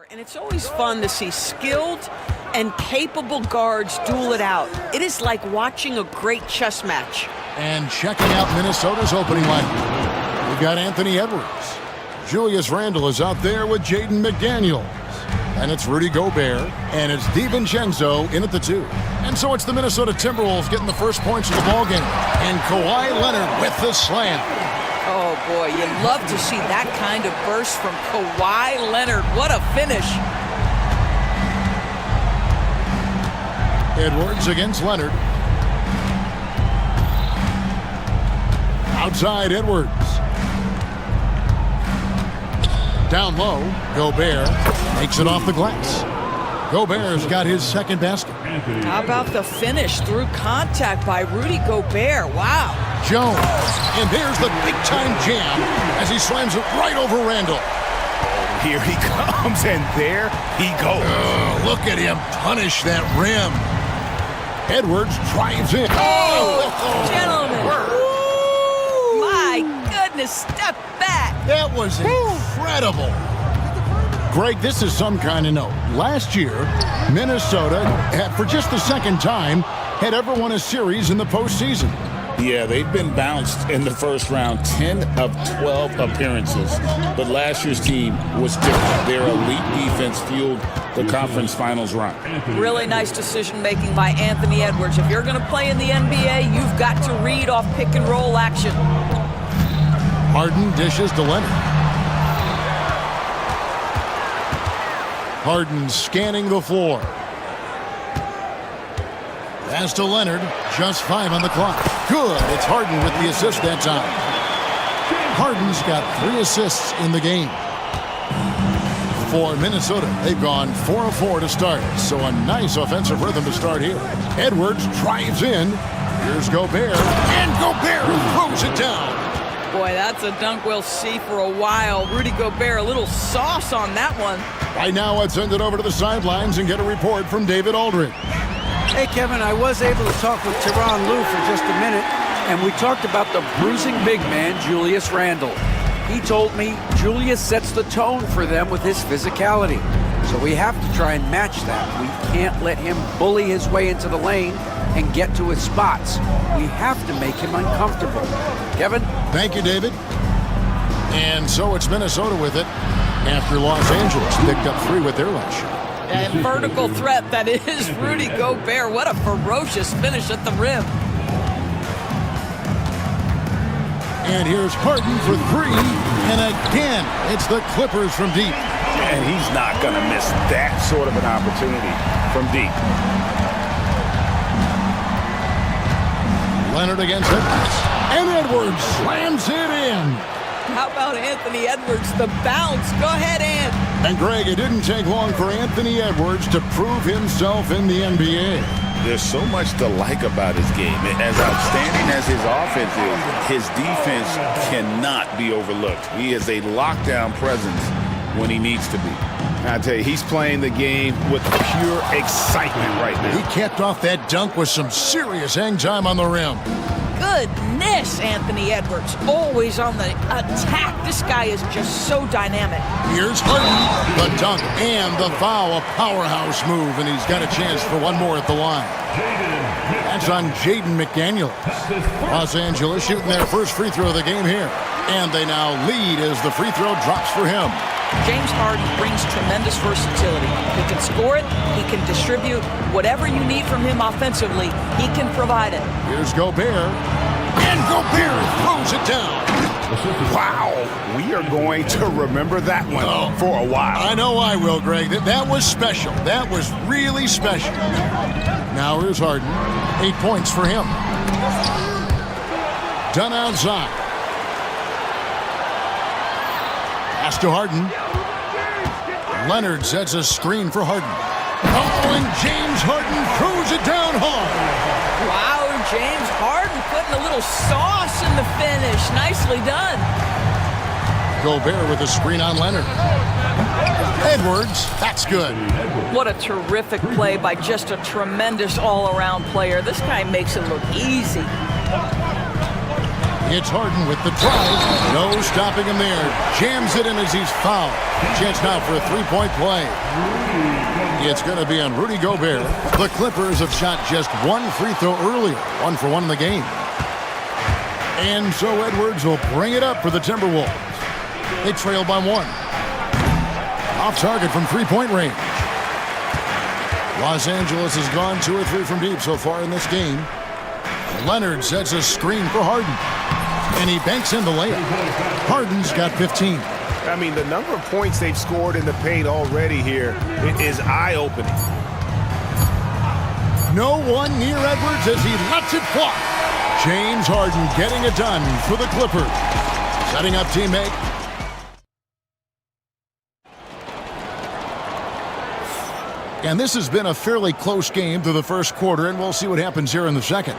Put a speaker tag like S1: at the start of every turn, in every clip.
S1: And it's always fun to see skilled and capable guards duel it out. It is like watching a great chess match.
S2: And checking out Minnesota's opening lineup, we've got Anthony Edwards. Julius Randle is out there with Jaden McDaniels. And it's Rudy Gobert, and it's DiVincenzo in at the 2. And so it's the Minnesota Timberwolves getting the first points of the ballgame. And Kawhi Leonard with the slam.
S1: Oh boy, you love to see that kind of burst from Kawhi Leonard. What a finish.
S2: Edwards against Leonard. Outside Edwards. Down low, Gobert makes it off the glass. Gobert's got his second basket.
S1: How about the finish through contact by Rudy Gobert? Wow.
S2: Jones, and there's the big-time jam as he slams it right over Randle.
S3: Here he comes, and there he goes.
S2: Look at him punish that rim. Edwards drives in.
S1: Gentlemen. My goodness, step back.
S2: That was incredible. Greg, this is some kind of note. Last year, Minnesota, for just the second time, had ever won a series in the postseason.
S3: Yeah, they've been bounced in the first round, 10 of 12 appearances. But last year's team was different. Their elite defense fueled the conference finals run.
S1: Really nice decision-making by Anthony Edwards. If you're going to play in the NBA, you've got to read off pick-and-roll action.
S2: Harden dishes to Leonard. Harden scanning the floor. Pass to Leonard, just 5 on the clock. Good, it's Harden with the assist that time. Harden's got 3 assists in the game. For Minnesota, they've gone 4 of 4 to start, so a nice offensive rhythm to start here. Edwards drives in. Here's Gobert, and Gobert throws it down.
S1: Boy, that's a dunk we'll see for a while. Rudy Gobert, a little sauce on that one.
S2: Right now, let's send it over to the sidelines and get a report from David Aldridge.
S4: Hey, Kevin, I was able to talk with Tyronn Lue for just a minute, and we talked about the bruising big man, Julius Randle. He told me Julius sets the tone for them with his physicality. So we have to try and match that. We can't let him bully his way into the lane and get to his spots. We have to make him uncomfortable. Kevin?
S2: Thank you, David. And so it's Minnesota with it after Los Angeles picked up 3 with their last shot.
S1: A vertical threat that is Rudy Gobert. What a ferocious finish at the rim.
S2: And here's Harden for 3. And again, it's the Clippers from deep.
S3: And he's not going to miss that sort of an opportunity from deep.
S2: Leonard against Edwards. And Edwards slams it in.
S1: How about Anthony Edwards, the bounce? Go ahead, Ant.
S2: And Greg, it didn't take long for Anthony Edwards to prove himself in the NBA.
S3: There's so much to like about his game. As outstanding as his offense is, his defense cannot be overlooked. He is a lockdown presence when he needs to be. I tell you, he's playing the game with pure excitement right now.
S2: He capped off that dunk with some serious hang time on the rim.
S1: Goodness, Anthony Edwards, always on the attack. This guy is just so dynamic.
S2: Here's Harden, the dunk and the foul, a powerhouse move, and he's got a chance for one more at the line. That's on Jaden McDaniels. Los Angeles shooting their first free throw of the game here, and they now lead as the free throw drops for him.
S1: James Harden brings tremendous versatility. He can score it, he can distribute. Whatever you need from him offensively, he can provide it.
S2: Here's Gobert, and Gobert throws it down.
S3: Wow, we are going to remember that one for a while.
S2: I know I will, Greg. That was special. That was really special. Now here's Harden. 8 points for him. Done outside. Pass to Harden. Leonard sets a screen for Harden. Oh, and James Harden throws it down hard.
S1: Wow, James Harden putting a little sauce in the finish. Nicely done.
S2: Gobert with a screen on Leonard. Edwards, that's good.
S1: What a terrific play by just a tremendous all-around player. This guy makes it look easy.
S2: It's Harden with the drive. No stopping him there. Jams it in as he's fouled. Chance now for a three-point play. It's going to be on Rudy Gobert. The Clippers have shot just one free throw earlier. 1 for 1 in the game. And so Edwards will bring it up for the Timberwolves. They trail by 1. Off target from three-point range. Los Angeles has gone 2 or 3 from deep so far in this game. Leonard sets a screen for Harden. And he banks in the layup. Harden's got 15.
S5: I mean, the number of points they've scored in the paint already here is eye-opening.
S2: No one near Edwards as he lets it fly. James Harden getting it done for the Clippers. Setting up teammate. And this has been a fairly close game through the first quarter, and we'll see what happens here in the second.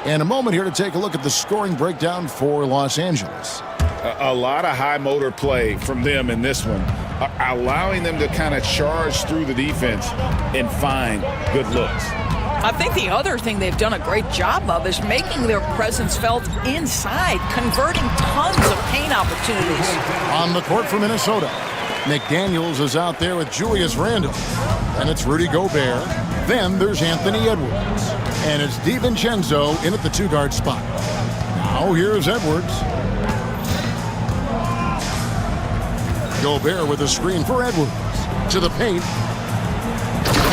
S2: And a moment here to take a look at the scoring breakdown for Los Angeles.
S3: A lot of high motor play from them in this one, allowing them to kind of charge through the defense and find good looks.
S1: I think the other thing they've done a great job of is making their presence felt inside, converting tons of paint opportunities.
S2: On the court for Minnesota, McDaniels is out there with Julius Randle. And it's Rudy Gobert. Then there's Anthony Edwards. And it's DiVincenzo in at the 2-guard spot. Now here's Edwards. Gobert with a screen for Edwards. To the paint.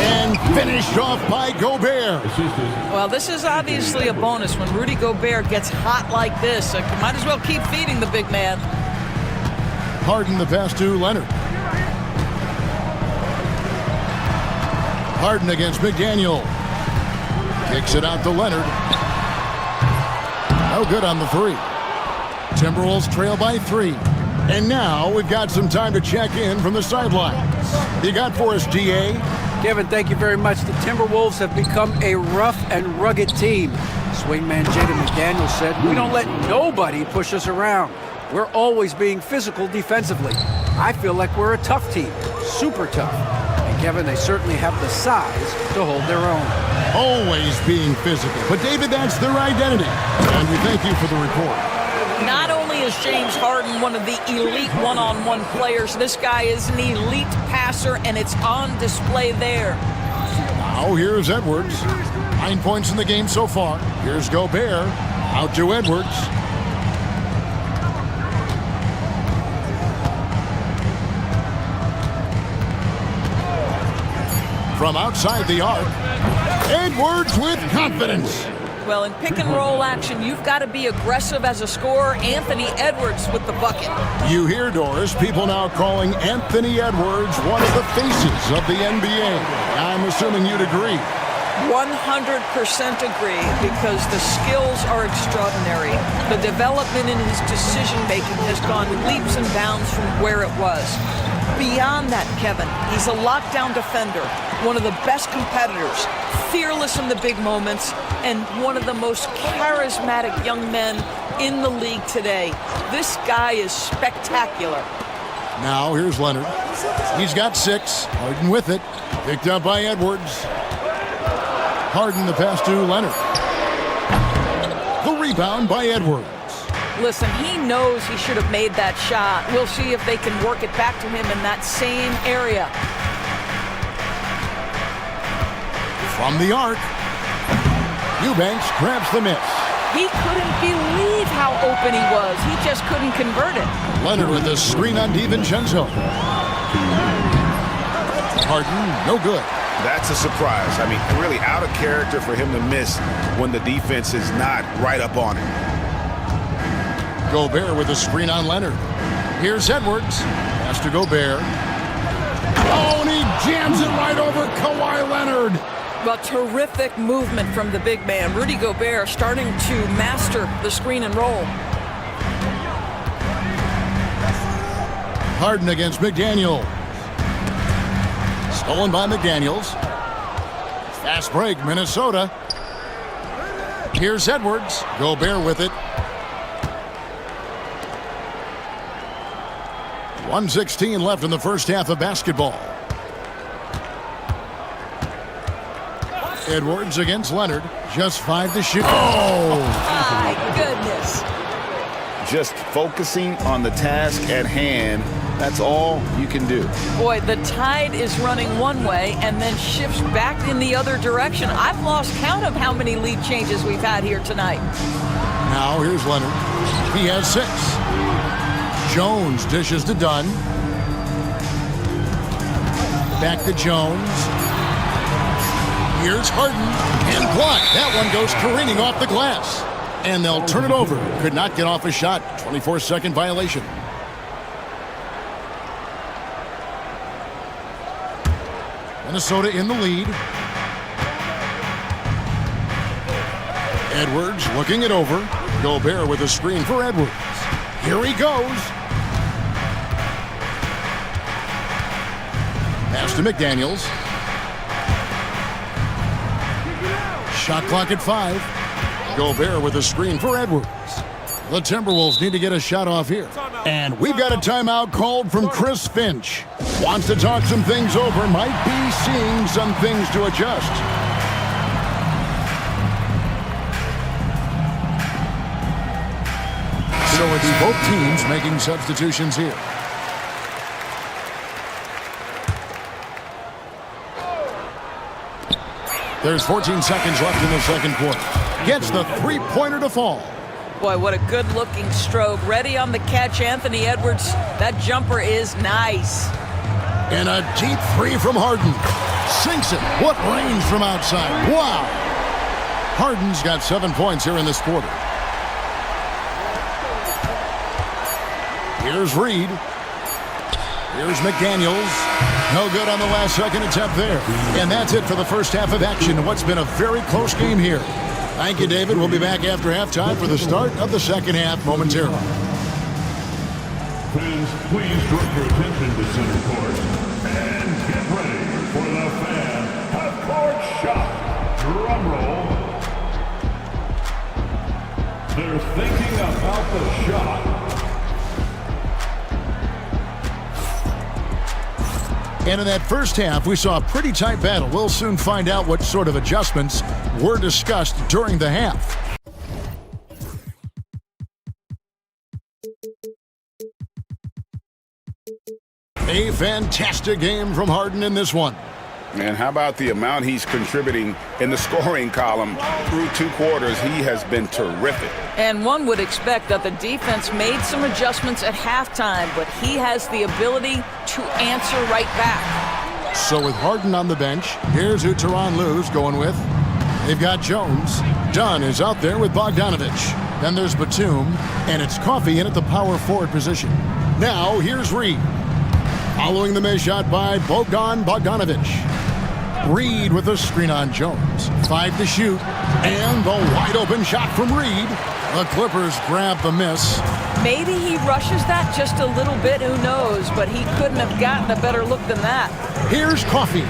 S2: And finished off by Gobert.
S1: Well, this is obviously a bonus when Rudy Gobert gets hot like this. Might as well keep feeding the big man.
S2: Harden the pass to Leonard. Harden against McDaniel. Kicks it out to Leonard. No good on the 3. Timberwolves trail by 3. And now we've got some time to check in from the sidelines. You got for us, DA?
S4: Kevin, thank you very much. The Timberwolves have become a rough and rugged team. Swingman Jaden McDaniels said, "We don't let nobody push us around. We're always being physical defensively. I feel like we're a tough team, super tough." And Kevin, they certainly have the size to hold their own.
S2: Always being physical. But David, that's their identity. And we thank you for the report.
S1: Not only is James Harden one of the elite one-on-one players, this guy is an elite passer, and it's on display there.
S2: Now here's Edwards. 9 points in the game so far. Here's Gobert. Out to Edwards. From outside the arc, Edwards with confidence.
S1: Well, in pick-and-roll action, you've got to be aggressive as a scorer. Anthony Edwards with the bucket.
S2: You hear, Doris, people now calling Anthony Edwards one of the faces of the NBA. I'm assuming you'd agree.
S1: 100% agree, because the skills are extraordinary. The development in his decision-making has gone leaps and bounds from where it was. Beyond that, Kevin, he's a lockdown defender, one of the best competitors, fearless in the big moments, and one of the most charismatic young men in the league today. This guy is spectacular.
S2: Now here's Leonard. He's got 6. Harden with it. Picked up by Edwards. Harden the pass to Leonard. The rebound by Edwards.
S1: Listen, he knows he should have made that shot. We'll see if they can work it back to him in that same area.
S2: From the arc, Eubanks grabs the miss.
S1: He couldn't believe how open he was. He just couldn't convert it.
S2: Leonard with the screen on DiVincenzo. Harden, no good.
S3: That's a surprise. I mean, really out of character for him to miss when the defense is not right up on him.
S2: Gobert with a screen on Leonard. Here's Edwards. Pass to Gobert. Oh, and he jams it right over Kawhi Leonard.
S1: Well, terrific movement from the big man. Rudy Gobert starting to master the screen and roll.
S2: Harden against McDaniel. Stolen by McDaniels. Fast break, Minnesota. Here's Edwards. Gobert with it. 1:16 left in the first half of basketball. Edwards against Leonard. Just 5 to shoot. Oh!
S1: My goodness.
S3: just focusing on the task at hand. That's all you can do.
S1: Boy, the tide is running one way and then shifts back in the other direction. I've lost count of how many lead changes we've had here tonight.
S2: Now here's Leonard. He has 6. Jones dishes to Dunn. Back to Jones. Here's Harden. And blocked. That one goes careening off the glass. And they'll turn it over. Could not get off a shot. 24-second violation. Minnesota in the lead. Edwards looking it over. Gobert with a screen for Edwards. Here he goes. Pass to McDaniels. Shot clock at 5. Gobert with a screen for Edwards. The Timberwolves need to get a shot off here. And we've got a timeout called from Chris Finch. Wants to talk some things over. Might be seeing some things to adjust. So it's both teams making substitutions here. There's 14 seconds left in the second quarter. Gets the three-pointer to fall.
S1: Boy, what a good-looking stroke. Ready on the catch, Anthony Edwards. That jumper is nice.
S2: And a deep 3 from Harden. Sinks it. What range from outside. Wow. Harden's got 7 points here in this quarter. Here's Reed. Here's McDaniels. No good on the last second attempt there. And that's it for the first half of action in what's been a very close game here. Thank you, David. We'll be back after halftime for the start of the second half momentarily.
S6: Fans, please direct your attention to center court and get ready for the fan half-court shot. Drum roll. They're thinking about the shot.
S2: And in that first half, we saw a pretty tight battle. We'll soon find out what sort of adjustments were discussed during the half. A fantastic game from Harden in this one.
S3: And how about the amount he's contributing in the scoring column through 2 quarters? He has been terrific.
S1: And one would expect that the defense made some adjustments at halftime, but he has the ability to answer right back.
S2: So with Harden on the bench, here's who Tyronn Lue's going with. They've got Jones. Dunn is out there with Bogdanovich. Then there's Batum, and it's Coffey in at the power forward position. Now here's Reed. Following the missed shot by Bogdanovich. Reed with a screen on Jones. 5 to shoot. And the wide open shot from Reed. The Clippers grab the miss.
S1: Maybe he rushes that just a little bit, who knows, but he couldn't have gotten a better look than that.
S2: Here's Coffey.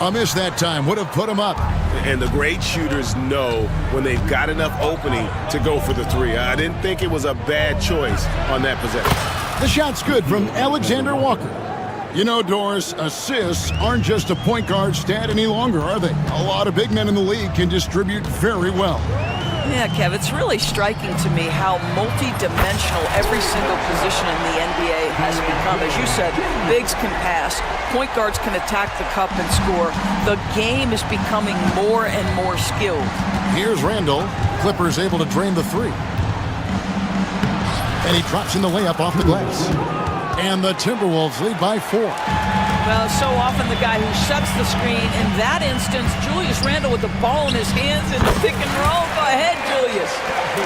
S2: A miss that time would have put him up.
S5: And the great shooters know when they've got enough opening to go for the 3. I didn't think it was a bad choice on that possession.
S2: The shot's good from Alexander Walker. You know, Doris, assists aren't just a point guard stat any longer, are they? A lot of big men in the league can distribute very well.
S1: Yeah, Kev, it's really striking to me how multi-dimensional every single position in the NBA has become. As you said, bigs can pass, point guards can attack the cup and score. The game is becoming more and more skilled.
S2: Here's Randall. Clippers able to drain the 3. And he drops in the layup off the glass. And the Timberwolves lead by 4.
S1: Well, so often the guy who sets the screen. In that instance, Julius Randle with the ball in his hands in the pick and roll. Go ahead, Julius.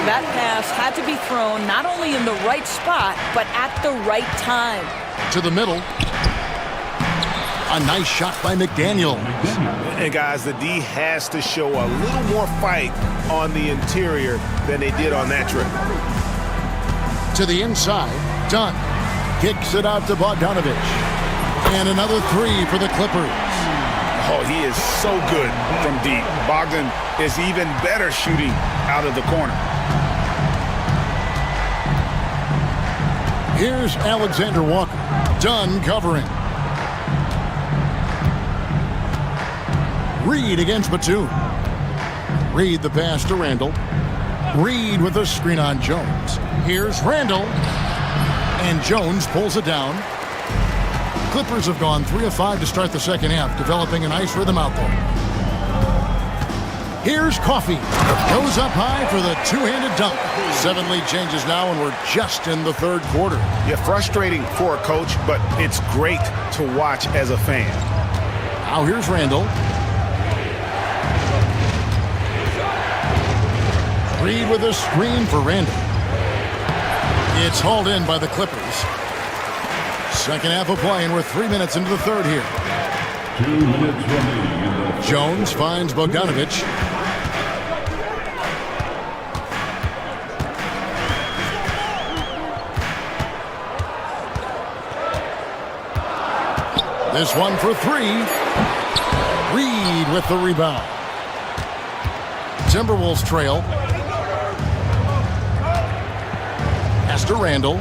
S1: That pass had to be thrown not only in the right spot, but at the right time.
S2: To the middle. A nice shot by McDaniels.
S5: And guys, the D has to show a little more fight on the interior than they did on that trip.
S2: To the inside, Dunn kicks it out to Bogdanovich. And another 3 for the Clippers.
S3: Oh, he is so good from deep. Bogdan is even better shooting out of the corner.
S2: Here's Alexander Walker. Dunn covering. Reed against Batum. Reed the pass to Randall. Reed with a screen on Jones. Here's Randall. And Jones pulls it down. Clippers have gone 3 of 5 to start the second half, developing a nice rhythm out there. Here's Coffey. Goes up high for the two-handed dunk. 7 lead changes now, and we're just in the third quarter.
S5: Yeah, frustrating for a coach, but it's great to watch as a fan.
S2: Now here's Randall. Reed with a screen for Randall. It's hauled in by the Clippers. Second half of play, and we're 3 minutes into the third here.
S6: 2 minutes remaining.
S2: Jones finds Bogdanovich. This one for 3. Reed with the rebound. Timberwolves trail. Pass to Randall.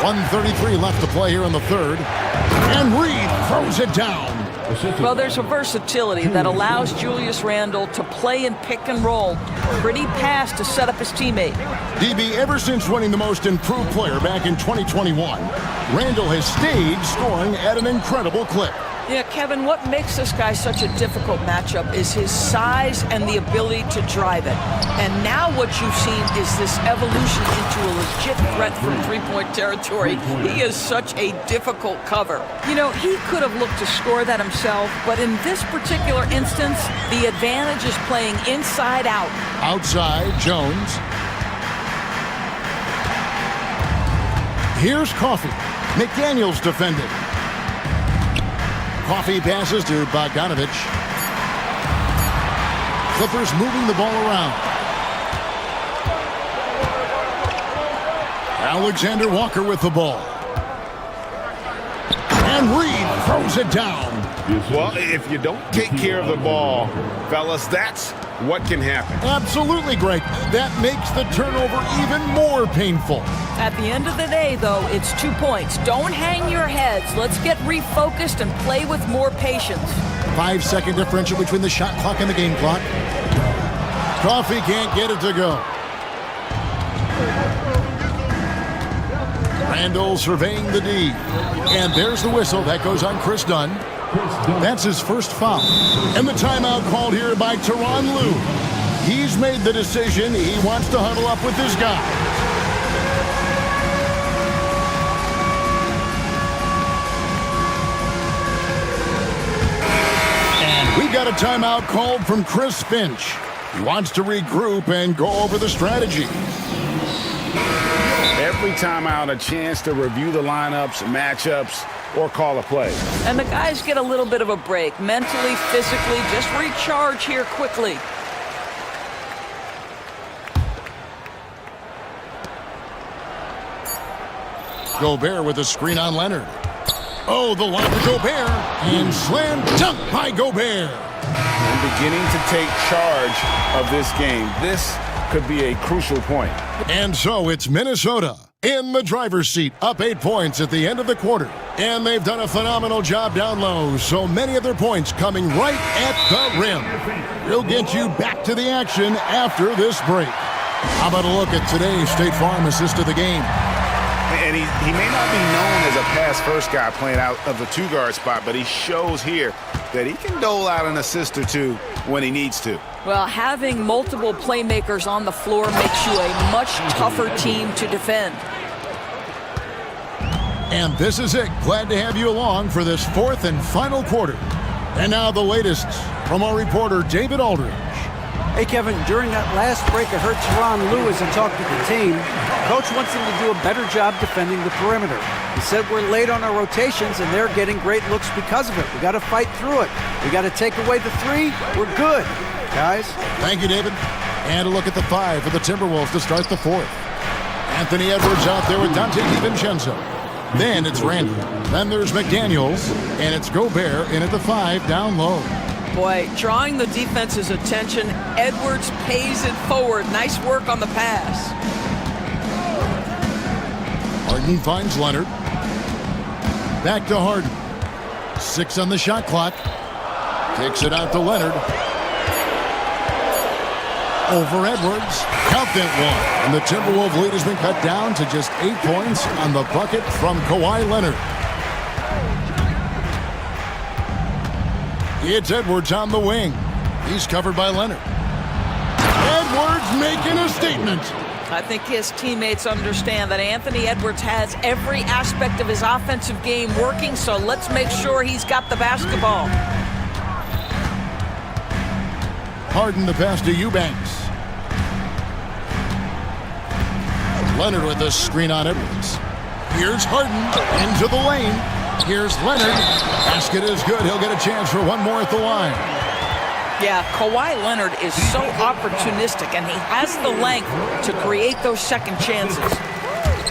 S2: 1:33 left to play here in the third. And Reed throws it down.
S1: Well, there's a versatility that allows Julius Randle to play in pick and roll. Pretty pass to set up his teammate.
S2: DB, ever since winning the most improved player back in 2021, Randle has stayed scoring at an incredible clip.
S1: Yeah, Kevin, what makes this guy such a difficult matchup is his size and the ability to drive it. And now what you've seen is this evolution into a legit threat from three-point territory. He is such a difficult cover. You know, he could have looked to score that himself, but in this particular instance, the advantage is playing inside out.
S2: Outside, Jones. Here's Coffey. McDaniels defended. Coffey passes to Bogdanovich. Clippers moving the ball around. Alexander Walker with the ball. And Reed throws it down.
S5: Well, if you don't take care of the ball, fellas, that's what can happen.
S2: Absolutely, Greg. That makes the turnover even more painful.
S1: At the end of the day, though, it's 2 points. Don't hang your heads. Let's get refocused and play with more patience.
S2: 5-second differential between the shot clock and the game clock. Coffey can't get it to go. Randall surveying the D. And there's the whistle. That goes on Chris Dunn. That's his first foul. And the timeout called here by Tyronn Lue. He's made the decision. He wants to huddle up with his guy. And we got a timeout called from Chris Finch. He wants to regroup and go over the strategy.
S3: Every timeout, a chance to review the lineups, matchups, or call a play.
S1: And the guys get a little bit of a break. Mentally, physically, just recharge here quickly.
S2: Gobert with a screen on Leonard. Oh, the line to Gobert. And slam dunk by Gobert.
S3: And beginning to take charge of this game. This could be a crucial point.
S2: And so it's Minnesota in the driver's seat, up 8 points at the end of the quarter. And they've done a phenomenal job down low, so many of their points coming right at the rim. We'll get you back to the action after this break. How about a look at today's State Farm assist of the game?
S3: And he may not be known as a pass-first guy playing out of the two-guard spot, but he shows here that he can dole out an assist or two when he needs to.
S1: Well, having multiple playmakers on the floor makes you a much tougher team to defend.
S2: And this is it. Glad to have you along for this fourth and final quarter. And now the latest from our reporter, David Aldridge.
S4: Hey, Kevin, during that last break, I heard Tyronn Lue as he talked to the team. Coach wants them to do a better job defending the perimeter. He said we're late on our rotations, and they're getting great looks because of it. We got to fight through it. We got to take away the three. We're good, guys.
S2: Thank you, David. And a look at the 5 for the Timberwolves to start the fourth. Anthony Edwards out there with Dante DiVincenzo. Then it's Randall. Then there's McDaniels, and it's Gobert in at the 5 down low.
S1: Boy, drawing the defense's attention, Edwards pays it forward. Nice work on the pass.
S2: Harden finds Leonard. Back to Harden. 6 on the shot clock. Takes it out to Leonard. Over Edwards. Count that one. And the Timberwolves lead has been cut down to just 8 points on the bucket from Kawhi Leonard. It's Edwards on the wing. He's covered by Leonard. Edwards making a statement.
S1: I think his teammates understand that Anthony Edwards has every aspect of his offensive game working, so let's make sure he's got the basketball.
S2: Harden the pass to Eubanks. Leonard with the screen on Edwards. Here's Harden into the lane. Here's Leonard. Basket is good. He'll get a chance for one more at the line.
S1: Yeah, Kawhi Leonard is so opportunistic, and he has the length to create those second chances.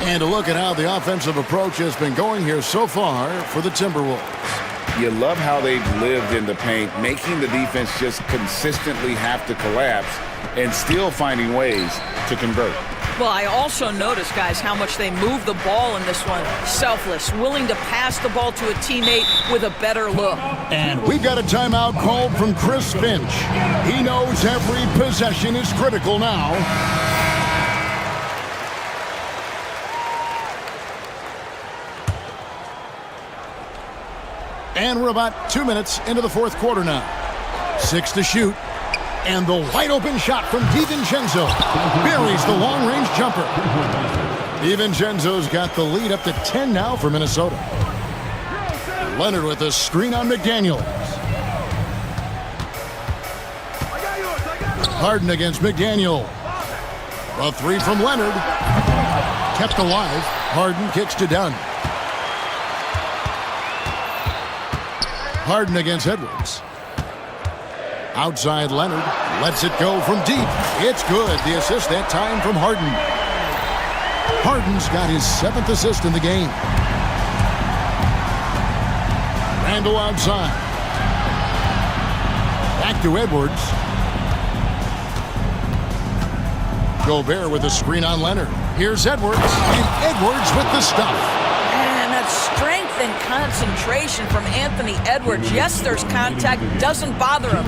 S2: And a look at how the offensive approach has been going here so far for the Timberwolves.
S3: You love how they've lived in the paint, making the defense just consistently have to collapse and still finding ways to convert.
S1: Well, I also noticed, guys, how much they move the ball in this one. Selfless, willing to pass the ball to a teammate with a better look.
S2: And we've got a timeout called from Chris Finch. He knows every possession is critical now. And we're about 2 minutes into the fourth quarter now. 6 to shoot. And the wide open shot from DiVincenzo buries the long-range jumper. DiVincenzo's got the lead up to 10 now for Minnesota. Leonard with a screen on McDaniels. Harden against McDaniel. A three from Leonard. Kept alive. Harden kicks to Dunn. Harden against Edwards. Outside Leonard. Lets it go from deep. It's good. The assist that time from Harden. Harden's got his 7th assist in the game. Randle outside. Back to Edwards. Gobert with a screen on Leonard. Here's Edwards. And Edwards with the stuff.
S1: And that strength and concentration from Anthony Edwards. Yes, there's contact. Doesn't bother him.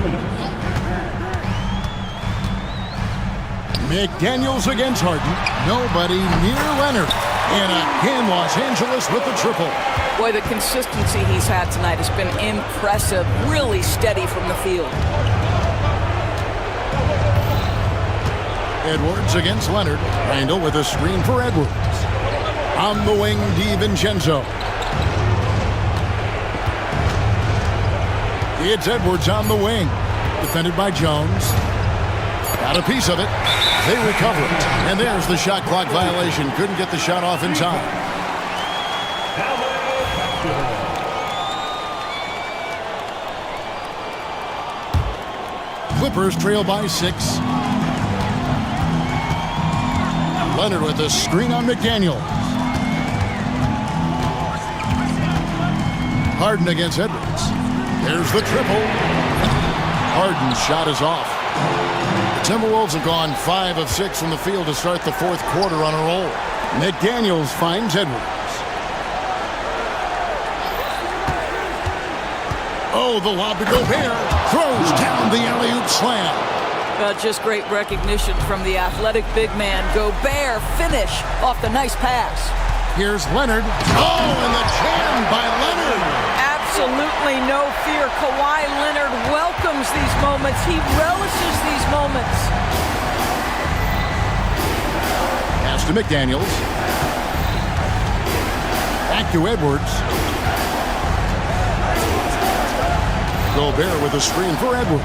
S2: McDaniels against Harden. Nobody near Leonard. And again, Los Angeles with the triple.
S1: Boy, the consistency he's had tonight has been impressive. Really steady from the field.
S2: Edwards against Leonard. Randle with a screen for Edwards. On the wing, DiVincenzo. It's Edwards on the wing. Defended by Jones. Got a piece of it. They recover it. And there's the shot clock violation. Couldn't get the shot off in time. Clippers trail by 6. Leonard with a screen on McDaniels. Harden against Edwards. There's the triple. Harden's shot is off. The Timberwolves have gone 5 of 6 from the field to start the fourth quarter on a roll. McDaniels finds Edwards. Oh, the lob to Gobert. Throws down the alley-oop slam.
S1: Just great recognition from the athletic big man. Gobert finish off the nice pass.
S2: Here's Leonard. Oh, and the jam by Leonard.
S1: Absolutely no fear. Kawhi Leonard welcomes these moments. He relishes these moments.
S2: Pass to McDaniels. Back to Edwards. Gobert with a screen for Edwards.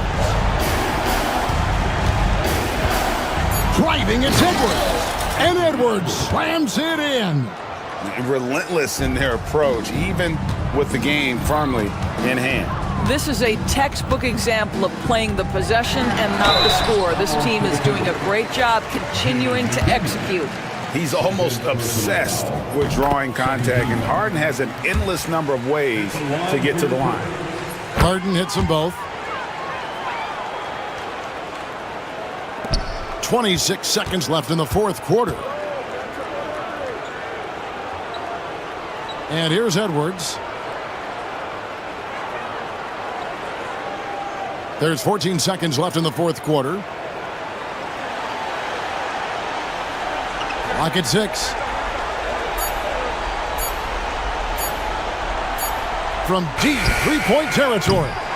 S2: Driving, it's Edwards. And Edwards slams it in.
S3: Relentless in their approach, even with the game firmly in hand.
S1: This is a textbook example of playing the possession and not the score. This team is doing a great job continuing to execute.
S3: He's almost obsessed with drawing contact, and Harden has an endless number of ways to get to the line.
S2: Harden hits them both. 26 seconds left in the fourth quarter. And here's Edwards. There's 14 seconds left in the fourth quarter. Clock at 6. From deep three-point territory.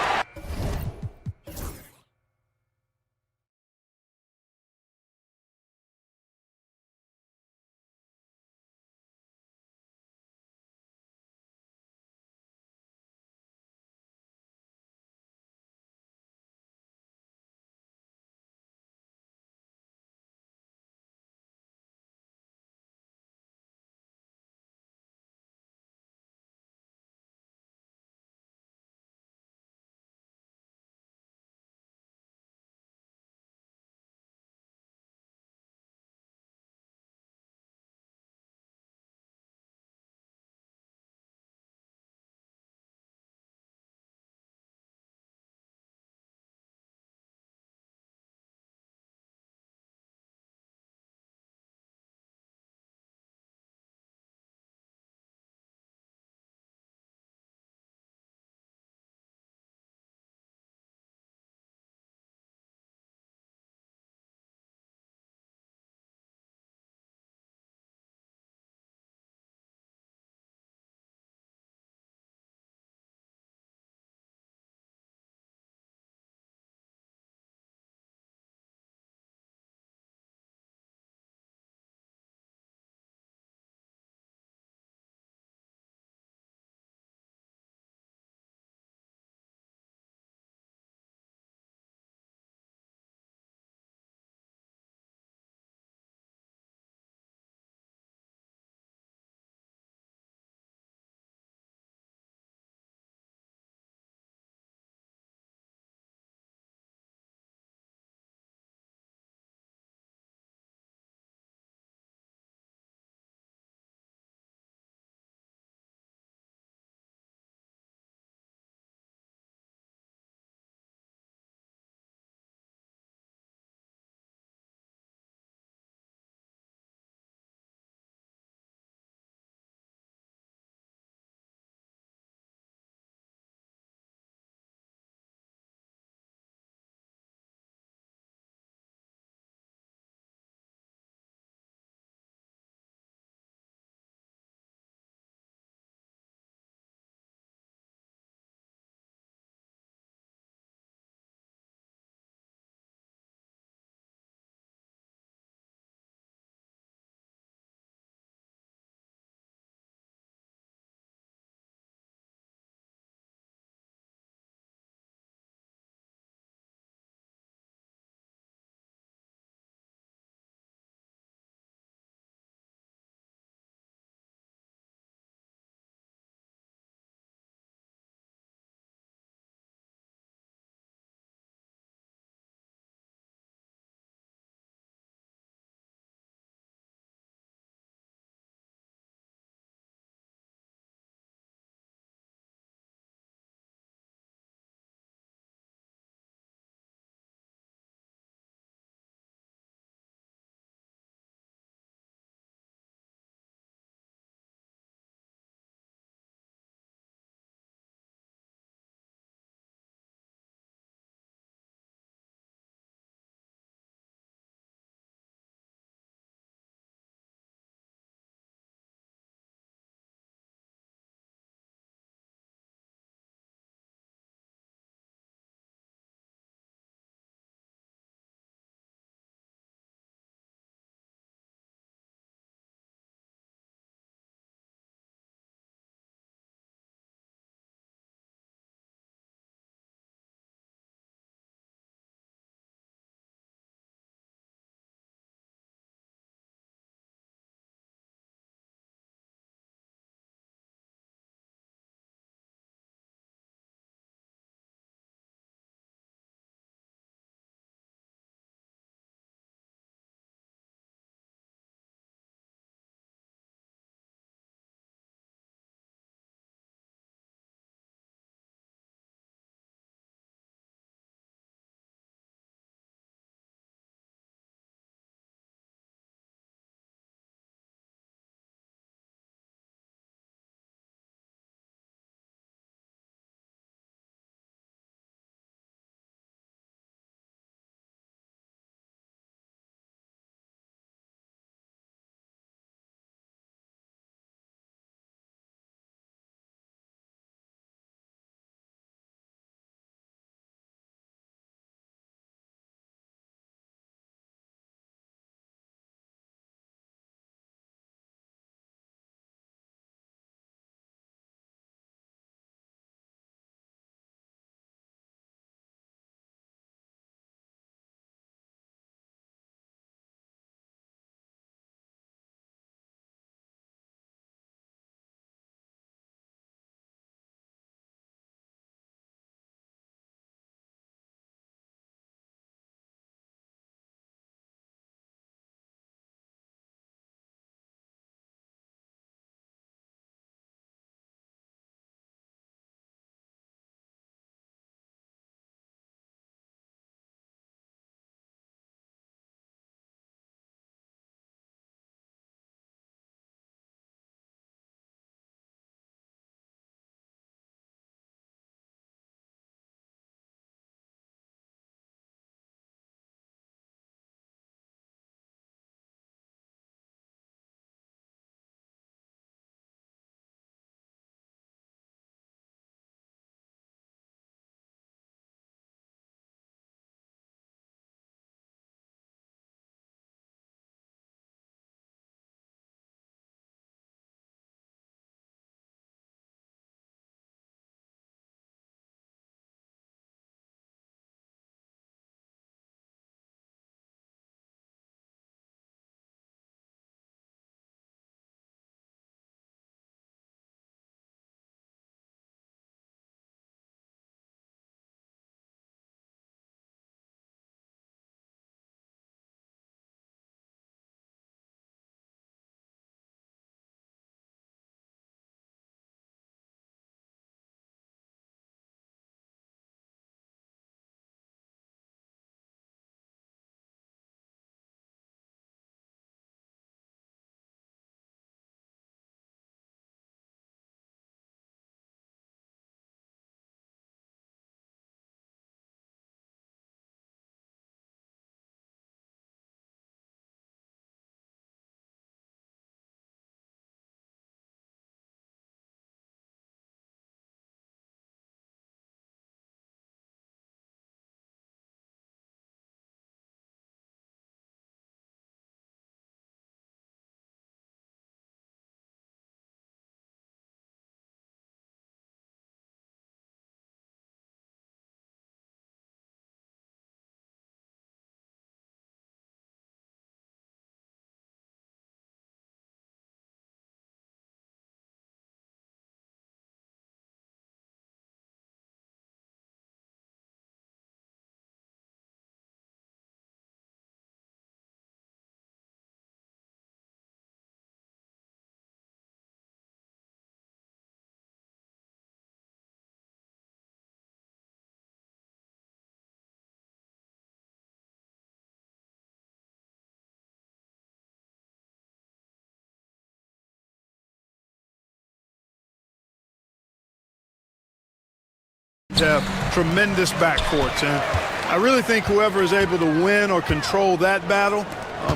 S7: have tremendous backcourts, and I really think whoever is able to win or control that battle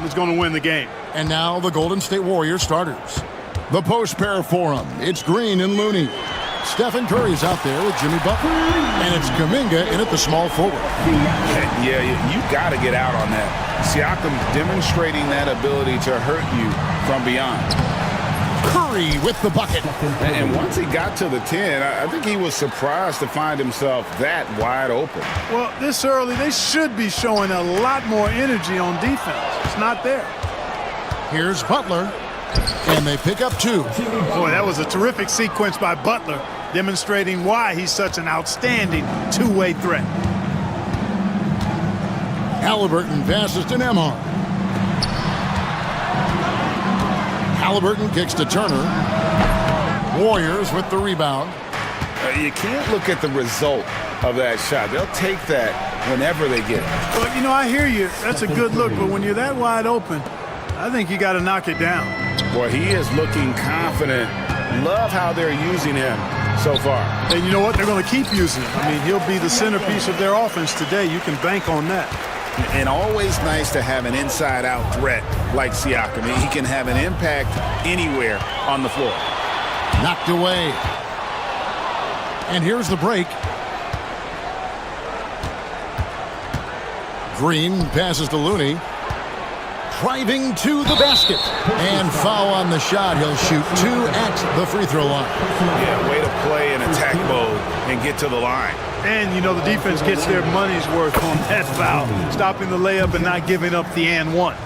S7: is going to win the game.
S2: And now the Golden State Warriors starters. The post pair for them. It's Green and Looney. Stephen Curry's out there with Jimmy Butler. And it's Kuminga in at the small forward.
S3: Yeah, you got to get out on that. Siakam demonstrating that ability to hurt you from beyond.
S2: Curry with the bucket.
S3: And once he got to the 10, I think he was surprised to find himself that wide open.
S7: Well, this early, they should be showing a lot more energy on defense. It's not there.
S2: Here's Butler. And they pick up 2.
S7: Boy, that was a terrific sequence by Butler, demonstrating why he's such an outstanding two-way threat.
S2: Halliburton passes to Nembhard. Halliburton kicks to Turner. Warriors with the rebound.
S3: You can't look at the result of that shot. They'll take that whenever they get it.
S7: Well, you know, I hear you. That's a good look, but when you're that wide open, I think you got to knock it down.
S3: Boy, he is looking confident. Love how they're using him so far.
S7: And you know what? They're going to keep using him. I mean, he'll be the centerpiece of their offense today. You can bank on that.
S3: And always nice to have an inside-out threat like Siakam. I mean, he can have an impact anywhere on the floor.
S2: Knocked away. And here's the break. Green passes to Looney. Driving to the basket. And foul on the shot. He'll shoot 2 at the free throw line.
S3: Yeah, way to play in attack mode and get to the line.
S7: And, you know, the defense gets their money's worth on that foul, stopping the layup and not giving up the and one.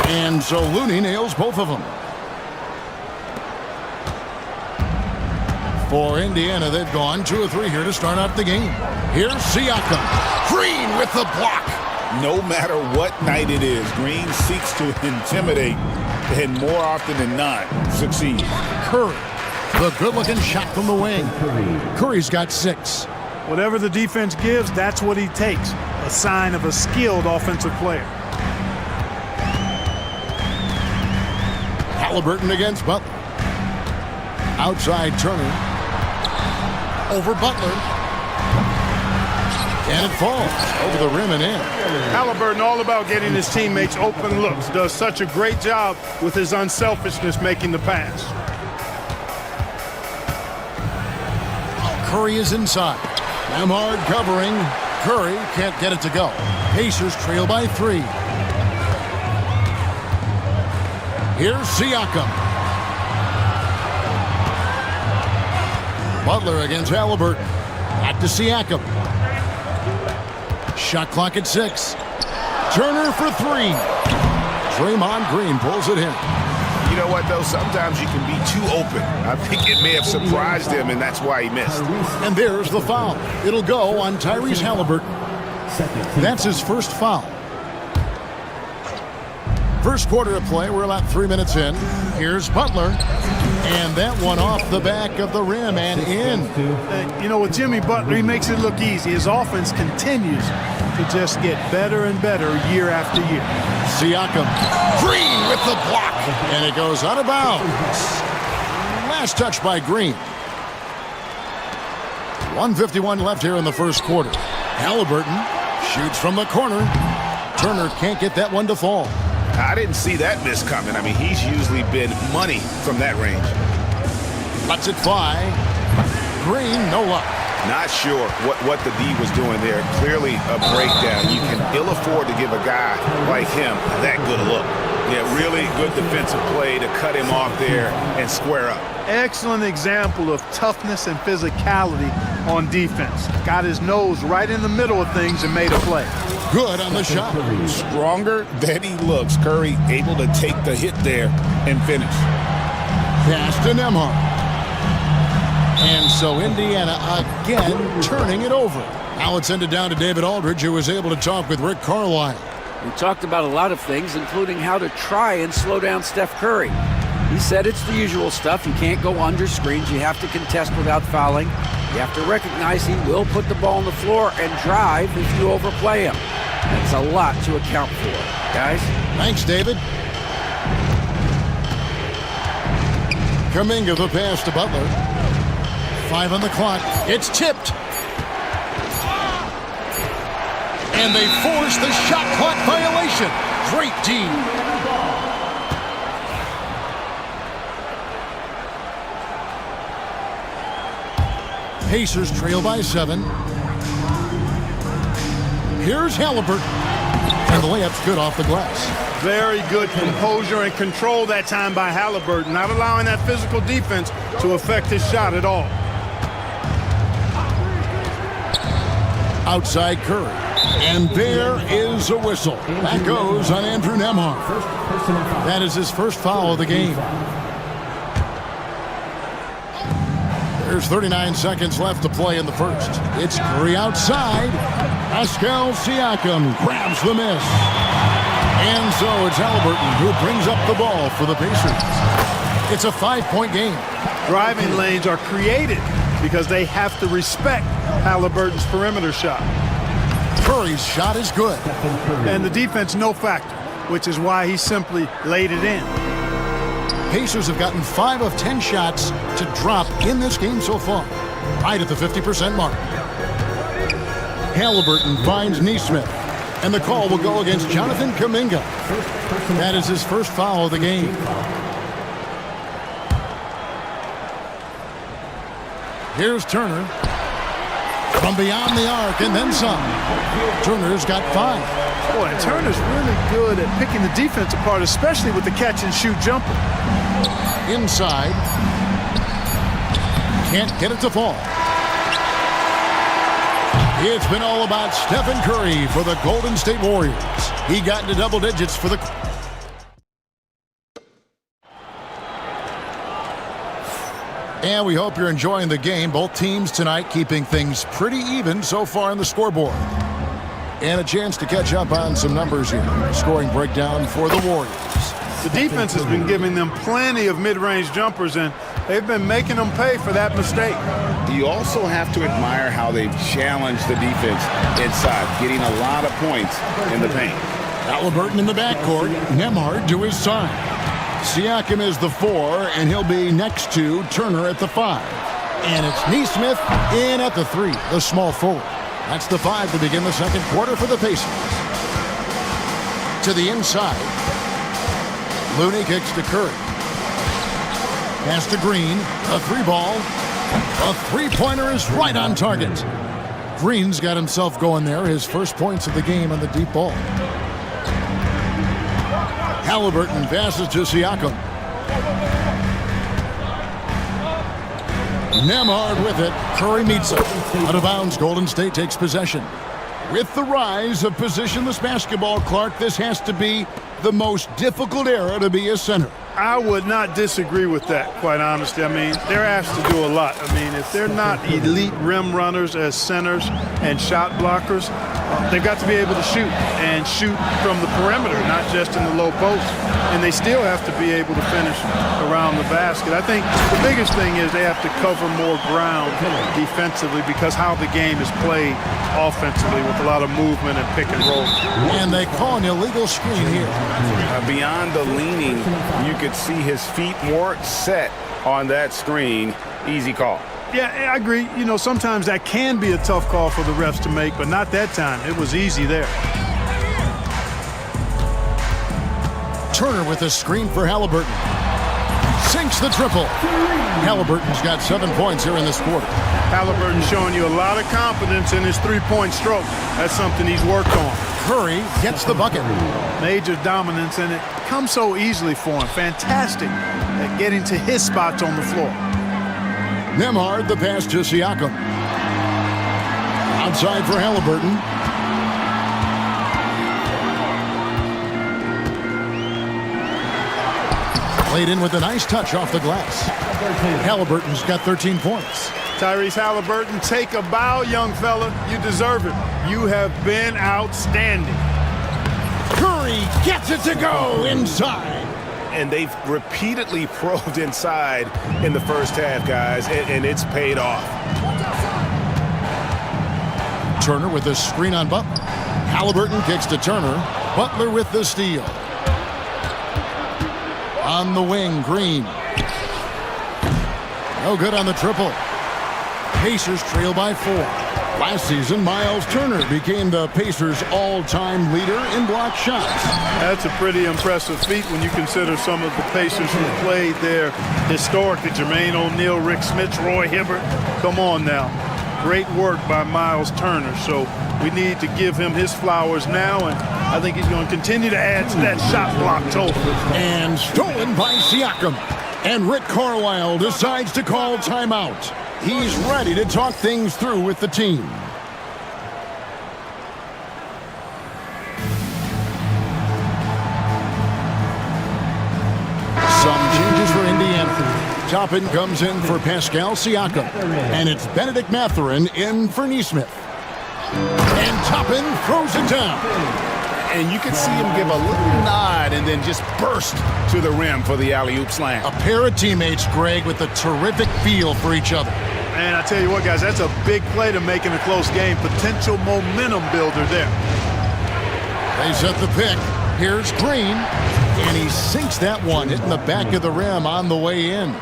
S2: And so Looney nails both of them. For Indiana, they've gone 2 of 3 here to start out the game. Here's Siakam. Green with the block.
S3: No matter what night it is, Green seeks to intimidate and more often than not succeed.
S2: Curry, the good-looking shot from the wing. Curry's got 6.
S7: Whatever the defense gives, that's what he takes. A sign of a skilled offensive player.
S2: Halliburton against Butler. Outside Turner. Over Butler. And it falls over the rim and in.
S7: Halliburton all about getting his teammates open looks. Does such a great job with his unselfishness making the pass.
S2: Curry is inside. Nembhard covering. Curry can't get it to go. Pacers trail by 3. Here's Siakam. Butler against Halliburton. Back to Siakam. Shot clock at 6. Turner for 3. Draymond Green pulls it in.
S3: You know what, though? Sometimes you can be too open. I think it may have surprised him, and that's why he missed.
S2: And there's the foul. It'll go on Tyrese Halliburton. That's his first foul. First quarter of play, we're about 3 minutes in. Here's Butler. And that one off the back of the rim and in.
S7: You know, with Jimmy Butler, he makes it look easy. His offense continues to just get better and better year after year.
S2: Siakam. Green with the block. And it goes out of bounds. Last touch by Green. 1:51 left here in the first quarter. Halliburton shoots from the corner. Turner can't get that one to fall.
S3: I didn't see that miss coming. I mean, he's usually been money from that range.
S2: Lets it fly. Green, no luck.
S3: Not sure what the D was doing there. Clearly a breakdown. You can ill afford to give a guy like him that good a look. Yeah, really good defensive play to cut him off there and square up.
S7: Excellent example of toughness and physicality on defense. Got his nose right in the middle of things and made a play.
S2: Good on the shot.
S3: Stronger than he looks. Curry able to take the hit there and finish.
S2: Pass to Nembhard. And so Indiana again turning it over. Now it's ended down to David Aldridge, who was able to talk with Rick Carlisle.
S4: We talked about a lot of things, including how to try and slow down Steph Curry. He said it's the usual stuff. You can't go under screens. You have to contest without fouling. You have to recognize he will put the ball on the floor and drive if you overplay him. That's a lot to account for, guys.
S2: Thanks, David. Kuminga the pass to Butler. 5 on the clock. It's tipped. And they force the shot clock violation. Great D. Pacers trail by 7. Here's Halliburton. And the layup's good off the glass.
S7: Very good composure and control that time by Halliburton, not allowing that physical defense to affect his shot at all.
S2: Outside Curry. And there is a whistle. That goes on Andrew Nembhard. That is his first foul of the game. There's 39 seconds left to play in the first. It's Curry outside. Pascal Siakam grabs the miss. And so it's Halliburton who brings up the ball for the Pacers. It's a 5-point game.
S7: Driving lanes are created because they have to respect Halliburton's perimeter shot.
S2: Curry's shot is good.
S7: And the defense no factor, which is why he simply laid it in.
S2: Pacers have gotten 5 of 10 shots to drop in this game so far, right at the 50% mark. Halliburton finds Nesmith, and the call will go against Jonathan Kuminga. That is his first foul of the game. Here's Turner from beyond the arc, and then some. Turner's got 5.
S7: Boy, and Turner's really good at picking the defense apart, especially with the catch-and-shoot jumper.
S2: Inside. Can't get it to fall. It's been all about Stephen Curry for the Golden State Warriors. He got into double digits for the... And we hope you're enjoying the game. Both teams tonight keeping things pretty even so far on the scoreboard. And a chance to catch up on some numbers here. Scoring breakdown for the Warriors.
S7: The defense has been giving them plenty of mid-range jumpers, and they've been making them pay for that mistake.
S3: You also have to admire how they've challenged the defense inside, getting a lot of points in the paint.
S2: Halliburton in the backcourt. Nembhard to his side. Siakam is the 4, and he'll be next to Turner at the 5. And it's Nesmith in at the 3, the small forward. That's the 5 to begin the second quarter for the Pacers. To the inside. Looney kicks to Curry. Pass to Green. A 3-ball. A 3-pointer is right on target. Green's got himself going there. His first points of the game on the deep ball. Halliburton passes to Siakam. Nembhard with it. Curry meets him. Out of bounds, Golden State takes possession. With the rise of positionless basketball, Clark, this has to be the most difficult era to be a center.
S7: I would not disagree with that, quite honestly. I mean, they're asked to do a lot. I mean, if they're not elite rim runners as centers and shot blockers, they've got to be able to shoot and shoot from the perimeter, not just in the low post. And they still have to be able to finish around the basket. I think the biggest thing is they have to cover more ground defensively because how the game is played offensively with a lot of movement and pick and roll.
S2: And they call an illegal screen here.
S3: Beyond the leaning, you could see his feet more set on that screen. Easy call.
S7: Yeah, I agree. You know, sometimes that can be a tough call for the refs to make, but not that time. It was easy there.
S2: Turner with a screen for Halliburton. Sinks the triple. Halliburton's got 7 points here in this quarter.
S7: Halliburton showing you a lot of confidence in his three-point stroke. That's something he's worked on.
S2: Curry gets the bucket.
S7: Major dominance, and it comes so easily for him. Fantastic at getting to his spots on the floor.
S2: Nembhard, the pass to Siakam. Outside for Halliburton. Played in with a nice touch off the glass. Halliburton's got 13 points.
S7: Tyrese Halliburton, take a bow, young fella. You deserve it. You have been outstanding.
S2: Curry gets it to go inside.
S5: And they've repeatedly probed inside in the first half, guys, and it's paid off.
S2: Turner with the screen on Butler. Halliburton kicks to Turner. Butler with the steal. On the wing, Green. No good on the triple. Pacers trail by 4. Last season, Miles Turner became the Pacers' all-time leader in block shots.
S7: That's a pretty impressive feat when you consider some of the Pacers who played there historically. Jermaine O'Neal, Rick Smits, Roy Hibbert. Come on now. Great work by Miles Turner. So we need to give him his flowers now, and I think he's going to continue to add to that shot block total.
S2: And stolen by Siakam. And Rick Carlisle decides to call timeout. He's ready to talk things through with the team. Some changes for Indiana. Toppin comes in for Pascal Siakam. And it's Benedict Mathurin in for Nesmith. And Toppin throws it down.
S3: And you can see him give a little nod and then just burst to the rim for the alley-oop slam.
S2: A pair of teammates, Greg, with a terrific feel for each other.
S7: And I tell you what, guys, that's a big play to make in a close game. Potential momentum builder there.
S2: They set the pick. Here's Green. And he sinks that one, hitting the back of the rim on the way in.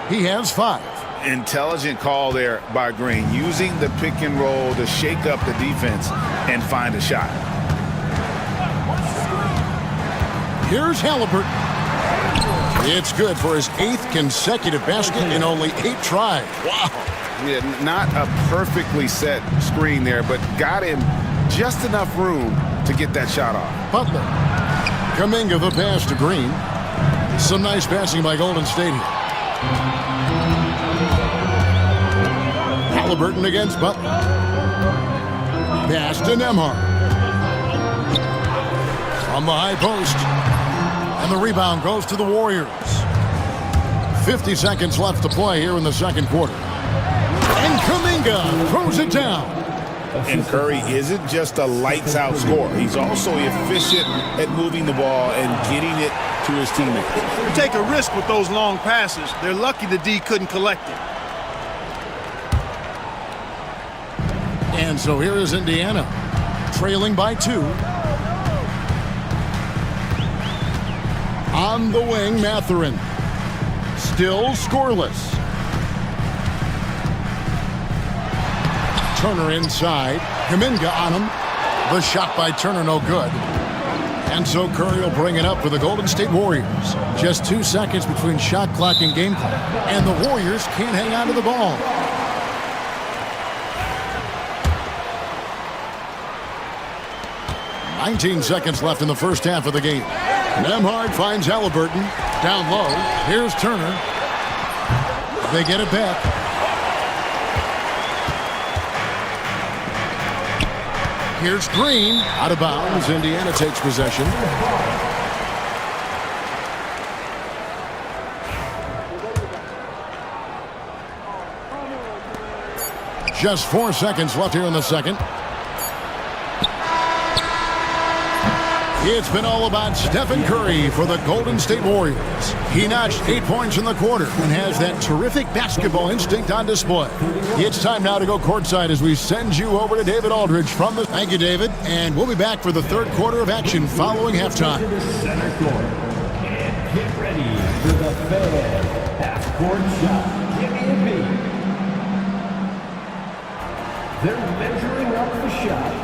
S2: He has 5.
S3: Intelligent call there by Green, using the pick and roll to shake up the defense and find a shot.
S2: Here's Halliburton. It's good for his 8th consecutive basket in only 8 tries. Wow.
S3: Yeah, not a perfectly set screen there, but got him just enough room to get that shot off.
S2: Butler. Kuminga the pass to Green. Some nice passing by Golden State here. Halliburton against Butler. Pass to Nembhard. From the high post. And the rebound goes to the Warriors. 50 seconds left to play here in the second quarter. And Kuminga throws it down.
S3: And Curry isn't just a lights-out scorer. He's also efficient at moving the ball and getting it to his teammates.
S7: You take a risk with those long passes. They're lucky the D couldn't collect it.
S2: And so here is Indiana, trailing by 2. On the wing, Mathurin. Still scoreless. Turner inside. Kuminga on him. The shot by Turner no good. And so Curry will bring it up for the Golden State Warriors. Just 2 seconds between shot clock and game clock. And the Warriors can't hang on to the ball. $19 seconds left in the first half of the game. Nembhard finds Halliburton. Down low. Here's Turner. They get it back. Here's Green. Out of bounds. Indiana takes possession. Just 4 seconds left here in the second. It's been all about Stephen Curry for the Golden State Warriors. He notched 8 points in the quarter and has that terrific basketball instinct on display. It's time now to go courtside as we send you over to David Aldridge from the... Thank you, David. And we'll be back for the third quarter of action following halftime.
S6: Center court. And get ready for the fan half-court shot. Give me a beat. They're measuring up the shot.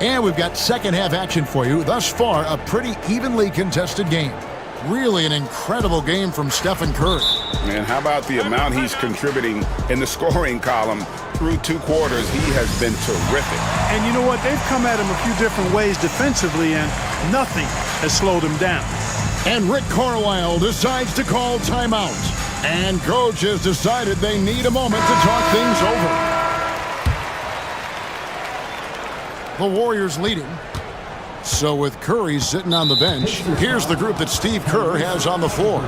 S2: And we've got second half action for you. Thus far, a pretty evenly contested game. Really an incredible game from Stephen Curry.
S3: Man, how about the amount he's contributing in the scoring column through 2 quarters? He has been terrific.
S7: And you know what? They've come at him a few different ways defensively, and nothing has slowed him down.
S2: And Rick Carlisle decides to call timeout. And coach has decided they need a moment to talk things over. The Warriors leading. So with Curry sitting on the bench, here's the group that Steve Kerr has on the floor.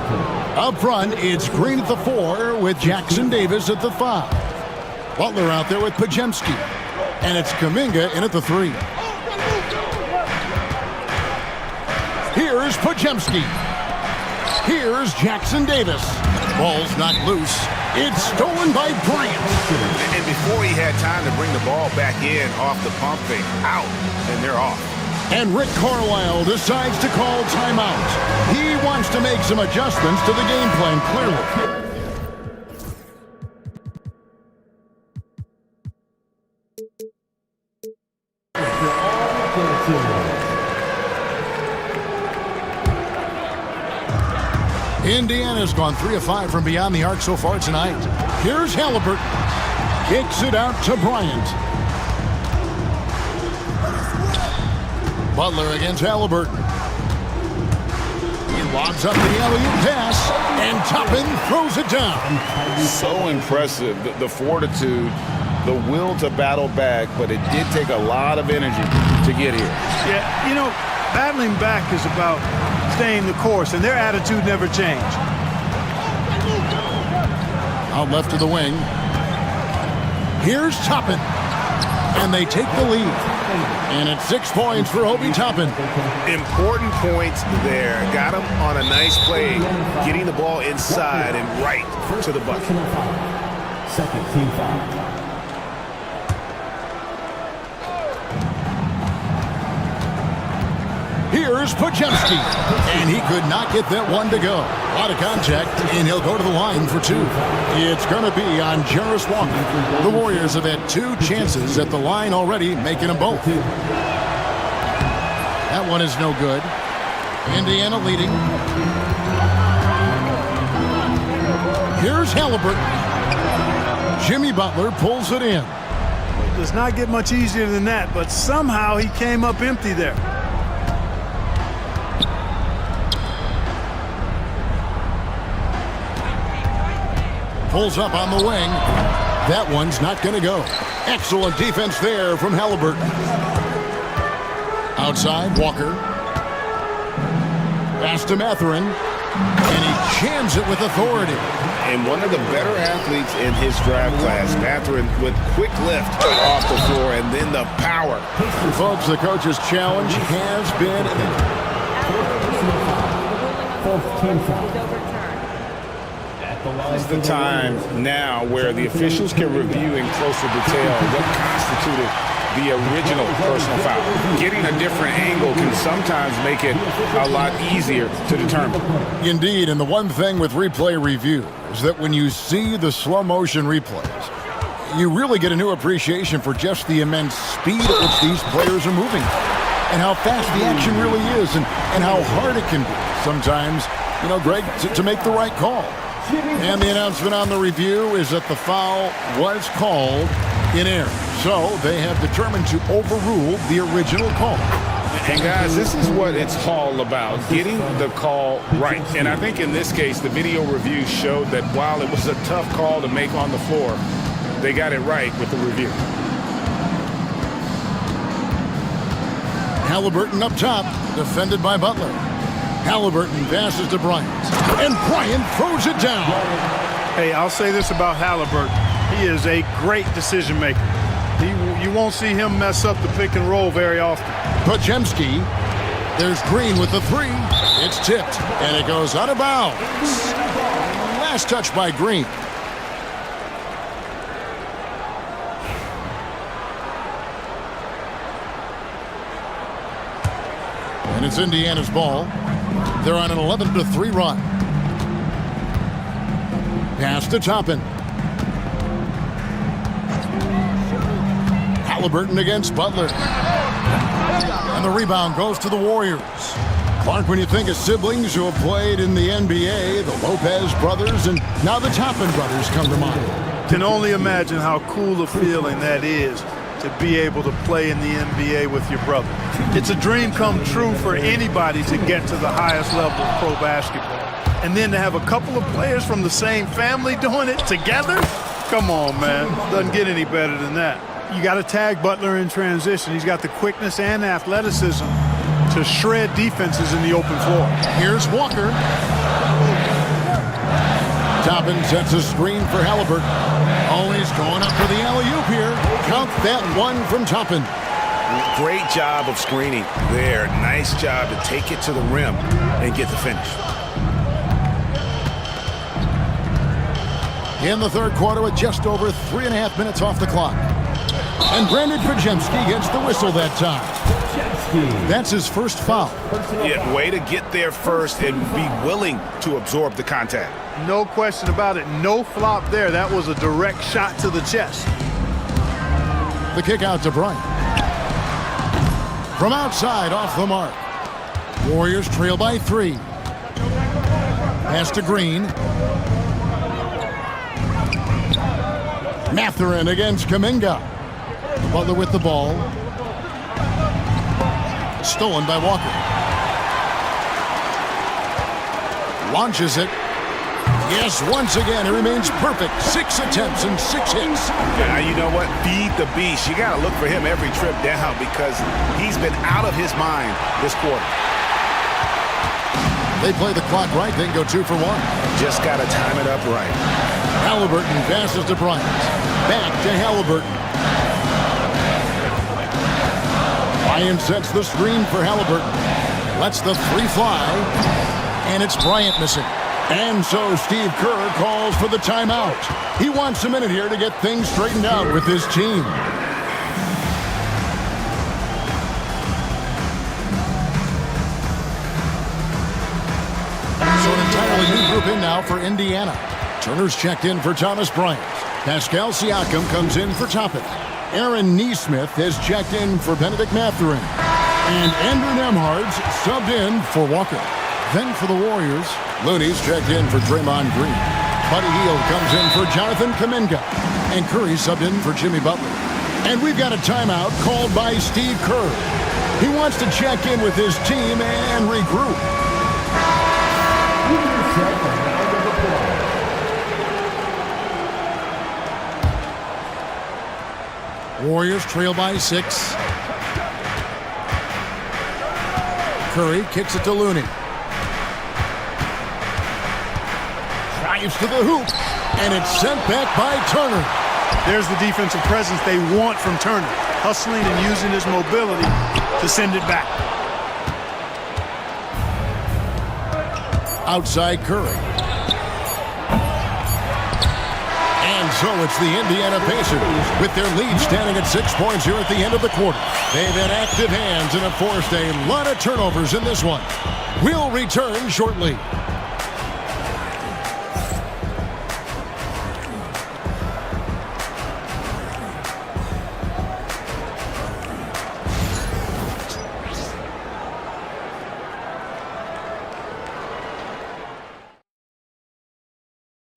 S2: Up front, it's Green at the 4 with Jackson Davis at the 5. Butler out there with Podziemski. And it's Kuminga in at the 3. Here's Podziemski. Here's Jackson Davis. Ball's knocked loose. It's stolen by Bryant.
S3: And before he had time to bring the ball back in off the pump fake, out, and they're off.
S2: And Rick Carlisle decides to call timeout. He wants to make some adjustments to the game plan, clearly. Indiana's gone 3 of 5 from beyond the arc so far tonight. Here's Halliburton. Kicks it out to Bryant. Butler against Halliburton. He lobs up the alley-oop pass, and Toppin throws it down.
S3: So impressive, the fortitude, the will to battle back, but it did take a lot of energy to get here.
S7: Yeah, you know, battling back is about staying the course, and their attitude never changed.
S2: Out left to the wing. Here's Toppin, and they take the lead. And it's 6 points for Obi Toppin.
S5: Important points there. Got him on a nice play, getting the ball inside and right to the bucket.
S8: Second team foul.
S2: Here's Podziemski, and he could not get that one to go. A lot of contact, and he'll go to the line for 2. It's going to be on Jarris Walker. The Warriors have had 2 chances at the line already, making them both. That one is no good. Indiana leading. Here's Halliburton. Jimmy Butler pulls it in.
S7: It does not get much easier than that, but somehow he came up empty there.
S2: Pulls up on the wing. That one's not going to go. Excellent defense there from Halliburton. Outside, Walker. Pass to Mathurin. And he jams it with authority.
S3: And one of the better athletes in his draft class, Mathurin, with quick lift off the floor and then the power.
S2: Folks, the coach's challenge has been...
S8: Fourth team foul.
S3: This is the time now where the officials can review in closer detail what constituted the original personal foul. Getting a different angle can sometimes make it a lot easier to determine.
S2: Indeed, and the one thing with replay review is that when you see the slow motion replays, you really get a new appreciation for just the immense speed at which these players are moving and how fast the action really is and how hard it can be sometimes, you know, Greg, to make the right call. And the announcement on the review is that the foul was called in error. So they have determined to overrule the original call.
S3: And guys, this is what it's all about, getting the call right. And I think in this case, the video review showed that while it was a tough call to make on the floor, they got it right with the review.
S2: Halliburton up top, defended by Butler. Halliburton passes to Bryant, and Bryant throws it down.
S7: Hey, I'll say this about Halliburton. He is a great decision maker. You won't see him mess up the pick and roll very often.
S2: Podziemski, there's Green with the 3. It's tipped, and it goes out of bounds. Last touch by Green. And it's Indiana's ball. They're on an 11-3 run. Pass to Toppin. Halliburton against Butler. And the rebound goes to the Warriors. Clark, when you think of siblings who have played in the NBA, the Lopez brothers and now the Toppin brothers come to mind.
S7: Can only imagine how cool a feeling that is to be able to play in the NBA with your brother. It's a dream come true for anybody to get to the highest level of pro basketball. And then to have a couple of players from the same family doing it together? Come on, man. Doesn't get any better than that. You got to tag Butler in transition. He's got the quickness and athleticism to shred defenses in the open floor.
S2: Here's Walker. Toppin sets a screen for Halliburton. Oh, he's going up for the alley-oop here. Count that one from Toppin.
S5: Great job of screening there. Nice job to take it to the rim and get the finish.
S2: In the third quarter with just over 3.5 minutes off the clock. And Brandon Podziemski gets the whistle that time. That's his first foul.
S5: Yeah, way to get there first and be willing to absorb the contact.
S7: No question about it. No flop there. That was a direct shot to the chest.
S2: The kick out to Bryant. From outside, off the mark. Warriors trail by 3. Pass to Green. Mathurin against Kuminga. Butler with the ball. Stolen by Walker. Launches it. Yes, once again, it remains perfect. 6 attempts and 6 hits.
S5: Now, you know what? Feed the beast. You got to look for him every trip down because he's been out of his mind this quarter.
S2: They play the clock right, then go 2 for 1.
S5: Just got to time it up right.
S2: Halliburton passes to Bryant. Back to Halliburton. Bryant sets the screen for Halliburton. Lets the 3 fly. And it's Bryant missing. And so Steve Kerr calls for the timeout. He wants a minute here to get things straightened out with his team. So an entirely new group in now for Indiana. Turner's checked in for Thomas Bryant. Pascal Siakam comes in for Toppin. Aaron Nesmith has checked in for Benedict Mathurin. And Andrew Nembhard's subbed in for Walker. Then for the Warriors, Looney's checked in for Draymond Green. Buddy Hield comes in for Jonathan Kuminga. And Curry subbed in for Jimmy Butler. And we've got a timeout called by Steve Kerr. He wants to check in with his team and regroup. Warriors trail by 6. Curry kicks it to Looney. Drives to the hoop, and it's sent back by Turner.
S7: There's the defensive presence they want from Turner. Hustling and using his mobility to send it back.
S2: Outside Curry. And so it's the Indiana Pacers with their lead standing at 6 points here at the end of the quarter. They've had active hands and have forced a lot of turnovers in this one. We'll return shortly.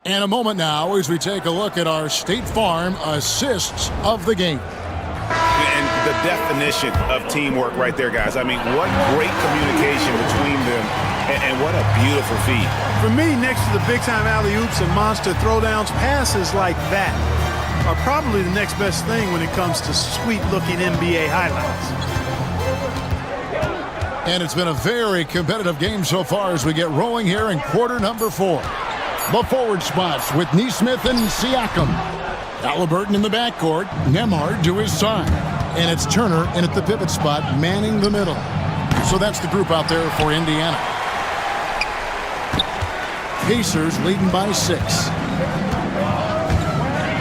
S2: And a moment now as we take a look at our State Farm assists of the game.
S5: And the definition of teamwork right there, guys. I mean, what great communication between them, and what a beautiful feat.
S7: For me, next to the big-time alley-oops and monster throwdowns, passes like that are probably the next best thing when it comes to sweet-looking NBA highlights.
S2: And it's been a very competitive game so far as we get rolling here in quarter number 4. The forward spots with Nesmith and Siakam. Halliburton in the backcourt, Nembhard to his side. And it's Turner in at the pivot spot, manning the middle. So that's the group out there for Indiana. Pacers leading by 6.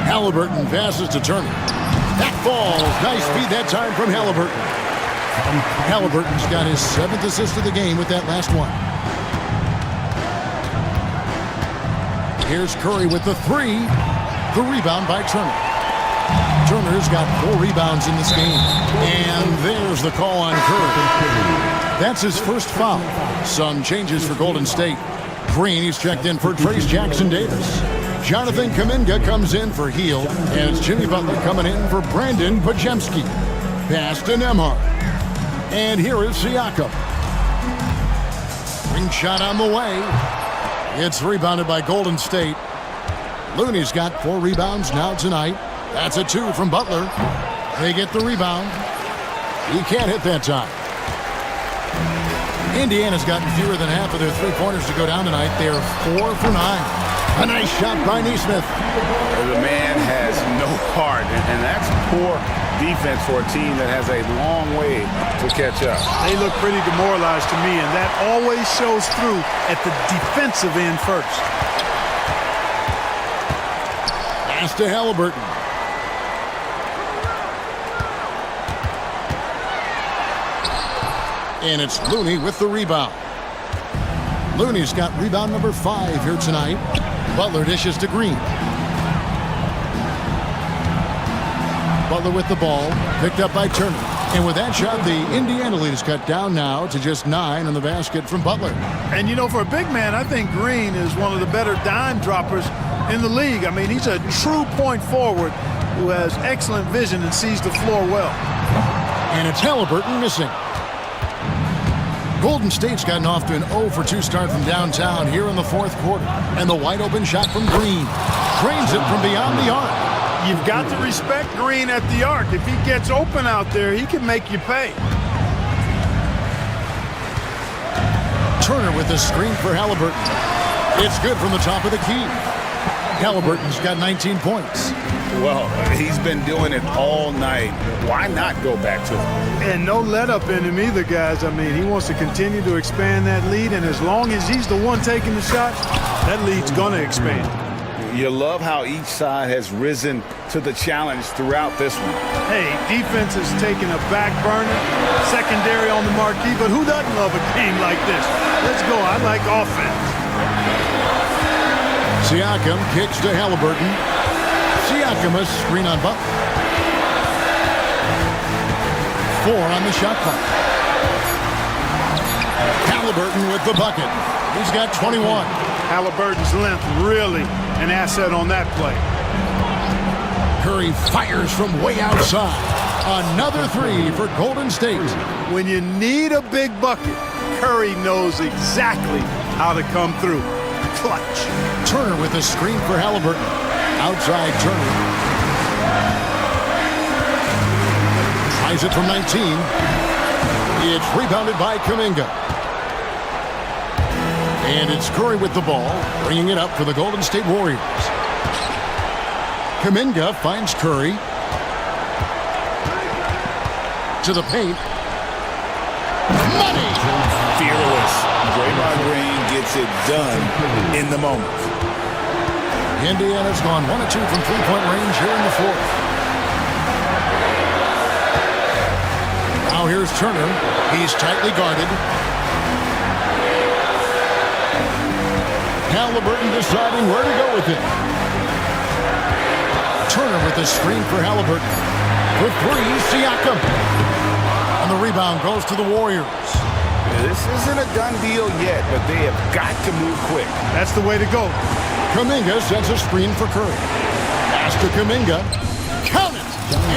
S2: Halliburton passes to Turner. That falls. Nice feed that time from Halliburton. Halliburton's got his 7th assist of the game with that last one. Here's Curry with the 3. The rebound by Turner. Turner's got 4 rebounds in this game. And there's the call on Curry. That's his first foul. Some changes for Golden State. Green, he's checked in for Trace Jackson-Davis. Jonathan Kuminga comes in for Hield. And it's Jimmy Butler coming in for Brandon Podziemski. Pass to Nembhard. And here is Siakam. Ring shot on the way. It's rebounded by Golden State. Looney's got 4 rebounds now tonight. That's a 2 from Butler. They get the rebound. He can't hit that time. Indiana's gotten fewer than half of their 3-pointers to go down tonight. They're 4 for 9. A nice shot by Nesmith.
S5: The man has no heart, and that's poor defense for a team that has a long way to catch up.
S7: They look pretty demoralized to me, and that always shows through at the defensive end first.
S2: Pass to Halliburton. And it's Looney with the rebound. Looney's got rebound number 5 here tonight. Butler dishes to Green. Butler with the ball, picked up by Turner. And with that shot, the Indiana lead is cut down now to just 9 on the basket from Butler.
S7: And, you know, for a big man, I think Green is one of the better dime droppers in the league. I mean, he's a true point forward who has excellent vision and sees the floor well.
S2: And it's Halliburton missing. Golden State's gotten off to an 0-for-2 start from downtown here in the fourth quarter. And the wide open shot from Green. Drains it from beyond the arc.
S7: You've got to respect Green at the arc. If he gets open out there, he can make you pay.
S2: Turner with the screen for Halliburton. It's good from the top of the key. Halliburton's got 19 points.
S3: Well, he's been doing it all night. Why not go back to him?
S7: And no let-up in him either, guys. I mean, he wants to continue to expand that lead, and as long as he's the one taking the shots, that lead's going to expand.
S3: You love how each side has risen to the challenge throughout this one.
S7: Hey, defense is taking a back burner, secondary on the marquee, but who doesn't love a game like this? Let's go. I like offense.
S2: Siakam kicks to Halliburton. Siakam a screen on Butler. 4 on the shot clock. Halliburton with the bucket. He's got 21.
S7: Halliburton's length really an asset on that play.
S2: Curry fires from way outside. Another 3 for Golden State.
S7: When you need a big bucket, Curry knows exactly how to come through. Clutch.
S2: Turner with a screen for Halliburton. Outside Turner. Tries it from 19. It's rebounded by Kuminga. And it's Curry with the ball, bringing it up for the Golden State Warriors. Kuminga finds Curry. To the paint. Money!
S3: Fearless. Draymond Green gets it done in the moment.
S2: Indiana's gone 1 of 2 from three-point range here in the fourth. Now here's Turner. He's tightly guarded. Halliburton deciding where to go with it. Turner with the screen for Halliburton. For 3, Siakam. And the rebound goes to the Warriors.
S3: This isn't a done deal yet, but they have got to move quick.
S7: That's the way to go.
S2: Kuminga sends a screen for Curry. Pass to Kuminga. Count it!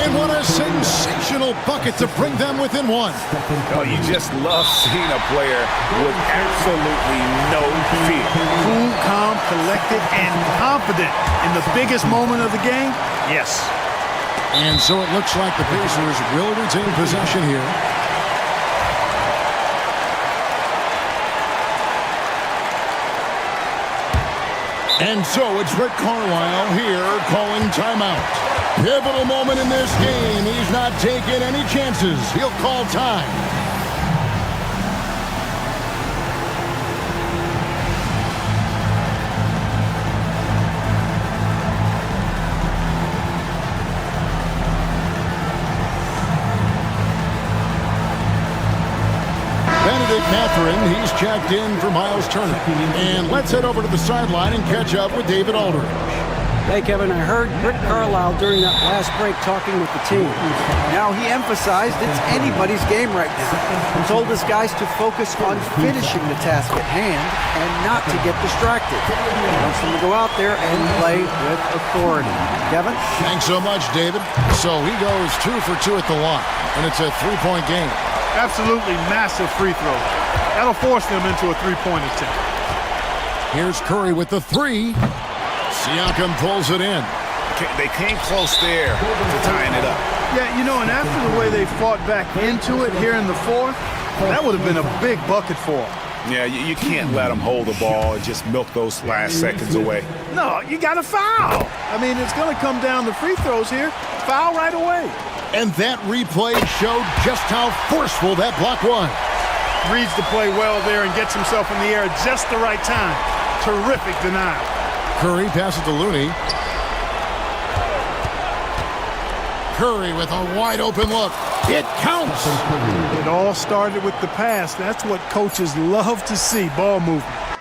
S2: And what a sensational bucket to bring them within 1.
S3: Oh, you just love seeing a player with absolutely no fear.
S7: Cool, calm, collected, and confident in the biggest moment of the game? Yes.
S2: And so it looks like the Pacers will retain possession here. And so it's Rick Carlisle here calling timeout. Pivotal moment in this game. He's not taking any chances. He'll call time. Catherine, he's checked in for Miles Turner. And let's head over to the sideline and catch up with David Aldridge.
S4: Hey, Kevin, I heard Rick Carlisle during that last break talking with the team. Now, he emphasized it's anybody's game right now and told his guys to focus on finishing the task at hand and not to get distracted. He wants them to go out there and play with authority. Kevin?
S2: Thanks so much, David. So he goes 2 for 2 at the line, and it's a 3-point game.
S7: Absolutely massive free throw. That'll force them into a 3-point attempt.
S2: Here's Curry with the 3. Siakam pulls it in.
S3: They came close there to tying it up.
S7: Yeah, you know, and after the way they fought back into it here in the fourth, that would have been a big bucket for them.
S3: Yeah, you can't let them hold the ball and just milk those last seconds away.
S7: No, you got to foul. I mean, it's going to come down to free throws here. Foul right away.
S2: And that replay showed just how forceful that block was.
S7: Reads the play well there and gets himself in the air at just the right time. Terrific denial.
S2: Curry passes to Looney. Curry with a wide open look. It counts.
S7: It all started with the pass. That's what coaches love to see, ball movement.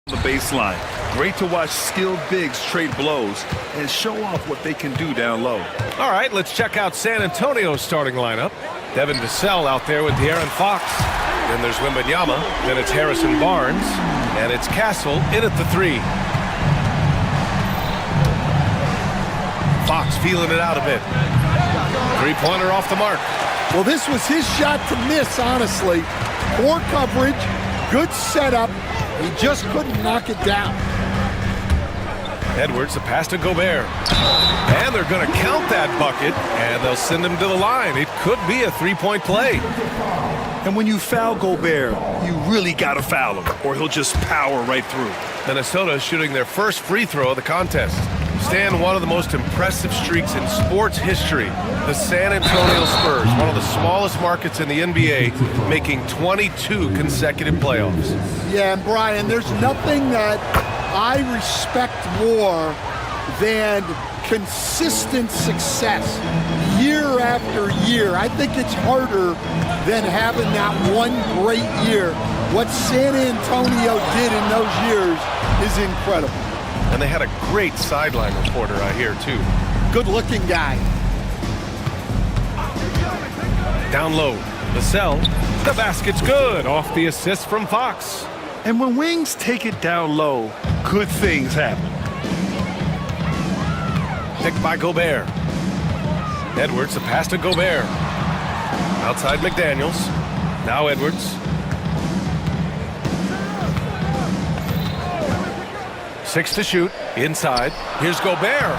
S9: The baseline. Great to watch skilled bigs trade blows and show off what they can do down low.
S10: All right, let's check out San Antonio's starting lineup. Devin Vassell out there with De'Aaron Fox. Then there's Wembanyama. Then it's Harrison Barnes. And it's Castle in at the 3. Fox feeling it out a bit. Three-pointer off the mark.
S11: Well, this was his shot to miss, honestly. Poor coverage, good setup. He just couldn't knock it down.
S10: Edwards, the pass to Gobert. And they're going to count that bucket, and they'll send him to the line. It could be a three-point play.
S9: And when you foul Gobert, you really got to foul him, or he'll just power right through.
S10: Minnesota shooting their first free throw of the contest. Stan, one of the most impressive streaks in sports history. The San Antonio Spurs, one of the smallest markets in the NBA, making 22 consecutive playoffs.
S11: Yeah, and Brian, there's nothing that I respect more than consistent success year after year. I think it's harder than having that one great year. What San Antonio did in those years is incredible.
S10: And they had a great sideline reporter, I hear, too.
S11: Good-looking guy.
S10: Down low, Vassell. The basket's good off the assist from Fox.
S9: And when wings take it down low, good things happen.
S10: Picked by Gobert. Edwards, the pass to Gobert. Outside McDaniels. Now Edwards. 6 to shoot. Inside. Here's Gobert.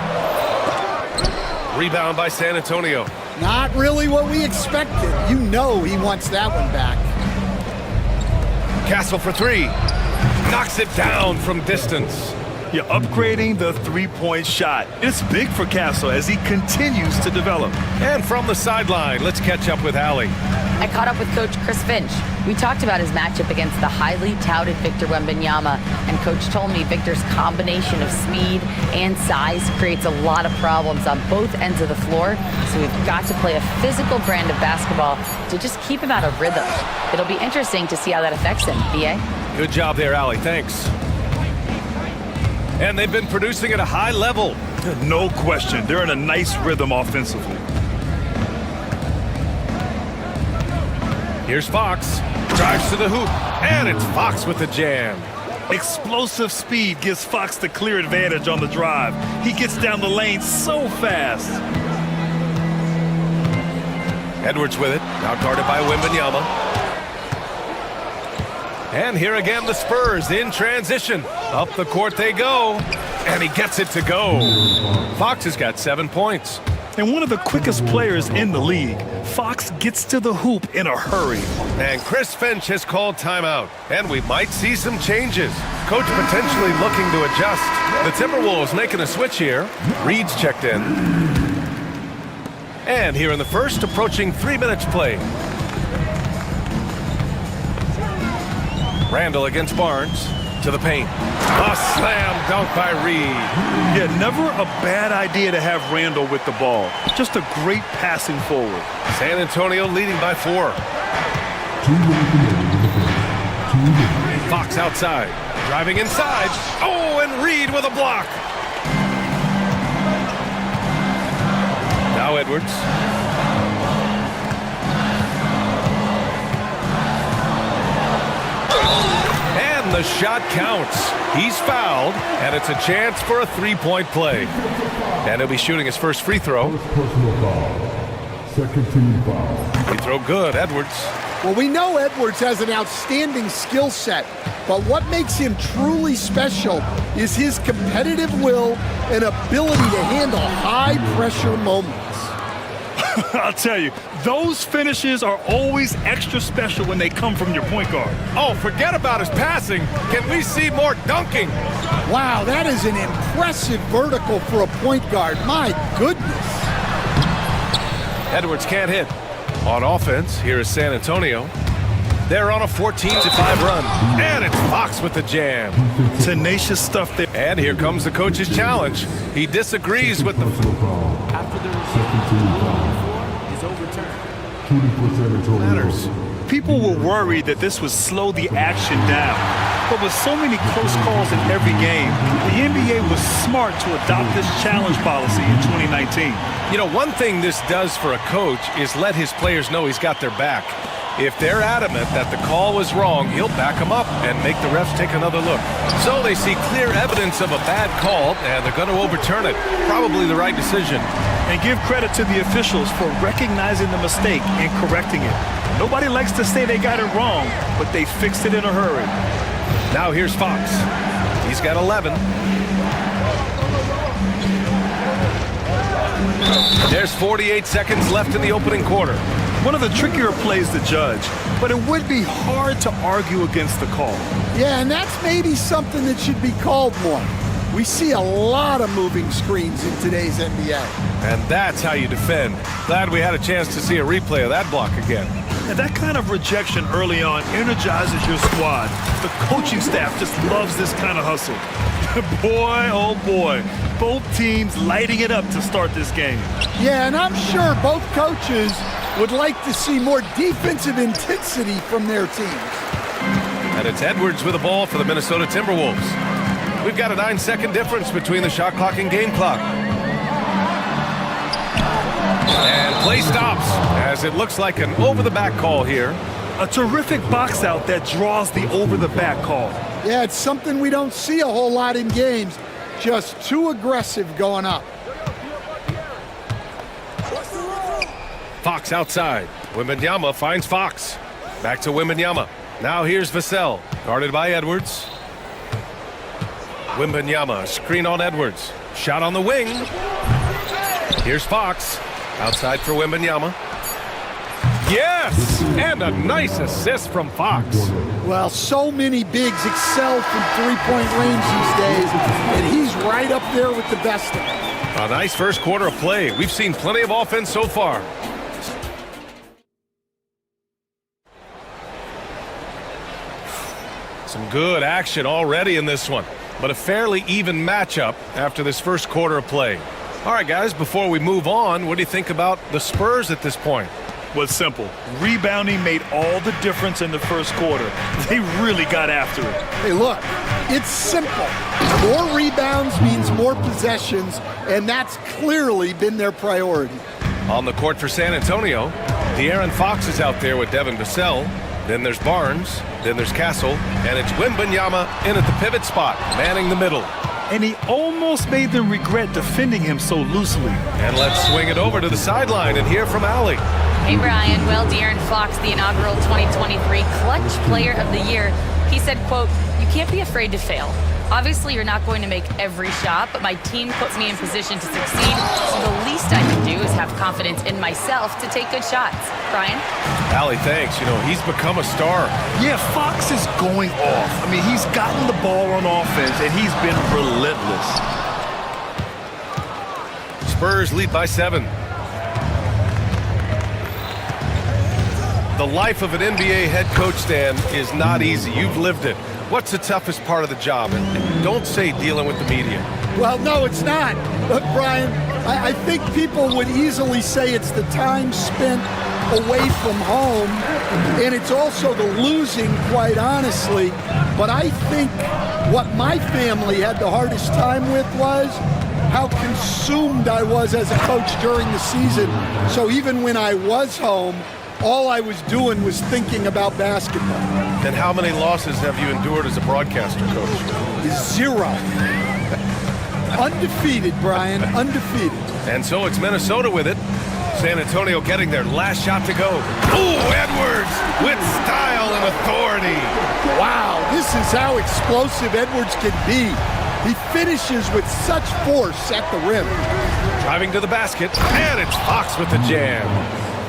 S10: Rebound by San Antonio.
S11: Not really what we expected. You know he wants that one back.
S10: Castle for 3. Knocks it down from distance.
S9: You're upgrading the three-point shot. It's big for Castle as he continues to develop.
S10: And from the sideline, let's catch up with Allie.
S12: I caught up with Coach Chris Finch. We talked about his matchup against the highly touted Victor Wembanyama, and Coach told me Victor's combination of speed and size creates a lot of problems on both ends of the floor, so we've got to play a physical brand of basketball to just keep him out of rhythm. It'll be interesting to see how that affects him, B.A.
S10: Good job there, Allie. Thanks. And they've been producing at a high level.
S9: No question. They're in a nice rhythm offensively.
S10: Here's Fox. Drives to the hoop. And it's Fox with the jam.
S9: Explosive speed gives Fox the clear advantage on the drive. He gets down the lane so fast.
S10: Edwards with it. Now guarded by Wembanyama. And here again the Spurs in transition. Up the court they go. And he gets it to go. Fox has got 7 points.
S9: And one of the quickest players in the league. Fox gets to the hoop in a hurry.
S10: And Chris Finch has called timeout. And we might see some changes. Coach potentially looking to adjust. The Timberwolves making a switch here. Reed's checked in. And here in the first, approaching 3 minutes play. Randall against Barnes. To the paint. A slam dunk by Reed.
S9: Yeah, never a bad idea to have Randall with the ball. Just a great passing forward.
S10: San Antonio leading by 4. Fox outside. Driving inside. Oh, and Reed with a block. Now Edwards. And the shot counts. He's fouled, and it's a chance for a three-point play. And he'll be shooting his first free throw.
S6: Personal foul. Second team foul.
S10: Free throw good, Edwards.
S11: Well, we know Edwards has an outstanding skill set, but what makes him truly special is his competitive will and ability to handle high-pressure moments.
S9: I'll tell you, those finishes are always extra special when they come from your point guard.
S10: Oh, forget about his passing. Can we see more dunking?
S11: Wow, that is an impressive vertical for a point guard. My goodness.
S10: Edwards can't hit. On offense, here is San Antonio. They're on a 14-5 run. And it's Fox with the jam.
S9: Tenacious stuff there.
S10: And here comes the coach's challenge. He disagrees with the...
S8: After the receiver is overturned.
S10: Matters.
S9: People were worried that this would slow the action down. But with so many close calls in every game, the NBA was smart to adopt this challenge policy in 2019.
S10: You know, one thing this does for a coach is let his players know he's got their back. If they're adamant that the call was wrong, he'll back them up and make the refs take another look. So they see clear evidence of a bad call, and they're going to overturn it. Probably the right decision.
S9: And give credit to the officials for recognizing the mistake and correcting it. Nobody likes to say they got it wrong, but they fixed it in a hurry.
S10: Now here's Fox. He's got 11. There's 48 seconds left in the opening quarter.
S9: One of the trickier plays to judge, but it would be hard to argue against the call.
S11: Yeah, and that's maybe something that should be called more. We see a lot of moving screens in today's NBA.
S10: And that's how you defend. Glad we had a chance to see a replay of that block again.
S9: And that kind of rejection early on energizes your squad. The coaching staff just loves this kind of hustle. Boy, oh boy, both teams lighting it up to start this game.
S11: Yeah, and I'm sure both coaches would like to see more defensive intensity from their teams.
S10: And it's Edwards with the ball for the Minnesota Timberwolves. We've got a 9-second difference between the shot clock and game clock. And play stops as it looks like an over-the-back call here.
S9: A terrific box out that draws the over-the-back call.
S11: Yeah, it's something we don't see a whole lot in games. Just too aggressive going up.
S10: Fox outside. Wembanyama finds Fox. Back to Wembanyama. Now here's Vassell, guarded by Edwards. Wembanyama, screen on Edwards. Shot on the wing. Here's Fox. Outside for Wembanyama. Yes! And a nice assist from Fox.
S11: Well, so many bigs excel from three-point range these days, and he's right up there with the best of them.
S10: A nice first quarter of play. We've seen plenty of offense so far. Some good action already in this one, but a fairly even matchup after this first quarter of play. All right, guys, before we move on, what do you think about the Spurs at this point?
S9: Well, it's simple. Rebounding made all the difference in the first quarter. They really got after it.
S11: Hey, look, it's simple. More rebounds means more possessions, and that's clearly been their priority.
S10: On the court for San Antonio, De'Aaron Fox is out there with Devin Vassell. Then there's Barnes, then there's Castle, and it's Wembanyama in at the pivot spot, manning the middle.
S9: And he almost made them regret defending him so loosely.
S10: And let's swing it over to the sideline and hear from Allie.
S12: Hey, Brian. Well, De'Aaron Fox, the inaugural 2023 Clutch Player of the Year, he said, quote, "You can't be afraid to fail. Obviously, you're not going to make every shot, but my team puts me in position to succeed, so the least I can do is have confidence in myself to take good shots." Brian?
S10: Allie, thanks. You know, he's become a star.
S9: Yeah, Fox is going off. I mean, he's gotten the ball on offense, and he's been relentless.
S10: Spurs lead by 7. The life of an NBA head coach, Dan, is not easy. You've lived it. What's the toughest part of the job? And don't say dealing with the media.
S11: Well, no, it's not. Look, Brian, I think people would easily say it's the time spent away from home, and it's also the losing, quite honestly. But I think what my family had the hardest time with was how consumed I was as a coach during the season. So even when I was home, all I was doing was thinking about basketball.
S10: And how many losses have you endured as a broadcaster, Coach?
S11: 0. Undefeated, Brian, undefeated.
S10: And so it's Minnesota with it. San Antonio getting their last shot to go. Ooh, Edwards with style and authority.
S11: Wow, this is how explosive Edwards can be. He finishes with such force at the rim.
S10: Driving to the basket, and it's Fox with the jam.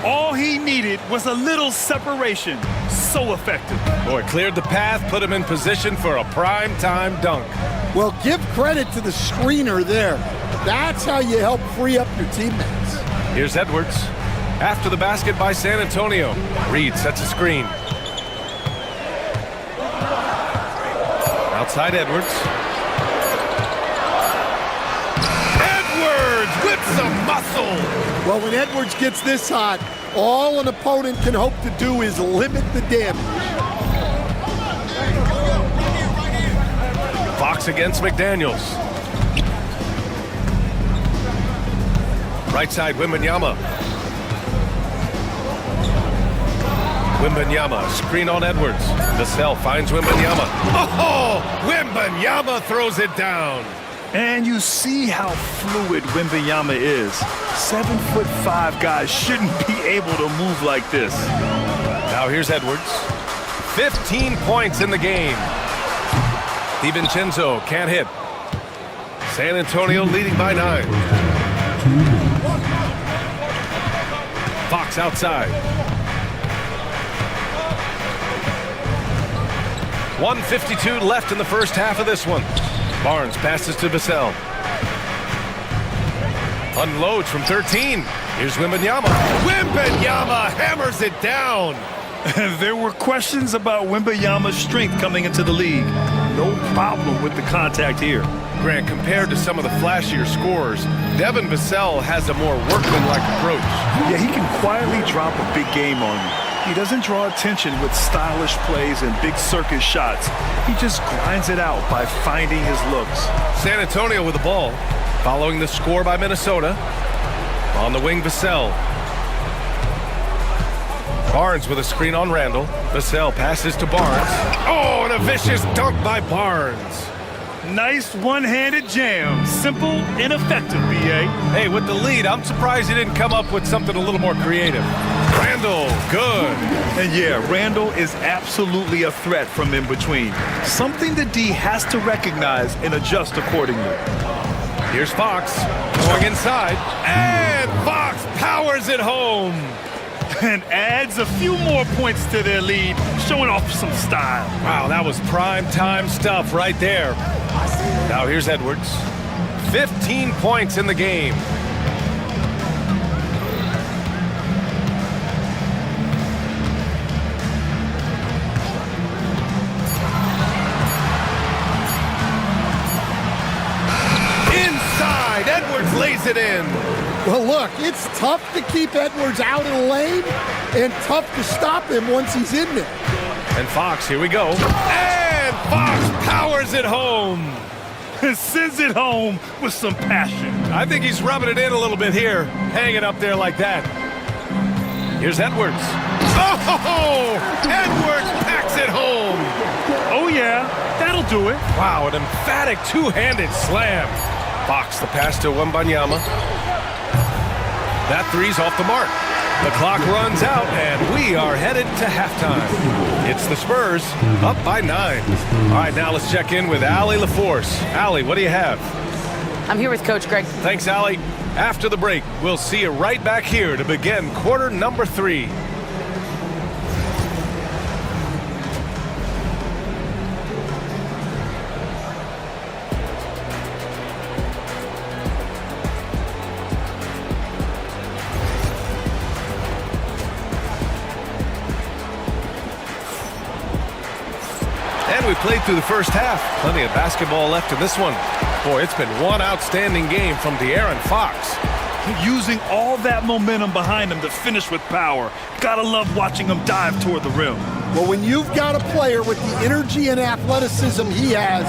S9: All he needed was a little separation. So effective.
S10: Boy, cleared the path, put him in position for a prime-time dunk.
S11: Well, give credit to the screener there. That's how you help free up your teammates.
S10: Here's Edwards. After the basket by San Antonio. Reed sets a screen. Outside Edwards. Edwards with some muscle.
S11: Well, when Edwards gets this hot, all an opponent can hope to do is limit the damage.
S10: Fox against McDaniels. Right side, Wembanyama. Wembanyama, screen on Edwards. Vassell finds Wembanyama. Oh, Wembanyama throws it down.
S9: And you see how fluid Wembanyama is. 7'5" guys shouldn't be able to move like this.
S10: Now here's Edwards. 15 points in the game. DiVincenzo can't hit. San Antonio leading by 9. Fox outside. 1:52 left in the first half of this one. Barnes passes to Vassell. Unloads from 13. Here's Wembanyama. Wembanyama hammers it down.
S9: There were questions about Wembanyama's strength coming into the league. No problem with the contact here.
S10: Grant, compared to some of the flashier scorers, Devin Vassell has a more workmanlike approach.
S9: Yeah, he can quietly drop a big game on you. He doesn't draw attention with stylish plays and big circus shots. He just grinds it out by finding his looks.
S10: San Antonio with the ball, following the score by Minnesota. On the wing, Vassell. Barnes with a screen on Randall. Vassell passes to Barnes. Oh, and a vicious dunk by Barnes.
S9: Nice one-handed jam. Simple and effective, B.A.
S10: Hey, with the lead, I'm surprised he didn't come up with something a little more creative. Randall, good.
S9: And yeah, Randall is absolutely a threat from in between. Something the D has to recognize and adjust accordingly.
S10: Here's Fox going inside, and Fox powers it home.
S9: And adds a few more points to their lead, showing off some style.
S10: Wow, that was prime time stuff right there. Now here's Edwards. 15 points in the game. Inside, Edwards lays it in.
S11: Well, look, it's tough to keep Edwards out of the lane and tough to stop him once he's in there.
S10: And Fox, here we go. And Fox powers it home.
S9: Sends it home with some passion.
S10: I think he's rubbing it in a little bit here, hanging up there like that. Here's Edwards. Oh, Edwards packs it home.
S9: Oh, yeah, that'll do it.
S10: Wow, an emphatic two-handed slam. Fox, the pass to Wembanyama. That three's off the mark. The clock runs out, and we are headed to halftime. It's the Spurs, up by 9. All right, now let's check in with Allie LaForce. Allie, what do you have?
S12: I'm here with Coach Greg.
S10: Thanks, Allie. After the break, we'll see you right back here to begin quarter number 3. We played through the first half. Plenty of basketball left in this one. Boy, it's been one outstanding game from De'Aaron Fox.
S9: Using all that momentum behind him to finish with power. Gotta love watching him dive toward the rim.
S11: Well, when you've got a player with the energy and athleticism he has,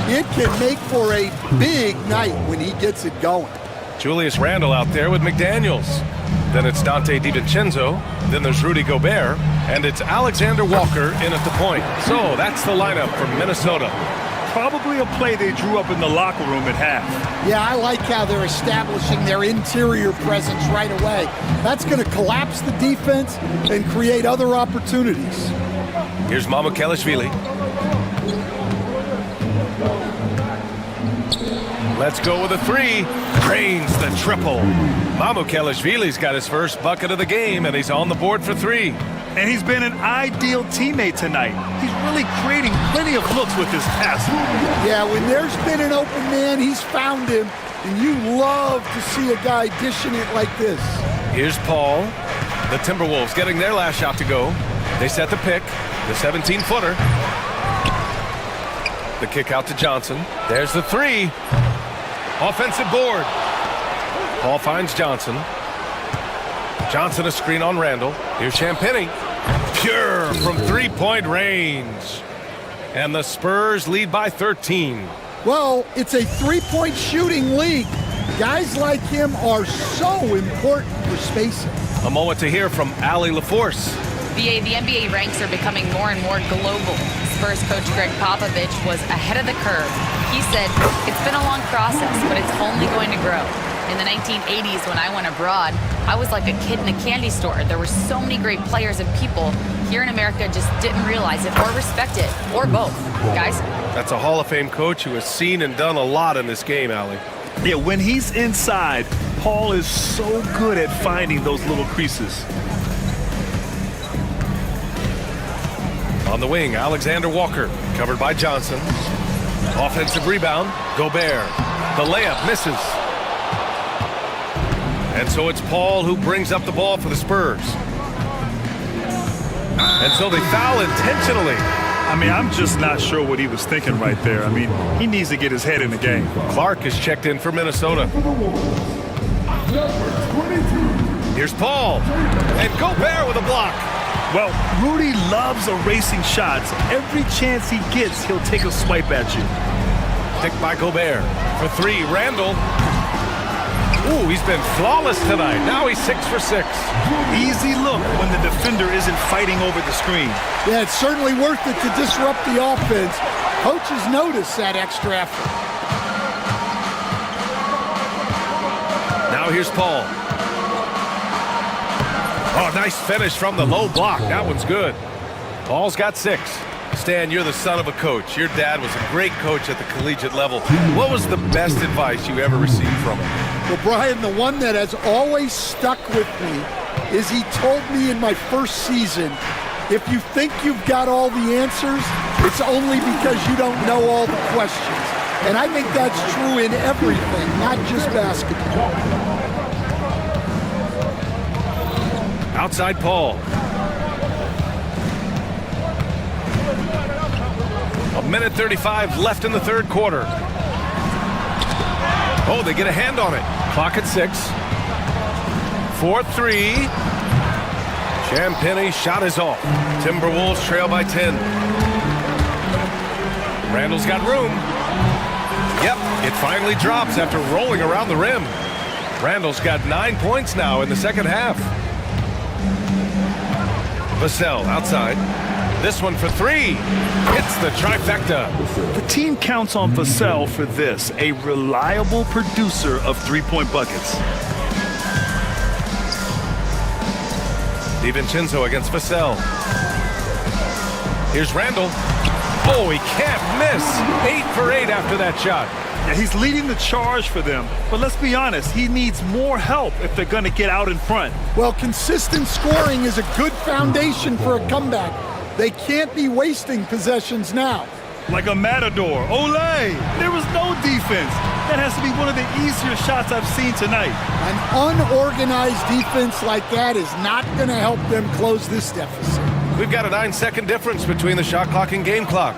S11: it can make for a big night when he gets it going.
S10: Julius Randle out there with McDaniels. Then it's Dante DiVincenzo. Then there's Rudy Gobert. And it's Alexander Walker in at the point. So that's the lineup from Minnesota.
S9: Probably a play they drew up in the locker room at half.
S11: Yeah, I like how they're establishing their interior presence right away. That's going to collapse the defense and create other opportunities.
S10: Here's Mamukelashvili. Let's go with a 3. Drains the triple. Mamukelashvili's got his first bucket of the game, and he's on the board for 3.
S9: And he's been an ideal teammate tonight. He's really creating plenty of looks with his passing.
S11: Yeah, when there's been an open man, he's found him. And you love to see a guy dishing it like this.
S10: Here's Paul. The Timberwolves getting their last shot to go. They set the pick. The 17-footer. The kick out to Johnson. There's the 3. Offensive board. Paul finds Johnson. Johnson a screen on Randall. Here's Champagnie. Pure from 3-point range. And the Spurs lead by 13.
S11: Well, it's a three-point shooting league. Guys like him are so important for spacing.
S10: A moment to hear from Allie LaForce.
S12: The NBA ranks are becoming more and more global. Spurs coach Greg Popovich was ahead of the curve. He said, it's been a long process, but it's only going to grow. In the 1980s, when I went abroad, I was like a kid in a candy store. There were so many great players and people here in America just didn't realize it or respect it, or both. Guys?
S10: That's a Hall of Fame coach who has seen and done a lot in this game, Allie.
S9: Yeah, when he's inside, Paul is so good at finding those little creases.
S10: On the wing, Alexander Walker, covered by Johnson. Offensive rebound, Gobert. The layup misses. And so it's Paul who brings up the ball for the Spurs. And so they foul intentionally.
S9: I mean, I'm just not sure what he was thinking right there. I mean, he needs to get his head in the game.
S10: Clark is checked in for Minnesota. Here's Paul. And Gobert with a block.
S9: Well, Rudy loves erasing shots. Every chance he gets, he'll take a swipe at you.
S10: Picked by Gobert. For three, Randall. Ooh, he's been flawless tonight. Now he's 6 for 6.
S9: Easy look when the defender isn't fighting over the screen.
S11: Yeah, it's certainly worth it to disrupt the offense. Coaches notice that extra effort.
S10: Now here's Paul. Oh, nice finish from the low block. That one's good. Paul's got 6. Stan, you're the son of a coach. Your dad was a great coach at the collegiate level. What was the best advice you ever received from him?
S11: Well, Brian, the one that has always stuck with me is he told me in my first season, if you think you've got all the answers, it's only because you don't know all the questions. And I think that's true in everything, not just basketball.
S10: Outside Paul. A minute 35 left in the third quarter. Oh, they get a hand on it. Clock at 6. 4-3. Champagne's shot is off. Timberwolves trail by 10. Randall's got room. Yep, it finally drops after rolling around the rim. Randall's got 9 points now in the second half. Vassell outside. This one for 3. Hits the trifecta.
S9: The team counts on Vassell for this, a reliable producer of three-point buckets.
S10: DiVincenzo against Vassell. Here's Randall. Oh, he can't miss. 8 for 8 after that shot.
S9: Yeah, he's leading the charge for them. But let's be honest, he needs more help if they're going to get out in front.
S11: Well, consistent scoring is a good foundation for a comeback. They can't be wasting possessions now.
S9: Like a matador. Olé! There was no defense. That has to be one of the easier shots I've seen tonight.
S11: An unorganized defense like that is not going to help them close this deficit.
S10: We've got a 9-second difference between the shot clock and game clock.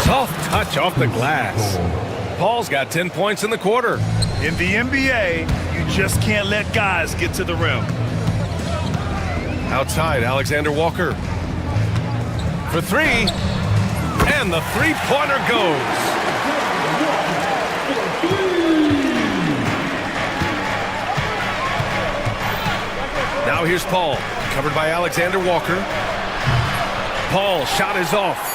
S10: Soft touch off the glass. Paul's got 10 points in the quarter.
S9: In the NBA, you just can't let guys get to the rim.
S10: Outside, Alexander Walker. For 3. And the three-pointer goes. Now here's Paul, covered by Alexander Walker. Paul's shot is off.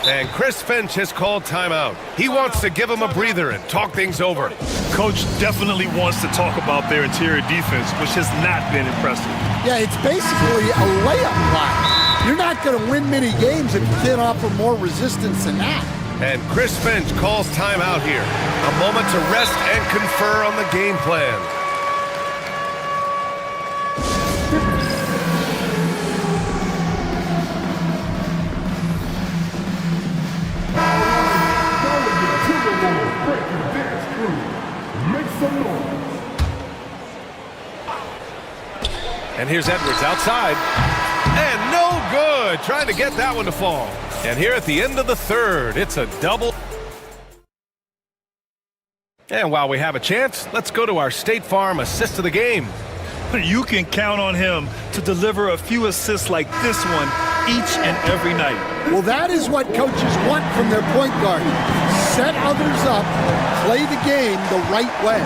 S10: And Chris Finch has called timeout. He wants to give him a breather and talk things over.
S9: Coach definitely wants to talk about their interior defense, which has not been impressive.
S11: Yeah, it's basically a layup line. You're not going to win many games if you can't offer more resistance than that.
S10: And Chris Finch calls timeout here. A moment to rest and confer on the game plan. And here's Edwards outside. And no good. Trying to get that one to fall. And here at the end of the third, it's a double. And while we have a chance, let's go to our State Farm assist of the game.
S9: You can count on him to deliver a few assists like this one each and every night.
S11: Well, that is what coaches want from their point guard. Set others up, play the game the right way.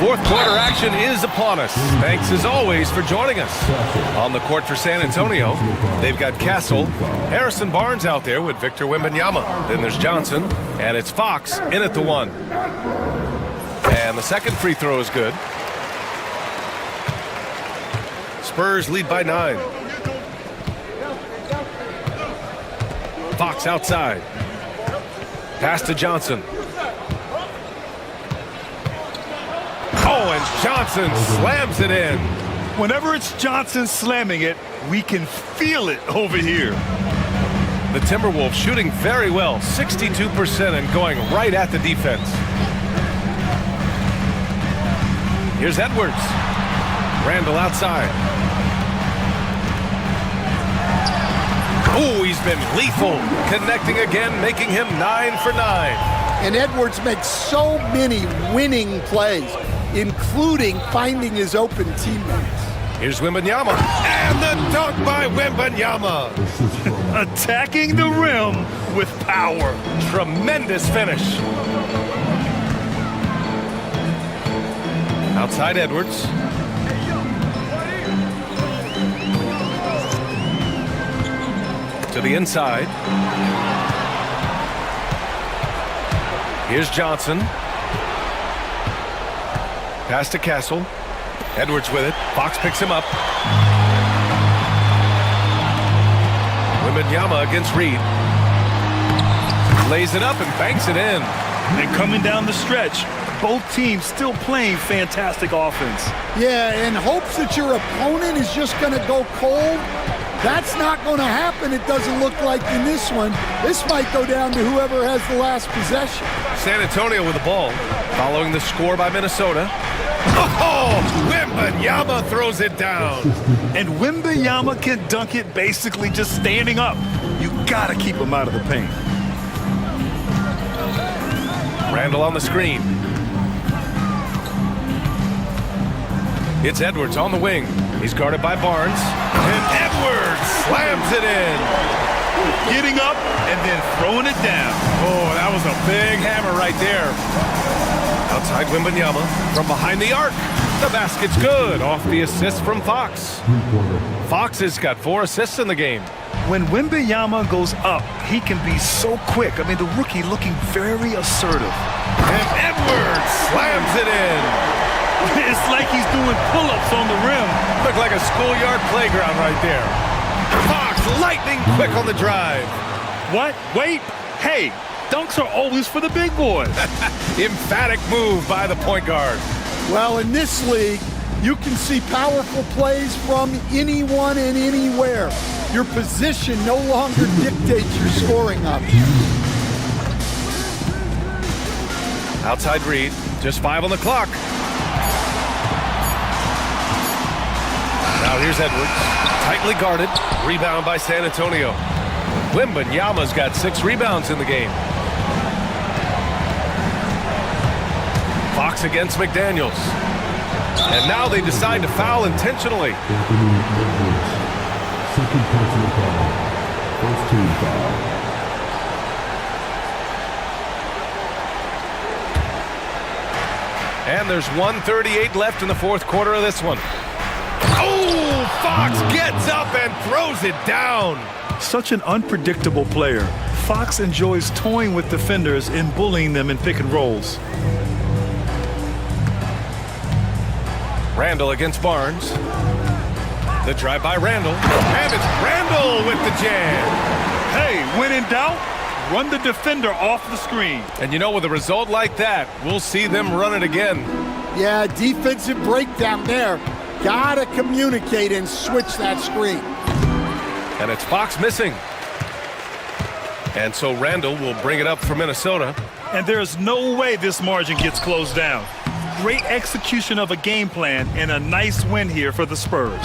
S10: Fourth quarter action is upon us. Thanks as always for joining us. On the court for San Antonio, they've got Castle, Harrison Barnes out there with Victor Wembanyama. Then there's Johnson, and it's Fox in at the one. And the second free throw is good. Spurs lead by 9. Fox outside. Pass to Johnson. Oh, and Johnson slams it in.
S9: Whenever it's Johnson slamming it, we can feel it over here.
S10: The Timberwolves shooting very well, 62% and going right at the defense. Here's Edwards. Randall outside. Oh, he's been lethal. Connecting again, making him 9 for 9.
S11: And Edwards makes so many winning plays, including finding his open teammates.
S10: Here's Wembanyama. And the dunk by Wembanyama.
S9: Attacking the rim with power.
S10: Tremendous finish. Outside Edwards. To the inside. Here's Johnson. Pass to Castle. Edwards with it. Fox picks him up. Wembanyama against Reed. Lays it up and banks it in.
S9: And coming down the stretch, both teams still playing fantastic offense.
S11: Yeah, in hopes that your opponent is just going to go cold. That's not going to happen, it doesn't look like in this one. This might go down to whoever has the last possession.
S10: San Antonio with the ball, following the score by Minnesota. Oh, Wembanyama throws it down.
S9: And Wembanyama can dunk it basically just standing up. You got to keep him out of the paint.
S10: Randall on the screen. It's Edwards on the wing. He's guarded by Barnes. And Edwards slams it in.
S9: Getting up and then throwing it down.
S10: Oh, that was a big hammer right there. Outside Wembanyama from behind the arc. The basket's good off the assist from Fox. Fox has got 4 assists in the game.
S9: When Wembanyama goes up, he can be so quick. I mean, the rookie looking very assertive.
S10: And Edwards slams it in.
S9: It's like he's doing pull-ups on the rim.
S10: Looked like a schoolyard playground right there. Fox lightning quick on the drive.
S9: What? Wait. Hey, dunks are always for the big boys.
S10: Emphatic move by the point guard.
S11: Well, in this league, you can see powerful plays from anyone and anywhere. Your position no longer dictates your scoring options.
S10: Outside Reed, just 5 on the clock. Now here's Edwards, tightly guarded, rebound by San Antonio. Wembanyama's got 6 rebounds in the game. Fox against McDaniels. And now they decide to foul intentionally.
S6: Second personal foul. First team foul.
S10: And there's 1:38 left in the fourth quarter of this one. Oh, Fox gets up and throws it down.
S9: Such an unpredictable player. Fox enjoys toying with defenders and bullying them in pick and rolls.
S10: Randall against Barnes. The drive by Randall. And it's Randall with the jam.
S9: Hey, when in doubt, run the defender off the screen.
S10: And you know, with a result like that, we'll see them run it again.
S11: Yeah, defensive breakdown there. Gotta communicate and switch that screen.
S10: And it's Fox missing. And so Randall will bring it up for Minnesota.
S9: And there's no way this margin gets closed down. Great execution of a game plan and a nice win here for the Spurs.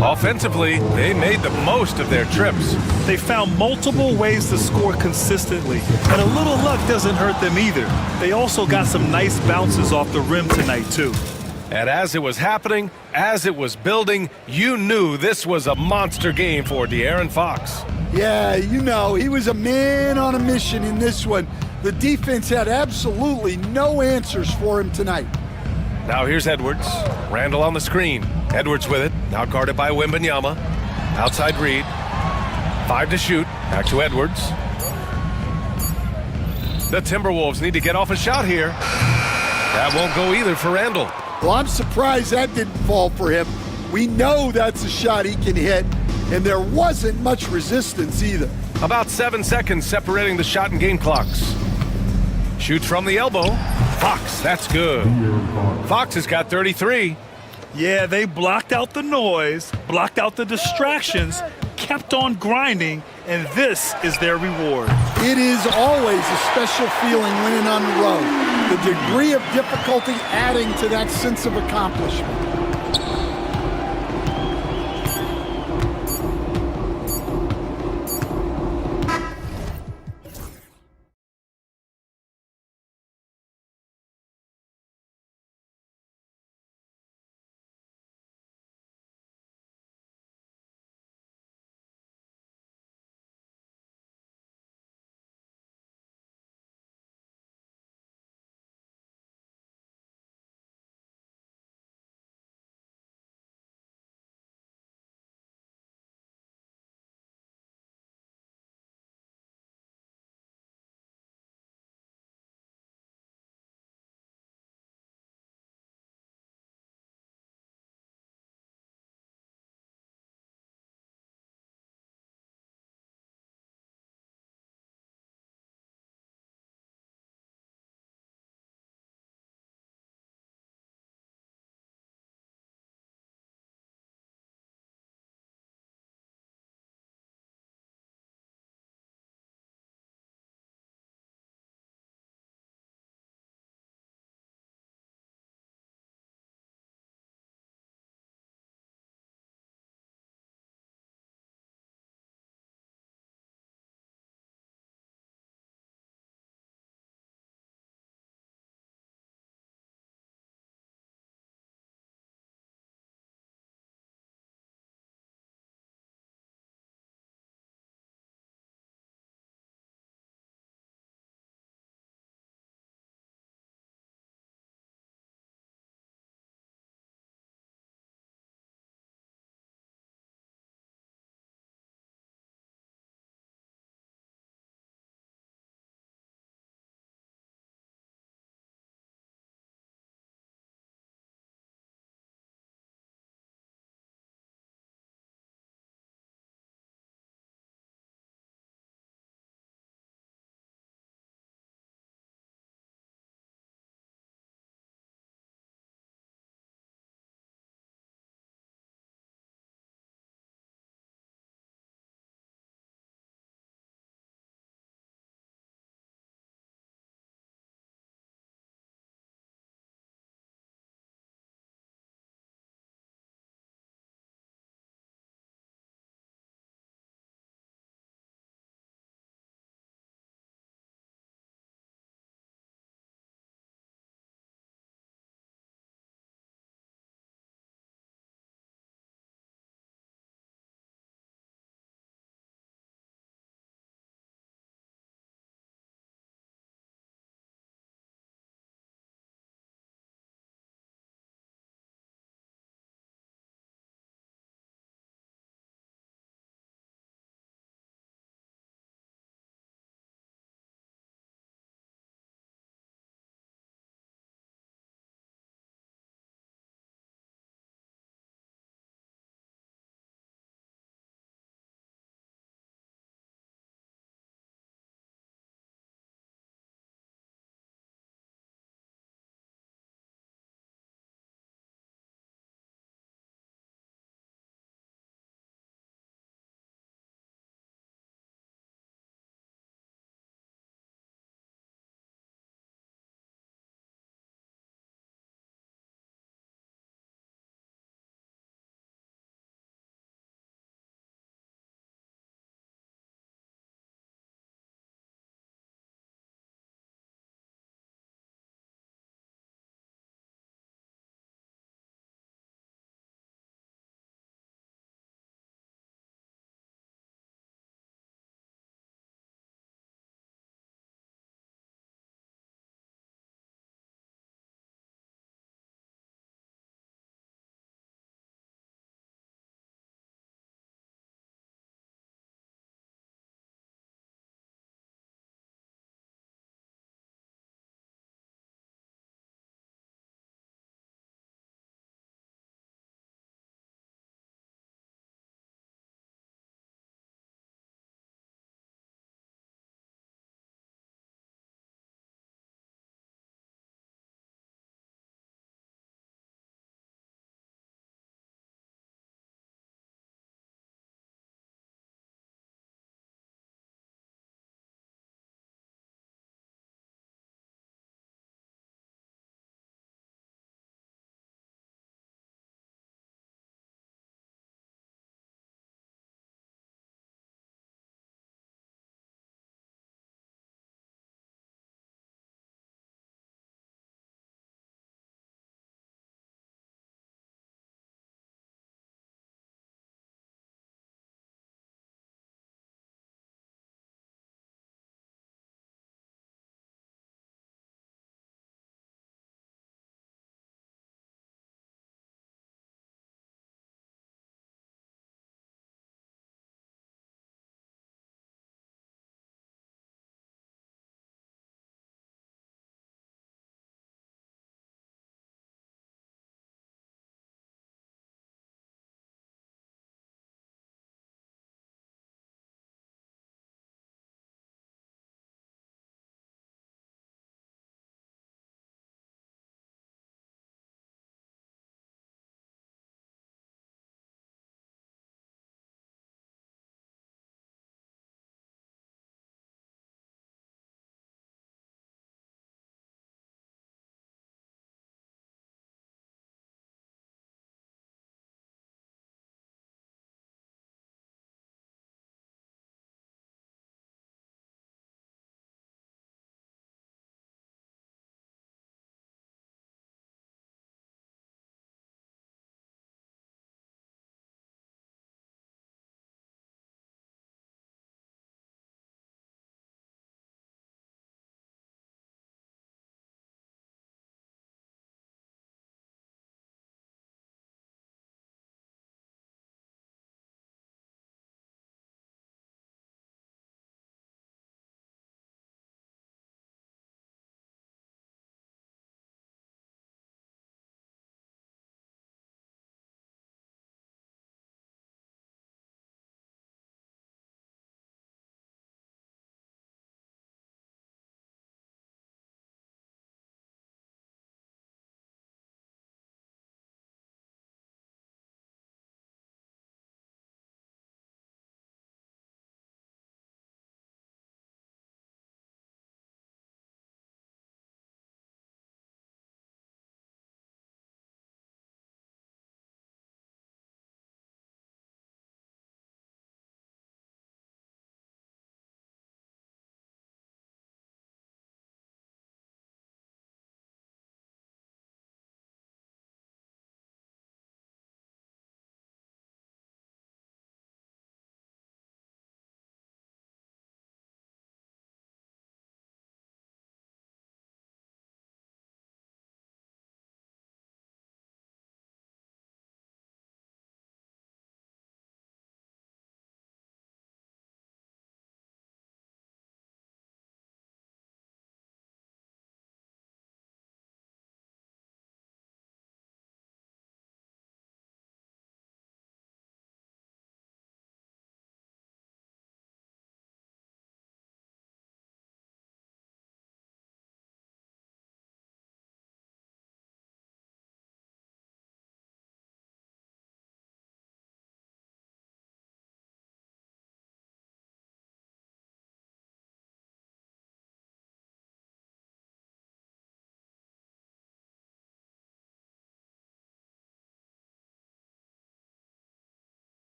S10: Offensively, they made the most of their trips.
S9: They found multiple ways to score consistently, and a little luck doesn't hurt them either. They also got some nice bounces off the rim tonight, too.
S10: And as it was happening, as it was building, you knew this was a monster game for De'Aaron Fox.
S11: Yeah, you know, he was a man on a mission in this one. The defense had absolutely no answers for him tonight.
S10: Now here's Edwards. Randall on the screen. Edwards with it. Now guarded by Wembanyama. Outside Reed. 5 to shoot. Back to Edwards. The Timberwolves need to get off a shot here. That won't go either for Randall.
S11: Well, I'm surprised that didn't fall for him. We know that's a shot he can hit, and there wasn't much resistance either.
S10: About 7 seconds separating the shot and game clocks. Shoots from the elbow. Fox, that's good. Fox has got 33.
S9: Yeah, they blocked out the noise, blocked out the distractions, kept on grinding, and this is their reward.
S11: It is always a special feeling winning on the road. The degree of difficulty adding to that sense of accomplishment.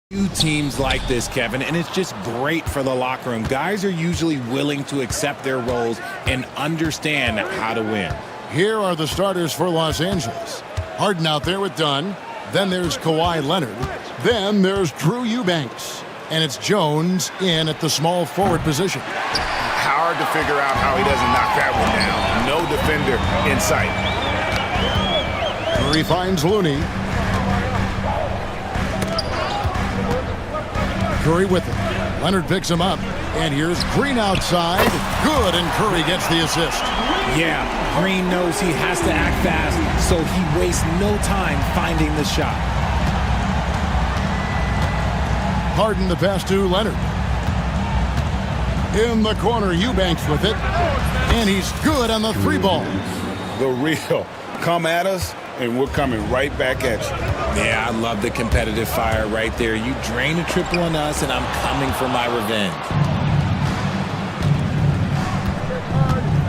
S5: Few teams like this, Kevin, and it's just great for the locker room. Guys are usually willing to accept their roles and understand how to win.
S2: Here are the starters for Los Angeles. Harden out there with Dunn. Then there's Kawhi Leonard. Then there's Drew Eubanks. And it's Jones in at the small forward position.
S3: Hard to figure out how he doesn't knock that one down. No defender in sight.
S2: Curry finds Looney. Curry with him. Leonard picks him up. And here's Green outside. Good, and Curry gets the assist.
S5: Yeah, Green knows he has to act fast, so he wastes no time finding the shot.
S2: Harden the pass to Leonard. In the corner, Eubanks with it. And he's good on the three ball.
S3: The real. Come at us, and we're coming right back at you.
S5: Yeah, I love the competitive fire right there. You drain a triple on us, and I'm coming for my revenge.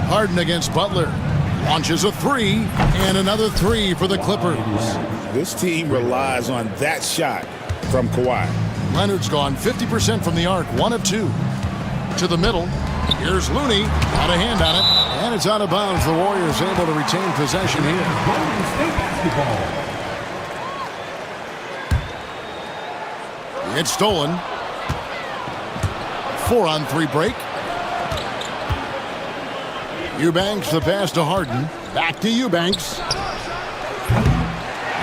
S2: Harden against Butler. Launches a three, and another three for the Clippers.
S3: This team relies on that shot from Kawhi.
S2: Leonard's gone 50% from the arc, 1 of 2. To the middle. Here's Looney. Got a hand on it, and it's out of bounds. The Warriors able to retain possession here. It's stolen. 4-on-3 break. Eubanks the pass to Harden. Back to Eubanks.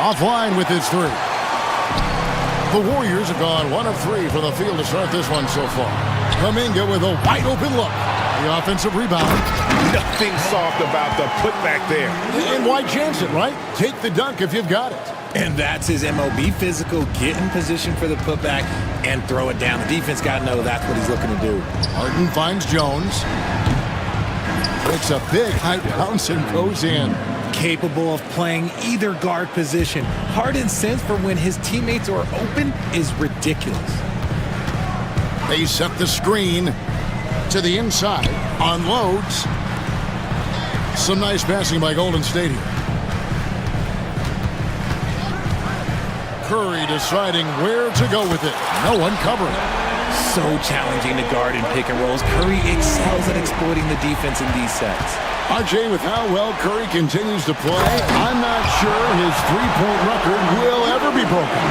S2: Offline with his three. The Warriors have gone 1 of 3 from the field to start this one so far. Kuminga with a wide open look. The offensive rebound.
S3: Nothing soft about the putback there.
S2: And why chance it, right? Take the dunk if you've got it.
S5: And that's his MOB physical. Get in position for the putback and throw it down. The defense got to know that's what he's looking to do.
S2: Harden finds Jones. Takes a big high bounce and goes in.
S5: Capable of playing either guard position. Harden's sense for when his teammates are open is ridiculous.
S2: They set the screen to the inside. Unloads. Some nice passing by Golden State here. Curry deciding where to go with it. No one covering.
S5: So challenging to guard in pick and rolls. Curry excels at exploiting the defense in these sets.
S2: RJ, with how well Curry continues to play, I'm not sure his three-point record will ever be broken.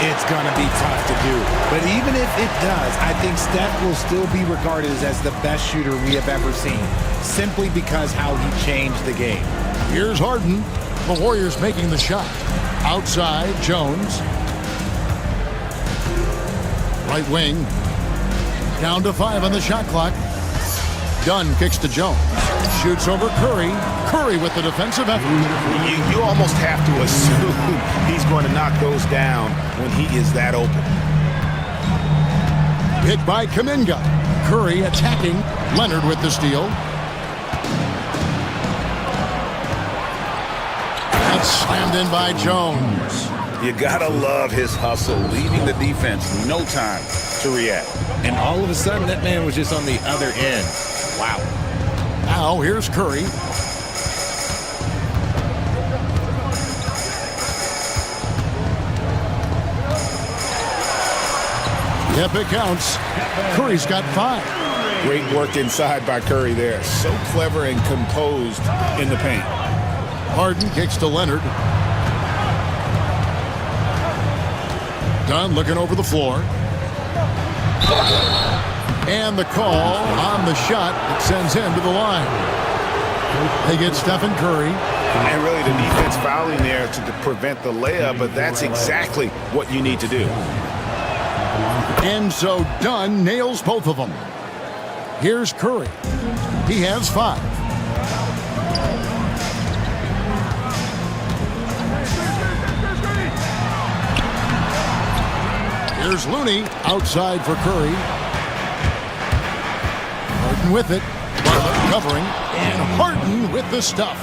S5: It's going to be tough to do. But even if it does, I think Steph will still be regarded as the best shooter we have ever seen, simply because how he changed the game.
S2: Here's Harden. The Warriors making the shot. Outside, Jones. Right wing. Down to 5 on the shot clock. Dunn kicks to Jones. Shoots over Curry. Curry with the defensive effort.
S3: You almost have to assume he's going to knock those down when he is that open.
S2: Hit by Kuminga. Curry attacking. Leonard with the steal. That's slammed in by Jones.
S3: You gotta love his hustle, leaving the defense no time to react.
S5: And all of a sudden, that man was just on the other end. Wow.
S2: Now here's Curry. Yep, it counts. Curry's got 5.
S3: Great work inside by Curry there. So clever and composed in the paint.
S2: Harden kicks to Leonard. Dunn looking over the floor. And the call on the shot that sends him to the line. They get Stephen Curry.
S3: And really the defense fouling there to prevent the layup, but that's exactly what you need to do.
S2: And so Dunn nails both of them. Here's Curry. He has 5. Here's Looney outside for Curry. Harden with it. Covering. And Harden with the stuff.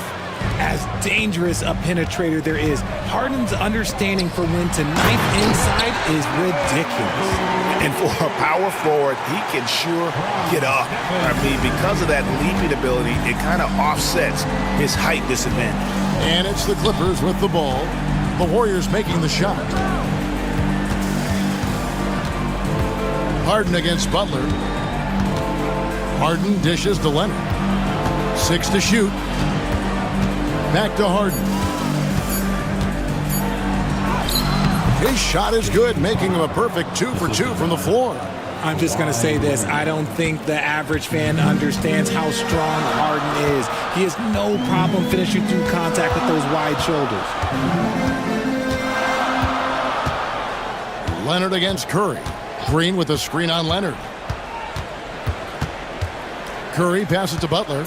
S5: As dangerous a penetrator there is, Harden's understanding for when to knife inside is ridiculous.
S3: And for a power forward, he can sure get up. I mean, because of that leaping ability, it kind of offsets his height disadvantage.
S2: And it's the Clippers with the ball. The Warriors making the shot. Harden against Butler. Harden dishes to Leonard. 6 to shoot. Back to Harden. His shot is good, making him a perfect 2 for 2 from the floor.
S5: I'm just going to say this. I don't think the average fan understands how strong Harden is. He has no problem finishing through contact with those wide shoulders.
S2: Leonard against Curry. Green with a screen on Leonard. Curry passes to Butler.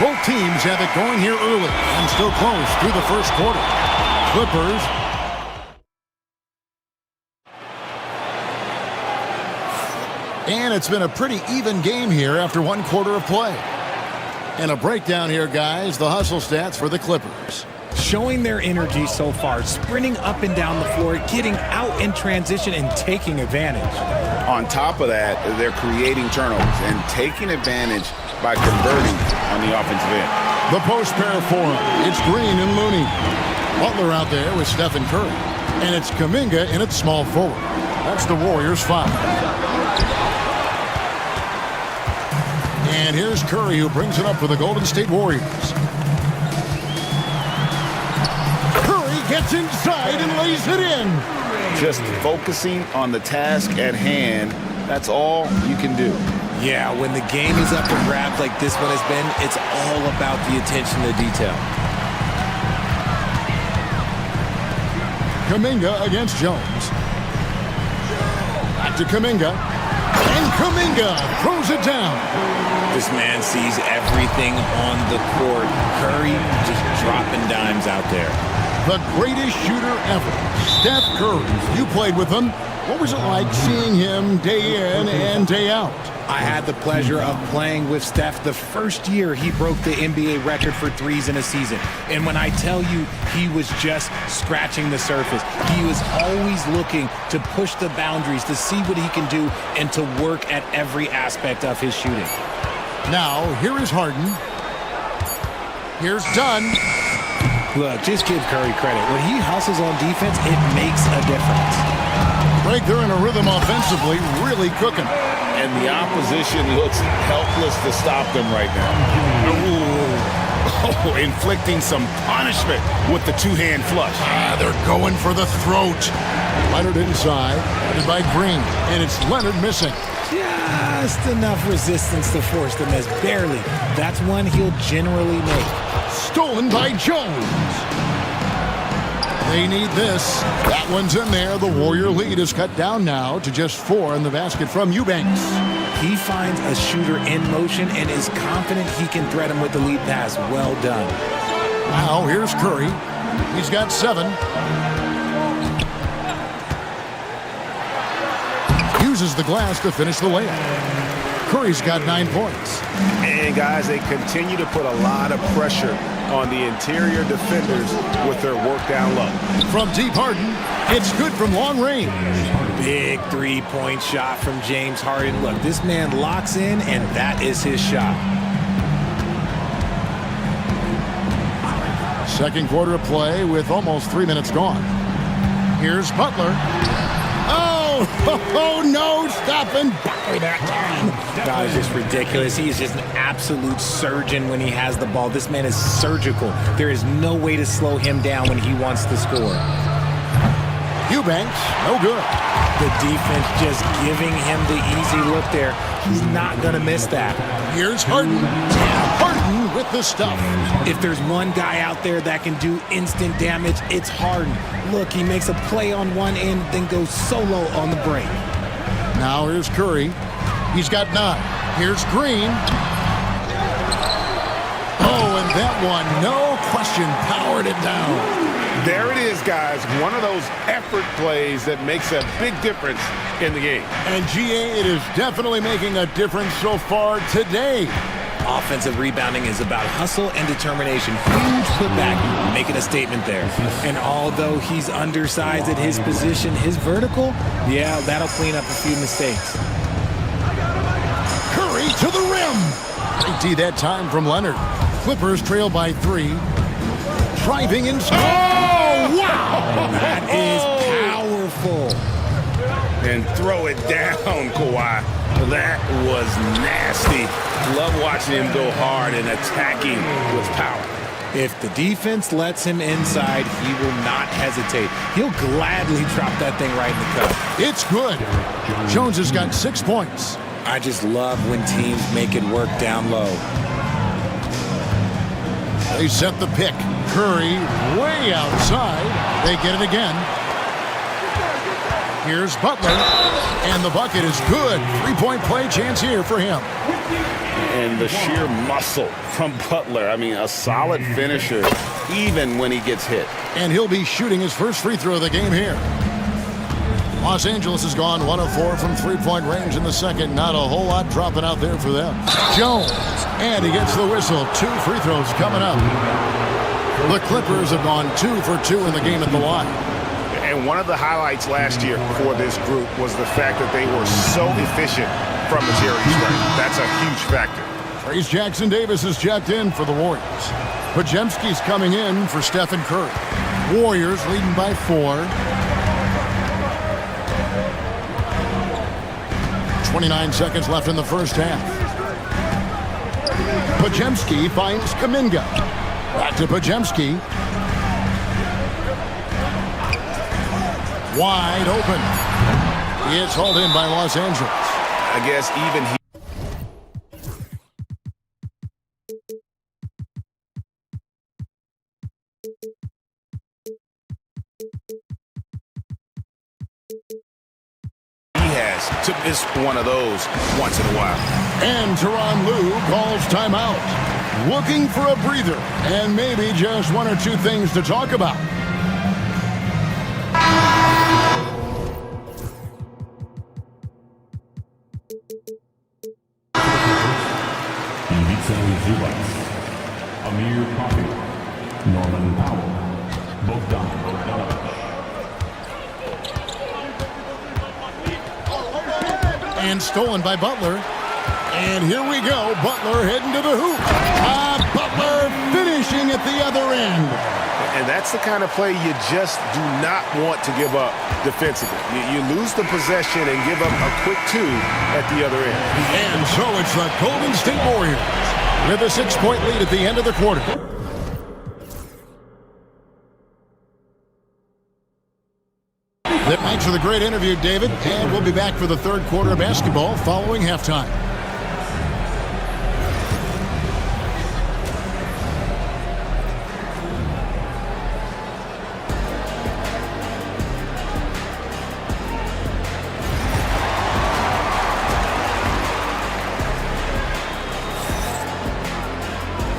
S2: Both teams have it going here early and still close through the first quarter. Clippers. And it's been a pretty even game here after 1 quarter of play. And a breakdown here, guys. The hustle stats for the Clippers.
S5: Showing their energy so far, sprinting up and down the floor, getting out in transition and taking advantage.
S3: On top of that, they're creating turnovers and taking advantage by converting on the offensive end.
S2: The post pair for him. It's Green and Looney. Butler out there with Stephen Curry. And it's Kuminga in at small forward. That's the Warriors' foul. And here's Curry, who brings it up for the Golden State Warriors. Curry gets inside and lays it in.
S3: Just focusing on the task at hand, that's all you can do.
S5: Yeah, when the game is up for grabs like this one has been, it's all about the attention to detail.
S2: Kuminga against Jones. Back to Kuminga. And Kuminga throws it down.
S5: This man sees everything on the court. Curry just dropping dimes out there.
S2: The greatest shooter ever, Steph Curry. You played with him. What was it like seeing him day in and day out?
S5: I had the pleasure of playing with Steph the first year he broke the NBA record for threes in a season. And when I tell you he was just scratching the surface, he was always looking to push the boundaries, to see what he can do, and to work at every aspect of his shooting.
S2: Now, here is Harden. Here's Dunn.
S5: Look, just give Curry credit. When he hustles on defense, it makes a difference.
S2: Greg, they're in a rhythm offensively, really cooking.
S3: And the opposition looks helpless to stop them right now. Ooh. Oh, inflicting some punishment with the two-hand flush.
S2: They're going for the throat. Leonard inside, headed by Green, and it's Leonard missing.
S5: Just enough resistance to force the miss, barely. That's one he'll generally make.
S2: Stolen by Jones. They need this. That one's in there. The Warrior lead is cut down now to just 4 in the basket from Eubanks.
S5: He finds a shooter in motion and is confident he can thread him with the lead pass. Well done.
S2: Now here's Curry. He's got 7. Uses the glass to finish the layup. Curry's got 9 points.
S3: And guys, they continue to put a lot of pressure on the interior defenders with their work down low.
S2: From deep Harden, it's good from long range.
S5: Big three-point shot from James Harden. Look, this man locks in, and that is his shot.
S2: Second quarter of play with almost 3 minutes gone. Here's Butler. Oh, no, stopping Butler that time.
S5: That is just ridiculous. He is just an absolute surgeon when he has the ball. This man is surgical. There is no way to slow him down when he wants to score.
S2: Eubanks, no good.
S5: The defense just giving him the easy look there. He's not going to miss that.
S2: Here's Harden. Harden with the stuff.
S5: If there's one guy out there that can do instant damage, it's Harden. Look, he makes a play on one end, then goes solo on the break.
S2: Now here's Curry. He's got 9. Here's Green. Oh, and that one, no question, powered it down.
S3: There it is, guys. One of those effort plays that makes a big difference in the game.
S2: And GA, it is definitely making a difference so far today.
S5: Offensive rebounding is about hustle and determination. Huge putback, making a statement there. And although he's undersized at his position, his vertical, yeah, that'll clean up a few mistakes.
S2: Curry to the rim. Great D that time from Leonard. Clippers trail by 3. Driving inside. Oh, wow!
S5: That is
S3: and throw it down, Kawhi. That was nasty. Love watching him go hard and attacking with power.
S5: If the defense lets him inside, he will not hesitate. He'll gladly drop that thing right in the cup.
S2: It's good. Jones has got 6 points.
S5: I just love when teams make it work down low.
S2: They set the pick. Curry way outside. They get it again. Here's Butler, and the bucket is good. 3-point play chance here for him.
S3: And the sheer muscle from Butler. I mean, a solid finisher, even when he gets hit.
S2: And he'll be shooting his first free throw of the game here. Los Angeles has gone 1 of 4 from 3-point range in the second. Not a whole lot dropping out there for them. Jones, and he gets the whistle. 2 free throws coming up. The Clippers have gone 2 for 2 in the game at the line.
S13: And one of the highlights last year for this group was the fact that they were so efficient from the charity stripe. That's a huge factor.
S2: Trace Jackson-Davis is checked in for the Warriors. Podziemski's coming in for Stephen Curry. Warriors leading by 4. 29 seconds left in the first half. Podziemski finds Kuminga. Back to Podziemski. Wide open. It's hauled in by Los Angeles.
S13: I guess even he... has to miss one of those once in a while.
S2: And Tyronn Lue calls timeout. Looking for a breather and maybe just 1 or 2 things to talk about.
S6: Norman Powell, Bogdanovich.
S2: And stolen by Butler. And here we go. Butler heading to the hoop. Butler finishing at the other end.
S13: And that's the kind of play you just do not want to give up defensively. You lose the possession and give up a quick 2 at the other end.
S2: And so it's the Golden State Warriors with a 6-point lead at the end of the quarter. Thanks for the great interview, David. And we'll be back for the third quarter of basketball following halftime.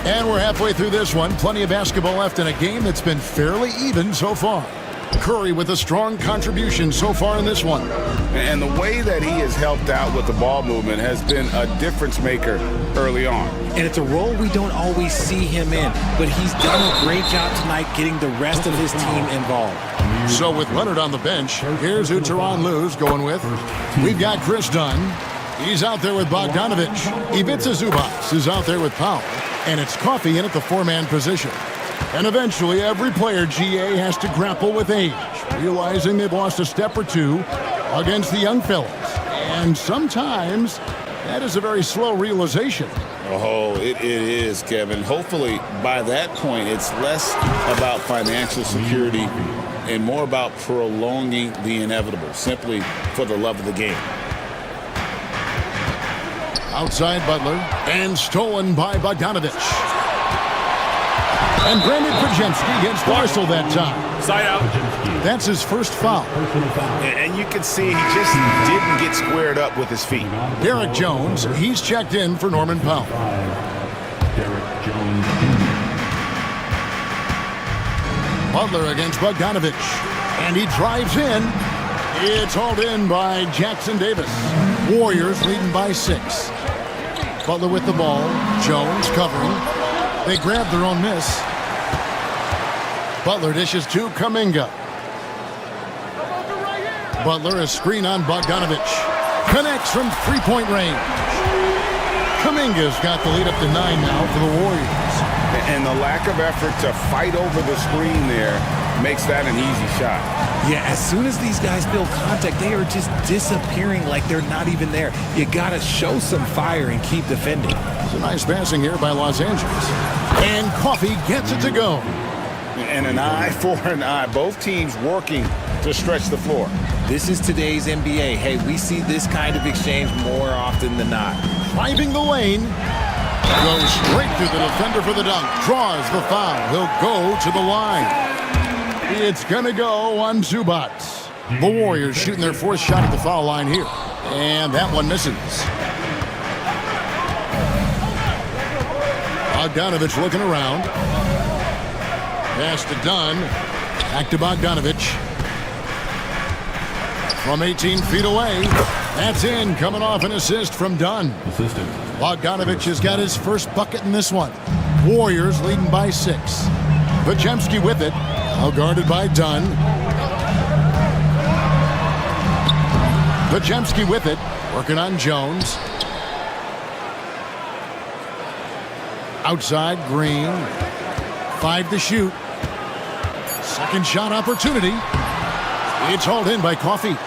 S2: And we're halfway through this one. Plenty of basketball left in a game that's been fairly even so far. Curry with a strong contribution so far in this one.
S3: And the way that he has helped out with the ball movement has been a difference maker early on.
S5: And it's a role we don't always see him in, but he's done a great job tonight getting the rest of his team involved.
S2: So with Leonard on the bench, here's who Tyronn Lue's going with. We've got Chris Dunn. He's out there with Bogdanovich. Ivica Zubac is out there with Powell. And it's Coffey in at the 4-man position. And eventually, every player, GA, has to grapple with age, realizing they've lost a step or 2 against the young fellas. And sometimes, that is a very slow realization.
S3: Oh, it is, Kevin. Hopefully, by that point, it's less about financial security and more about prolonging the inevitable, simply for the love of the game.
S2: Outside Butler, and stolen by Bogdanovich. And Brandon Podziemski gets the whistle that time.
S9: Side out.
S2: That's his first foul.
S13: And you can see he just didn't get squared up with his feet.
S2: Derek Jones, he's checked in for Norman Powell.
S6: Derek Jones.
S2: Butler against Bogdanovich. And he drives in. It's hauled in by Jackson-Davis. Warriors leading by 6. Butler with the ball. Jones covering. They grab their own miss. Butler dishes to Kuminga. Butler a screen on Bogdanovich. Connects from 3-point range. Kuminga's got the lead up to 9 now for the Warriors.
S3: And the lack of effort to fight over the screen there makes that an easy shot.
S5: Yeah, as soon as these guys build contact, they are just disappearing like they're not even there. You got to show some fire and keep defending.
S2: It's a nice passing here by Los Angeles. And Coffee gets it to go.
S3: And an eye for an eye. Both teams working to stretch the floor.
S5: This is today's NBA. Hey, we see this kind of exchange more often than not.
S2: Driving the lane. Goes straight through the defender for the dunk. Draws the foul. He'll go to the line. It's going to go on Zubac. The Warriors shooting their fourth shot at the foul line here. And that one misses. Bogdanovich looking around. Pass to Dunn. Back to Bogdanovich. From 18 feet away. That's in. Coming off an assist from Dunn. Bogdanovich has got his first bucket in this one. Warriors leading by 6. Podziemski with it. Now guarded by Dunn. Podziemski with it. Working on Jones. Outside, Green. 5 to shoot. Second shot opportunity. It's hauled in by Coffee.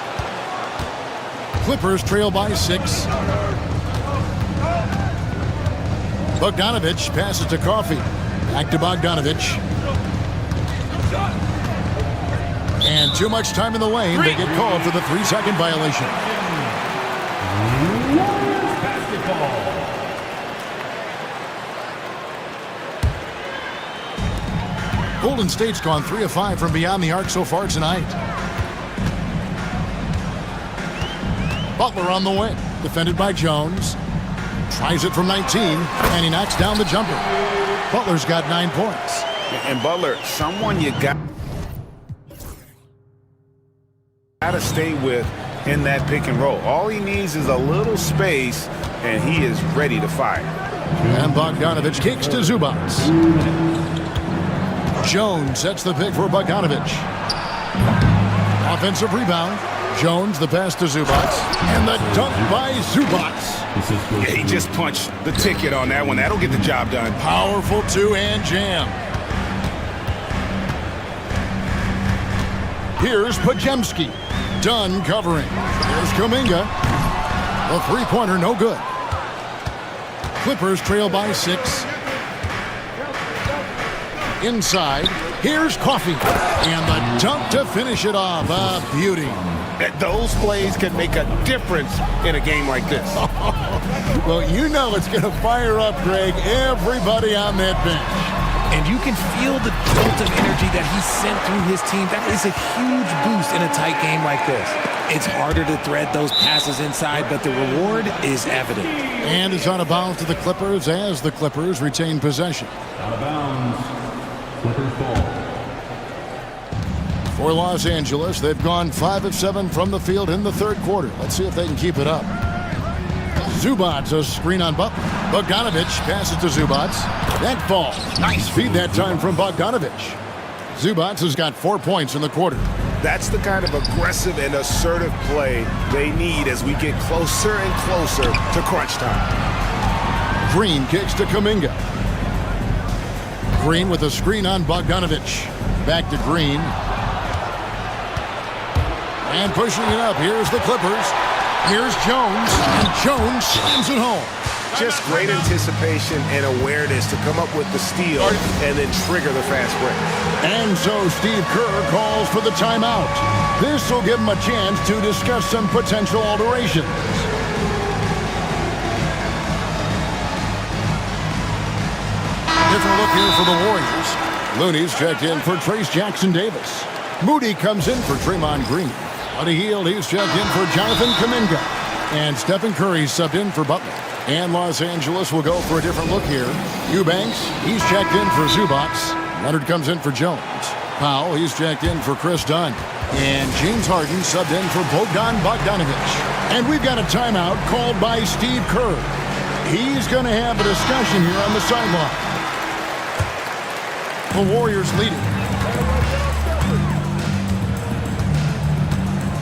S2: Clippers trail by 6. Bogdanovich passes to Coffee. Back to Bogdanovich. And too much time in the lane. They get called for the 3-second violation.
S6: Basketball.
S2: Golden State's gone 3 of 5 from beyond the arc so far tonight. Butler on the wing. Defended by Jones. Tries it from 19, and he knocks down the jumper. Butler's got 9 points.
S3: And Butler, someone you got to stay with in that pick and roll. All he needs is a little space, and he is ready to fire.
S2: And Bogdanovich kicks to Zubac. Jones sets the pick for Bogdanovich. Offensive rebound. Jones, the pass to Zubac. And the dunk by Zubac.
S3: Yeah, he just punched the ticket on that one. That'll get the job done.
S2: Powerful two-hand jam. Here's Podziemski. Dunn covering. Here's Kuminga. The three-pointer, no good. Clippers trail by 6. Inside. Here's Coffee. And the dunk to finish it off. A beauty.
S3: Those plays can make a difference in a game like this.
S2: Well, you know it's going to fire up, Greg, everybody on that bench.
S5: And you can feel the jolt of energy that he sent through his team. That is a huge boost in a tight game like this. It's harder to thread those passes inside, but the reward is evident.
S2: And it's out of bounds to the Clippers as the Clippers retain possession.
S6: Out of bounds. Clippers ball.
S2: For Los Angeles, they've gone 5 of 7 from the field in the third quarter. Let's see if they can keep it up. Zubac, a screen on Butler. Bogdanovich passes to Zubac. That ball. Nice feed that time from Bogdanovich. Zubac has got 4 points in the quarter.
S3: That's the kind of aggressive and assertive play they need as we get closer and closer to crunch time.
S2: Green kicks to Kuminga. Green with a screen on Bogdanovich. Back to Green. And pushing it up, here's the Clippers. Here's Jones, and Jones slams it home.
S3: Just great anticipation and awareness to come up with the steal and then trigger the fast break.
S2: And so Steve Kerr calls for the timeout. This will give him a chance to discuss some potential alterations. Different look here for the Warriors. Looney's checked in for Trace Jackson-Davis. Moody comes in for Draymond Green. Buddy Hield, he's checked in for Jonathan Kuminga. And Stephen Curry subbed in for Butler. And Los Angeles will go for a different look here. Eubanks, he's checked in for Zubac. Leonard comes in for Jones. Powell, he's checked in for Chris Dunn. And James Harden subbed in for Bogdanovich. And we've got a timeout called by Steve Kerr. He's going to have a discussion here on the sideline. The Warriors leading.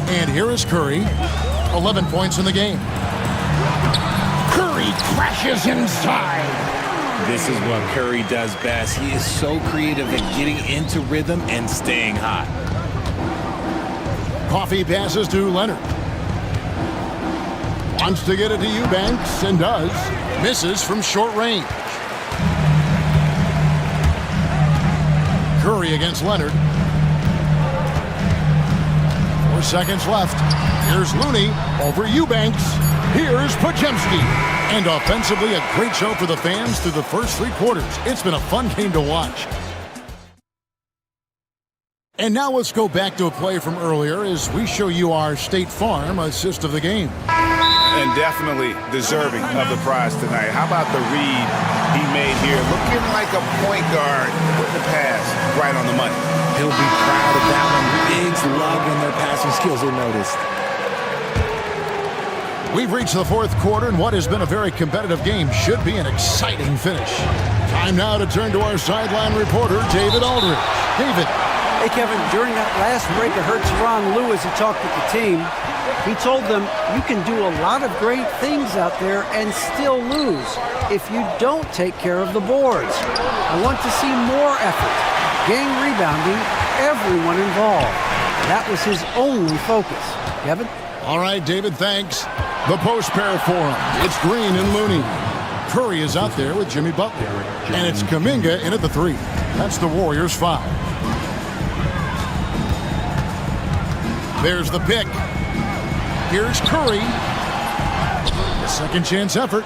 S2: And here is Curry. 11 points in the game. Curry crashes inside.
S5: This is what Curry does best. He is so creative at getting into rhythm and staying hot.
S2: Coffee passes to Leonard. Wants to get it to Eubanks and does. Misses from short range. Curry against Leonard. 4 seconds left. Here's Looney over Eubanks. Here's Podziemski. And offensively, a great show for the fans through the first 3 quarters. It's been a fun game to watch. And now let's go back to a play from earlier as we show you our State Farm assist of the game.
S3: And definitely deserving of the prize tonight. How about the read he made here? Looking like a point guard with the pass right on the money.
S5: He'll be proud of that one. Bigs loving their passing skills, they noticed.
S2: We've reached the 4th quarter, and what has been a very competitive game should be an exciting finish. Time now to turn to our sideline reporter, David Aldridge. David.
S4: Hey, Kevin, during that last break, I heard Tyronn Lue as he talked with the team. He told them, you can do a lot of great things out there and still lose if you don't take care of the boards. I want to see more effort, gang rebounding, everyone involved. That was his only focus. Kevin?
S2: All right, David, thanks. The post pair for him. It's Green and Looney. Curry is out there with Jimmy Butler. And it's Kuminga in at the 3. That's the Warriors' foul. There's the pick. Here's Curry. A second chance effort.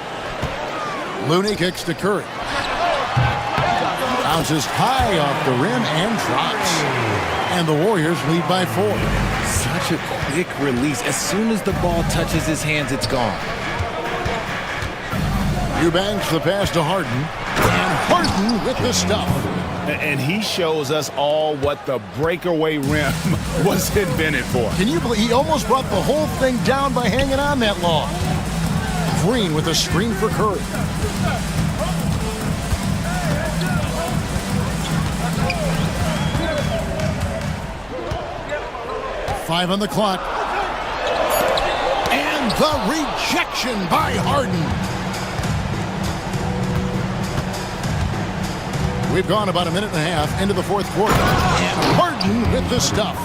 S2: Looney kicks to Curry. Bounces high off the rim and drops. And the Warriors lead by 4.
S5: Such a quick release. As soon as the ball touches his hands, it's gone.
S2: Eubanks the pass to Harden. And Harden with the stuff.
S3: And he shows us all what the breakaway rim was invented for.
S2: Can you believe he almost brought the whole thing down by hanging on that long? Green with a screen for Curry. Five on the clock. And the rejection by Harden. We've gone about a minute and a half into the 4th quarter. And Harden with the stuff.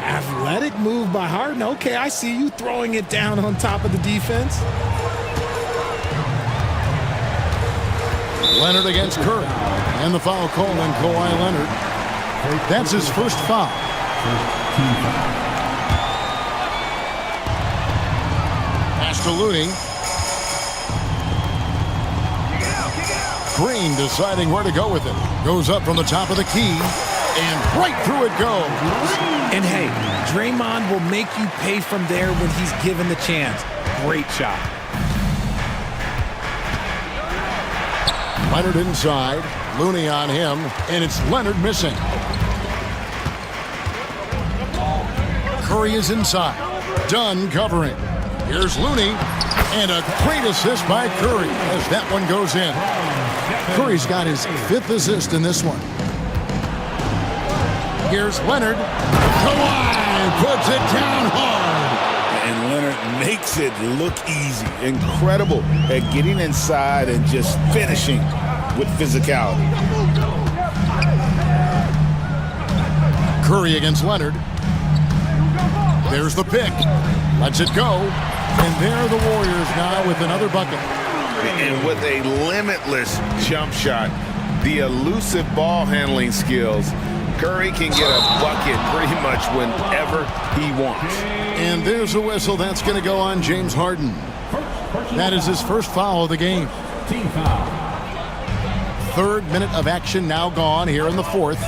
S5: Athletic move by Harden. Okay, I see you throwing it down on top of the defense.
S2: Leonard against Curry. And the foul called on Kawhi Leonard. That's his first foul. Pass to Looney. Green deciding where to go with it. Goes up from the top of the key. And right through it goes.
S5: And hey, Draymond will make you pay from there when he's given the chance. Great shot.
S2: Leonard inside. Looney on him. And it's Leonard missing. Curry is inside. Dunn covering. Here's Looney. And a great assist by Curry as that one goes in. Curry's got his 5th assist in this one. Here's Leonard. Kawhi puts it down hard.
S3: And Leonard makes it look easy. Incredible at getting inside and just finishing with physicality.
S2: Curry against Leonard. There's the pick. Lets it go. And there are the Warriors now with another bucket.
S3: And with a limitless jump shot, the elusive ball handling skills, Curry can get a bucket pretty much whenever he wants.
S2: And there's a whistle that's going to go on James Harden. That is his first foul of the game.
S6: Team foul.
S2: 3rd minute of action now gone here in the 4th.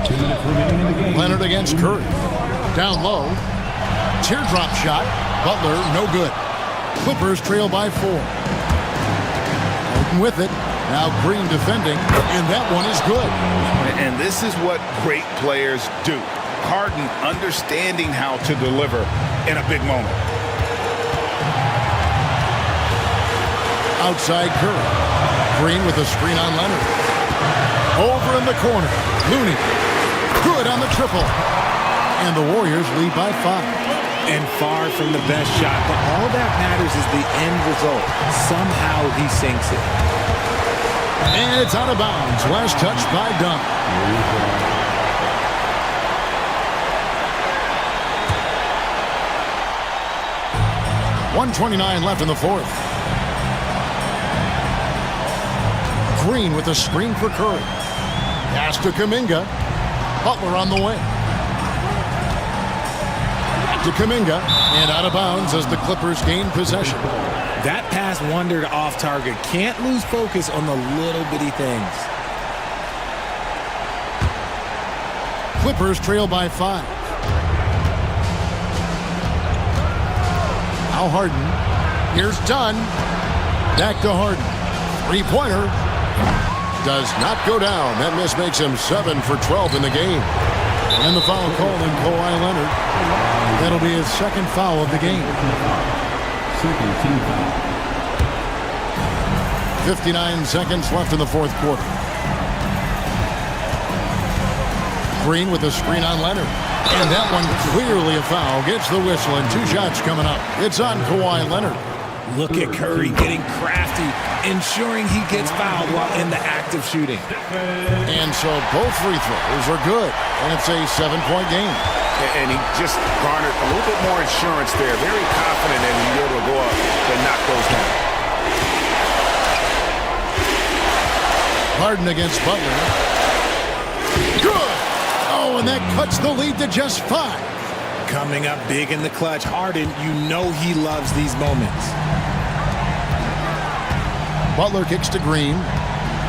S6: 2 minutes remaining in the game.
S2: Leonard against Curry. Down low. Teardrop shot. Butler, no good. Clippers trail by 4. Harden with it. Now Green defending, and that one is good.
S3: And this is what great players do. Harden understanding how to deliver in a big moment.
S2: Outside Curry. Green with a screen on Leonard. Over in the corner. Looney. Good on the triple. And the Warriors lead by 5.
S5: And far from the best shot, but all that matters is the end result. Somehow he sinks it.
S2: And it's out of bounds. Last touch by Dunn. 1:29 left in the fourth. Green with a screen for Curry. Pass to Kuminga. Butler on the way. To Kuminga, and out of bounds as the Clippers gain possession.
S5: That pass wandered off target. Can't lose focus on the little bitty things.
S2: Clippers trail by 5. Now Harden. Here's Dunn. Back to Harden. Three-pointer. Does not go down. That miss makes him 7 for 12 in the game. And the foul called on Kawhi Leonard. That'll be his second foul of the game. 59 seconds left in the fourth quarter. Green with a screen on Leonard. And that one clearly a foul. Gets the whistle and 2 shots coming up. It's on Kawhi Leonard.
S5: Look at Curry getting crafty, ensuring he gets fouled while in the act of shooting.
S2: And so both free throws are good. And it's a 7-point game.
S13: And he just garnered a little bit more insurance there. Very confident that he'll be able to go up and knock those down.
S2: Harden against Butler. Good! Oh, and that cuts the lead to just 5.
S5: Coming up big in the clutch. Harden, you know he loves these moments.
S2: Butler kicks to Green.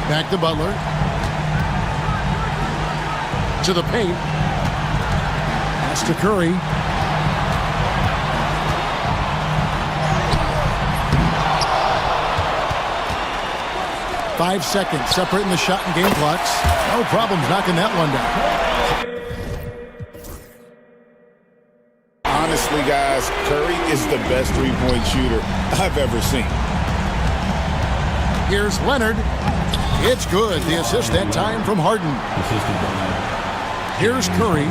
S2: Back to Butler. To the paint. Pass to Curry. Five seconds separating the shot and game clocks. No problems knocking that one down.
S3: Honestly, guys, Curry is the best three-point shooter I've ever seen.
S2: Here's Leonard. It's good. The assist that time from Harden. Here's Curry.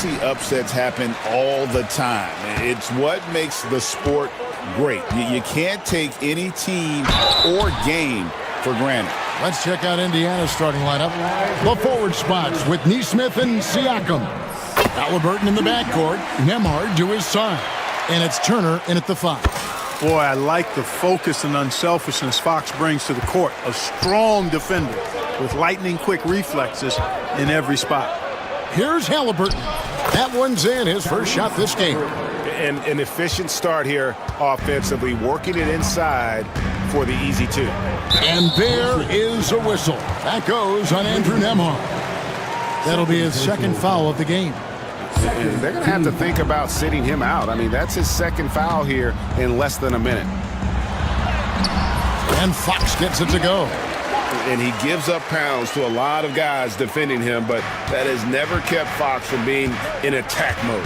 S3: see upsets happen all the time. It's what makes the sport great. You can't take any team or game for granted.
S2: Let's check out Indiana's starting lineup. The forward spots with Neesmith and Siakam. Halliburton in the backcourt. Nembhard to his side. And it's Turner in at the 5.
S7: Boy, I like the focus and unselfishness Fox brings to the court. A strong defender with lightning-quick reflexes in every spot.
S2: Here's Halliburton. That one's in, his first shot this game.
S13: And an efficient start here offensively, working it inside for the easy 2.
S2: And there is a whistle. That goes on Andrew Nembhard. That'll be his second foul of the game.
S13: They're going to have to think about sitting him out. I mean, that's his second foul here in less than a minute.
S2: And Fox gets it to go.
S3: And he gives up pounds to a lot of guys defending him, but that has never kept Fox from being in attack mode.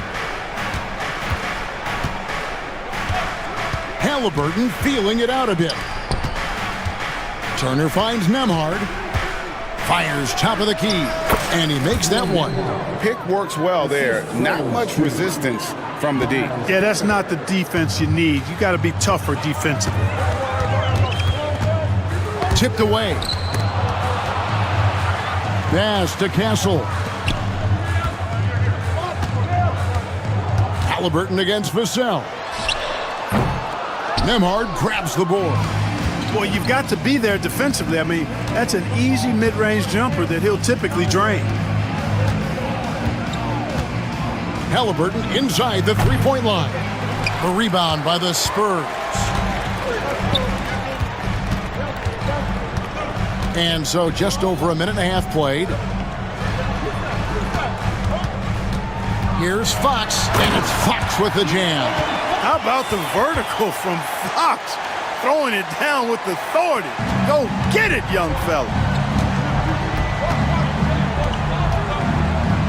S2: Halliburton feeling it out a bit. Turner finds Nembhard. Fires top of the key. And he makes that one.
S3: Pick works well there. Not much resistance from the D.
S7: Yeah, that's not the defense you need. You got to be tougher defensively.
S2: Tipped away. Pass to Castle. Halliburton against Vassell. Nembhard grabs the board.
S7: Boy, you've got to be there defensively. I mean, that's an easy mid-range jumper that he'll typically drain.
S2: Halliburton inside the three-point line. The rebound by the Spurs. And so just over a minute and a half played. Here's Fox, and it's Fox with the jam.
S7: How about the vertical from Fox? Throwing it down with authority. Go get it, young fella.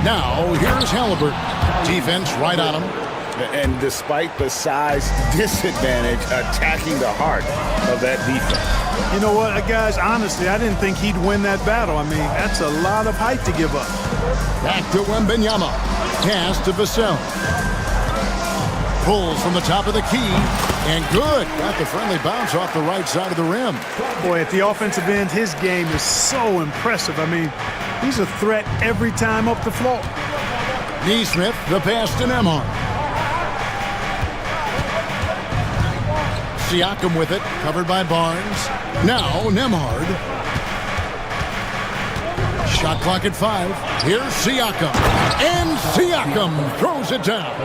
S2: Now, here's Halliburton. Defense right on him.
S3: And despite the size disadvantage, attacking the heart of that defense.
S7: You know what, guys? Honestly, I didn't think he'd win that battle. I mean, that's a lot of height to give up.
S2: Back to Wembanyama. Pass to Vassell. Pulls from the top of the key. And good. Got the friendly bounce off the right side of the rim.
S7: Boy, at the offensive end, his game is so impressive. I mean, he's a threat every time up the floor.
S2: Neesmith, the pass to Nembhard. Siakam with it, covered by Barnes. Now Nembhard. Shot clock at 5. Here's Siakam. And Siakam throws it down.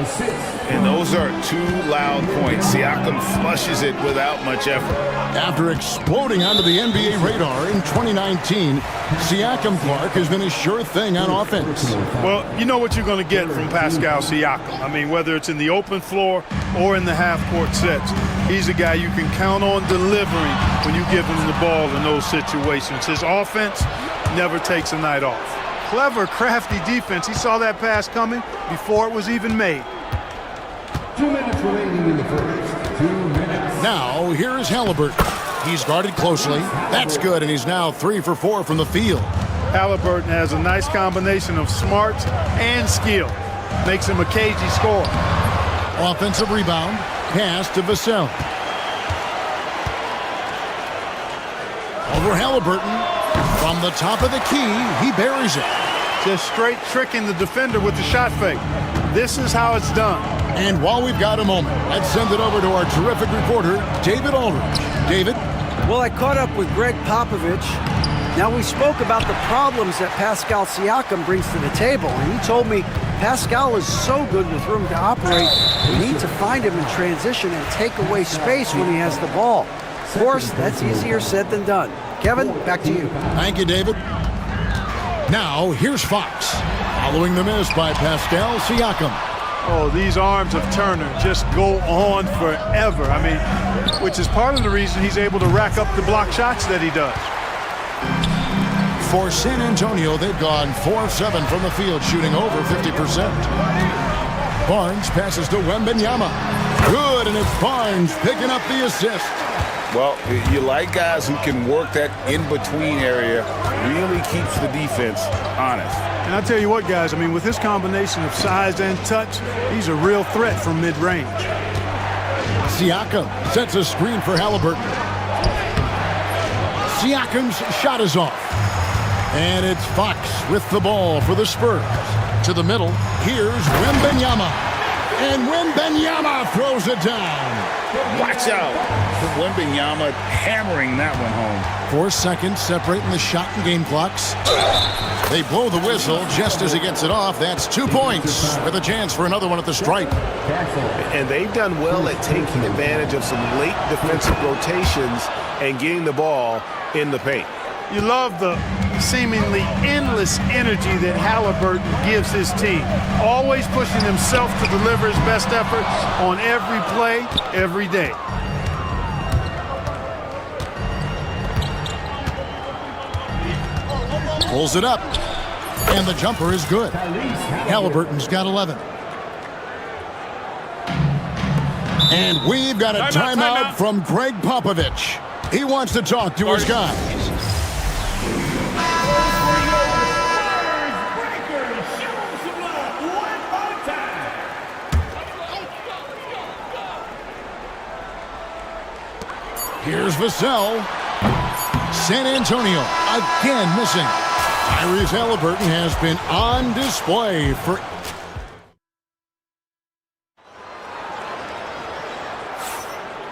S3: And those are 2 loud points. Siakam flushes it without much effort.
S2: After exploding onto the NBA radar in 2019, Siakam Clark has been a sure thing on offense.
S7: Well, you know what you're going to get from Pascal Siakam. I mean, whether it's in the open floor or in the half-court sets, he's a guy you can count on delivering when you give him the ball in those situations. His offense never takes a night off. Clever, crafty defense. He saw that pass coming before it was even made.
S6: 2 minutes remaining in the first. 2 minutes.
S2: Now, here's Halliburton. He's guarded closely. That's good, and he's now 3 for 4 from the field.
S7: Halliburton has a nice combination of smarts and skill. Makes him a cagey scorer.
S2: Offensive rebound. Pass to Vassell. Over Halliburton. From the top of the key, he buries it.
S7: Just straight tricking the defender with the shot fake. This is how it's done.
S2: And while we've got a moment, let's send it over to our terrific reporter, David Aldridge. David?
S4: Well, I caught up with Greg Popovich. Now, we spoke about the problems that Pascal Siakam brings to the table, and he told me Pascal is so good with room to operate, we need to find him in transition and take away space when he has the ball. Of course, that's easier said than done. Kevin, back to you.
S2: Thank you, David. Now, here's Fox. Following the miss by Pascal Siakam.
S7: Oh, these arms of Turner just go on forever. I mean, which is part of the reason he's able to rack up the block shots that he does.
S2: For San Antonio, they've gone 4 of 7 from the field, shooting over 50%. Barnes passes to Wembanyama. Good, and it's Barnes picking up the assist.
S3: Well, you like guys who can work that in-between area, really keeps the defense honest.
S7: And I tell you what, guys, I mean, with his combination of size and touch, he's a real threat from mid-range.
S2: Siakam sets a screen for Halliburton. Siakam's shot is off. And it's Fox with the ball for the Spurs. To the middle, here's Wembanyama. And Wembanyama throws it down.
S3: Watch out. Wembanyama hammering that one home.
S2: 4 seconds separating the shot and game clocks. They blow the whistle just as he gets it off. That's 2 points with a chance for another one at the stripe.
S13: And they've done well at taking advantage of some late defensive rotations and getting the ball in the paint.
S7: You love the seemingly endless energy that Halliburton gives his team. Always pushing himself to deliver his best effort on every play, every day.
S2: Pulls it up. And the jumper is good. Halliburton's got 11. And we've got a timeout from Greg Popovich. He wants to talk to his guys. Here's Vassell. San Antonio again missing. Tyrese Halliburton has been on display for...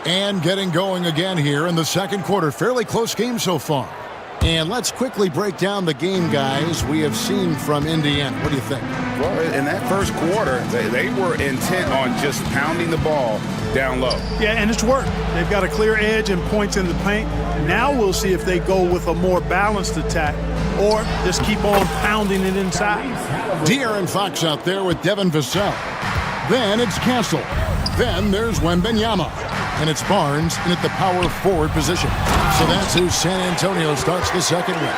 S2: And getting going again here in the second quarter. Fairly close game so far. And let's quickly break down the game, guys, we have seen from Indiana. What do you think?
S3: Well, in that first quarter, they were intent on just pounding the ball down low.
S7: Yeah, and it's worked. They've got a clear edge and points in the paint. Now we'll see if they go with a more balanced attack or just keep on pounding it inside.
S2: De'Aaron Fox out there with Devin Vassell. Then it's Castle. Then there's Wembanyama. And it's Barnes in at the power forward position. So that's who San Antonio starts the second with.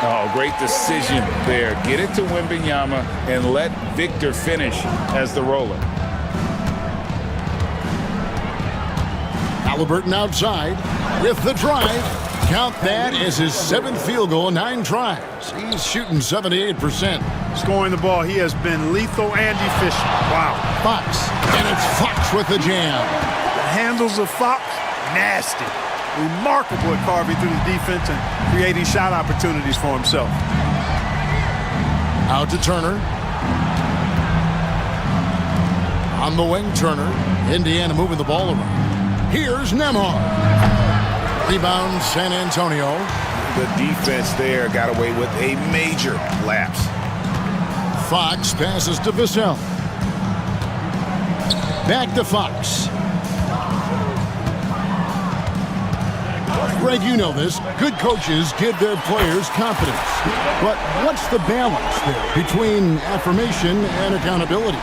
S3: Oh, great decision there. Get it to Wembanyama and let Victor finish as the roller.
S2: Halliburton outside with the drive. Count that as his 7th field goal in 9 tries. He's shooting 78%.
S7: Scoring the ball, he has been lethal and efficient. Wow.
S2: Fox. And it's Fox with the jam.
S7: Handles of Fox, nasty. Remarkable at carving through the defense and creating shot opportunities for himself.
S2: Out to Turner. On the wing, Turner. Indiana moving the ball around. Here's Nembhard. Rebound, San Antonio.
S3: The defense there got away with a major lapse.
S2: Fox passes to Vassell. Back to Fox. Greg, you know this. Good coaches give their players confidence. But what's the balance there between affirmation and accountability?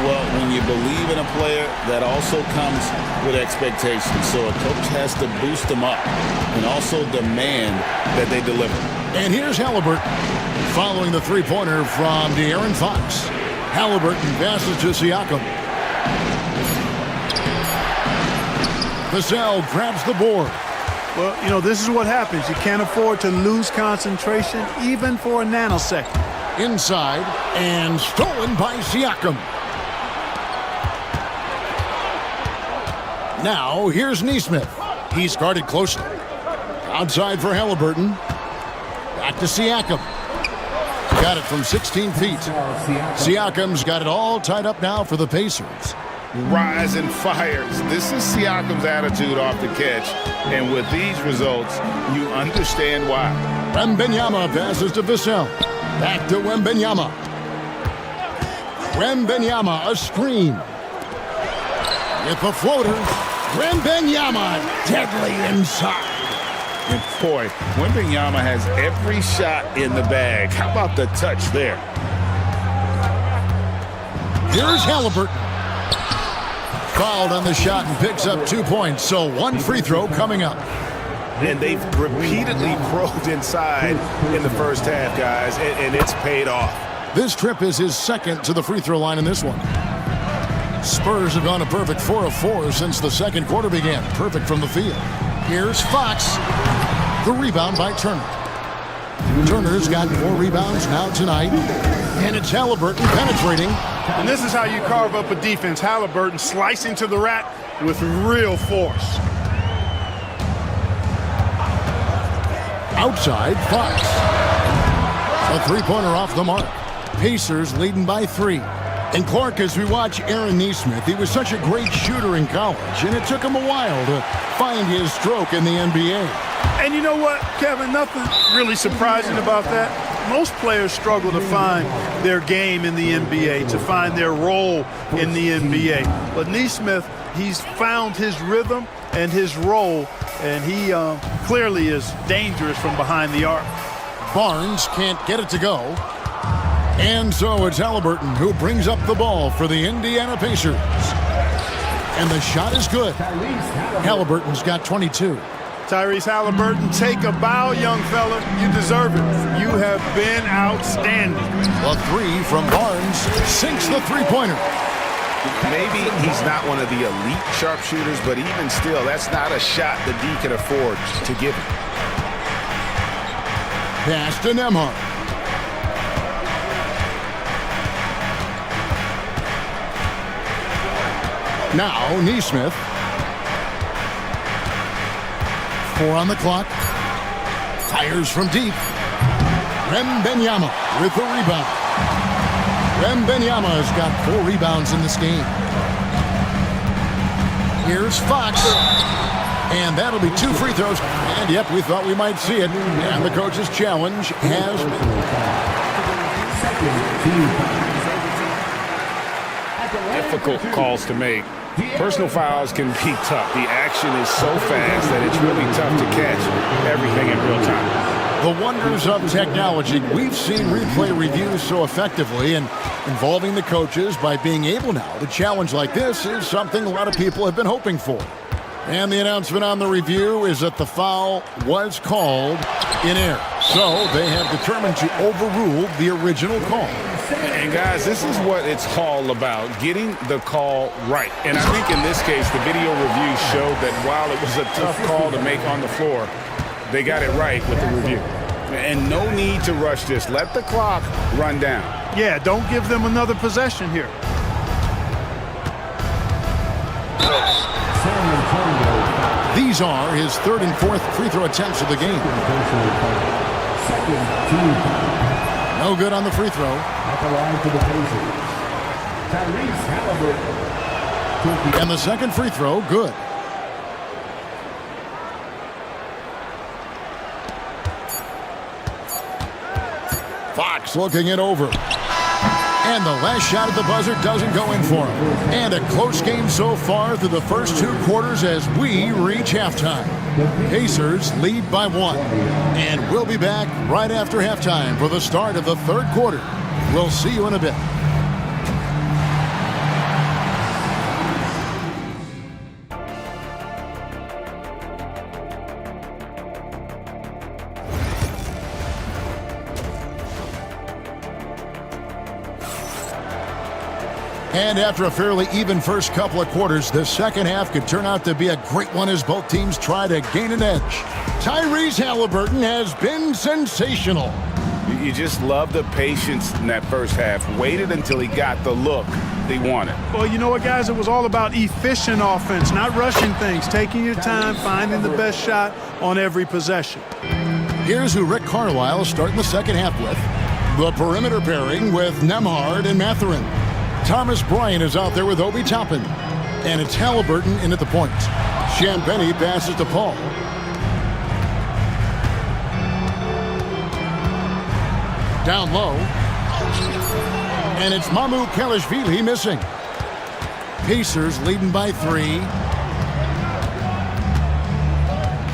S3: Well, when you believe in a player, that also comes with expectations. So a coach has to boost them up and also demand that they deliver.
S2: And here's Halliburton following the three-pointer from De'Aaron Fox. Halliburton passes to Siakam. Vassell grabs the board.
S7: Well, you know, this is what happens. You can't afford to lose concentration even for a nanosecond.
S2: Inside and stolen by Siakam. Now, here's Nesmith. He's guarded closely. Outside for Halliburton. Back to Siakam. Got it from 16 feet. Siakam's got it all tied up now for the Pacers.
S3: Rise and fires. This is Siakam's attitude off the catch. And with these results, you understand why.
S2: Wembanyama passes to Vassell. Back to Wembanyama. Wembanyama, a screen. With the floater. Wembanyama, deadly inside.
S3: And boy, Wembanyama has every shot in the bag. How about the touch there?
S2: Here's Halliburton. Fouled on the shot and picks up 2 points. So 1 free throw coming up.
S13: And they've repeatedly probed inside in the first half, guys, and it's paid off.
S2: This trip is his second to the free throw line in this one. Spurs have gone a perfect 4 of 4 since the second quarter began. Perfect from the field. Here's Fox. The rebound by Turner. Turner's got 4 rebounds now tonight. And it's Halliburton penetrating.
S7: And this is how you carve up a defense. Halliburton slicing to the rack with real force.
S2: Outside, Fox. A three-pointer off the mark. Pacers leading by 3. And Clark, as we watch Aaron Nesmith, he was such a great shooter in college, and it took him a while to find his stroke in the NBA.
S7: And you know what, Kevin, nothing really surprising about that. Most players struggle to find their game in the NBA, to find their role in the NBA. But Nesmith, he's found his rhythm and his role, and he clearly is dangerous from behind the arc.
S2: Barnes can't get it to go. And so it's Halliburton who brings up the ball for the Indiana Pacers. And the shot is good. Halliburton's got 22.
S7: Tyrese Halliburton, take a bow, young fella. You deserve it. You have been outstanding.
S2: A 3 from Barnes sinks the three-pointer.
S3: Maybe he's not one of the elite sharpshooters, but even still, that's not a shot the D can afford to give him.
S2: Pass to Nembhard. Now, Nesmith. 4 on the clock. Fires from deep. Wembanyama with the rebound. Wembanyama has got 4 rebounds in this game. Here's Fox. And that'll be 2 free throws. And yep, we thought we might see it. And the coach's challenge has been.
S3: Difficult calls to make. Personal fouls can be tough. The action is so fast that it's really tough to catch everything in real time.
S2: The wonders of technology. We've seen replay reviews so effectively, and involving the coaches by being able now to challenge like this is something a lot of people have been hoping for. And the announcement on the review is that the foul was called in error. So they have determined to overrule the original call.
S3: And guys, this is what it's all about, getting the call right. And I think in this case, the video review showed that while it was a tough call to make on the floor, they got it right with the review. And no need to rush this. Let the clock run down.
S7: Yeah, don't give them another possession here.
S2: These are his 3rd and 4th free throw attempts of the game. No good on the free throw. And the second free throw, good. Fox looking it over. And the last shot at the buzzer doesn't go in for him. And a close game so far through the first 2 quarters as we reach halftime. Pacers lead by 1. And we'll be back right after halftime for the start of the 3rd quarter. We'll see you in a bit. And after a fairly even first couple of quarters, the second half could turn out to be a great one as both teams try to gain an edge. Tyrese Halliburton has been sensational.
S3: You just love the patience in that first half. Waited until he got the look they wanted.
S7: Well, you know what, guys? It was all about efficient offense, not rushing things, taking your time, finding the best shot on every possession.
S2: Here's who Rick Carlisle is starting the second half with. The perimeter pairing with Nembhard and Mathurin. Thomas Bryant is out there with Obi Toppin. And it's Halliburton in at the point. Champagnie passes to Paul. Down low. And it's Mamu Kalashvili missing. Pacers leading by 3.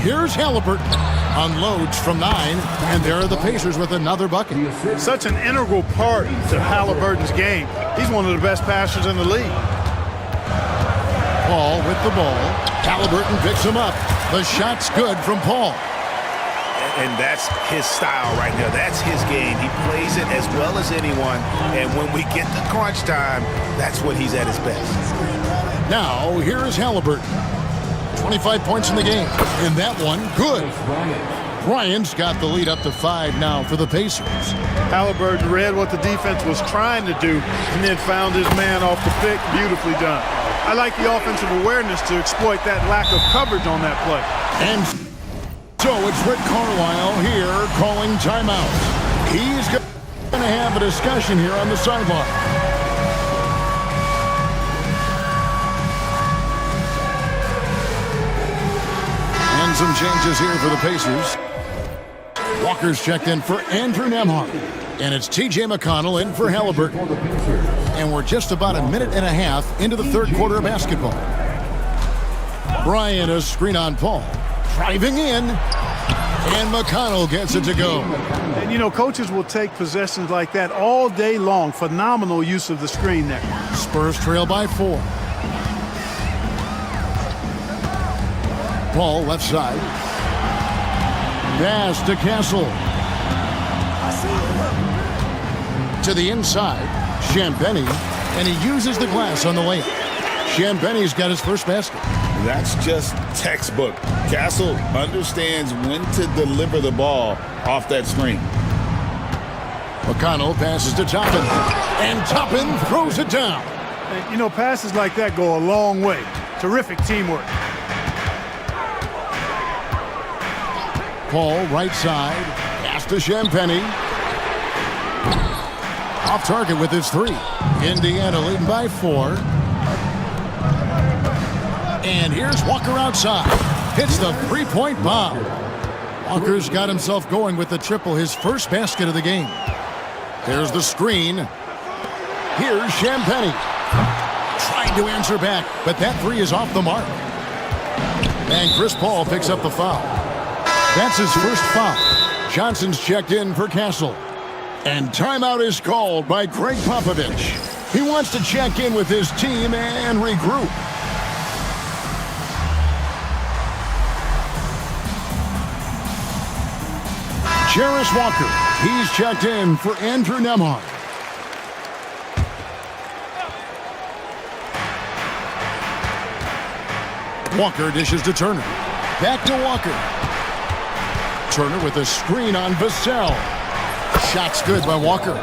S2: Here's Halliburton. Unloads from 9. And there are the Pacers with another bucket.
S7: Such an integral part to Halliburton's game. He's one of the best passers in the league.
S2: Paul with the ball. Halliburton picks him up. The shot's good from Paul.
S13: And that's his style right there. That's his game. He plays it as well as anyone. And when we get to crunch time, that's when he's at his best.
S2: Now, here is Halliburton. 25 points in the game. And that one, good. Bryant's got the lead up to 5 now for the Pacers.
S7: Halliburton read what the defense was trying to do and then found his man off the pick. Beautifully done. I like the offensive awareness to exploit that lack of coverage on that play.
S2: And so it's Rick Carlisle here calling timeout. He's going to have a discussion here on the sideline. And some changes here for the Pacers. Walker's checked in for Andrew Nembhard. And it's T.J. McConnell in for Halliburton. And we're just about a minute and a half into the third quarter of basketball. Bryant, a screen on Paul. Driving in. And McConnell gets it to go.
S7: And, you know, coaches will take possessions like that all day long. Phenomenal use of the screen there.
S2: Spurs trail by 4. Paul, left side. Pass to Castle. To the inside, Champagny, and he uses the glass on the lane. Champagny's got his first basket.
S3: That's just textbook. Castle understands when to deliver the ball off that screen.
S2: McConnell passes to Toppin, and Toppin throws it down.
S7: And, you know, passes like that go a long way. Terrific teamwork.
S2: Paul, right side, pass to Champagny. Off target with his 3. Indiana leading by 4. And here's Walker outside. Hits the 3-point bomb. Walker's got himself going with the triple, his first basket of the game. There's the screen. Here's Champagny. Trying to answer back, but that 3 is off the mark. And Chris Paul picks up the foul. That's his first foul. Johnson's checked in for Castle. And timeout is called by Greg Popovich. He wants to check in with his team and regroup. Jarris Walker, he's checked in for Andrew Nembhard. Walker dishes to Turner. Back to Walker. Turner with a screen on Vassell. Shot's good by Walker.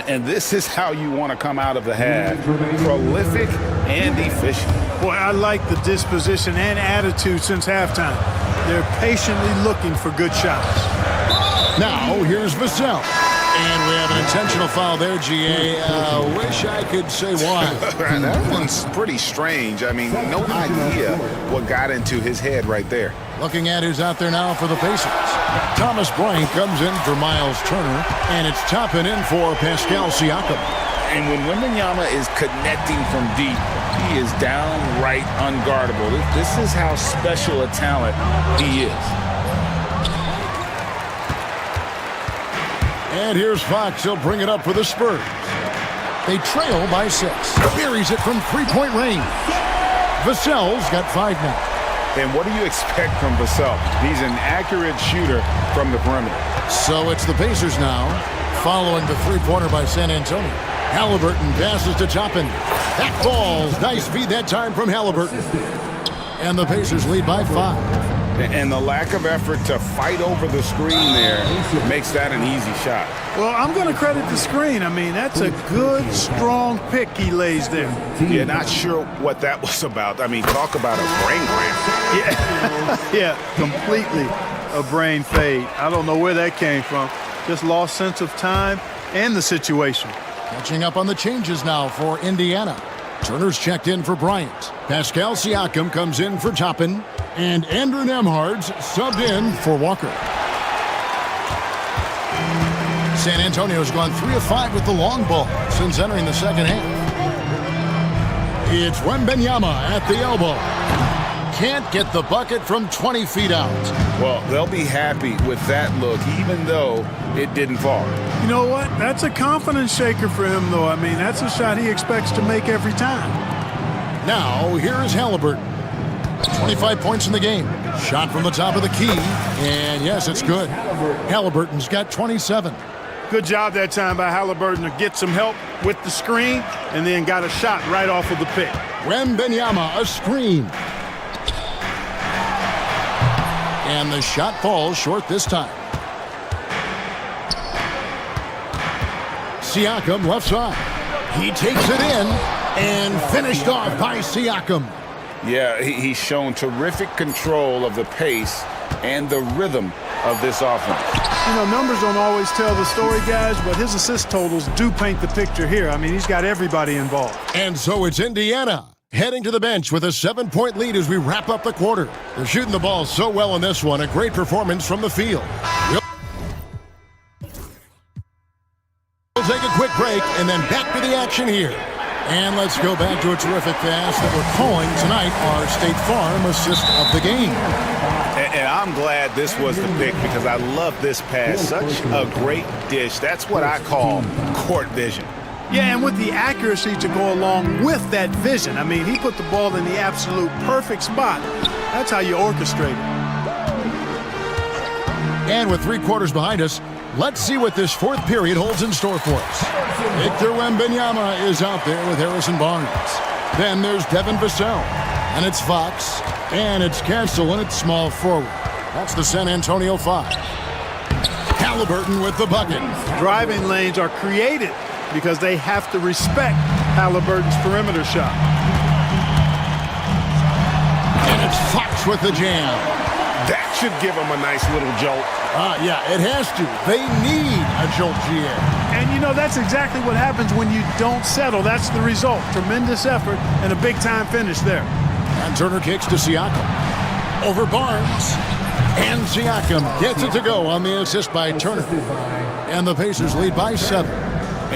S3: And this is how you want to come out of the half. Prolific and efficient.
S7: Boy, I like the disposition and attitude since halftime. They're patiently looking for good shots.
S2: Now, here's Vassell. And we have an intentional foul there, G.A. Wish I could say why.
S3: That one's pretty strange. I mean, no idea what got into his head right there.
S2: Looking at who's out there now for the Pacers. Thomas Bryant comes in for Miles Turner, and it's Toppin in for Pascal Siakam.
S3: And when Wembanyama is connecting from deep, he is downright unguardable. This is how special a talent he is.
S2: And here's Fox. He'll bring it up for the Spurs. They trail by 6. Buries it from 3-point range. Vassell's got 5 now.
S3: And what do you expect from Vassell? He's an accurate shooter from the perimeter.
S2: So it's the Pacers now, following the 3-pointer by San Antonio. Halliburton passes to Toppin. That falls. Nice feed that time from Halliburton. And the Pacers lead by 5.
S3: And the lack of effort to fight over the screen there makes that an easy shot.
S7: Well, I'm going to credit the screen. I mean, that's a good, strong pick he lays there.
S3: Yeah, not sure what that was about. I mean, talk about a brain cramp.
S7: Yeah, completely a brain fade. I don't know where that came from. Just lost sense of time and the situation.
S2: Catching up on the changes now for Indiana. Turner's checked in for Bryant. Pascal Siakam comes in for Toppin. And Andrew Nembhard's subbed in for Walker. San Antonio's gone 3 of 5 with the long ball since entering the second half. It's Wembanyama at the elbow. Can't get the bucket from 20 feet out.
S3: Well, they'll be happy with that look, even though it didn't fall.
S7: You know what? That's a confidence shaker for him, though. I mean, that's a shot he expects to make every time.
S2: Now, here is Halliburton. 25 points in the game. Shot from the top of the key. And yes, it's good. Halliburton's got 27.
S7: Good job that time by Halliburton to get some help with the screen and then got a shot right off of the pick.
S2: Wembanyama, a screen. And the shot falls short this time. Siakam left side. He takes it in and finished off by Siakam.
S3: Yeah, he's shown terrific control of the pace and the rhythm of this offense.
S7: You know, numbers don't always tell the story, guys, but his assist totals do paint the picture here. I mean, he's got everybody involved.
S2: And so it's Indiana heading to the bench with a 7-point lead as we wrap up the quarter. They're shooting the ball so well in this one. A great performance from the field. We'll take a quick break and then back to the action here. And let's go back to a terrific pass that we're calling tonight our State Farm assist of the game.
S3: And I'm glad this was the pick because I love this pass. Such a great dish. That's what I call court vision.
S7: Yeah, and with the accuracy to go along with that vision. I mean, he put the ball in the absolute perfect spot. That's how you orchestrate it.
S2: And with 3 quarters behind us, let's see what this 4th period holds in store for us. Victor Wembanyama is out there with Harrison Barnes. Then there's Devin Vassell. And it's Fox. And it's Castle, and it's small forward. That's the San Antonio 5. Halliburton with the bucket.
S7: Driving lanes are created because they have to respect Halliburton's perimeter shot.
S2: And it's Fox with the jam.
S13: That should give him a nice little jolt.
S2: Yeah, it has to. They need a jolt, GA.
S7: And, you know, that's exactly what happens when you don't settle. That's the result. Tremendous effort and a big-time finish there.
S2: And Turner kicks to Siakam. Over Barnes. And Siakam gets it to go on the assist by Turner. And the Pacers lead by 7.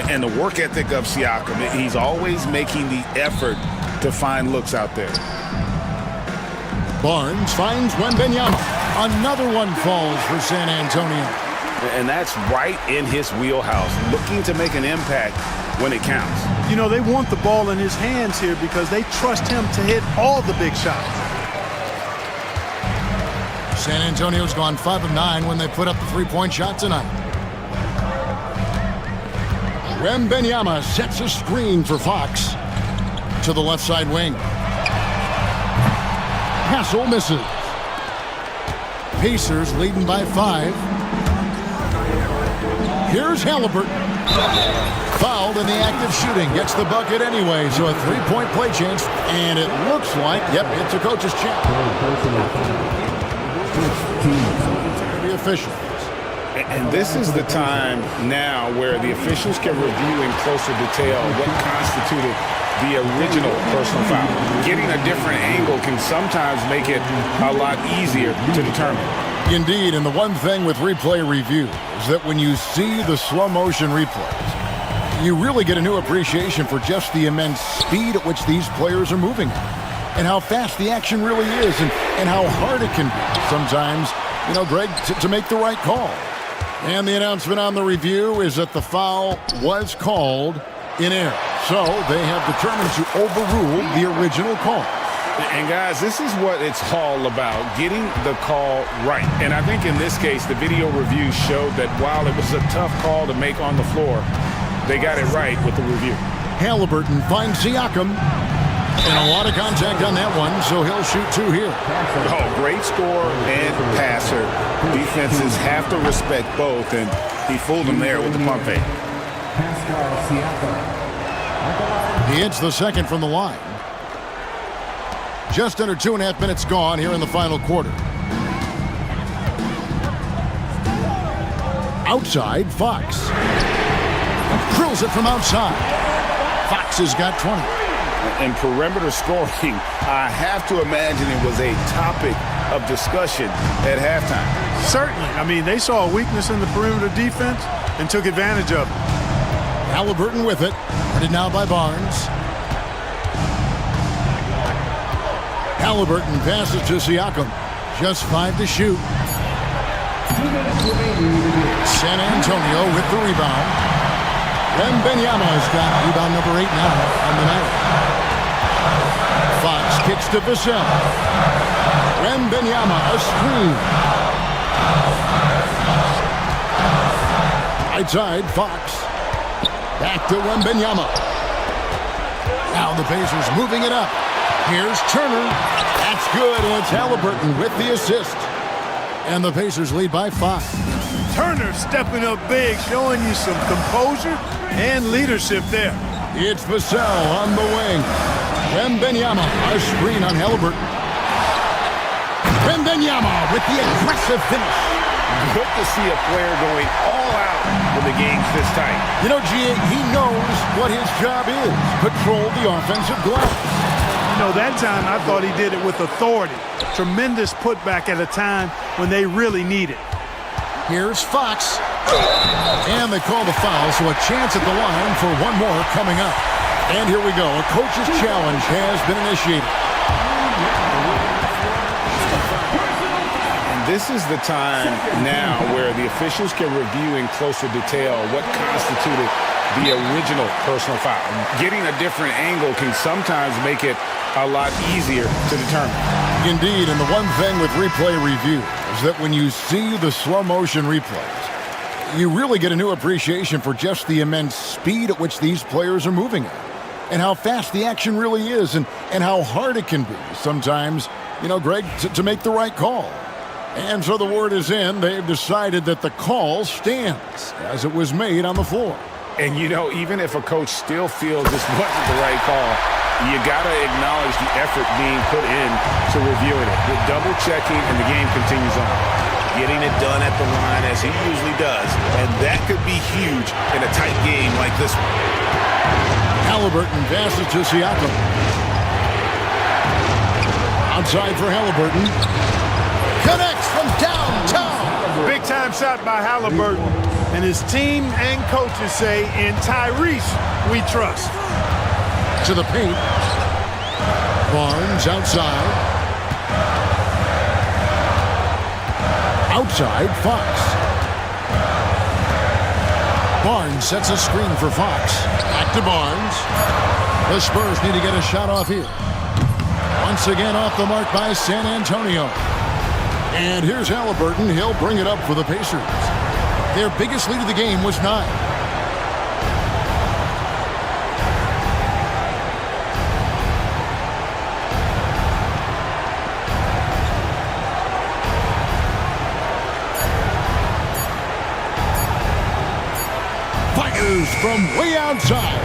S3: And the work ethic of Siakam, he's always making the effort to find looks out there.
S2: Barnes finds Wembanyama. Another one falls for San Antonio.
S3: And that's right in his wheelhouse, looking to make an impact when it counts.
S7: You know, they want the ball in his hands here because they trust him to hit all the big shots.
S2: San Antonio's gone 5 of 9 when they put up the 3-point shot tonight. Wembanyama sets a screen for Fox to the left side wing. Hassel misses. Pacers leading by 5. Here's Halliburton. Fouled in the act of shooting. Gets the bucket anyway, so a 3-point play chance. And it looks like, yep, it's a coach's check. The officials.
S3: And this is the time now where the officials can review in closer detail what constituted the original personal foul. Getting a different angle can sometimes make it a lot easier to determine.
S2: Indeed, and the one thing with replay review is that when you see the slow motion replays, you really get a new appreciation for just the immense speed at which these players are moving and how fast the action really is and how hard it can be sometimes, you know, Greg, to make the right call. And the announcement on the review is that the foul was called in error. So they have determined to overrule the original call.
S3: And guys, this is what it's all about, getting the call right. And I think in this case, the video review showed that while it was a tough call to make on the floor, they got it right with the review.
S2: Halliburton finds Siakam. And a lot of contact on that one, so he'll shoot 2 here.
S3: Oh, great scorer and passer. Defenses have to respect both, and he fooled them there with the pump fake.
S2: He hits the second from the line. Just under 2.5 minutes gone here in the final quarter. Outside, Fox. Drills it from outside. Fox has got 20.
S3: And perimeter scoring, I have to imagine it was a topic of discussion at halftime.
S7: Certainly. I mean, they saw a weakness in the perimeter defense and took advantage of it.
S2: Halliburton with it. Guarded now by Barnes. Halliburton passes to Siakam. Just 5 to shoot. San Antonio with the rebound. Wembanyama's got rebound number 8 now on the night. Fox kicks to Vassell. Wembanyama, a screen. Right side, Fox. Back to Wembanyama. Now the Pacers moving it up. Here's Turner. That's good, and it's Halliburton with the assist. And the Pacers lead by 5.
S7: Turner stepping up big, showing you some composure and leadership there.
S2: It's Vassell on the wing. Wembanyama, a screen on Halliburton. Wembanyama with the aggressive finish.
S3: Good to see a player going all out when the game's this tight.
S2: You know, G.A., he knows what his job is. Control the offensive glass.
S7: You know, that time I thought he did it with authority. Tremendous putback at a time when they really need it.
S2: Here's Fox. And they call the foul, so a chance at the line for one more coming up. And here we go. A coach's challenge has been initiated.
S3: This is the time now where the officials can review in closer detail what constituted the original personal foul. Getting a different angle can sometimes make it a lot easier to determine.
S2: Indeed, and the one thing with replay review is that when you see the slow motion replays, you really get a new appreciation for just the immense speed at which these players are moving at, and how fast the action really is, and how hard it can be sometimes, you know, Greg, to make the right call. And so the word is in. They've decided that the call stands as it was made on the floor.
S3: And, you know, even if a coach still feels this wasn't the right call, you got to acknowledge the effort being put in to reviewing it. With double checking, and the game continues on. Getting it done at the line as he usually does. And that could be huge in a tight game like this one.
S2: Halliburton passes to Siakam. Outside for Halliburton. Connects from downtown.
S7: Big time shot by Halliburton. And his team and coaches say, in Tyrese, we trust.
S2: To the paint. Barnes outside. Outside, Fox. Barnes sets a screen for Fox. Back to Barnes. The Spurs need to get a shot off here. Once again off the mark by San Antonio. And here's Halliburton. He'll bring it up for the Pacers. Their biggest lead of the game was 9. Fires from way outside.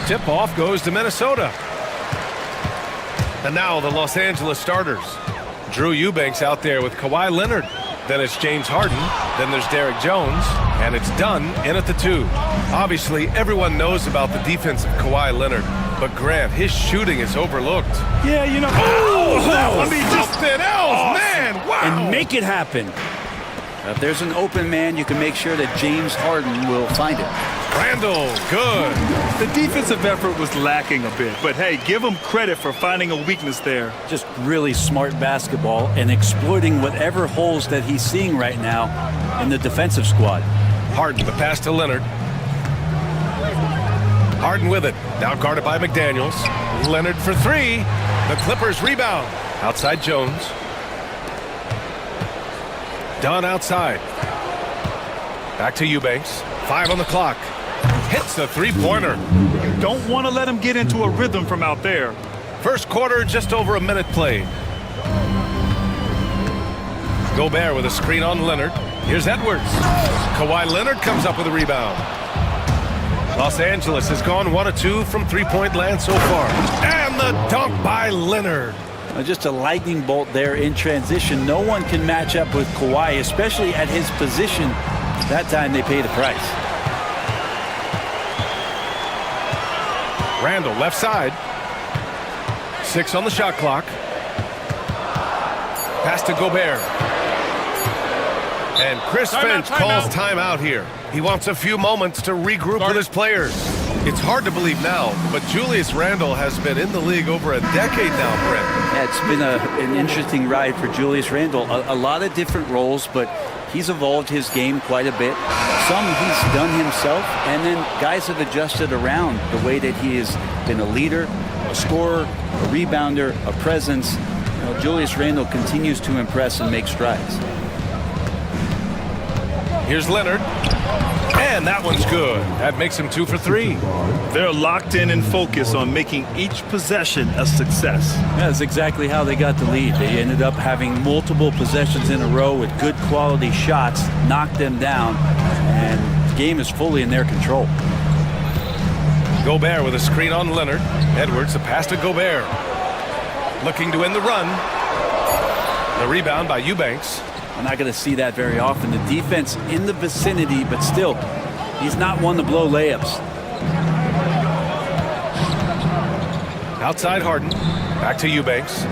S10: Tip-off goes to Minnesota. And now the Los Angeles starters. Drew Eubanks out there with Kawhi Leonard. Then it's James Harden. Then there's Derek Jones. And it's Dunn in at the 2. Obviously, everyone knows about the defense of Kawhi Leonard. But Grant, his shooting is overlooked.
S9: Yeah, you know.
S10: I mean, something else, man. Wow.
S4: And make it happen. If there's an open man, you can make sure that James Harden will find it.
S10: Randall, good.
S9: The defensive effort was lacking a bit, but hey, give him credit for finding a weakness there.
S4: Just really smart basketball and exploiting whatever holes that he's seeing right now in the defensive squad.
S10: Harden, the pass to Leonard. Harden with it. Now guarded by McDaniels. Leonard for 3. The Clippers rebound. Outside Jones. Dunn outside. Back to Eubanks. 5 on the clock. Hits the three-pointer.
S9: You don't want to let him get into a rhythm from out there.
S10: First quarter, just over a minute played. Gobert with a screen on Leonard. Here's Edwards. Kawhi Leonard comes up with a rebound. Los Angeles has gone 1 of 2 from three-point land so far. And the dunk by Leonard.
S4: Just a lightning bolt there in transition. No one can match up with Kawhi, especially at his position. That time they pay the price.
S10: Randall left side. 6 on the shot clock. Pass to Gobert. And Chris Finch calls timeout here. He wants a few moments to regroup with his players. It's hard to believe now, but Julius Randle has been in the league over a decade now, Brent.
S4: Yeah, it's been an interesting ride for Julius Randle. A lot of different roles, but he's evolved his game quite a bit. Some he's done himself, and then guys have adjusted around the way that he has been a leader, a scorer, a rebounder, a presence. You know, Julius Randle continues to impress and make strides.
S10: Here's Leonard. And that one's good. That makes him 2 for 3.
S9: They're locked in and focused on making each possession a success.
S4: Yeah, that's exactly how they got the lead. They ended up having multiple possessions in a row with good quality shots, knocked them down, and the game is fully in their control.
S10: Gobert with a screen on Leonard. Edwards, a pass to Gobert. Looking to end the run. The rebound by Eubanks.
S4: We're not going to see that very often. The defense in the vicinity, but still, he's not one to blow layups.
S10: Outside Harden. Back to Eubanks.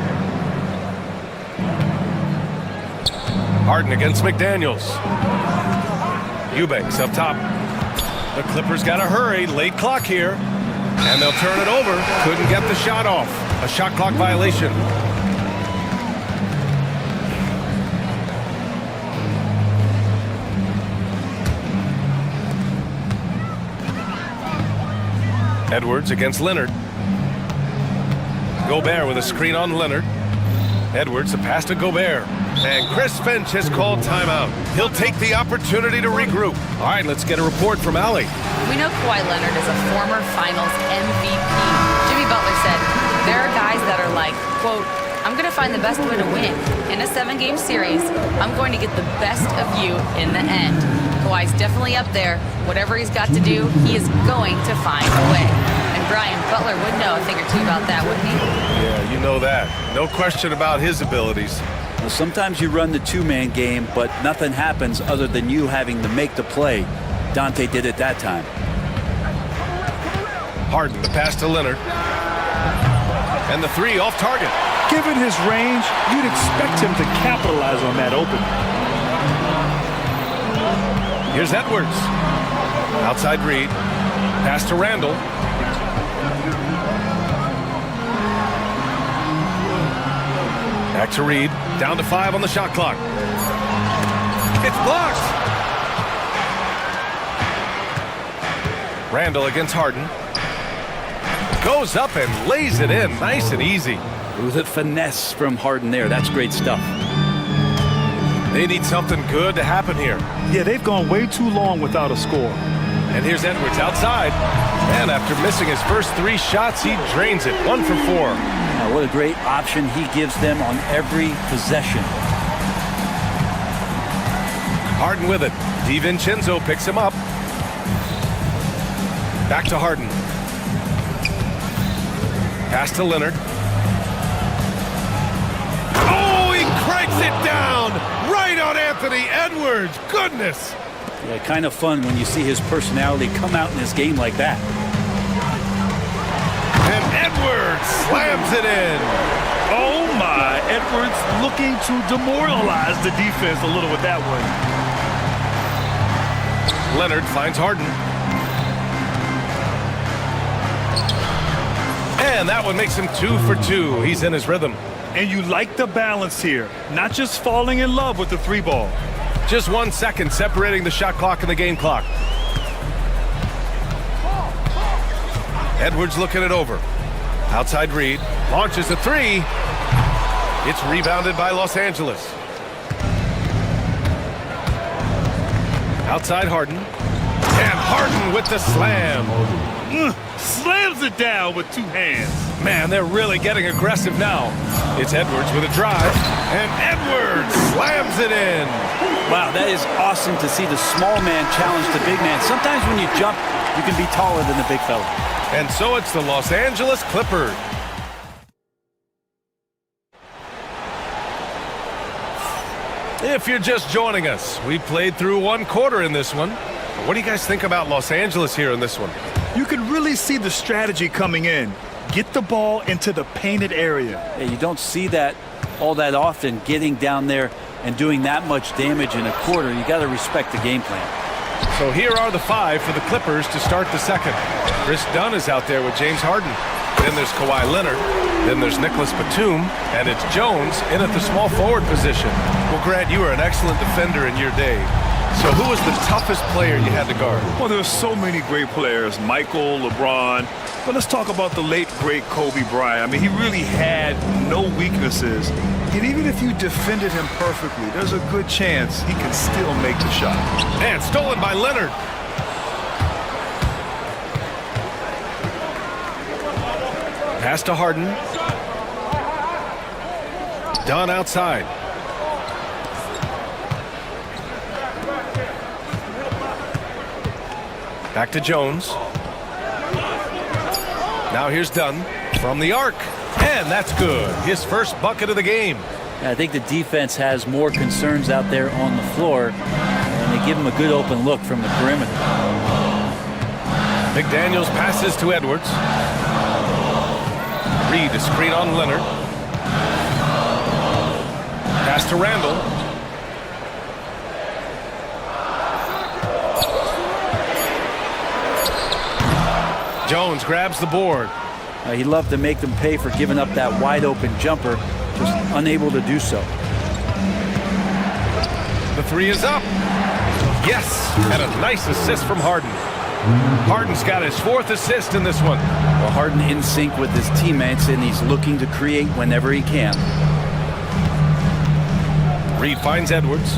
S10: Harden against McDaniels. Eubanks up top. The Clippers got to hurry. Late clock here. And they'll turn it over. Couldn't get the shot off. A shot clock violation. Edwards against Leonard. Gobert with a screen on Leonard. Edwards, a pass to Gobert. And Chris Finch has called timeout. He'll take the opportunity to regroup. All right, let's get a report from Allie.
S12: We know Kawhi Leonard is a former finals MVP. Jimmy Butler said, there are guys that are like, quote, I'm going to find the best way to win. In a 7-game series, I'm going to get the best of you in the end. Kawhi's definitely up there. Whatever he's got to do, he is going to find a way. And Brian Butler would know a thing or two about that, wouldn't he?
S10: Yeah, you know that. No question about his abilities.
S4: Well, sometimes you run the two-man game, but nothing happens other than you having to make the play. Dante did it that time.
S10: Harden, the pass to Leonard. And the 3 off target.
S9: Given his range, you'd expect him to capitalize on that opening.
S10: Here's Edwards. Outside Reed. Pass to Randall. Back to Reed. Down to 5 on the shot clock. It's blocked. Randall against Harden. Goes up and lays it in. Nice and easy.
S4: With a finesse from Harden there. That's great stuff.
S10: They need something good to happen here.
S9: Yeah, they've gone way too long without a score.
S10: And here's Edwards outside. And after missing his first 3 shots, he drains it. 1 for 4.
S4: Now, what a great option he gives them on every possession.
S10: Harden with it. DiVincenzo picks him up. Back to Harden. Pass to Leonard. Oh, he cranks it down right on Anthony Edwards. Goodness.
S14: Yeah, kind of fun when you see his personality come out in his game like that.
S10: And Edwards slams it in.
S9: Oh my, Edwards looking to demoralize the defense a little with that one.
S10: Leonard finds Harden. And that one makes him 2 for 2. He's in his rhythm.
S9: And you like the balance here, not just falling in love with the 3-ball.
S10: Just 1 second separating the shot clock and the game clock. Edwards looking it over. Outside Reed. Launches a 3. It's rebounded by Los Angeles. Outside Harden. And Harden with the slam.
S9: Slams it down with 2 hands.
S10: Man, they're really getting aggressive now. It's Edwards with a drive. And Edwards slams it in.
S14: Wow, that is awesome to see the small man challenge the big man. Sometimes when you jump, you can be taller than the big fella.
S10: And so it's the Los Angeles Clippers. If you're just joining us, we played through 1 quarter in this one. What do you guys think about Los Angeles here in this one?
S9: You can really see the strategy coming in. Get the ball into the painted area.
S14: Yeah, you don't see that all that often, getting down there and doing that much damage in a quarter. You got to respect the game plan.
S10: So here are the 5 for the Clippers to start the second. Chris Dunn is out there with James Harden. Then there's Kawhi Leonard. Then there's Nicholas Batum. And it's Jones in at the small forward position. Well, Grant, you were an excellent defender in your day. So who was the toughest player you had to guard?
S9: Well, there's so many great players. Michael, LeBron. But let's talk about the late, great Kobe Bryant. I mean, he really had no weaknesses. And even if you defended him perfectly, there's a good chance he can still make the shot.
S10: And stolen by Leonard. Pass to Harden. Dunn outside. Back to Jones. Now here's Dunn from the arc. And that's good. His first bucket of the game.
S14: I think the defense has more concerns out there on the floor, and they give him a good open look from the perimeter.
S10: McDaniels passes to Edwards. Reed is screen on Leonard. Pass to Randall. Jones grabs the board.
S14: He loved to make them pay for giving up that wide open jumper, just unable to do so.
S10: The 3 is up. Yes, and a nice assist from Harden. Harden's got his 4th assist in this one.
S14: Well, Harden in sync with his teammates, and he's looking to create whenever he can.
S10: Reed finds Edwards.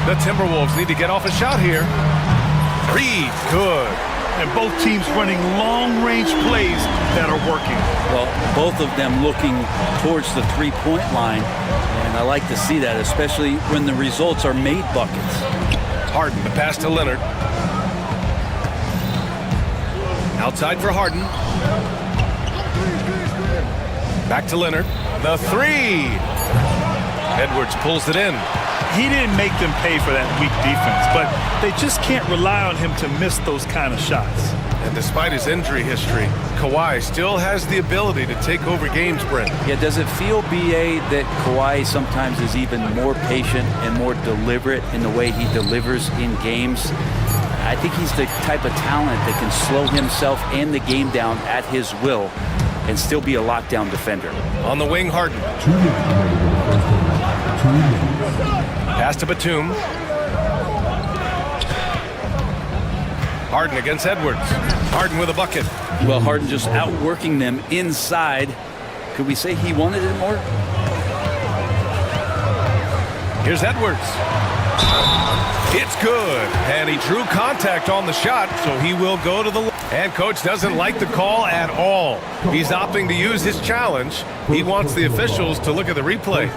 S10: The Timberwolves need to get off a shot here. Reed, good.
S9: And both teams running long-range plays that are working.
S14: Well, both of them looking towards the three-point line, and I like to see that, especially when the results are made buckets.
S10: Harden, the pass to Leonard. Outside for Harden. Back to Leonard. The 3. Edwards pulls it in.
S9: He didn't make them pay for that weak defense, but they just can't rely on him to miss those kind of shots.
S10: And despite his injury history, Kawhi still has the ability to take over games, Brent.
S14: Yeah, does it feel, B.A., that Kawhi sometimes is even more patient and more deliberate in the way he delivers in games? I think he's the type of talent that can slow himself and the game down at his will and still be a lockdown defender.
S10: On the wing, Harden. Pass to Batum. Harden against Edwards. Harden with a bucket.
S14: Well, Harden just outworking them inside. Could we say he wanted it more?
S10: Here's Edwards. It's good. And he drew contact on the shot, so he will go to the line. And coach doesn't like the call at all. He's opting to use his challenge. He wants the officials to look at the replay.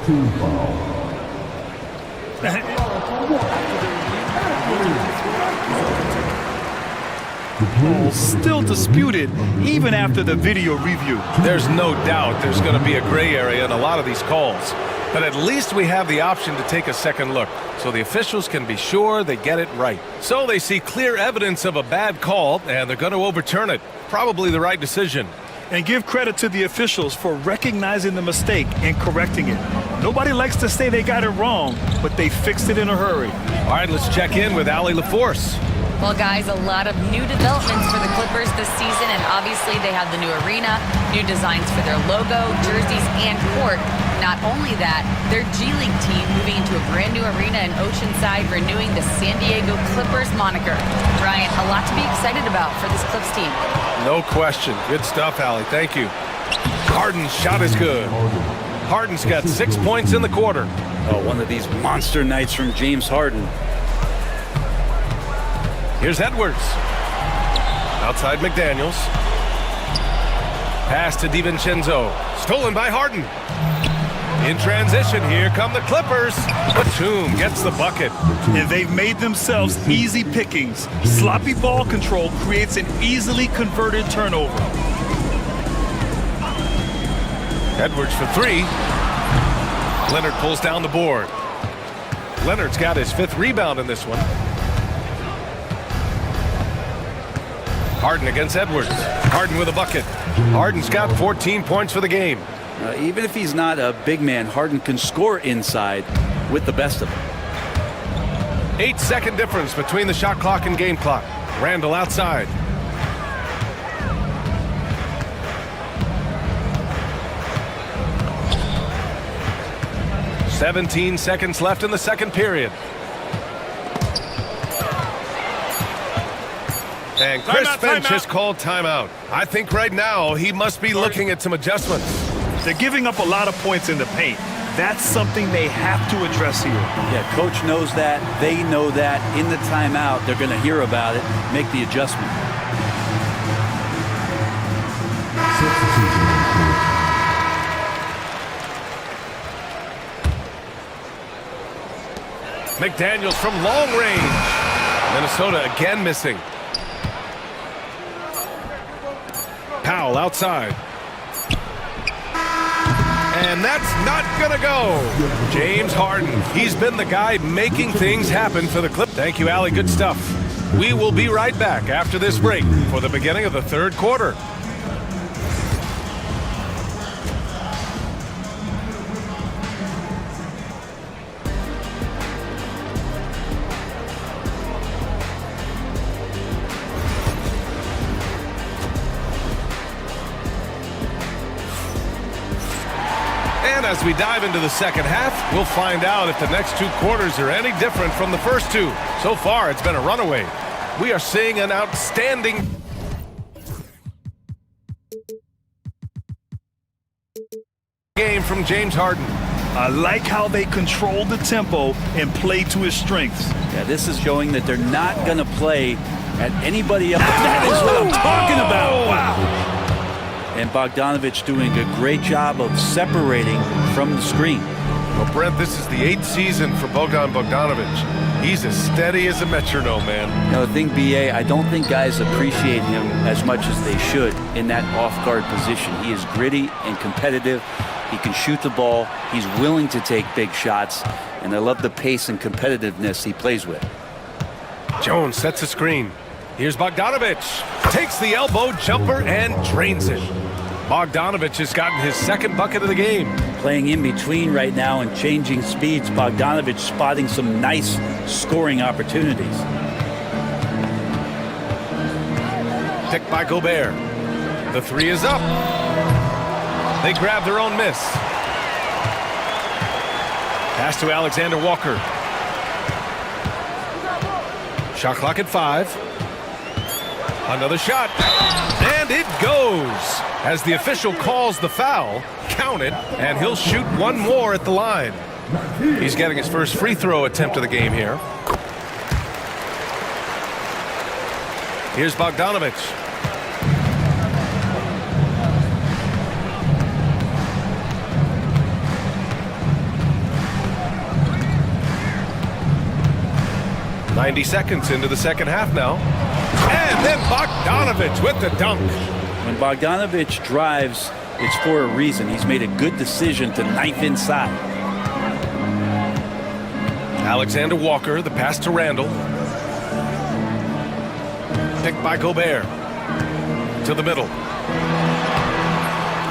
S9: Still disputed even after the video review.
S10: There's no doubt there's going to be a gray area in a lot of these calls. But at least we have the option to take a second look, so the officials can be sure they get it right. So they see clear evidence of a bad call, and they're going to overturn it. Probably the right decision.
S9: And give credit to the officials for recognizing the mistake and correcting it. Nobody likes to say they got it wrong, but they fixed it in a hurry.
S10: All right, let's check in with Allie LaForce.
S12: Well, guys, a lot of new developments for the Clippers this season, and obviously they have the new arena, new designs for their logo, jerseys, and court. Not only that, their G League team moving into a brand new arena in Oceanside, renewing the San Diego Clippers moniker. Ryan, a lot to be excited about for this Clips team.
S10: No question. Good stuff, Allie. Thank you. Harden's shot is good. Harden's got 6 points in the quarter.
S14: Oh, one of these monster nights from James Harden.
S10: Here's Edwards. Outside McDaniels. Pass to DiVincenzo. Stolen by Harden. In transition, here come the Clippers. Batum gets the bucket.
S9: And they've made themselves easy pickings. Sloppy ball control creates an easily converted turnover.
S10: Edwards for three. Leonard pulls down the board. Leonard's got his 5th rebound in this one. Harden against Edwards. Harden with a bucket. Harden's got 14 points for the game.
S14: Even if he's not a big man, Harden can score inside with the best of them.
S10: 8-second difference between the shot clock and game clock. Randall outside. "17 seconds left in the second period. And Chris Finch has called timeout. I think right now he must be looking at some adjustments.
S9: They're giving up a lot of points in the paint. That's something they have to address here.
S14: Yeah, coach knows that. They know that. In the timeout, they're going to hear about it, make the adjustment.
S10: McDaniels from long range. Minnesota again missing. Powell outside. And that's not going to go. James Harden. He's been the guy making things happen for the Clippers. Thank you, Allie. Good stuff. We will be right back after this break for the beginning of the third quarter. As we dive into the second half, we'll find out if the next 2 quarters are any different from the first 2. So far, it's been a runaway. We are seeing an outstanding game from James Harden.
S9: I like how they control the tempo and play to his strengths.
S14: Yeah, this is showing that they're not going to play at anybody else. That is what I'm talking about. Wow. And Bogdanovich doing a great job of separating from the screen.
S10: Well, Brent, this is the 8th season for Bogdanovich. He's as steady as a metronome, man.
S14: You know, the thing, BA, I don't think guys appreciate him as much as they should in that off-guard position. He is gritty and competitive. He can shoot the ball. He's willing to take big shots. And I love the pace and competitiveness he plays with.
S10: Jones sets a screen. Here's Bogdanovich. Takes the elbow jumper and drains it. Bogdanovich has gotten his 2nd bucket of the game.
S14: Playing in between right now and changing speeds. Bogdanovich spotting some nice scoring opportunities.
S10: Picked by Gobert. The 3 is up. They grab their own miss. Pass to Alexander Walker. Shot clock at 5. Another shot, and it goes. As the official calls the foul, count it, and he'll shoot one more at the line. He's getting his first free throw attempt of the game here. Here's Bogdanovich. 90 seconds into the second half now. And then Bogdanovich with the dunk.
S14: When Bogdanovich drives, it's for a reason. He's made a good decision to knife inside.
S10: Alexander Walker, the pass to Randall. Picked by Gobert. To the middle.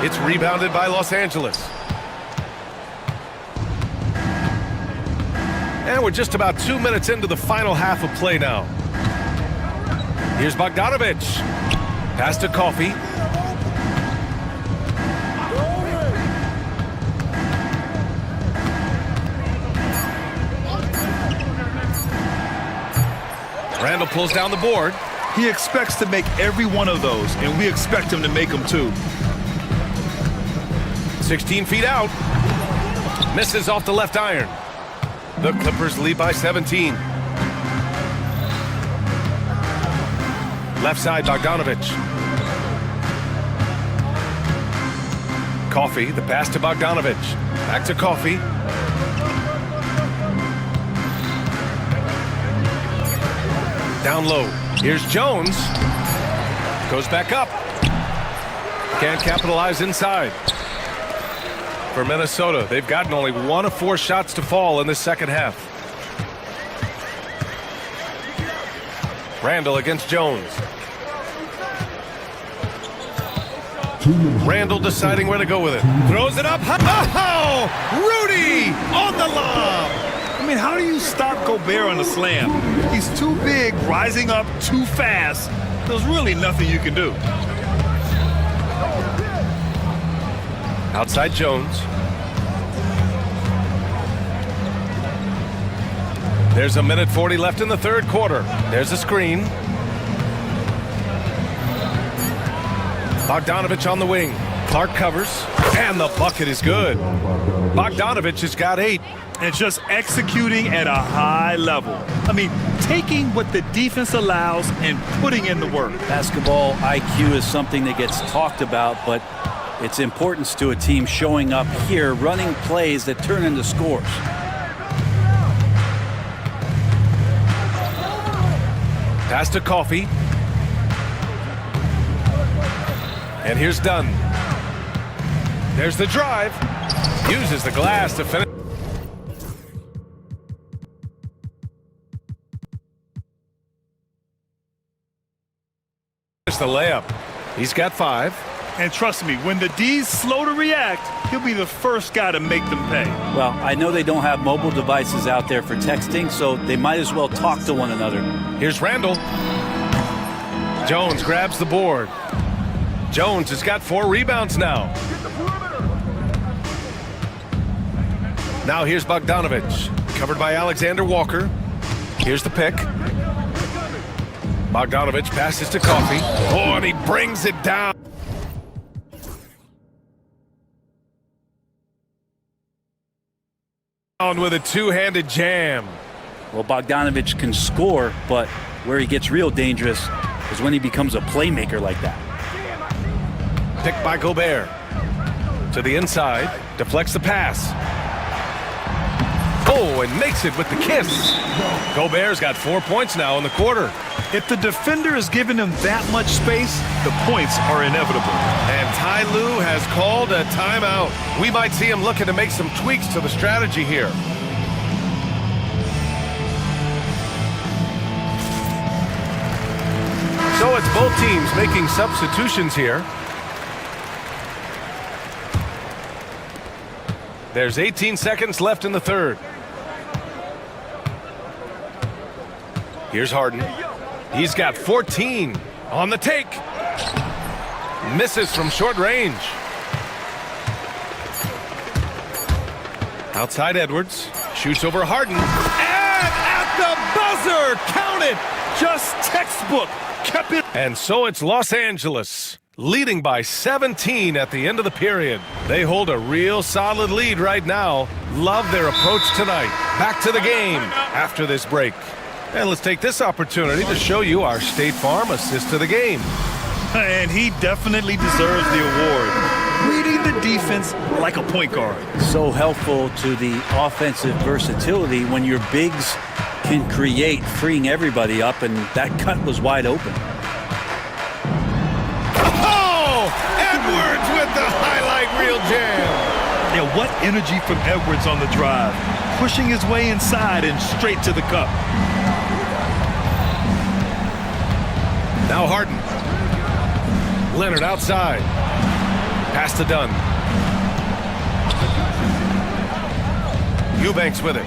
S10: It's rebounded by Los Angeles. And we're just about 2 minutes into the final half of play now. Here's Bogdanovich. Pass to Coffey. Randall pulls down the board.
S9: He expects to make every one of those, and we expect him to make them too.
S10: 16 feet out. Misses off the left iron. The Clippers lead by 17. Left side, Bogdanovich. Coffey, the pass to Bogdanovich. Back to Coffey. Down low. Here's Jones. Goes back up. Can't capitalize inside. For Minnesota, they've gotten only 1 of 4 shots to fall in the second half. Randall against Jones. Randall deciding where to go with it. Throws it up. Oh! Rudy on the lob.
S9: I mean, how do you stop Gobert on the slam? He's too big, rising up too fast. There's really nothing you can do.
S10: Outside Jones. There's a minute 40 left in the third quarter. There's a screen. Bogdanovich on the wing. Clark covers, and the bucket is good. Bogdanovich has got 8.
S9: And just executing at a high level. I mean, taking what the defense allows and putting in the work.
S14: Basketball IQ is something that gets talked about, but its importance to a team showing up here, running plays that turn into scores.
S10: Pass to Coffey. And here's Dunn. There's the drive. Uses the glass to finish. The layup. He's got 5.
S9: And trust me, when the D's slow to react, he'll be the first guy to make them pay.
S14: Well, I know they don't have mobile devices out there for texting, so they might as well talk to one another.
S10: Here's Randall. Jones grabs the board. Jones has got 4 rebounds now. Now here's Bogdanovich. Covered by Alexander Walker. Here's the pick. Bogdanovich passes to Coffey. Oh, and he brings it down. With a two-handed jam.
S14: Well, Bogdanovich can score, but where he gets real dangerous is when he becomes a playmaker like that.
S10: Picked by Gobert. To the inside. Deflects the pass. Oh, and makes it with the kiss. Gobert's got 4 points now in the quarter.
S9: If the defender is giving him that much space, the points are inevitable.
S10: And Ty Lue has called a timeout. We might see him looking to make some tweaks to the strategy here. So it's both teams making substitutions here. There's 18 seconds left in the third. Here's Harden. He's got 14 on the take. Misses from short range. Outside Edwards. Shoots over Harden.
S9: And at the buzzer! Count it! Just textbook. Kept it.
S10: And so it's Los Angeles, leading by 17 at the end of the period. They hold a real solid lead right now. Love their approach tonight. Back to the game after this break. And let's take this opportunity to show you our State Farm assist to the game.
S9: And he definitely deserves the award. Reading the defense like a point guard.
S14: So helpful to the offensive versatility when your bigs can create, freeing everybody up, and that cut was wide open.
S10: Oh! Edwards with the highlight reel jam.
S9: Yeah, what energy from Edwards on the drive. Pushing his way inside and straight to the cup.
S10: Now Harden. Leonard outside. Pass to Dunn. Eubanks with it.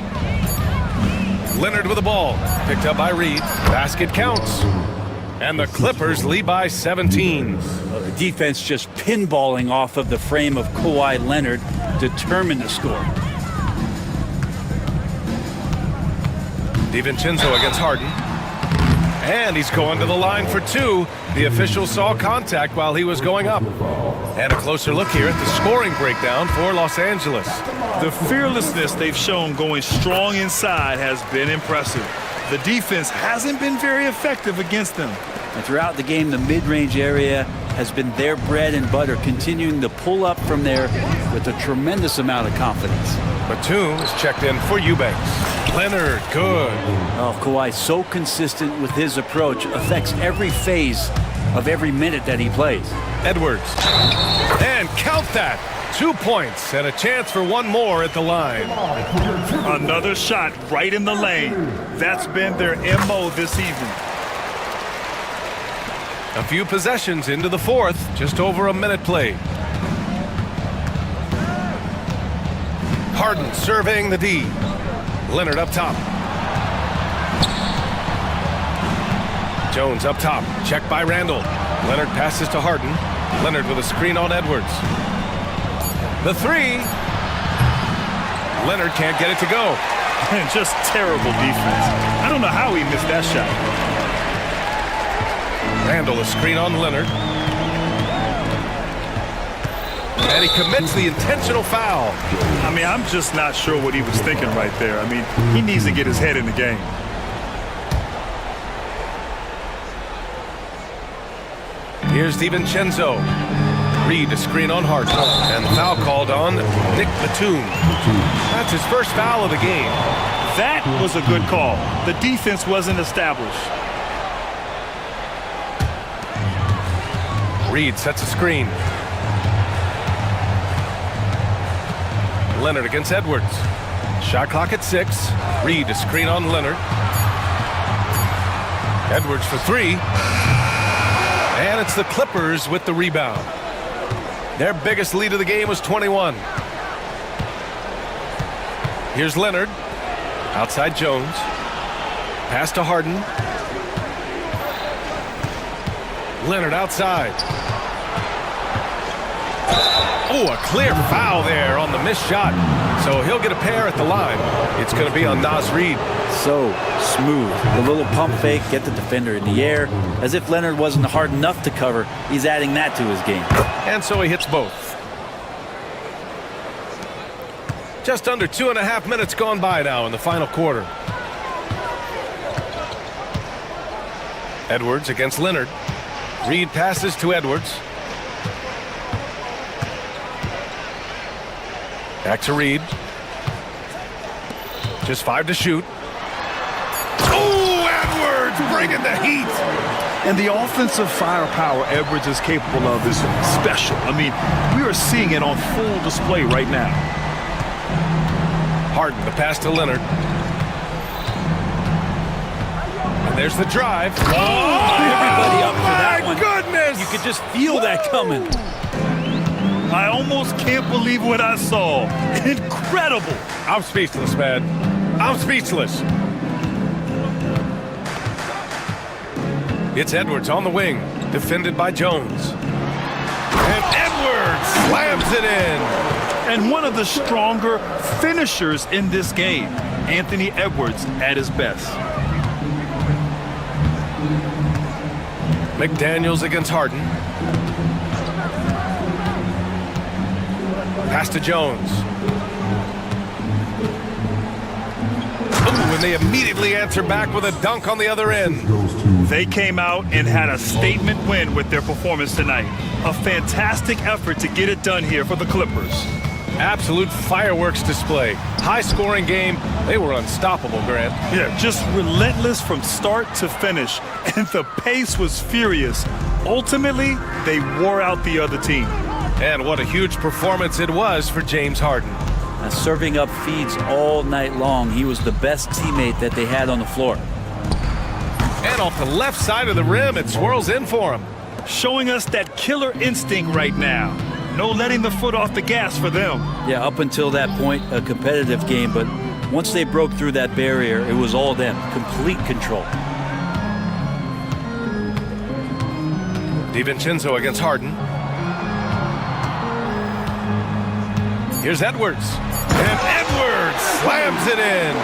S10: Leonard with the ball. Picked up by Reed. Basket counts. And the Clippers lead by 17.
S14: The defense just pinballing off of the frame of Kawhi Leonard, determined to score.
S10: DiVincenzo against Harden. And he's going to the line for two. The official saw contact while he was going up. And a closer look here at the scoring breakdown for Los Angeles.
S9: The fearlessness they've shown going strong inside has been impressive. The defense hasn't been very effective against them.
S14: And throughout the game, the mid-range area has been their bread and butter, continuing to pull up from there with a tremendous amount of confidence.
S10: Batum is checked in for Eubanks. Leonard, good.
S14: Oh, Kawhi, so consistent with his approach, affects every phase of every minute that he plays.
S10: Edwards. And count that. 2 points and a chance for one more at the line.
S9: Another shot right in the lane. That's been their MO this evening.
S10: A few possessions into the fourth, just over a minute played. Harden surveying the D. Leonard up top. Jones up top, checked by Randall. Leonard passes to Harden. Leonard with a screen on Edwards. The three. Leonard can't get it to go.
S9: And just terrible defense. I don't know how he missed that shot.
S10: Randall a screen on Leonard. And he commits the intentional foul.
S9: I mean, I'm just not sure what he was thinking right there. I mean, he needs to get his head in the game.
S10: Here's DiVincenzo. Reed a screen on Harden. And the foul called on Nick Batum. That's his first foul of the game.
S9: That was a good call. The defense wasn't established.
S10: Reed sets a screen. Leonard against Edwards. Shot clock at 6. Reed a screen on Leonard. Edwards for three. And it's the Clippers with the rebound. Their biggest lead of the game was 21. Here's Leonard. Outside Jones. Pass to Harden. Leonard outside. Oh, a clear foul there on the missed shot. So he'll get a pair at the line. It's going to be on Naz Reid.
S14: So smooth. The little pump fake, get the defender in the air. As if Leonard wasn't hard enough to cover, he's adding that to his game.
S10: And so he hits both. Just under 2.5 minutes gone by now in the final quarter. Edwards against Leonard. Reed passes to Edwards. Back to Reed. Just 5 to shoot. Oh, Edwards bringing the heat.
S9: And the offensive firepower Edwards is capable of is special. I mean, we are seeing it on full display right now.
S10: Harden, the pass to Leonard. And there's the drive.
S14: Oh, everybody up for that one.
S10: Goodness!
S14: You could just feel that coming.
S9: I almost can't believe what I saw. Incredible.
S10: I'm speechless, man. I'm speechless. It's Edwards on the wing, defended by Jones. And Edwards slams it in.
S9: And one of the stronger finishers in this game, Anthony Edwards at his best.
S10: McDaniels against Harden. Pass to Jones. Ooh, and they immediately answer back with a dunk on the other end.
S9: They came out and had a statement win with their performance tonight. A fantastic effort to get it done here for the Clippers.
S10: Absolute fireworks display. High-scoring game. They were unstoppable, Grant.
S9: Yeah, just relentless from start to finish. And the pace was furious. Ultimately, they wore out the other team.
S10: And what a huge performance it was for James Harden.
S14: Serving up feeds all night long. He was the best teammate that they had on the floor.
S10: And off the left side of the rim, it swirls in for him.
S9: Showing us that killer instinct right now. No letting the foot off the gas for them.
S14: Yeah, up until that point, a competitive game, but once they broke through that barrier, it was all them. Complete control.
S10: DiVincenzo against Harden. Here's Edwards. And Edwards slams it in.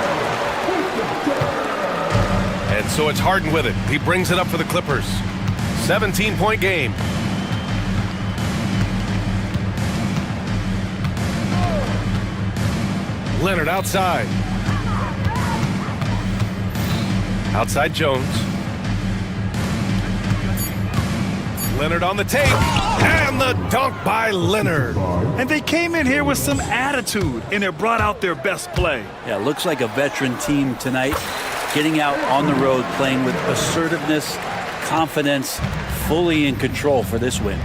S10: And so it's Harden with it. He brings it up for the Clippers. 17-point game. Leonard outside. Outside Jones. Leonard on the take. And the dunk by Leonard.
S9: And they came in here with some attitude, and it brought out their best play.
S14: Yeah, looks like a veteran team tonight. Getting out on the road, playing with assertiveness, confidence, fully in control for this win.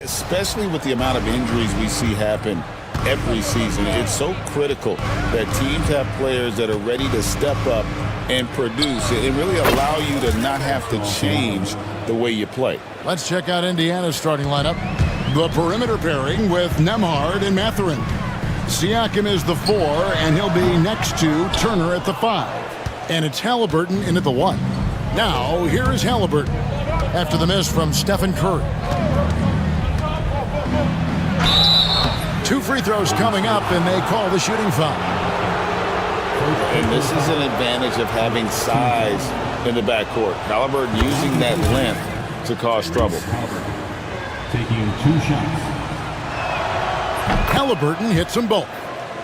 S3: Especially with the amount of injuries we see happen every season, it's so critical that teams have players that are ready to step up and produce and really allow you to not have to change the way you play.
S2: Let's check out Indiana's starting lineup. The perimeter pairing with Nembhard and Mathurin. Siakam is the 4, and he'll be next to Turner at the 5. And it's Halliburton in at the 1. Now, here is Halliburton after the miss from Stephen Curry. 2 free throws coming up, and they call the shooting foul.
S3: And this is an advantage of having size in the backcourt. Halliburton using that length to cause trouble.
S6: Taking 2 shots.
S2: Halliburton hits them both.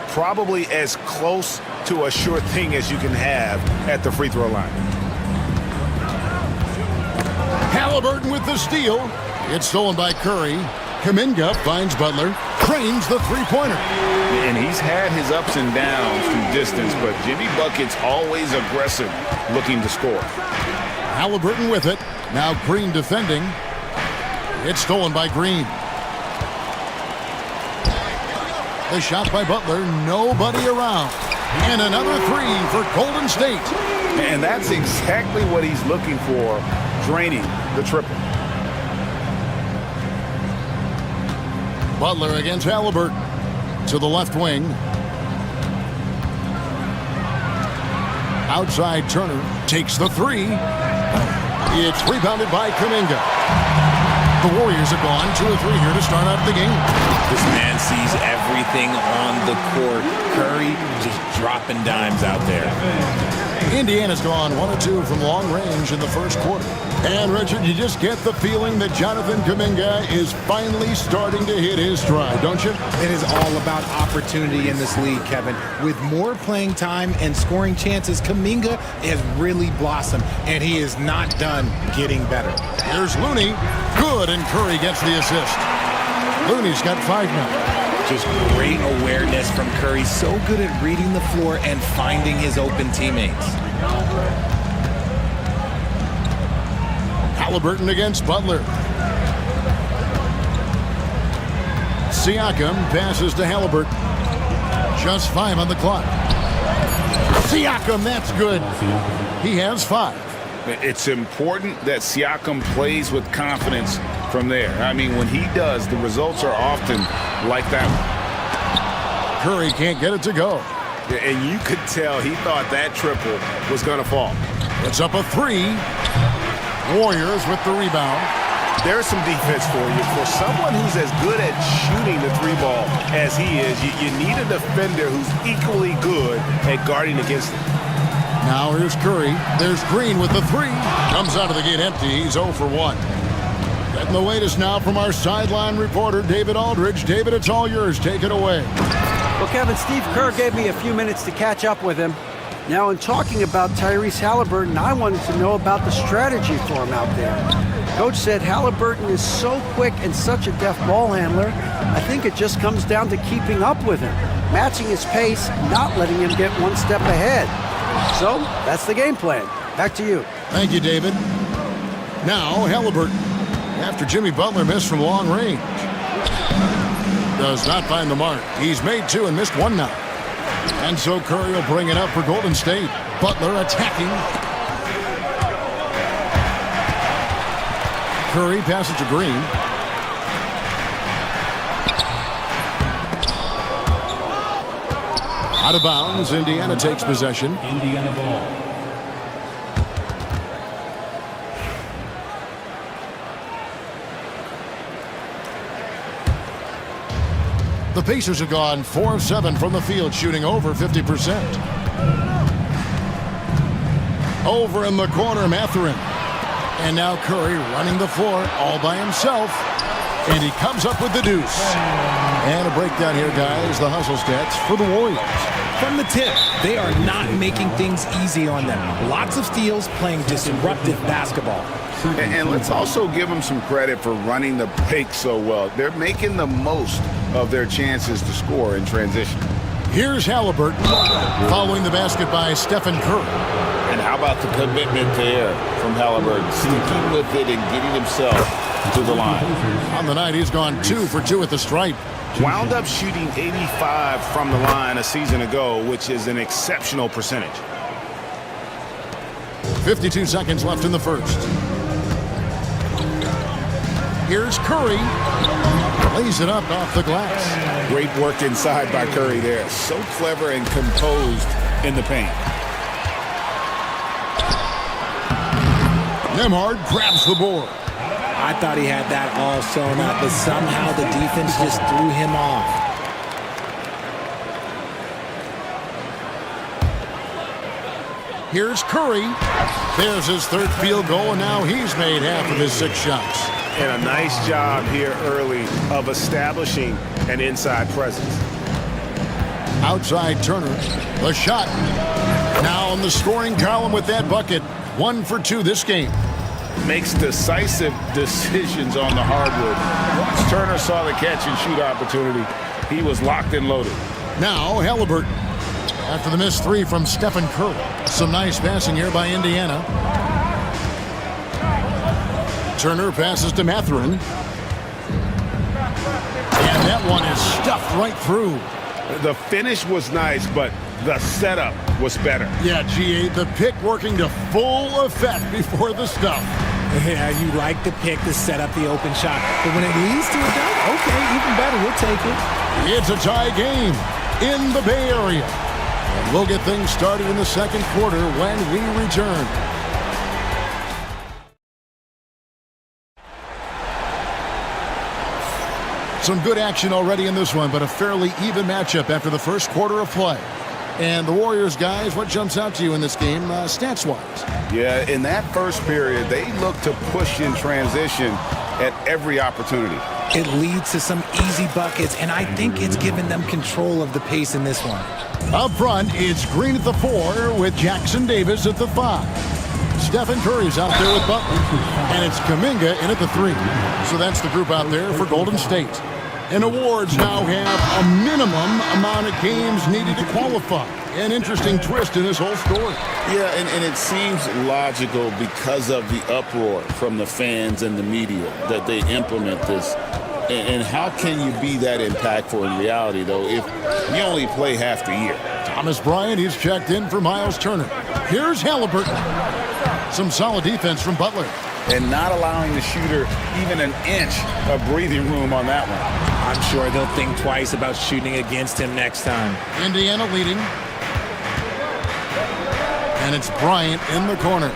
S13: Probably as close to a sure thing as you can have at the free throw line.
S2: Halliburton with the steal. It's stolen by Curry. Kuminga finds Butler. Cranes the three-pointer.
S3: And he's had his ups and downs through distance, but Jimmy Bucket's always aggressive, looking to score.
S2: Halliburton with it. Now Green defending. It's stolen by Green. The shot by Butler, nobody around. And another 3 for Golden State.
S3: And that's exactly what he's looking for, draining the triple.
S2: Butler against Halliburton. To the left wing. Outside Turner takes the 3. It's rebounded by Kuminga. The Warriors have gone 2 or 3 here to start out the game.
S5: This man sees everything on the court. Curry just dropping dimes out there.
S2: Indiana's gone 1 or 2 from long range in the first quarter. And, Richard, you just get the feeling that Jonathan Kuminga is finally starting to hit his stride, don't you?
S5: It is all about opportunity in this league, Kevin. With more playing time and scoring chances, Kuminga has really blossomed, and he is not done getting better.
S2: Here's Looney. Good, and Curry gets the assist. Looney's got 5 now.
S5: Just great awareness from Curry. So good at reading the floor and finding his open teammates.
S2: Halliburton against Butler. Siakam passes to Halliburton. Just 5 on the clock. Siakam, that's good. He has 5.
S3: It's important that Siakam plays with confidence from there. I mean, when he does, the results are often like that one.
S2: Curry can't get it to go.
S13: And you could tell he thought that triple was going to fall.
S2: It's up a 3. Warriors with the rebound.
S13: There's some defense for you. For someone who's as good at shooting the 3-ball as he is, you need a defender who's equally good at guarding against it.
S2: Now here's Curry. There's Green with the 3. Comes out of the gate empty. He's 0 for 1. Getting the latest now from our sideline reporter, David Aldridge. David, it's all yours. Take it away.
S4: Well, Kevin, Steve Kerr gave me a few minutes to catch up with him. Now, in talking about Tyrese Halliburton, I wanted to know about the strategy for him out there. Coach said Halliburton is so quick and such a deft ball handler, I think it just comes down to keeping up with him, matching his pace, not letting him get one step ahead. So, that's the game plan. Back to you.
S2: Thank you, David. Now, Halliburton, after Jimmy Butler missed from long range. Does not find the mark. He's made 2 and missed 1 now. And so Curry will bring it up for Golden State. Butler attacking. Curry passes to Green. Out of bounds. Indiana takes possession.
S6: Indiana ball.
S2: The Pacers have gone 4 of 7 from the field, shooting over 50%. Over in the corner, Mathurin. And now Curry running the floor all by himself. And he comes up with the deuce. And a breakdown here, guys. The hustle stats for the Warriors.
S5: From the tip, they are not making things easy on them. Lots of steals, playing disruptive basketball.
S3: And let's also give them some credit for running the break so well. They're making the most of their chances to score in transition.
S2: Here's Halliburton following the basket by Stephen Curry.
S3: And how about the commitment there from Halliburton, sticking with it and getting himself to the line.
S2: On the night, he's gone 2 for 2 at the stripe.
S3: Wound up shooting 85 from the line a season ago, which is an exceptional percentage.
S2: 52 seconds left in the first. Here's Curry. Lays it up off the glass.
S3: Great work inside by Curry there. So clever and composed in the paint.
S2: Nembhard grabs the board.
S5: I thought he had that all sewn up, but somehow the defense just threw him off.
S2: Here's Curry. There's his third field goal, and now he's made half of his 6 shots.
S13: And a nice job here early of establishing an inside presence.
S2: Outside Turner. The shot. Now on the scoring column with that bucket. 1 for 2 this game.
S3: Makes decisive decisions on the hardwood. Once Turner saw the catch and shoot opportunity, he was locked and loaded.
S2: Now Halliburton. After the missed 3 from Stephen Curry. Some nice passing here by Indiana. Turner passes to Mathurin. And that one is stuffed right through.
S3: The finish was nice, but the setup was better.
S2: Yeah, GA, the pick working to full effect before the stuff.
S5: Yeah, you like the pick to set up the open shot. But when it leads to a dunk, okay, even better, we'll take it.
S2: It's a tie game in the Bay Area. And we'll get things started in the second quarter when we return. Some good action already in this one, but a fairly even matchup after the first quarter of play. And the Warriors, guys, what jumps out to you in this game, stats-wise?
S3: Yeah, in that first period, they looked to push in transition at every opportunity.
S5: It leads to some easy buckets, and I think it's given them control of the pace in this one.
S2: Up front, it's Green at the 4 with Jackson Davis at the 5. Stephen Curry's out there with Butler, and it's Kuminga in at the 3. So that's the group out there for Golden State. And awards now have a minimum amount of games needed to qualify. An interesting twist in this whole story.
S3: Yeah, and it seems logical because of the uproar from the fans and the media that they implement this. And how can you be that impactful in reality, though, if you only play half the year?
S2: Thomas Bryant, he's checked in for Miles Turner. Here's Halliburton. Some solid defense from Butler.
S3: And not allowing the shooter even an inch of breathing room on that one.
S5: I'm sure they'll think twice about shooting against him next time.
S2: Indiana leading. And it's Bryant in the corner.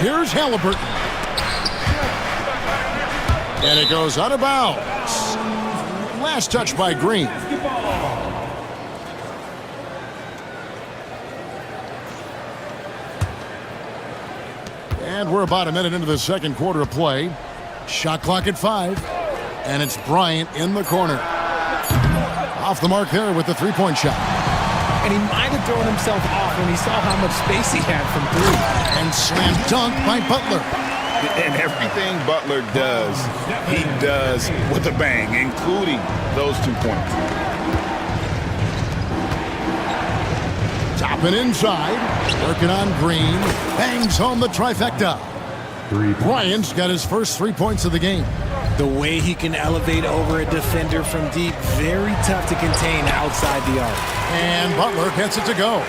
S2: Here's Halliburton. And it goes out of bounds. Last touch by Green. And we're about a minute into the second quarter of play. Shot clock at 5. And it's Bryant in the corner. Off the mark there with the three-point shot.
S5: And he might have thrown himself off when he saw how much space he had from 3.
S2: And slam dunk by Butler.
S3: And everything Butler does, he does with a bang, including those 2 points.
S2: Top and inside. Working on Green. Bangs home the trifecta. Bryant's got his first 3 points of the game.
S5: The way he can elevate over a defender from deep, very tough to contain outside the arc.
S2: And Butler gets it to go.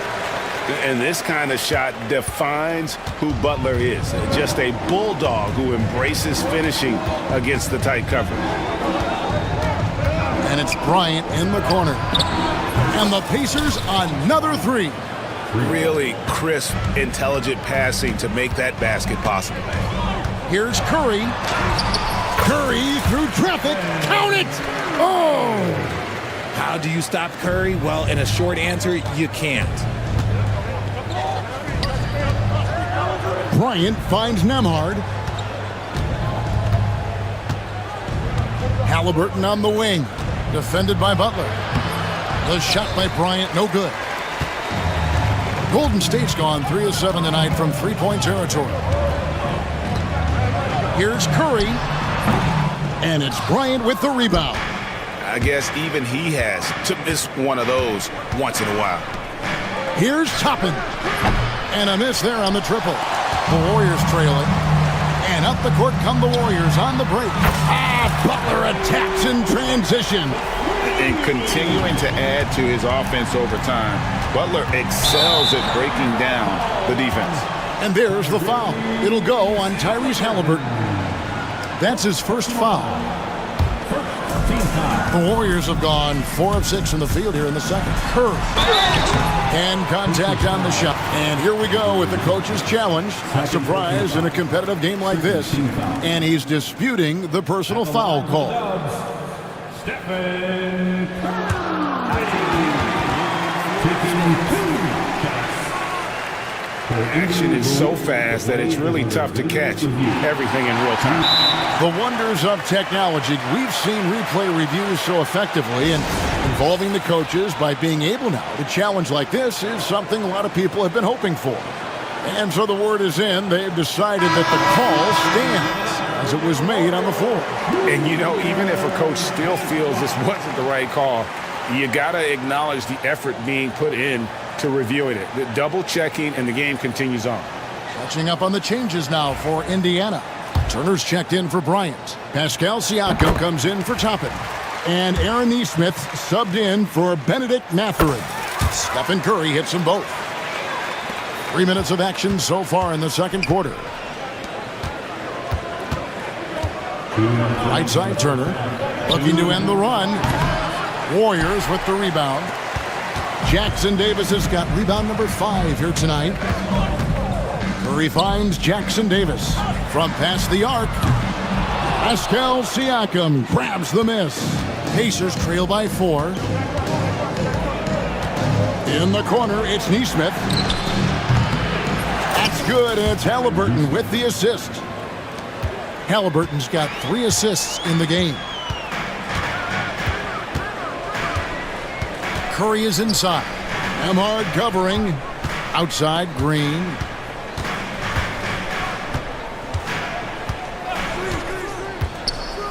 S3: And this kind of shot defines who Butler is. Just a bulldog who embraces finishing against the tight cover.
S2: And it's Bryant in the corner. And the Pacers another 3.
S3: Really crisp, intelligent passing to make that basket possible.
S2: Here's Curry. Curry through traffic. Count it! Oh!
S5: How do you stop Curry? Well, in a short answer, you can't.
S2: Bryant finds Nembhard. Halliburton on the wing. Defended by Butler. The shot by Bryant, no good. Golden State's gone 3 of 7 tonight from three-point territory. Here's Curry. And it's Bryant with the rebound.
S3: I guess even he has to miss one of those once in a while.
S2: Here's Toppin. And a miss there on the triple. The Warriors trail it. And up the court come the Warriors on the break. Butler attacks in transition.
S3: And continuing to add to his offense over time. Butler excels at breaking down the defense.
S2: And there's the foul. It'll go on Tyrese Halliburton. That's his first foul. The Warriors have gone 4 of 6 from the field here in the second. Curry. And contact on the shot. And here we go with the coach's challenge. A surprise in a competitive game like this. And he's disputing the personal foul call.
S3: Action is so fast that it's really tough to catch everything in real time.
S2: The wonders of technology. We've seen replay reviews so effectively, and involving the coaches by being able now to challenge like this is something a lot of people have been hoping for. And so the word is in. They've decided that the call stands as it was made on the floor.
S3: And you know, even if a coach still feels this wasn't the right call, you got to acknowledge the effort being put in to reviewing it. The double checking, and the game continues on.
S2: Catching up on the changes now for Indiana. Turner's checked in for Bryant. Pascal Siakam comes in for Toppin. And Aaron Nesmith subbed in for Benedict Mathurin. Stephen Curry hits them both. 3 minutes of action so far in the second quarter. Right side Turner looking to end the run. Warriors with the rebound. Jackson Davis has got rebound number 5 here tonight. Curry finds Jackson Davis from past the arc. Pascal Siakam grabs the miss. Pacers trail by 4. In the corner, it's Nesmith. That's good. It's Halliburton with the assist. Halliburton's got 3 assists in the game. Curry is inside. Emhard covering. Outside, Green.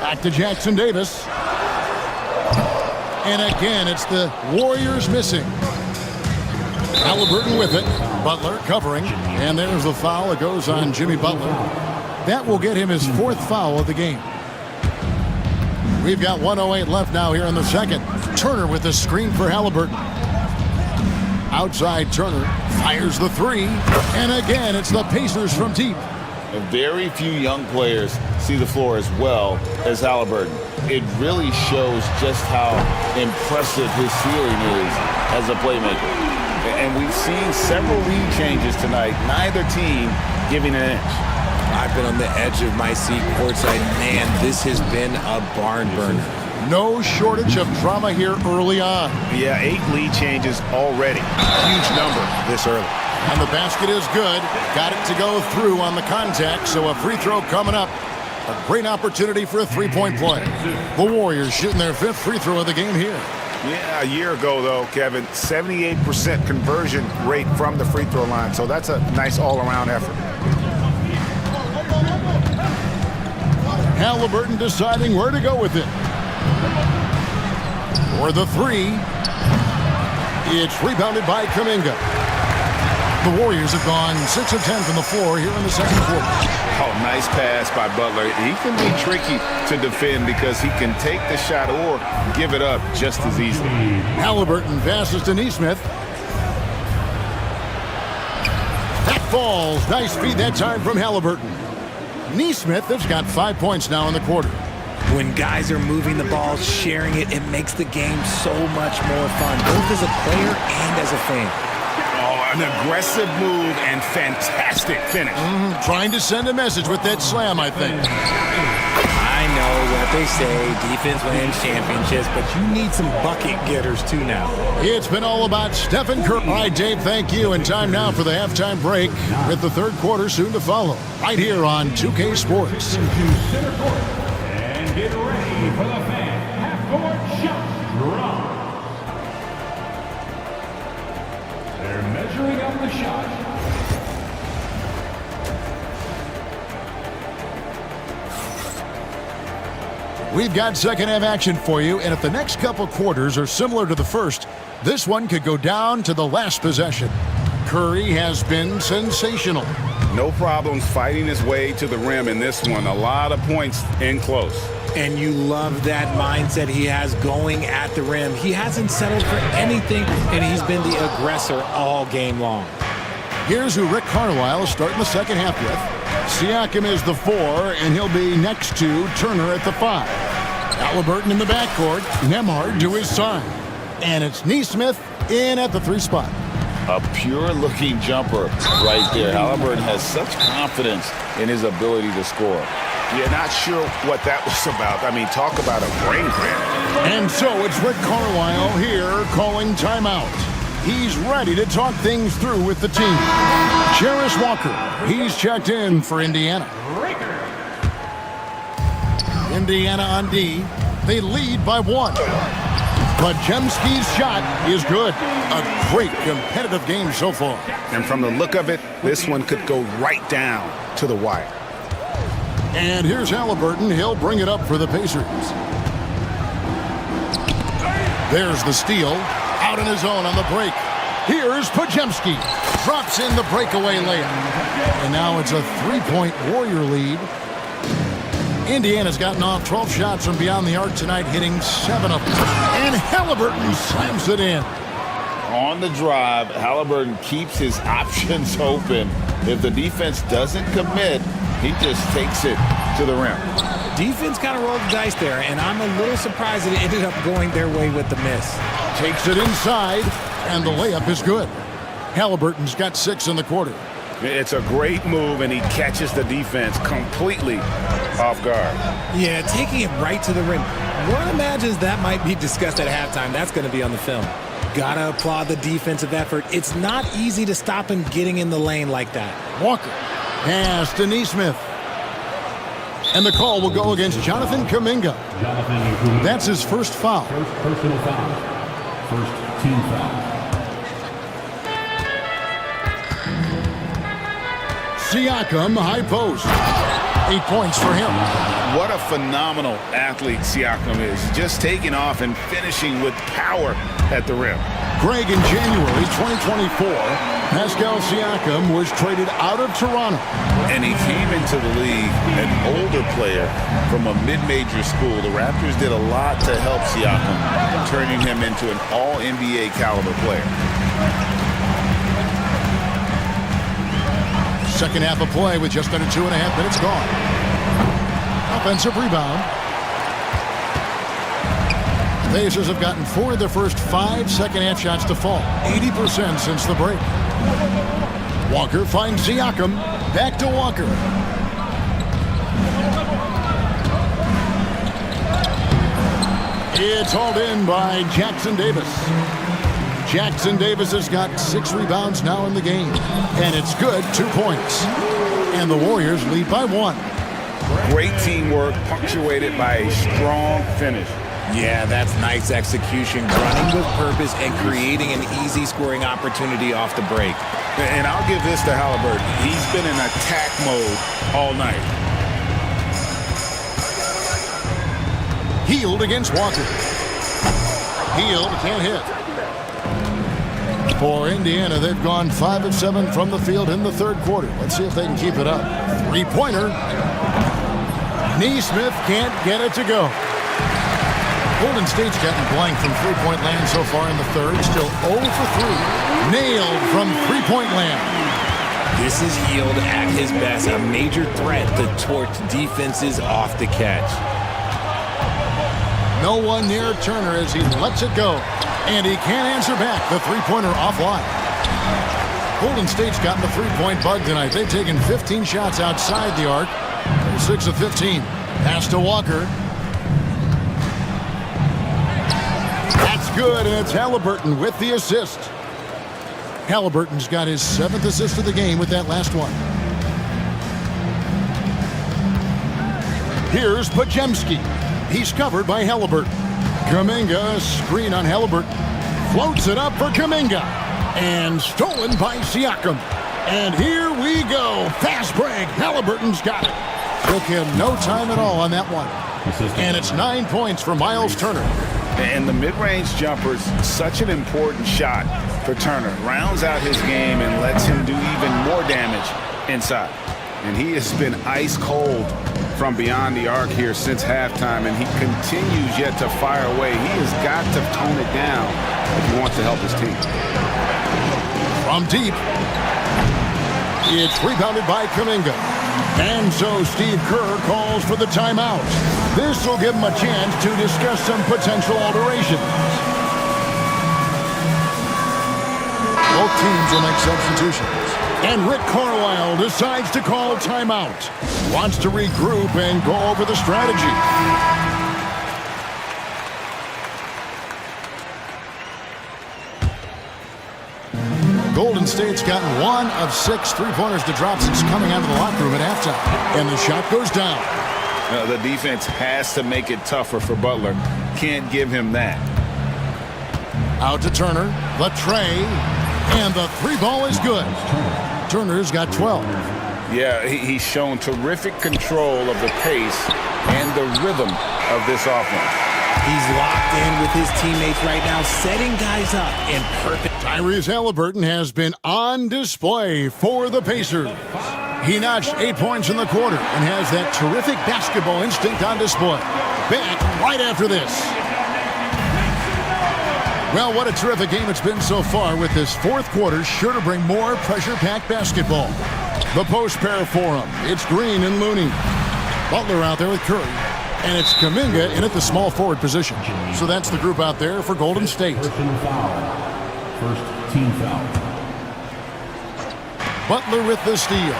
S2: Back to Jackson Davis. And again, it's the Warriors missing. Halliburton with it. Butler covering. And there's the foul. It goes on Jimmy Butler. That will get him his 4th foul of the game. We've got 1:08 left now here in the second. Turner with the screen for Halliburton. Outside Turner fires the 3. And again, it's the Pacers from deep.
S3: Very few young players see the floor as well as Halliburton. It really shows just how impressive his ceiling is as a playmaker. And we've seen several lead changes tonight, neither team giving an inch.
S5: I've been on the edge of my seat courtside. Man, this has been a barn burner.
S2: No shortage of drama here early on.
S3: Yeah, 8 lead changes already. Huge number this early.
S2: And the basket is good. Got it to go through on the contact, so a free throw coming up. A great opportunity for a 3-point play. The Warriors shooting their 5th free throw of the game here.
S3: Yeah, a year ago, though, Kevin, 78% conversion rate from the free throw line, so that's a nice all-around effort.
S2: Halliburton deciding where to go with it. For the 3. It's rebounded by Kuminga. The Warriors have gone 6 of 10 from the floor here in the second quarter.
S3: Oh, nice pass by Butler. He can be tricky to defend because he can take the shot or give it up just as easily.
S2: Halliburton passes to Nesmith. That falls. Nice feed that time from Halliburton. Nesmith has got 5 points now in the quarter.
S5: When guys are moving the ball, sharing it, it makes the game so much more fun, both as a player and as a fan.
S3: Oh, an aggressive move and fantastic finish.
S2: Trying to send a message with that slam, I think.
S5: I know what they say, defense wins championships, but you need some bucket getters too now.
S2: It's been all about Stephen Curry. All right, Dave, thank you. And time now for the halftime break with the third quarter soon to follow. Right here on 2K Sports.
S6: And get ready for the fan half-court shot drop. They're measuring up the shot.
S2: We've got second half action for you, and if the next couple quarters are similar to the first, this one could go down to the last possession. Curry has been sensational.
S3: No problems fighting his way to the rim in this one. A lot of points in close.
S5: And you love that mindset he has going at the rim. He hasn't settled for anything, and he's been the aggressor all game long.
S2: Here's who Rick Carlisle is starting the second half with. Siakam is the 4, and he'll be next to Turner at the 5. Halliburton in the backcourt, Nembhard to his side. And it's Nesmith in at the 3 spot.
S3: A pure-looking jumper right there. Halliburton has such confidence in his ability to score.
S13: You're not sure what that was about. I mean, talk about a brain cramp.
S2: And so it's Rick Carlisle here calling timeout. He's ready to talk things through with the team. Jarris Walker, he's checked in for Indiana. Indiana on D. They lead by 1. Podziemski's shot is good. A great competitive game so far.
S13: And from the look of it, this one could go right down to the wire.
S2: And here's Halliburton. He'll bring it up for the Pacers. There's the steal. Out on his own on the break. Here's Podziemski. Drops in the breakaway layup. And now it's a 3-point Warrior lead. Indiana's gotten off 12 shots from beyond the arc tonight, hitting 7 of them. And Halliburton slams it in.
S3: On the drive, Halliburton keeps his options open. If the defense doesn't commit, he just takes it to the rim.
S5: Defense kind of rolled the dice there, and I'm a little surprised that it ended up going their way with the miss.
S2: Takes it inside, and the layup is good. Halliburton's got 6 in the quarter.
S13: It's a great move, and he catches the defense completely off guard.
S5: Yeah, taking it right to the rim. One imagines that might be discussed at halftime. That's going to be on the film. Gotta applaud the defensive effort. It's not easy to stop him getting in the lane like that.
S2: Walker pass to Nesmith. And the call will go against Jonathan Kuminga. That's his first foul.
S6: First personal foul. First team foul.
S2: Siakam, high post. 8 points for him.
S3: What a phenomenal athlete Siakam is. Just taking off and finishing with power at the rim.
S2: Greg, in January 2024, Pascal Siakam was traded out of Toronto.
S3: And he came into the league an older player from a mid-major school. The Raptors did a lot to help Siakam, turning him into an all-NBA caliber player.
S2: Second half of play with just under 2.5 minutes gone. Offensive rebound. The Pacers have gotten 4 of their first 5 second half shots to fall. 80% since the break. Walker finds Siakam. Back to Walker. It's hauled in by Jackson Davis. Jackson Davis has got 6 rebounds now in the game. And it's good, 2 points. And the Warriors lead by 1.
S3: Great teamwork, punctuated by a strong finish.
S5: Yeah, that's nice execution, running with purpose and creating an easy scoring opportunity off the break.
S3: And I'll give this to Halliburton. He's been in attack mode all night.
S2: Healed against Walker. Healed, can't hit. For Indiana, they've gone 5 of 7 from the field in the third quarter. Let's see if they can keep it up. 3-pointer. Nesmith can't get it to go. Golden State's gotten blank from three-point land so far in the third. Still 0 for 3. Nailed from three-point land.
S5: This is Hield at his best, a major threat to torch defenses off the catch.
S2: No one near Turner as he lets it go. And he can't answer back. The three-pointer offline. Golden State's gotten the three-point bug tonight. They've taken 15 shots outside the arc. They're 6 of 15. Pass to Walker. That's good, and it's Halliburton with the assist. Halliburton's got his 7th assist of the game with that last one. Here's Podziemski. He's covered by Halliburton. Kuminga, screen on Halliburton. Floats it up for Kuminga. And stolen by Siakam. And here we go. Fast break. Halliburton's got it. Took him no time at all on that one. And it's 9 points for Miles Turner.
S3: And the mid-range jumper is such an important shot for Turner. Rounds out his game and lets him do even more damage inside. And he has been ice cold from beyond the arc here since halftime, and he continues yet to fire away. He has got to tone it down if he wants to help his team.
S2: From deep, it's rebounded by Kuminga. And so Steve Kerr calls for the timeout. This will give him a chance to discuss some potential alterations. Both teams will make substitutions. And Rick Carlisle decides to call timeout. Wants to regroup and go over the strategy. Golden State's gotten 1 of 6 three-pointers to drop since coming out of the locker room at halftime. And the shot goes down.
S3: The defense has to make it tougher for Butler. Can't give him that.
S2: Out to Turner. The tray. And the three ball is good. Turner's got 12.
S3: Yeah, he's shown terrific control of the pace and the rhythm of this offense.
S5: He's locked in with his teammates right now, setting guys up in perfect.
S2: Tyrese Halliburton has been on display for the Pacers. He notched 8 points in the quarter and has that terrific basketball instinct on display. Back right after this. Well, what a terrific game it's been so far, with this fourth quarter sure to bring more pressure-packed basketball. The post pair for him. It's Green and Looney. Butler out there with Curry. And it's Kuminga in at the small forward position. So that's the group out there for Golden State.
S6: First team foul.
S2: Butler with the steal.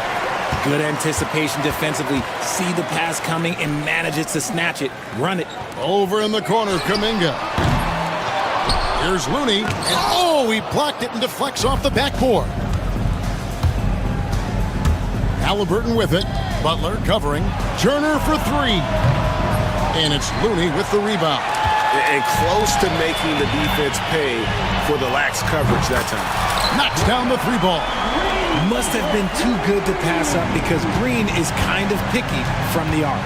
S5: Good anticipation defensively. See the pass coming and manages to snatch it. Run it.
S2: Over in the corner, Kuminga. Here's Looney. And oh, he blocked it and deflects off the backboard. Halliburton with it. Butler covering. Turner for three. And it's Looney with the rebound.
S13: And close to making the defense pay for the lax coverage that time.
S2: Knocks down the three ball.
S5: Must have been too good to pass up because Green is kind of picky from the arc.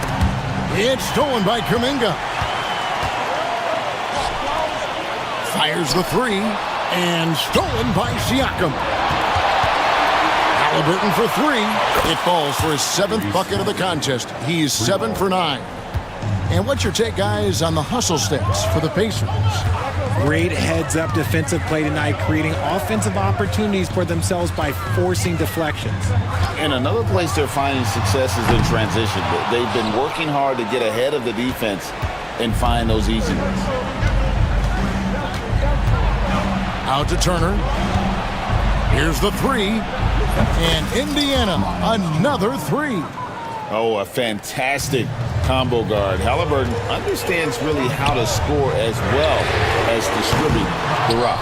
S2: It's stolen by Kuminga. Fires the three. And stolen by Siakam. Halliburton for three. It falls for his 7th bucket of the contest. He's 7 for 9. And what's your take, guys, on the hustle stats for the Pacers?
S5: Great heads-up defensive play tonight, creating offensive opportunities for themselves by forcing deflections.
S3: And another place they're finding success is in transition. They've been working hard to get ahead of the defense and find those easy ones.
S2: Out to Turner. Here's the three. And Indiana, another three.
S3: Oh, a fantastic combo guard. Halliburton understands really how to score as well as distribute the rock.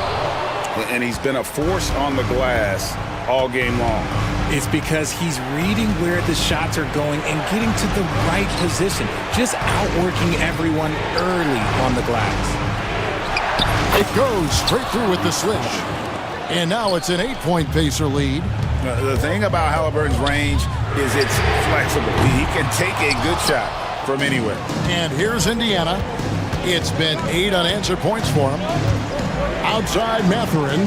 S3: And he's been a force on the glass all game long.
S5: It's because he's reading where the shots are going and getting to the right position, just outworking everyone early on the glass.
S2: It goes straight through with the swish. And now it's an 8-point Pacer lead.
S3: The thing about Halliburton's range is it's flexible. He can take a good shot from anywhere.
S2: And here's Indiana. It's been 8 unanswered points for him. Outside Mathurin.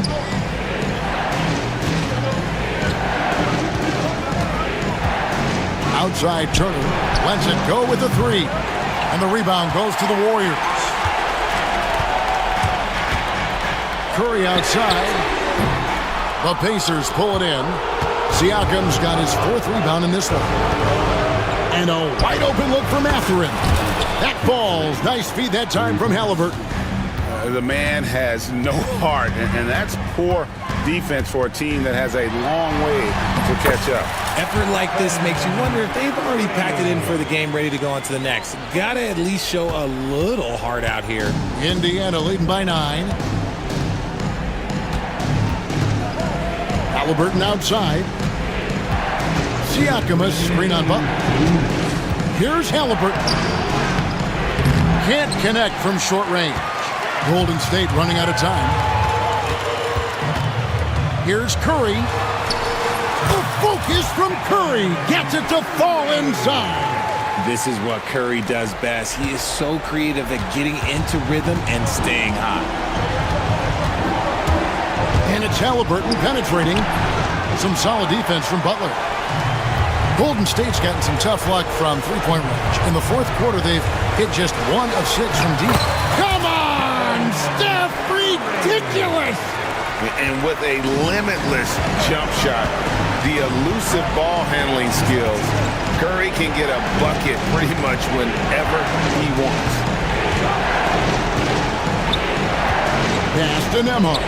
S2: Outside Turner. Lets it go with the three. And the rebound goes to the Warriors. Curry outside. The Pacers pull it in. Siakam's got his 4th rebound in this one. And a wide open look for Mathurin. That falls. Nice feed that time from Halliburton.
S3: The man has no heart, and that's poor defense for a team that has a long way to catch up.
S5: Effort like this makes you wonder if they've already packed it in for the game, ready to go on to the next. Gotta at least show a little heart out here.
S2: Indiana leading by 9. Halliburton outside. Siakam a screen on Butler. Here's Halliburton. Can't connect from short range. Golden State running out of time. Here's Curry. The focus from Curry gets it to fall inside.
S5: This is what Curry does best. He is so creative at getting into rhythm and staying hot.
S2: And it's Halliburton penetrating. Some solid defense from Butler. Golden State's gotten some tough luck from three-point range. In the fourth quarter, they've hit just 1 of 6 from deep. Come on, Steph! Ridiculous!
S3: And with a limitless jump shot, the elusive ball handling skills, Curry can get a bucket pretty much whenever he wants.
S2: Pass to Nembhard.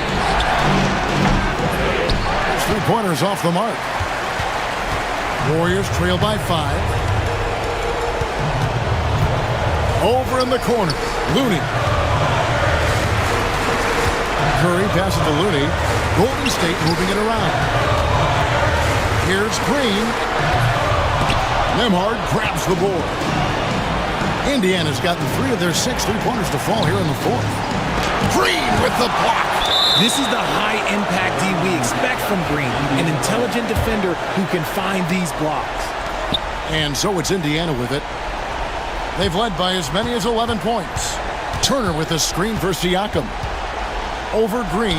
S2: Three-pointers off the mark. Warriors trail by 5. Over in the corner, Looney. Curry passes to Looney. Golden State moving it around. Here's Green. Nembhard grabs the board. Indiana's gotten 3 of their 6 three-pointers to fall here in the fourth. Green with the block.
S5: This is the high-impact D we expect from Green, an intelligent defender who can find these blocks.
S2: And so it's Indiana with it. They've led by as many as 11 points. Turner with a screen for Siakam. Over Green,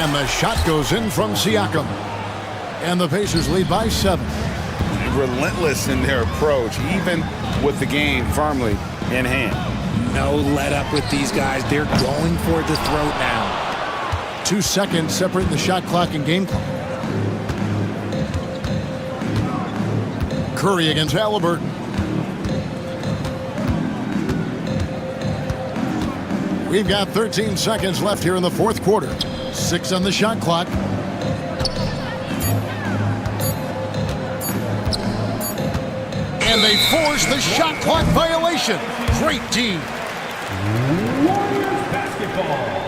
S2: and the shot goes in from Siakam. And the Pacers lead by 7.
S3: Relentless in their approach, even with the game firmly in hand.
S5: No let up with these guys. They're going for the throat now.
S2: 2 seconds separate the shot clock and game clock. Curry against Halliburton. We've got 13 seconds left here in the fourth quarter. 6 on the shot clock. And they force the shot clock violation. Great team.
S6: Warriors basketball.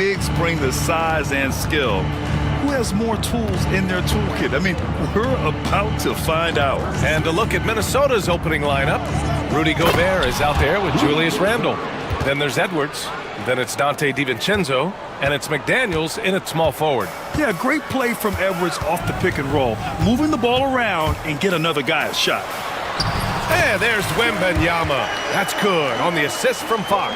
S9: bigs bring the size and skill. Who has more tools in their toolkit? I mean, we're about to find out.
S10: And a look at Minnesota's opening lineup. Rudy Gobert is out there with Julius Randle. Then there's Edwards. Then it's Dante DiVincenzo. And it's McDaniels in at small forward.
S9: Yeah, great play from Edwards off the pick and roll. Moving the ball around and get another guy a shot.
S10: And there's Wembanyama. That's good on the assist from Fox.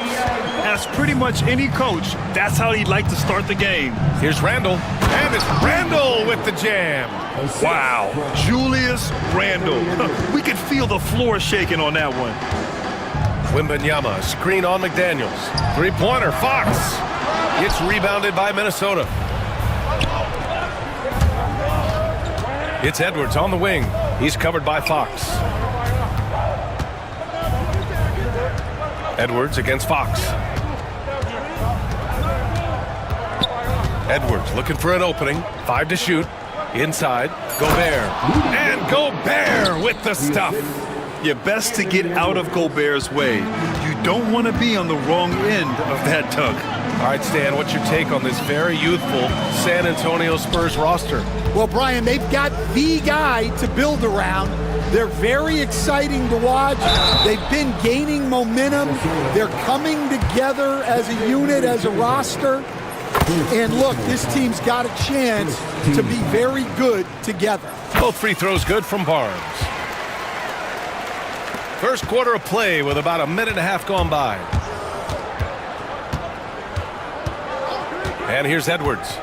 S9: As pretty much any coach, that's how he'd like to start the game.
S10: Here's Randle. And it's Randle with the jam.
S9: Wow, Julius Randle. We could feel the floor shaking on that one.
S10: Wembanyama, screen on McDaniels. Three-pointer, Fox. It's rebounded by Minnesota. It's Edwards on the wing. He's covered by Fox. Edwards against Fox. Edwards looking for an opening. 5 to shoot. Inside. Gobert. And Gobert with the stuff.
S9: You're best to get out of Gobert's way. You don't want to be on the wrong end of that dunk.
S10: All right, Stan, what's your take on this very youthful San Antonio Spurs roster?
S11: Well, Brian, they've got the guy to build around. They're very exciting to watch. They've been gaining momentum. They're coming together as a unit, as a roster. And look, this team's got a chance to be very good together.
S10: Both free throws good from Barnes. First quarter of play with about a minute and a half gone by. And here's Edwards.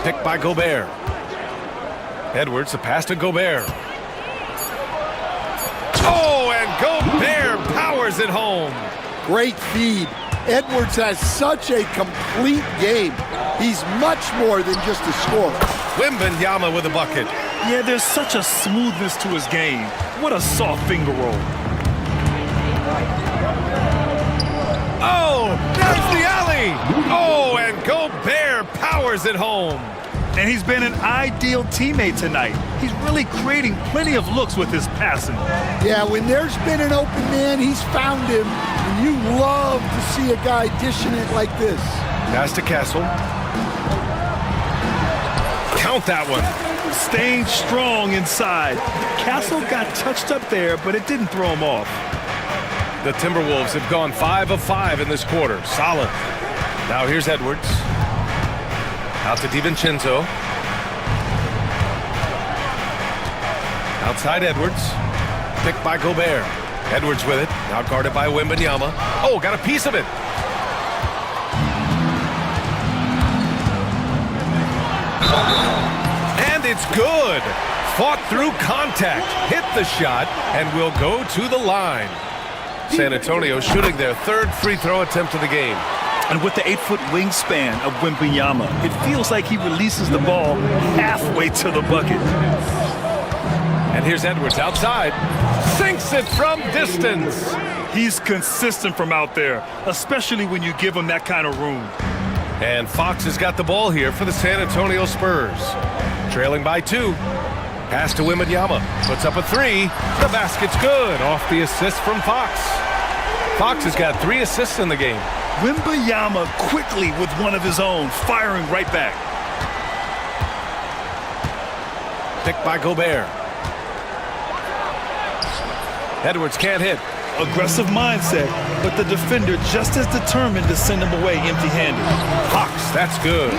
S10: Picked by Gobert. Edwards, the pass to Gobert. Oh, and Gobert powers it home.
S11: Great feed. Edwards has such a complete game. He's much more than just a scorer.
S10: Wembanyama with a bucket.
S9: Yeah, there's such a smoothness to his game. What a soft finger roll.
S10: Oh, there's the alley. Oh, and Gobert powers it home.
S9: And he's been an ideal teammate tonight. He's really creating plenty of looks with his passing.
S11: Yeah, when there's been an open man, he's found him. And you love to see a guy dishing it like this.
S10: Pass to Castle. Count that one.
S9: Staying strong inside. Castle got touched up there, but it didn't throw him off.
S10: The Timberwolves have gone 5 of 5 in this quarter. Solid. Now here's Edwards. Out to DiVincenzo. Outside Edwards. Picked by Gobert. Edwards with it. Now guarded by Wembanyama. Oh, got a piece of it. And it's good. Fought through contact. Hit the shot and will go to the line. San Antonio shooting their third free throw attempt of the game.
S9: And with the 8-foot wingspan of Wembanyama, it feels like he releases the ball halfway to the bucket.
S10: And here's Edwards outside. Sinks it from distance.
S9: He's consistent from out there, especially when you give him that kind of room.
S10: And Fox has got the ball here for the San Antonio Spurs. Trailing by 2. Pass to Wembanyama. Puts up a 3. The basket's good off the assist from Fox. Fox has got 3 assists in the game.
S9: Wembanyama quickly with one of his own, firing right back.
S10: Picked by Gobert. Edwards can't hit.
S9: Aggressive mindset, but the defender just as determined to send him away empty-handed.
S10: Fox, that's good.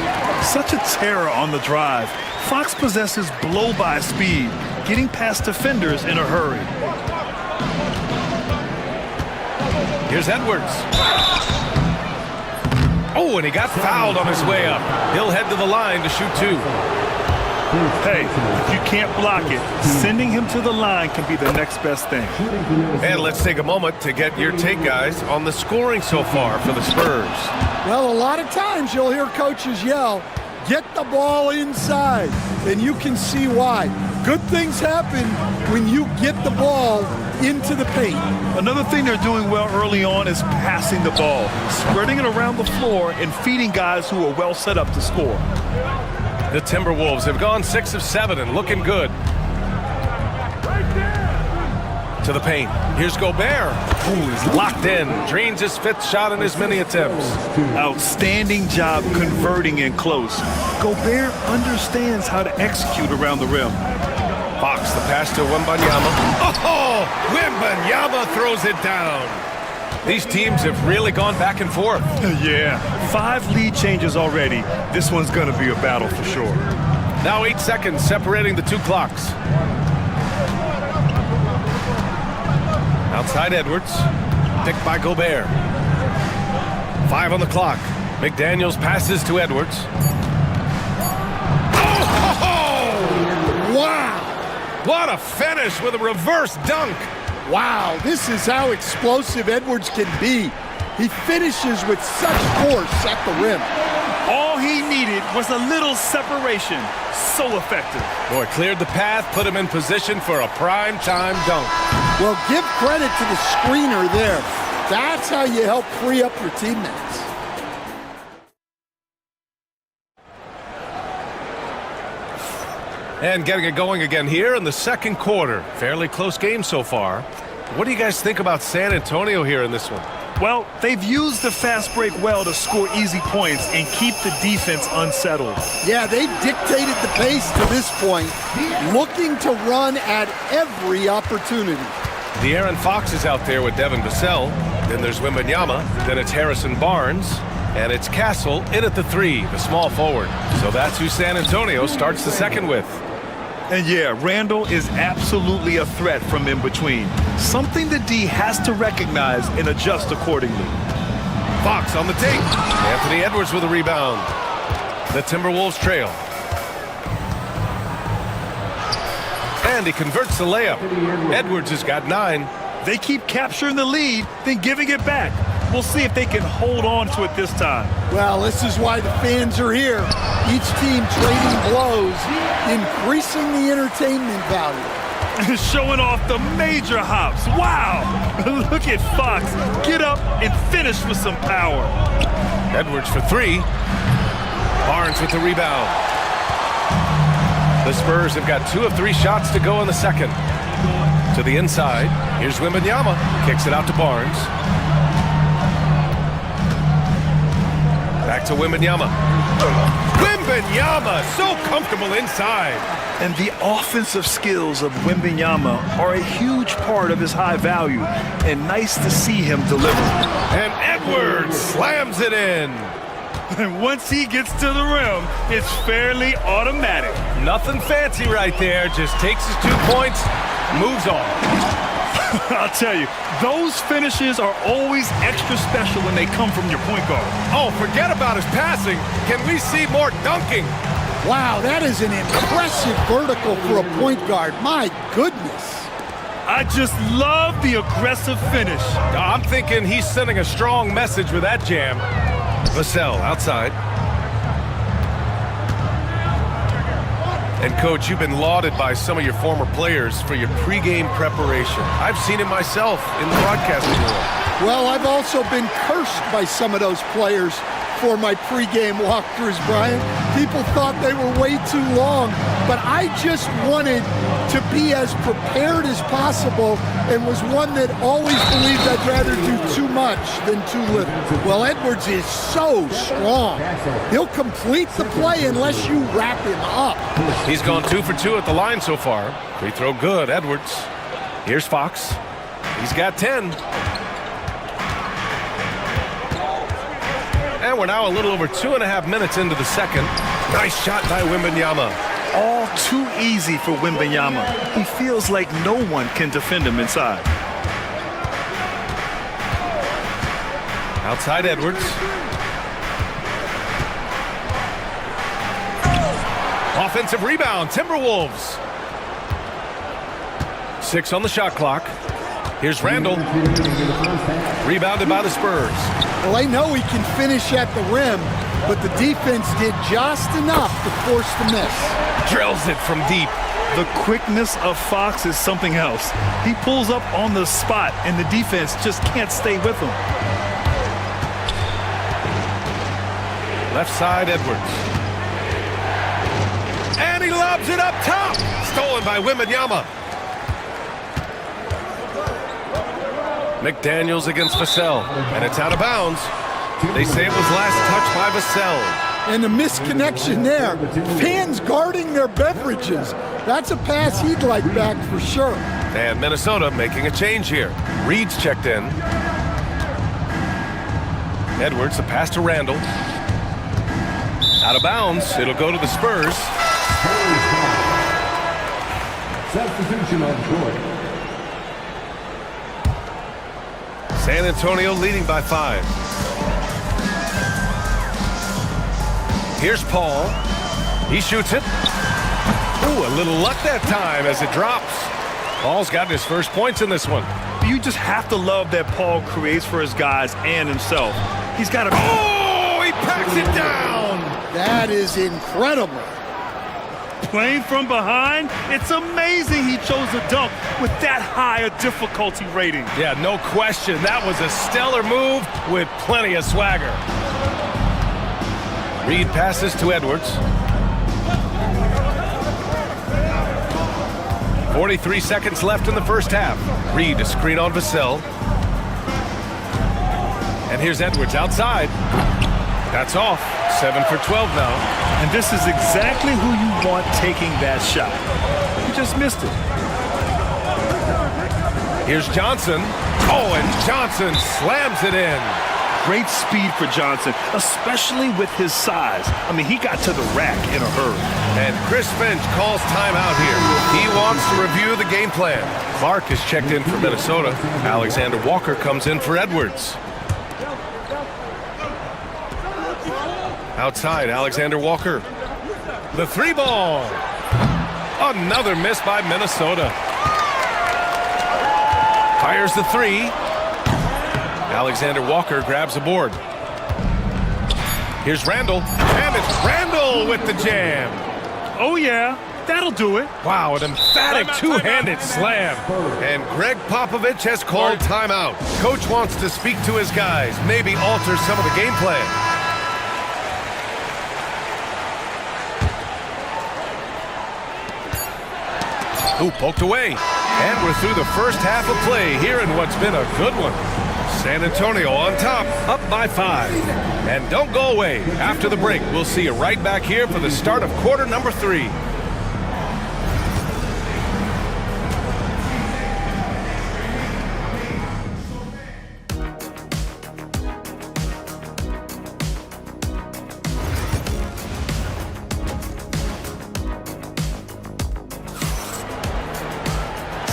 S9: Such a terror on the drive. Fox possesses blow-by speed, getting past defenders in a hurry.
S10: Here's Edwards. Oh, and he got fouled on his way up. He'll head to the line to shoot 2.
S9: Hey, if you can't block it, sending him to the line can be the next best thing.
S10: And let's take a moment to get your take, guys, on the scoring so far for the Spurs.
S11: Well, a lot of times you'll hear coaches yell, get the ball inside, and you can see why. Good things happen when you get the ball into the paint.
S9: Another thing they're doing well early on is passing the ball, spreading it around the floor and feeding guys who are well set up to score.
S10: The Timberwolves have gone 6 of 7 and looking good. To the paint. Here's Gobert. Ooh, he's locked in. Drains his fifth shot in his many attempts.
S9: Outstanding job converting in close. Gobert understands how to execute around the rim.
S10: Fox, the pass to Wembanyama. Oh, Wembanyama throws it down. These teams have really gone back and forth.
S9: Yeah, 5 lead changes already. This one's going to be a battle for sure.
S10: Now 8 seconds separating the two clocks. Outside Edwards, picked by Gobert. 5 on the clock. McDaniels passes to Edwards. Oh!
S11: Wow!
S10: What a finish with a reverse dunk.
S11: Wow, this is how explosive Edwards can be. He finishes with such force at the rim.
S9: All he needed was a little separation. So effective.
S10: Boy, cleared the path, put him in position for a prime-time dunk.
S11: Well, give credit to the screener there. That's how you help free up your teammates.
S10: And getting it going again here in the second quarter. Fairly close game so far. What do you guys think about San Antonio here in this one?
S9: Well, they've used the fast break well to score easy points and keep the defense unsettled.
S11: Yeah, they've dictated the pace to this point, looking to run at every opportunity.
S10: De'Aaron Fox is out there with Devin Vassell. Then there's Wembanyama. Then it's Harrison Barnes. And it's Castle in at the 3, the small forward. So that's who San Antonio starts the second with.
S9: And yeah, Randall is absolutely a threat from in between. Something the D has to recognize and adjust accordingly.
S10: Fox on the take. Anthony Edwards with a rebound. The Timberwolves trail. And he converts the layup. Edwards has got 9.
S9: They keep capturing the lead, then giving it back. We'll see if they can hold on to it this time.
S11: Well, this is why the fans are here. Each team trading blows, increasing the entertainment value.
S9: Showing off the major hops. Wow! Look at Fox. Get up and finish with some power.
S10: Edwards for 3. Barnes with the rebound. The Spurs have got 2 of 3 shots to go in the second. To the inside. Here's Wembanyama. Kicks it out to Barnes. Back to Wembanyama. Wembanyama, so comfortable inside.
S9: And the offensive skills of Wembanyama are a huge part of his high value. And nice to see him deliver.
S10: And Edwards slams it in.
S9: And once he gets to the rim, it's fairly automatic.
S10: Nothing fancy right there. Just takes his 2 points, moves on.
S9: I'll tell you, those finishes are always extra special when they come from your point guard.
S10: Oh, forget about his passing. Can we see more dunking?
S11: Wow, that is an impressive vertical for a point guard. My goodness.
S9: I just love the aggressive finish.
S10: I'm thinking he's sending a strong message with that jam. Vassell outside. And, Coach, you've been lauded by some of your former players for your pregame preparation. I've seen it myself in the broadcasting world.
S11: Well, I've also been cursed by some of those players for my pregame walkthroughs, Brian. People thought they were way too long, but I just wanted to be as prepared as possible and was one that always believed I'd rather do too much than too little. Well, Edwards is so strong. He'll complete the play unless you wrap him up.
S10: He's gone 2 for 2 at the line so far. Free throw good, Edwards. Here's Fox. He's got 10. And we're now a little over 2.5 minutes into the second. Nice shot by Wembanyama.
S9: All too easy for Wembanyama. He feels like no one can defend him inside.
S10: Outside Edwards. Offensive rebound, Timberwolves. 6 on the shot clock. Here's Randall. Rebounded by the Spurs.
S11: Well, they know he can finish at the rim, but the defense did just enough to force the miss.
S10: Drills it from deep.
S9: The quickness of Fox is something else. He pulls up on the spot, and the defense just can't stay with him.
S10: Left side, Edwards. And he lobs it up top. Stolen by Wembanyama. McDaniels against Vassell, and it's out of bounds. They say it was last touched by Vassell.
S11: And the misconnection there. Fans guarding their beverages. That's a pass he'd like back for sure.
S10: And Minnesota making a change here. Reed's checked in. Edwards, the pass to Randall. Out of bounds. It'll go to the Spurs.
S6: Substitution on court.
S10: San Antonio leading by 5. Here's Paul. He shoots it. Ooh, a little luck that time as it drops. Paul's gotten his first points in this one.
S9: You just have to love that Paul creates for his guys and himself. He's got to...
S10: Oh, he packs it down.
S11: That is incredible.
S9: Playing from behind, it's amazing he chose a dunk with that high a difficulty rating.
S10: Yeah, no question. That was a stellar move with plenty of swagger. Reed passes to Edwards. 43 seconds left in the first half. Reed, a screen on Vassell. And here's Edwards outside. That's off. 7 for 12 now.
S9: And this is exactly who you want taking that shot. You just missed it.
S10: Here's Johnson. Oh, and Johnson slams it in.
S9: Great speed for Johnson, especially with his size. I mean, he got to the rack in a hurry.
S10: And Chris Finch calls timeout here. He wants to review the game plan. Clark is checked in for Minnesota. Alexander Walker comes in for Edwards. Outside, Alexander Walker. The 3 ball. Another miss by Minnesota. Fires the 3. Alexander Walker grabs a board. Here's Randall. And it's Randall with the jam.
S9: Oh, yeah. That'll do it.
S10: Wow, an emphatic two-handed slam. And Greg Popovich has called timeout. Coach wants to speak to his guys, maybe alter some of the game plan. Ooh, poked away. And we're through the first half of play here in what's been a good one. San Antonio on top, up by 5. And don't go away. After the break, we'll see you right back here for the start of quarter number 3.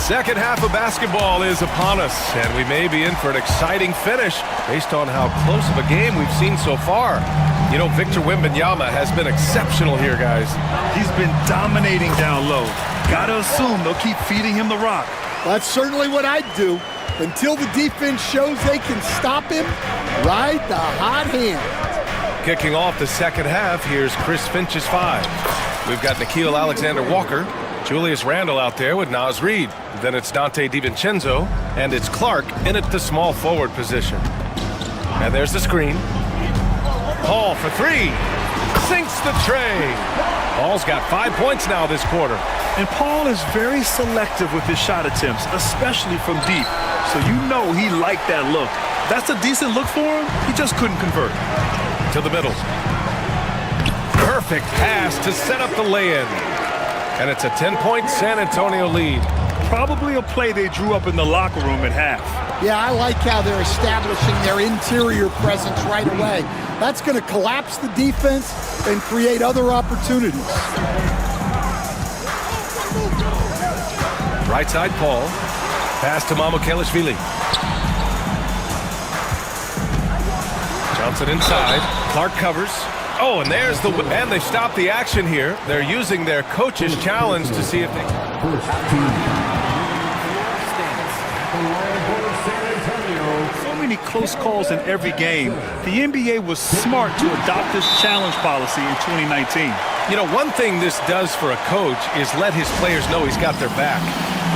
S10: Second half of basketball is upon us, and we may be in for an exciting finish based on how close of a game we've seen so far. You know, Victor Wembanyama has been exceptional here, guys.
S9: He's been dominating down low. Gotta assume they'll keep feeding him the rock.
S11: That's certainly what I'd do. Until the defense shows they can stop him, ride the hot hand.
S10: Kicking off the second half, here's Chris Finch's 5. We've got Nickeil Alexander-Walker, Julius Randle out there with Naz Reid. Then it's Dante DiVincenzo, and it's Clark in at the small forward position. And there's the screen. Paul for 3. Sinks the tray. Paul's got 5 points now this quarter.
S9: And Paul is very selective with his shot attempts, especially from deep. So you know he liked that look. That's a decent look for him. He just couldn't convert.
S10: To the middle. Perfect pass to set up the lay-in. And it's a 10-point San Antonio lead.
S9: Probably a play they drew up in the locker room at half.
S11: Yeah, I like how they're establishing their interior presence right away. That's going to collapse the defense and create other opportunities.
S10: Right side, Paul. Pass to Mamukelashvili. Johnson inside. Clark covers. Oh, and there's the... And they stop the action here. They're using their coach's challenge to see if they...
S9: So many close calls in every game. The NBA was smart to adopt this challenge policy in 2019.
S10: You know, one thing this does for a coach is let his players know he's got their back.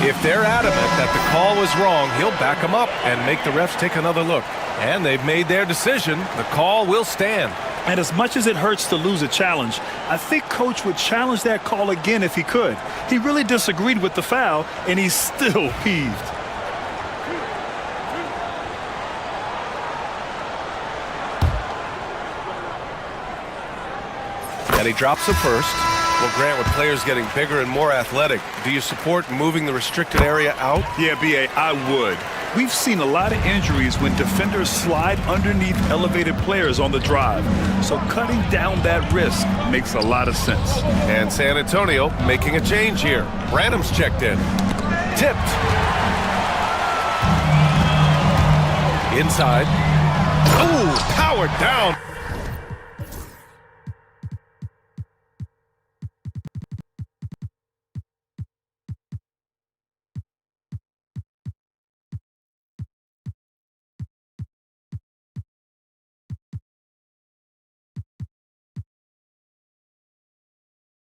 S10: If they're adamant that the call was wrong, he'll back them up and make the refs take another look. And they've made their decision. The call will stand.
S9: And as much as it hurts to lose a challenge, I think Coach would challenge that call again if he could. He really disagreed with the foul, and he's still peeved.
S10: And he drops it first. Well, Grant, with players getting bigger and more athletic, do you support moving the restricted area out?
S9: Yeah, B.A., I would. We've seen a lot of injuries when defenders slide underneath elevated players on the drive. So cutting down that risk makes a lot of sense.
S10: And San Antonio making a change here. Branham's checked in. Tipped. Inside. Ooh, powered down.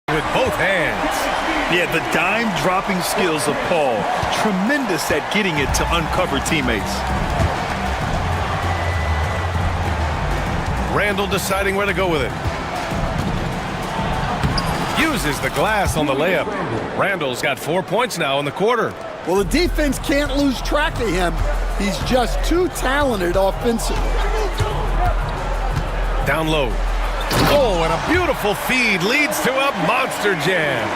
S10: With both hands.
S9: Yeah, the dime-dropping skills of Paul. Tremendous at getting it to uncover teammates.
S10: Randall deciding where to go with it. Uses the glass on the layup. Randall's got 4 points now in the quarter.
S11: Well, the defense can't lose track of him. He's just too talented offensively.
S10: Down low. Oh, and a beautiful feed leads to a monster jam.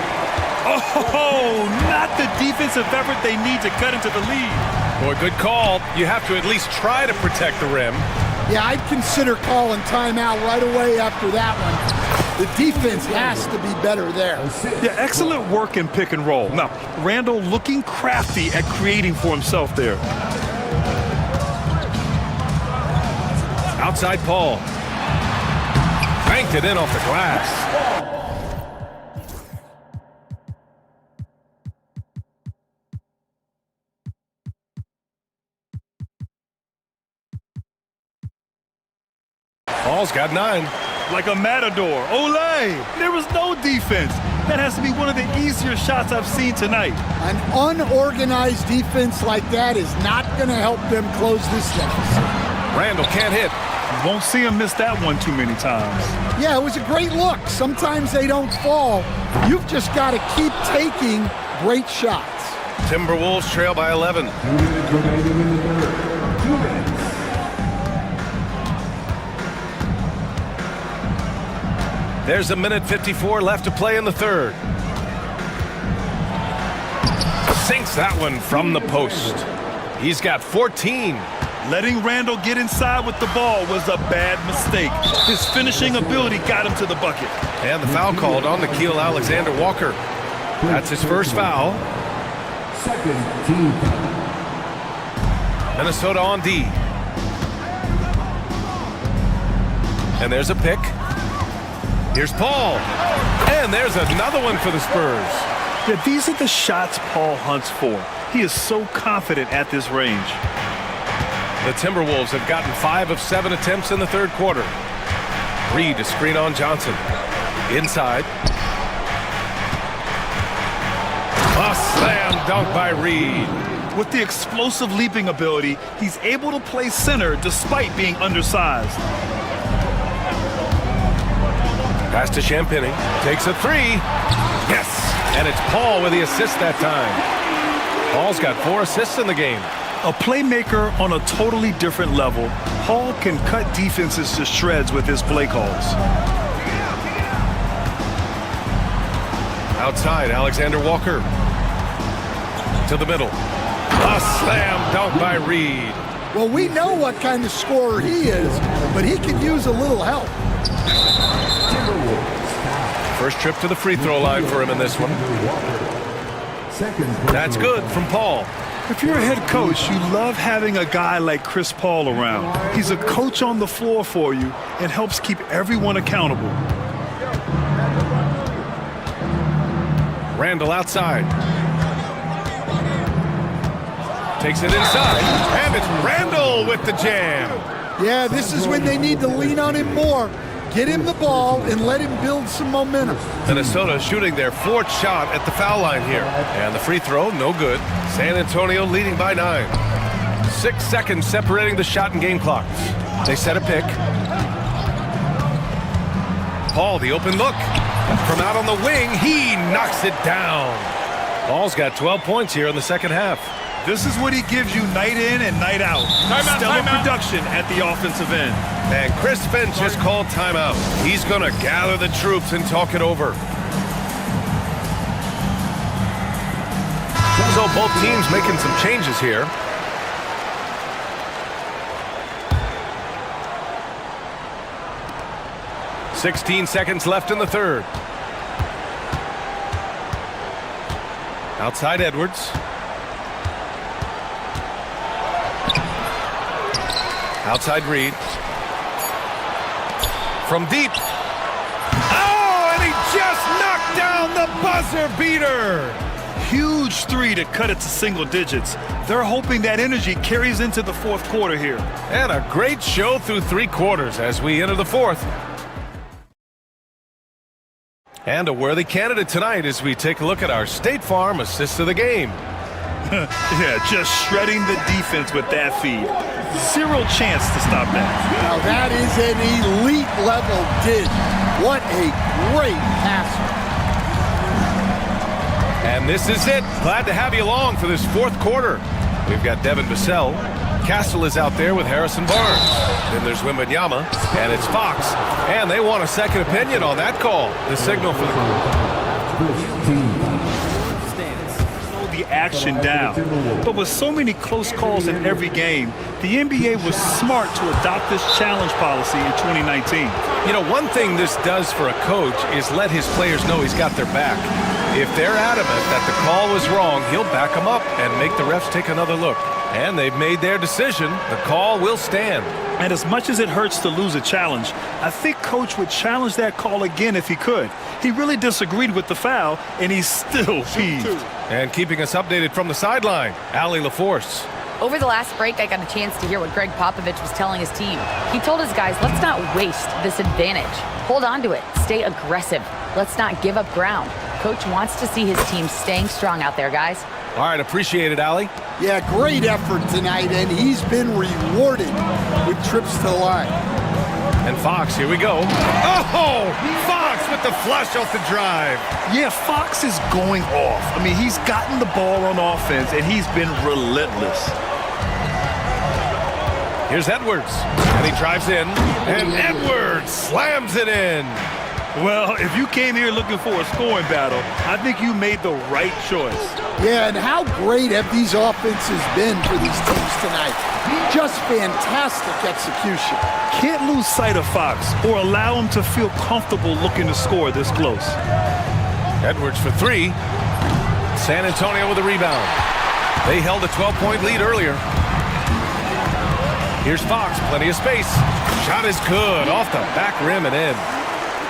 S9: Oh, not the defensive effort they need to cut into the lead.
S10: Boy, good call. You have to at least try to protect the rim.
S11: Yeah, I'd consider calling timeout right away after that one. The defense has to be better there.
S9: Yeah, excellent work in pick and roll. Now, Randall looking crafty at creating for himself there.
S10: Outside Paul. Banked it in off the glass. Paul's got 9.
S9: Like a matador. Olay! There was no defense. That has to be one of the easier shots I've seen tonight.
S11: An unorganized defense like that is not going to help them close this deficit.
S10: Randall can't hit.
S9: You won't see him miss that one too many times.
S11: Yeah, it was a great look. Sometimes they don't fall. You've just got to keep taking great shots.
S10: Timberwolves trail by 11.
S6: 2 minutes remaining in the third. 2 minutes.
S10: There's a minute 54 left to play in the third. Sinks that one from the post. He's got 14.
S9: Letting Randall get inside with the ball was a bad mistake. His finishing ability got him to the bucket.
S10: And the foul called on Nikhil Alexander-Walker. That's his first foul.
S6: Second team foul.
S10: Minnesota on D. And there's a pick. Here's Paul. And there's another one for the Spurs.
S9: Yeah, these are the shots Paul hunts for. He is so confident at this range.
S10: The Timberwolves have gotten 5 of 7 attempts in the third quarter. Reed to screen on Johnson. Inside. A slam dunk by Reed.
S9: With the explosive leaping ability, he's able to play center despite being undersized.
S10: Pass to Champagny. Takes a 3. Yes! And it's Paul with the assist that time. Paul's got 4 assists in the game.
S9: A playmaker on a totally different level, Paul can cut defenses to shreds with his play calls.
S10: Outside, Alexander Walker. To the middle. A slam dunk by Reed.
S11: Well, we know what kind of scorer he is, but he could use a little help.
S10: First trip to the free throw line for him in this one. That's good from Paul.
S9: If you're a head coach, you love having a guy like Chris Paul around. He's a coach on the floor for you and helps keep everyone accountable.
S10: Randall outside. Takes it inside, and it's Randall with the jam.
S11: Yeah, this is when they need to lean on him more. Get him the ball and let him build some momentum.
S10: Minnesota shooting their 4th shot at the foul line here. And the free throw, no good. San Antonio leading by 9. 6 seconds separating the shot and game clocks. They set a pick. Paul, the open look. From out on the wing, he knocks it down. Paul's got 12 points here in the second half.
S9: This is what he gives you night in and night out. Stellar production at the offensive end.
S10: And Chris Finch has called timeout. He's going to gather the troops and talk it over. So both teams making some changes here. "16 seconds left in the third. Outside Edwards. Outside Reed. From deep. Oh, and he just knocked down the buzzer beater.
S9: Huge three to cut it to single digits. They're hoping that energy carries into the fourth quarter here.
S10: And a great show through 3 quarters as we enter the fourth. And a worthy candidate tonight as we take a look at our State Farm assist of the game.
S9: Yeah, just shredding the defense with that feed. Zero chance to stop that.
S11: Now that is an elite level dig. What a great passer.
S10: And this is it. Glad to have you along for this fourth quarter. We've got Devin Vassell. Castle is out there with Harrison Barnes. Then there's Wembanyama, and it's Fox. And they want a second opinion on that call. The signal for
S9: the action down. But with so many close calls in every game, the NBA was smart to adopt this challenge policy in 2019.
S10: You know, one thing this does for a coach is let his players know he's got their back. If they're adamant that the call was wrong, he'll back them up and make the refs take another look. And they've made their decision. The call will stand.
S9: And as much as it hurts to lose a challenge, I think Coach would challenge that call again if he could. He really disagreed with the foul, and he's still peeved.
S10: And keeping us updated from the sideline, Allie LaForce.
S12: Over the last break, I got a chance to hear what Greg Popovich was telling his team. He told his guys, let's not waste this advantage. Hold on to it. Stay aggressive. Let's not give up ground. Coach wants to see his team staying strong out there, guys.
S10: All right, appreciate it, Allie.
S11: Yeah, great effort tonight, and he's been rewarded with trips to the line.
S10: And Fox, here we go. Oh, Fox with the flush off the drive.
S9: Yeah, Fox is going off. I mean, he's gotten the ball on offense, and he's been relentless.
S10: Here's Edwards, and he drives in, and Edwards slams it in.
S9: Well, if you came here looking for a scoring battle, I think you made the right choice.
S11: Yeah, and how great have these offenses been for these teams tonight? Just fantastic execution.
S9: Can't lose sight of Fox or allow him to feel comfortable looking to score this close.
S10: Edwards for 3. San Antonio with a rebound. They held a 12-point lead earlier. Here's Fox, plenty of space. Shot is good, off the back rim and in.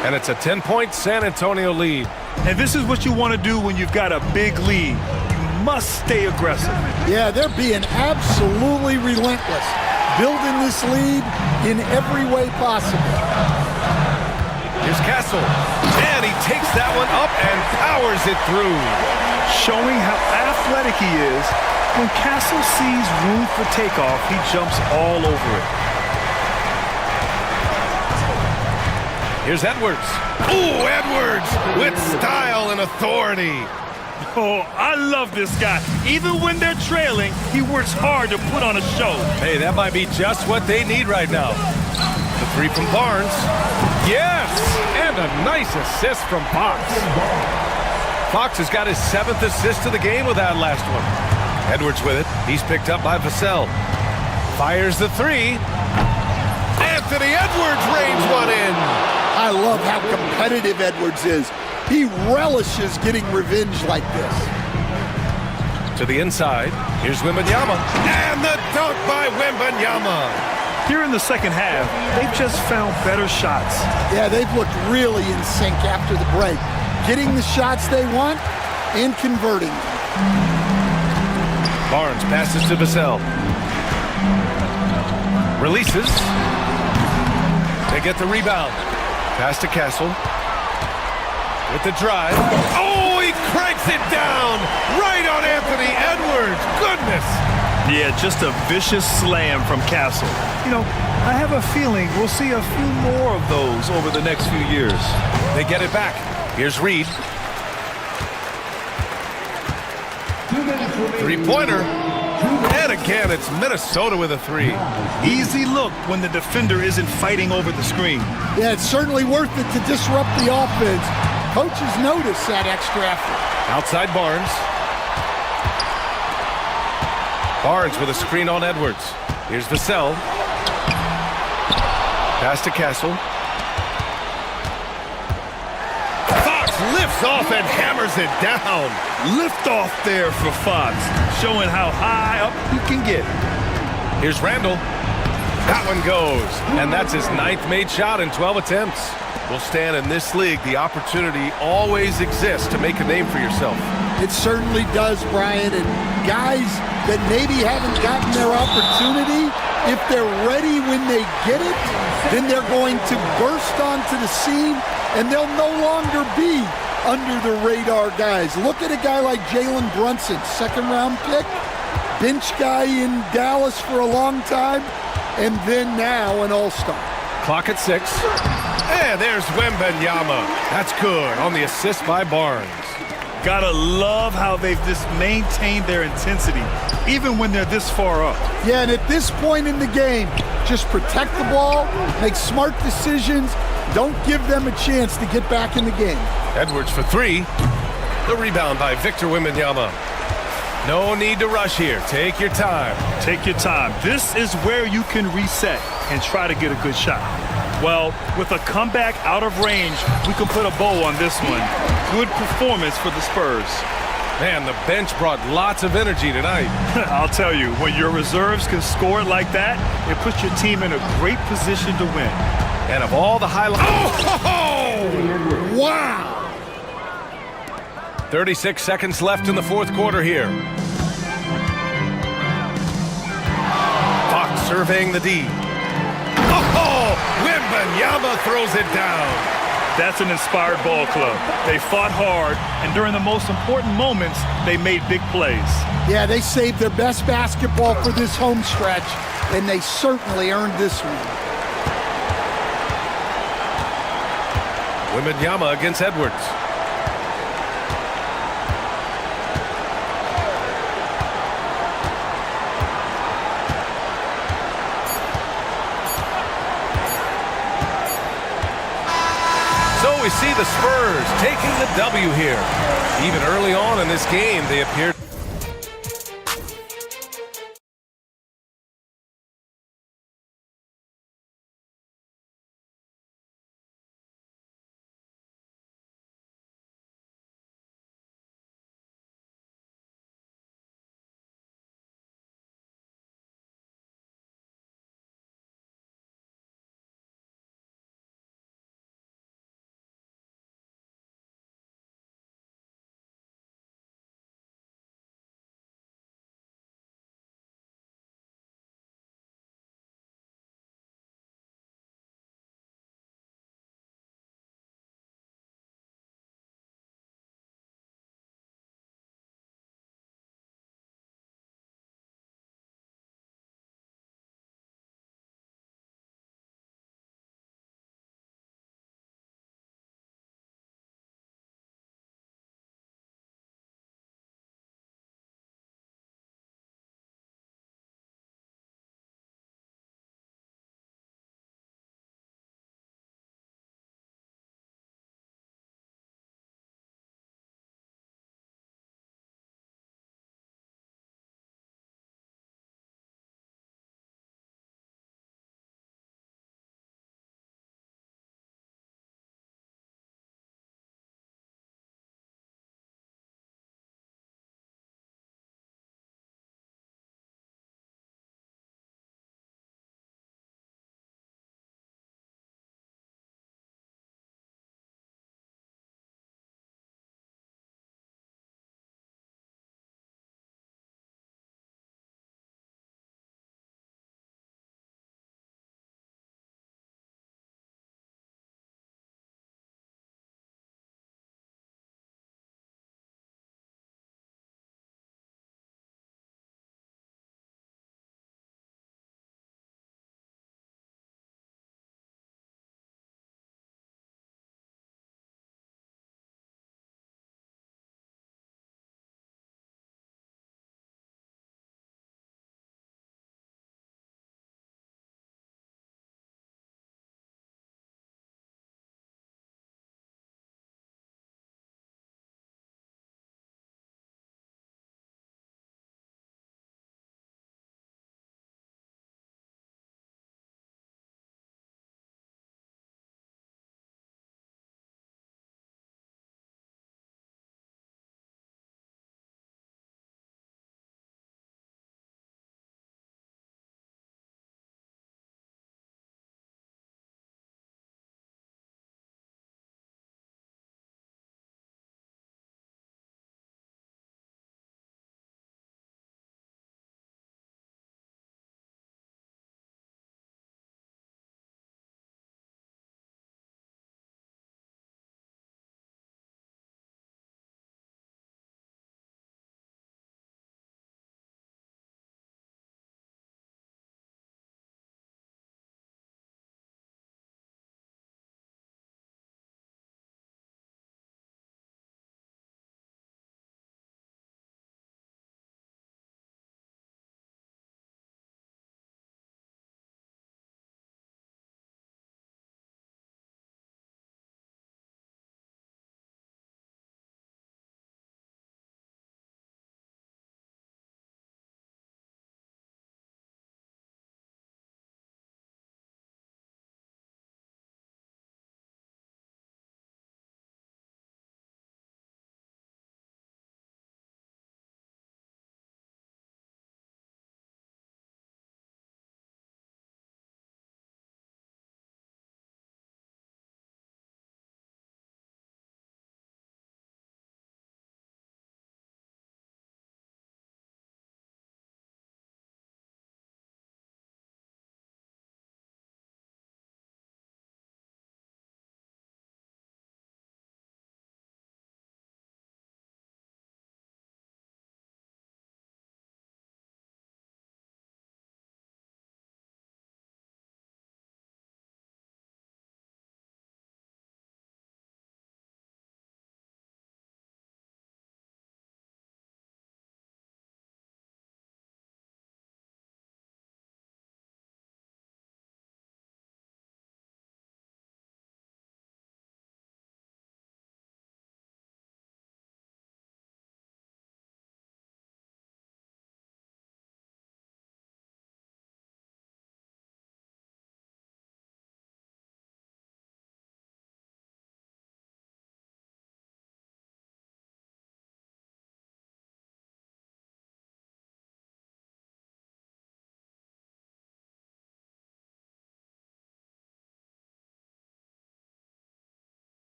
S10: And it's a 10-point San Antonio lead.
S9: And this is what you want to do when you've got a big lead. You must stay aggressive.
S11: Yeah, they're being absolutely relentless, building this lead in every way possible.
S10: Here's Castle, and he takes that one up and powers it through.
S9: Showing how athletic he is. When Castle sees room for takeoff, he jumps all over it.
S10: Here's Edwards. Ooh, Edwards with style and authority.
S9: Oh, I love this guy. Even when they're trailing, he works hard to put on a show.
S10: Hey, that might be just what they need right now. The 3 from Barnes. Yes! And a nice assist from Fox. Fox has got his 7th assist of the game with that last one. Edwards with it. He's picked up by Vassell. Fires the 3. Anthony Edwards rains one in.
S11: I love how competitive Edwards is. He relishes getting revenge like this.
S10: To the inside, here's Wembanyama. And the dunk by Wembanyama.
S9: Here in the second half, they've just found better shots.
S11: Yeah, they've looked really in sync after the break. Getting the shots they want and converting.
S10: Barnes passes to Vassell. Releases. They get the rebound. Pass to Castle. With the drive. Oh, he cranks it down right on Anthony Edwards. Goodness.
S9: Yeah, just a vicious slam from Castle. You know, I have a feeling we'll see a few more of those over the next few years.
S10: They get it back. Here's Reed. 3-pointer. And again, it's Minnesota with a three.
S9: Easy look when the defender isn't fighting over the screen.
S11: Yeah, it's certainly worth it to disrupt the offense. Coaches notice that extra effort.
S10: Outside Barnes. Barnes with a screen on Edwards. Here's Vassell. Pass to Castle. Fox lifts off and hammers it down.
S9: Lift off there for Fox, showing how high up you can get.
S10: Here's Randall. That one goes. And that's his 9th made shot in 12 attempts. Well, Stan, in this league, the opportunity always exists to make a name for yourself.
S11: It certainly does, Brian. And guys that maybe haven't gotten their opportunity, if they're ready when they get it, then they're going to burst onto the scene and they'll no longer be under the radar guys. Look at a guy like Jalen Brunson, 2nd round pick, bench guy in Dallas for a long time, and then now an all-star.
S10: Clock at 6. And there's Wembanyama. That's good on the assist by Barnes.
S9: Gotta love how they've just maintained their intensity, even when they're this far up.
S11: Yeah, and at this point in the game, just protect the ball, make smart decisions, don't give them a chance to get back in the game.
S10: Edwards for 3. The rebound by Victor Wembanyama. No need to rush here. Take your time.
S9: Take your time. This is where you can reset and try to get a good shot. Well, with a comeback out of range, we can put a bow on this one. Good performance for the Spurs.
S10: Man, the bench brought lots of energy tonight.
S9: I'll tell you, when your reserves can score like that, it puts your team in a great position to win.
S10: And of all the highlights...
S11: Oh! Wow!
S10: 36 seconds left in the 4th quarter here. Fox surveying the D. Oh! Wembanyama throws it down.
S9: That's an inspired ball club. They fought hard, and during the most important moments, they made big plays.
S11: Yeah, they saved their best basketball for this home stretch, and they certainly earned this one.
S10: Wembanyama against Edwards. So we see the Spurs taking the W here. Even early on in this game, they appeared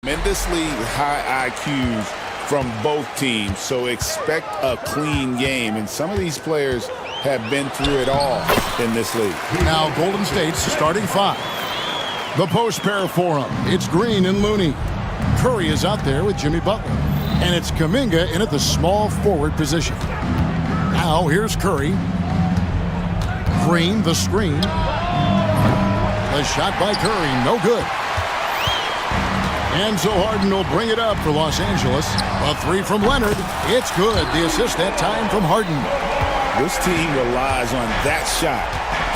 S3: Tremendously high IQs from both teams, so expect a clean game. And some of these players have been through it all in this league.
S2: Now Golden State's starting five. The post pair for him. It's Green and Looney. Curry is out there with Jimmy Butler. And it's Kuminga in at the small forward position. Now here's Curry. Green, the screen. The shot by Curry, no good. And so Harden will bring it up for Los Angeles. A three from Leonard. It's good. The assist that time from Harden.
S3: This team relies on that shot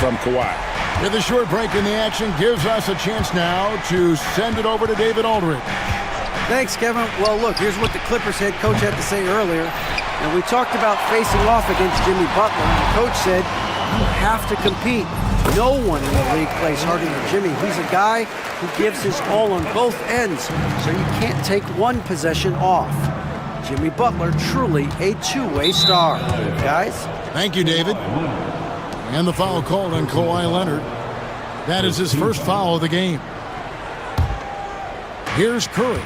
S3: from Kawhi.
S2: With a short break in the action, gives us a chance now to send it over to David Aldridge.
S4: Thanks, Kevin. Well, look, here's what the Clippers head coach had to say earlier. And we talked about facing off against Jimmy Butler. And the coach said, you have to compete. No one in the league plays harder than Jimmy. He's a guy who gives his all on both ends, so you can't take one possession off. Jimmy Butler, truly a two-way star. Guys?
S2: Thank you, David. And the foul called on Kawhi Leonard. That is his first foul of the game. Here's Curry.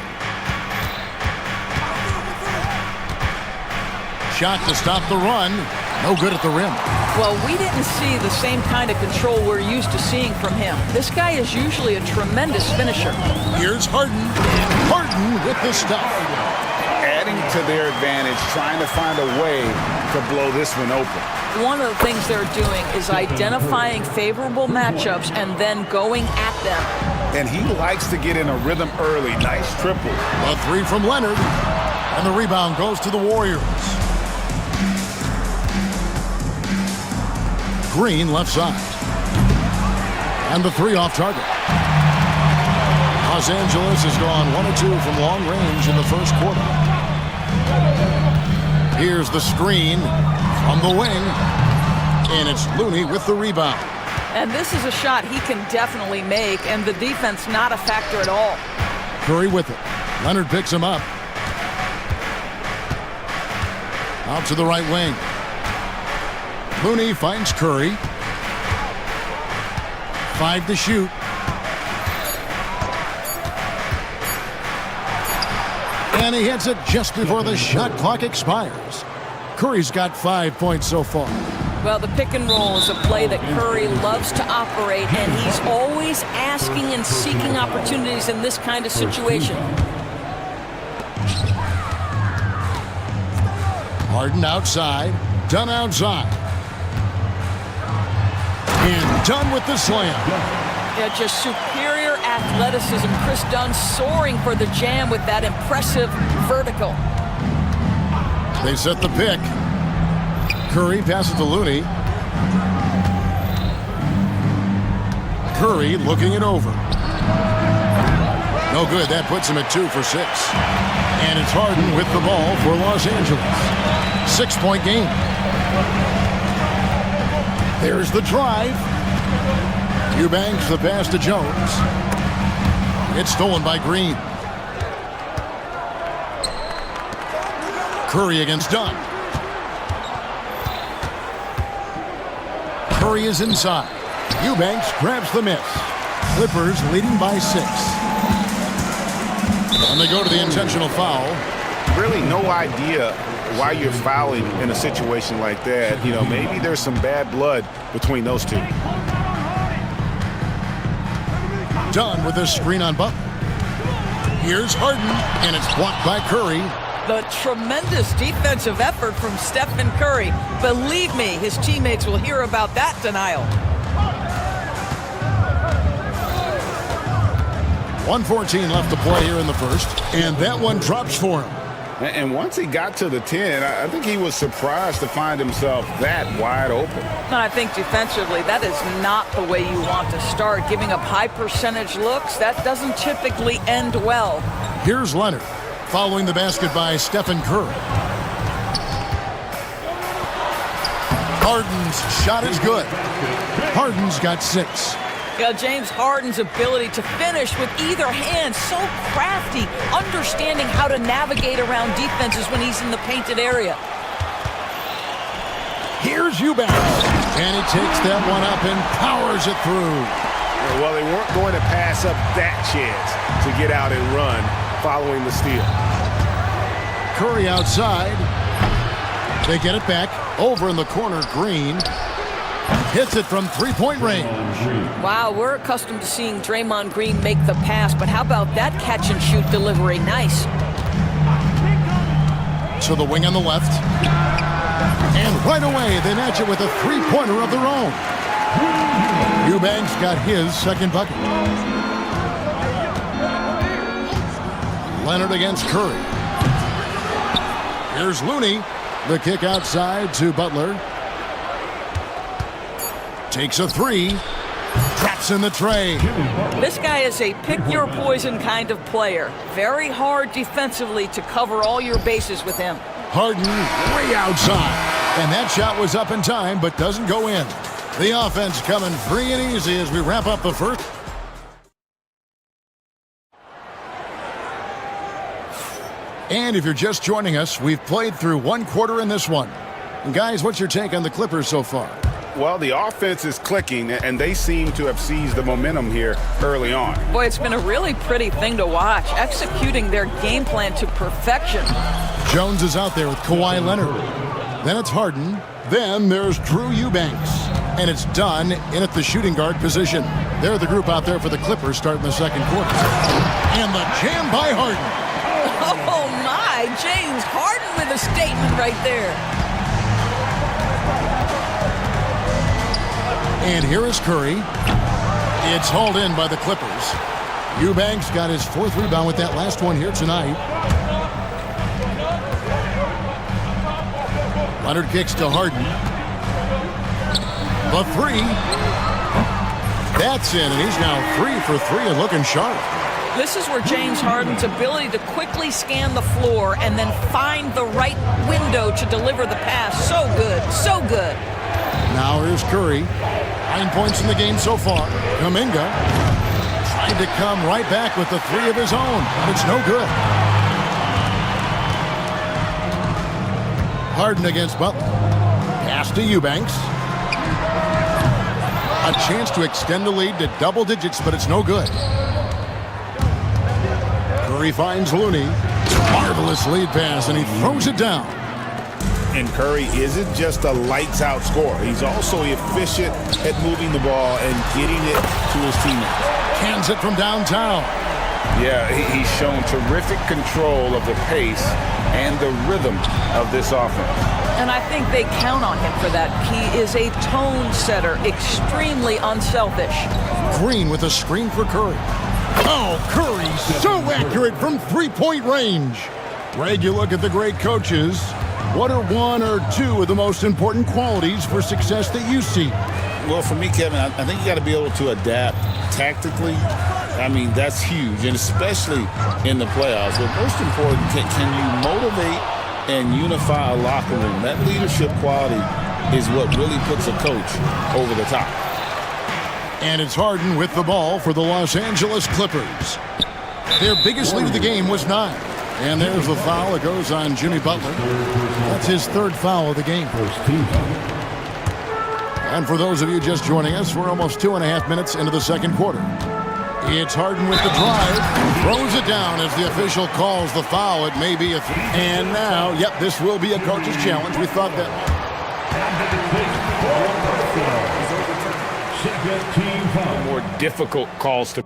S2: Shot to stop the run. No good at the rim.
S1: Well, we didn't see the same kind of control we're used to seeing from him. This guy is usually a tremendous finisher.
S2: Here's Harden. Harden with the stuff.
S3: Adding to their advantage, trying to find a way to blow this one open.
S1: One of the things they're doing is identifying favorable matchups and then going at them.
S3: And he likes to get in a rhythm early. Nice triple.
S2: A three from Leonard. And the rebound goes to the Warriors. Green left side. And the three off target. Los Angeles has gone 1 of 2 from long range in the first quarter. Here's the screen from the wing. And it's Looney with the rebound.
S1: And this is a shot he can definitely make, and the defense not a factor at all.
S2: Curry with it. Leonard picks him up. Out to the right wing. Looney finds Curry. 5 to shoot. And he hits it just before the shot clock expires. Curry's got 5 points so far.
S1: Well, the pick and roll is a play that Curry loves to operate, and he's always asking and seeking opportunities in this kind of situation.
S2: Harden outside. Dunn outside. And Dunn with the slam.
S1: Yeah, just superior athleticism. Chris Dunn soaring for the jam with that impressive vertical.
S2: They set the pick. Curry passes to Looney. Curry looking it over. No good. That puts him at 2 for 6. And it's Harden with the ball for Los Angeles. 6-point game. There's the drive. Eubanks the pass to Jones. It's stolen by Green. Curry against Dunn. Curry is inside. Eubanks grabs the miss. Clippers leading by 6. And they go to the intentional foul.
S3: Really no idea why you're fouling in a situation like that. You know, maybe there's some bad blood between those two.
S2: Dunn with a screen on Butler. Here's Harden, and it's blocked by Curry.
S1: The tremendous defensive effort from Stephen Curry. Believe me, his teammates will hear about that denial.
S2: 1:14 left to play here in the first, and that one drops for him.
S3: And once he got to the 10, I think he was surprised to find himself that wide open.
S1: And I think defensively, that is not the way you want to start. Giving up high percentage looks, that doesn't typically end well.
S2: Here's Leonard, following the basket by Stephen Curry. Harden's shot is good. Harden's got 6.
S1: Yeah, James Harden's ability to finish with either hand, so crafty, understanding how to navigate around defenses when he's in the painted area.
S2: Here's Eubanks, and he takes that one up and powers it through.
S13: Well, they weren't going to pass up that chance to get out and run. following the steal.
S2: Curry outside. They get it back. Over in the corner, Green. Hits it from three-point range.
S1: Wow, we're accustomed to seeing Draymond Green make the pass, but how about that catch-and-shoot delivery? Nice.
S2: To the wing on the left. And right away, they match it with a three-pointer of their own. Eubanks got his second bucket. Leonard against Curry. Here's Looney. The kick outside to Butler. Takes a three. Traps in the tray.
S1: This guy is a pick-your-poison kind of player. Very hard defensively to cover all your bases with him.
S2: Harden way outside. And that shot was up in time, but doesn't go in. The offense coming free and easy as we wrap up the first. And if you're just joining us, we've played through one quarter in this one. And guys, what's your take on the Clippers so far?
S3: Well, the offense is clicking, and they seem to have seized the momentum here early on.
S1: Boy, it's been a really pretty thing to watch, executing their game plan to perfection.
S2: Jones is out there with Kawhi Leonard. Then it's Harden. Then there's Drew Eubanks. And it's done in at the shooting guard position. They're the group out there for the Clippers starting the second quarter. And the jam by Harden.
S1: Oh, my. James Harden with a statement right there.
S2: And here is Curry. It's hauled in by the Clippers. Eubanks got his fourth rebound with that last one here tonight. Leonard kicks to Harden. The three. That's in, and he's now 3 for 3 and looking sharp.
S1: This is where James Harden's ability to quickly scan the floor and then find the right window to deliver the pass. So good, so good.
S2: Now here's Curry. 9 points in the game so far. Kuminga trying to come right back with the three of his own, but it's no good. Harden against Butler. Pass to Eubanks. A chance to extend the lead to double digits, but it's no good. Curry finds Looney. Marvelous lead pass, and he throws it down.
S3: And Curry isn't just a lights-out scorer. He's also efficient at moving the ball and getting it to his teammates.
S2: Cans it from downtown.
S3: Yeah, he's shown terrific control of the pace and the rhythm of this offense.
S1: And I think they count on him for that. He is a tone setter, extremely unselfish.
S2: Green with a screen for Curry. Oh, Curry so accurate from three-point range. Greg, you look at the great coaches. What are one or two of the most important qualities for success that you see?
S3: Well, for me, Kevin, I think you got to be able to adapt tactically. I mean, that's huge, and especially in the playoffs. But most important, can you motivate and unify a locker room? That leadership quality is what really puts a coach over the top.
S2: And it's Harden with the ball for the Los Angeles Clippers. Their biggest lead of the game was 9. And there's the foul. It goes on Jimmy Butler. That's his third foul of the game. And for those of you just joining us, we're almost 2.5 minutes into the second quarter. It's Harden with the drive. Throws it down as the official calls the foul. It may be a and now, yep, this will be a coach's challenge. We thought that.
S3: More difficult calls to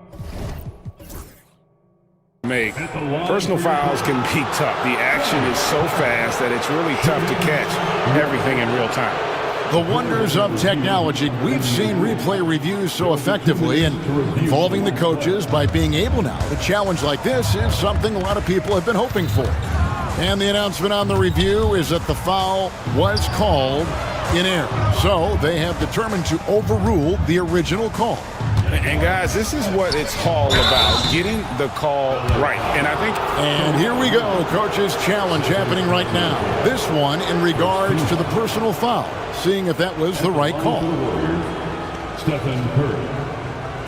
S3: make. Personal fouls can be tough. The action is so fast that it's really tough to catch everything in real time.
S2: The wonders of technology. We've seen replay reviews so effectively, and involving the coaches by being able now to challenge like this is something a lot of people have been hoping for. And the announcement on the review is that the foul was called in error. So they have determined to overrule the original call.
S3: And guys, this is what it's all about, getting the call right. And I think...
S2: And here we go, coach's challenge happening right now. This one in regards to the personal foul, seeing if that was the right call.
S6: Stephen Curry,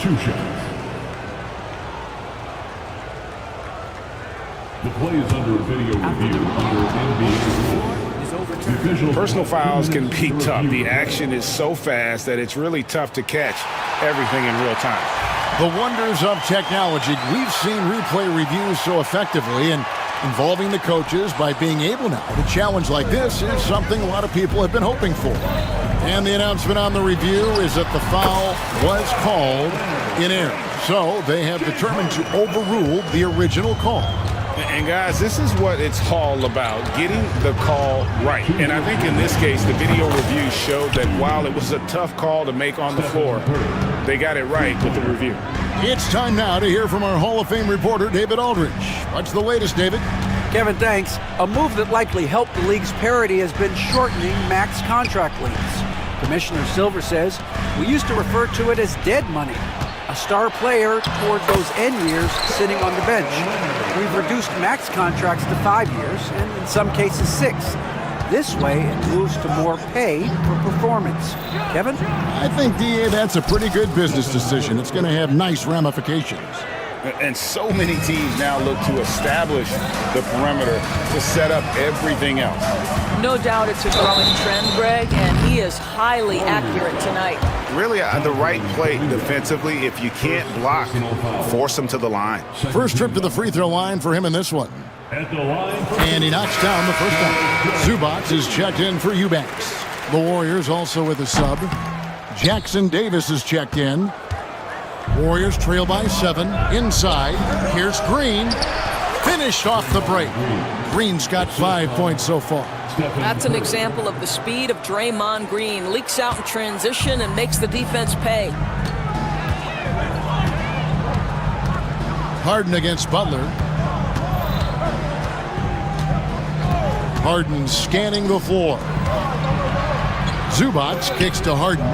S6: 2 shots. The play is under video review under NBA rule.
S3: Personal fouls can be tough. The action is so fast that it's really tough to catch everything in real time.
S2: The wonders of technology. We've seen replay reviews so effectively, and involving the coaches by being able now to challenge like this is something a lot of people have been hoping for. And the announcement on the review is that the foul was called in error. So they have determined to overrule the original call.
S3: And guys, this is what it's all about, getting the call right. And I think in this case, the video review showed that while it was a tough call to make on the floor, they got it right with the review.
S2: It's time now to hear from our Hall of Fame reporter, David Aldridge. What's the latest, David?
S4: Kevin, thanks. A move that likely helped the league's parity has been shortening max contract lengths. Commissioner Silver says, we used to refer to it as dead money, a star player toward those end years sitting on the bench. We've reduced max contracts to 5 years, and in some cases 6. This way, it moves to more pay for performance. Kevin?
S2: I think, DA, that's a pretty good business decision. It's going to have nice ramifications.
S3: And so many teams now look to establish the perimeter to set up everything else.
S1: No doubt it's a growing trend, Greg, and he is highly accurate tonight.
S13: Really, the right play defensively. If you can't block, force him to the line.
S2: First trip to the free throw line for him in this one. And he knocks down the first one. Zubac is checked in for Eubanks. The Warriors also with a sub. Jackson Davis is checked in. Warriors trail by 7. Inside, here's Green. Finished off the break. Green's got 5 points so far.
S1: That's an example of the speed of Draymond Green. Leaks out in transition and makes the defense pay.
S2: Harden against Butler. Harden scanning the floor. Zubac kicks to Harden.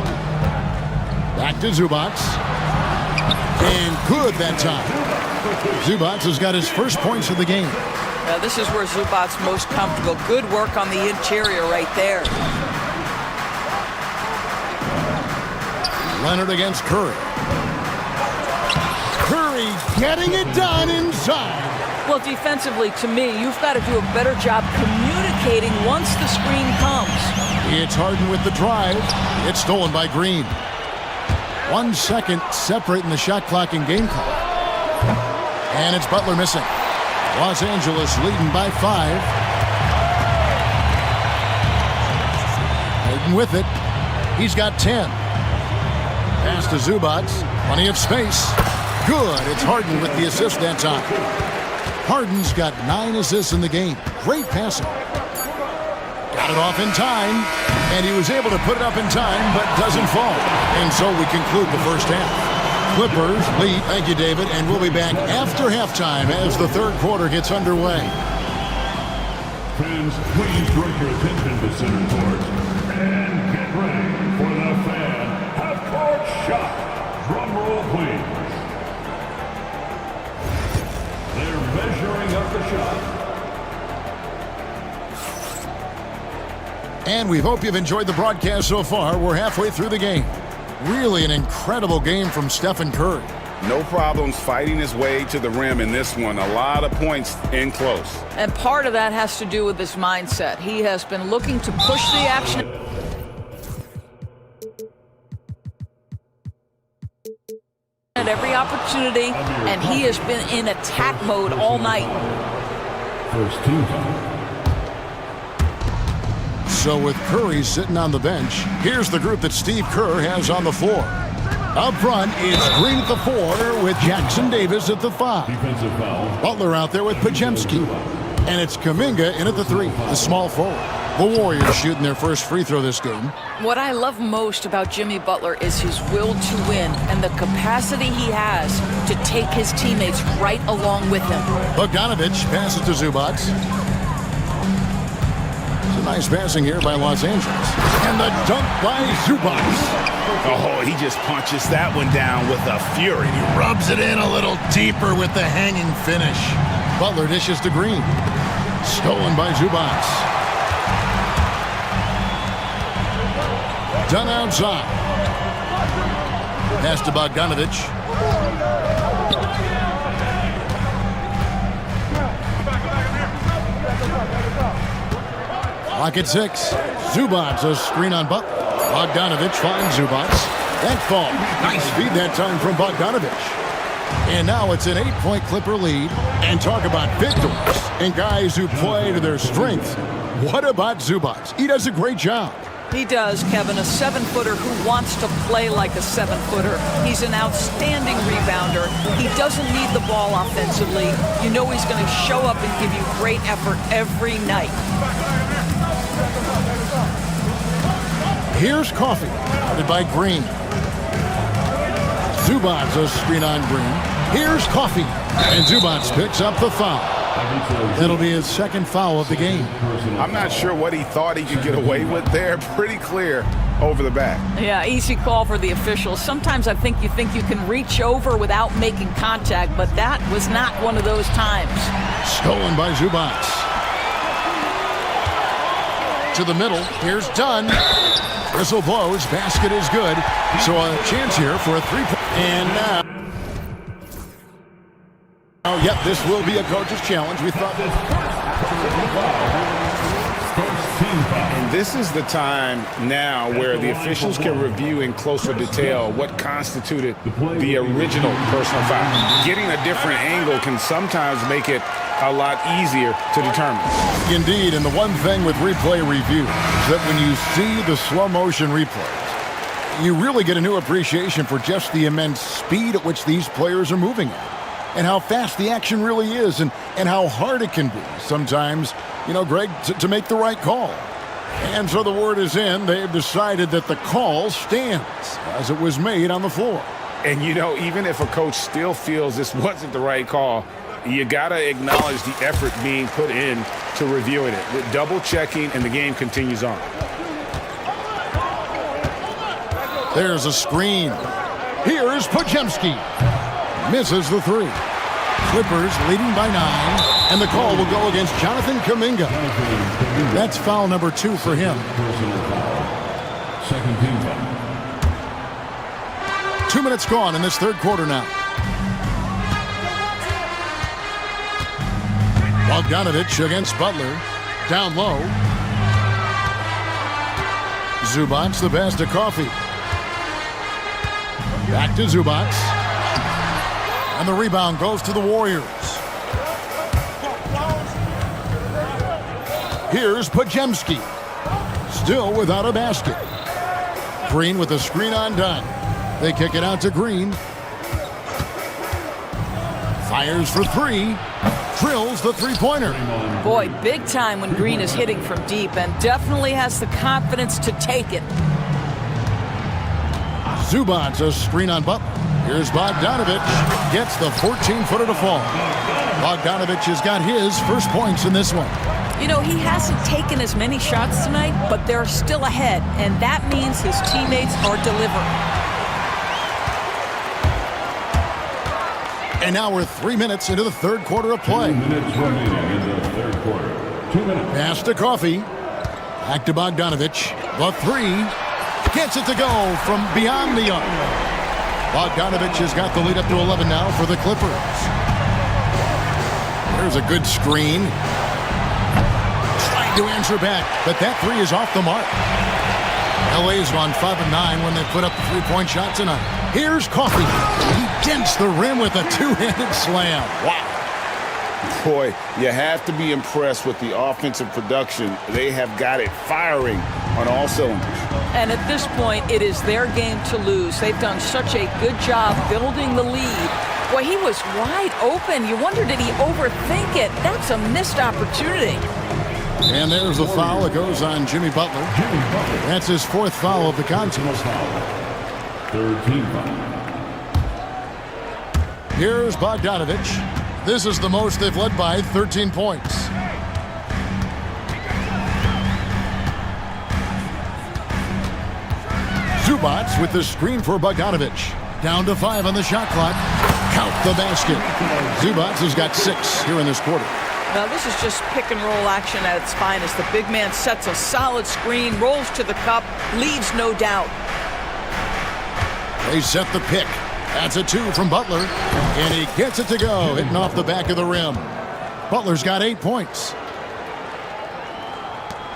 S2: Back to Zubac. And good that time. Zubac has got his first points of the game.
S1: Now this is where Zubac's most comfortable. Good work on the interior right there.
S2: Leonard against Curry. Curry getting it done inside.
S1: Well, defensively, to me, you've got to do a better job communicating once the screen comes.
S2: It's Harden with the drive. It's stolen by Green. 1 second separating the shot clock and game clock. And it's Butler missing. Los Angeles leading by 5. Harden with it. He's got 10. Pass to Zubac. Plenty of space. Good. It's Harden with the assist that time. Harden's got 9 assists in the game. Great passing. Got it off in time, and he was able to put it up in time, but doesn't fall. And so we conclude the first half. Clippers lead. Thank you, David, and we'll be back after halftime as the third quarter gets underway.
S6: Fans, please direct your attention to center court and get ready for the fan half-court shot. Drum roll, please. They're measuring up the shot.
S2: And we hope you've enjoyed the broadcast so far. We're halfway through the game. Really an incredible game from Stephen Curry.
S3: No problems fighting his way to the rim in this one. A lot of points in close.
S1: And part of that has to do with his mindset. He has been looking to push the action at every opportunity, and he has been in attack mode all night.
S6: First team foul.
S2: So with Curry sitting on the bench, here's the group that Steve Kerr has on the floor. Up front is Green at the 4 with Jackson Davis at the 5.
S6: Defensive foul.
S2: Butler out there with Pajemski. And it's Kuminga in at the 3, the small forward. The Warriors shooting their first free throw this game.
S1: What I love most about Jimmy Butler is his will to win and the capacity he has to take his teammates right along with him.
S2: Bogdanovich passes to Zubac. Nice passing here by Los Angeles. And the dunk by Zubac.
S13: Oh, he just punches that one down with a fury.
S2: He rubs it in a little deeper with the hanging finish. Butler dishes to Green. Stolen by Zubac. Done outside. Pass to Bogdanovich. Clock at 6. Zubac, a screen on Butler. Bogdanovich finds Zubac. That fall. Nice feed that time from Bogdanovich. And now it's an 8-point Clipper lead. And talk about victors and guys who play to their strengths. What about Zubac? He does a great job.
S1: He does, Kevin, a 7-footer who wants to play like a 7-footer. He's an outstanding rebounder. He doesn't need the ball offensively. You know he's going to show up and give you great effort every night.
S2: Here's Coffey, guarded by Green. Zubac a screen on Green. Here's Coffey, and Zubac picks up the foul. That'll be his second foul of the game.
S3: I'm not sure what he thought he could get away with there. Pretty clear over the back.
S1: Yeah, easy call for the officials. Sometimes I think you can reach over without making contact, but that was not one of those times.
S2: Stolen by Zubac. To the middle. Here's Dunn. Whistle blows. Basket is good. So a chance here for a 3-point. And now. Oh, yep, this will be a coach's challenge. We thought this.
S3: And this is the time now where the officials can review in closer detail what constituted the original personal foul. Getting a different angle can sometimes make it a lot easier to determine.
S2: Indeed, and the one thing with replay review is that when you see the slow motion replays, you really get a new appreciation for just the immense speed at which these players are moving at. And how fast the action really is, and how hard it can be sometimes, Greg, to make the right call. And so the word is in. They've decided that the call stands as it was made on the floor.
S3: And, even if a coach still feels this wasn't the right call, you got to acknowledge the effort being put in to reviewing it. With double checking, and the game continues on.
S2: There's a screen. Here's Podziemski. Misses the 3. Clippers leading by 9, and the call will go against Jonathan Kuminga. That's foul number 2 for him.
S6: Second team foul.
S2: 2 minutes gone in this third quarter now. Bogdanovich against Butler. Down low. Zubac the pass to Coffey. Back to Zubac. And the rebound goes to the Warriors. Here's Podziemski. Still without a basket. Green with a screen on Dunn. They kick it out to Green. Fires for 3. Drills the 3-pointer.
S1: Boy, big time when Green is hitting from deep, and definitely has the confidence to take it.
S2: Zubac a screen on Butler. Here's Bogdanovich. Gets the 14-footer to fall. Bogdanovich has got his first points in this one.
S1: He hasn't taken as many shots tonight, but they're still ahead, and that means his teammates are delivering.
S2: And now we're 3 minutes into the third quarter of play.
S6: 2 minutes remaining in the third quarter. 2 minutes.
S2: Pass to Coffey. Back to Bogdanovich. The 3. Gets it to go from beyond the arc. Bogdanovich has got the lead up to 11 now for the Clippers. There's a good screen. Trying to answer back, but that 3 is off the mark. LA's gone 5 of 9 when they put up the 3-point shot tonight. Here's Coffey. He dents the rim with a 2-handed slam. Wow.
S3: Boy, you have to be impressed with the offensive production. They have got it firing on all cylinders.
S1: And at this point, it is their game to lose. They've done such a good job building the lead. Boy, he was wide open. You wonder, did he overthink it? That's a missed opportunity.
S2: And there's the foul that goes on Jimmy Butler. That's his 4th foul of the contest.
S6: Third team foul.
S2: Here's Bogdanovich. This is the most they've led by 13 points. Zubac with the screen for Bogdanovich. Down to 5 on the shot clock. Count the basket. Zubac has got 6 here in this quarter.
S1: Now this is just pick and roll action at its finest. The big man sets a solid screen, rolls to the cup, leaves no doubt.
S2: They set the pick. That's a 2 from Butler. And he gets it to go, hitting off the back of the rim. Butler's got 8 points.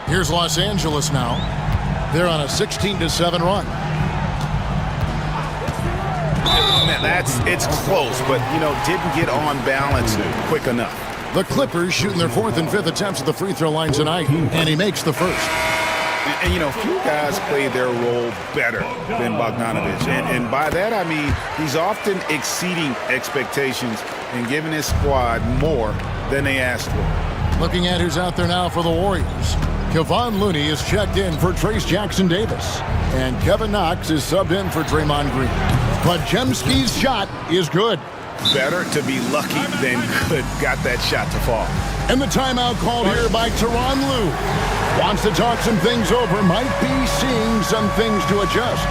S2: Here's Los Angeles now. They're on a 16-7 run.
S3: It's close, but, didn't get on balance quick enough.
S2: The Clippers shooting their 4th and 5th attempts at the free throw line tonight, and he makes the first.
S3: And few guys play their role better than Bogdanovich. And by that, I mean he's often exceeding expectations and giving his squad more than they asked for.
S2: Looking at who's out there now for the Warriors. Kevon Looney is checked in for Trace Jackson-Davis. And Kevin Knox is subbed in for Draymond Green. Podziemski's shot is good.
S3: Better to be lucky than good. Got that shot to fall.
S2: And the timeout called here by Tyronn Lue. Wants to talk some things over. Might be seeing some things to adjust.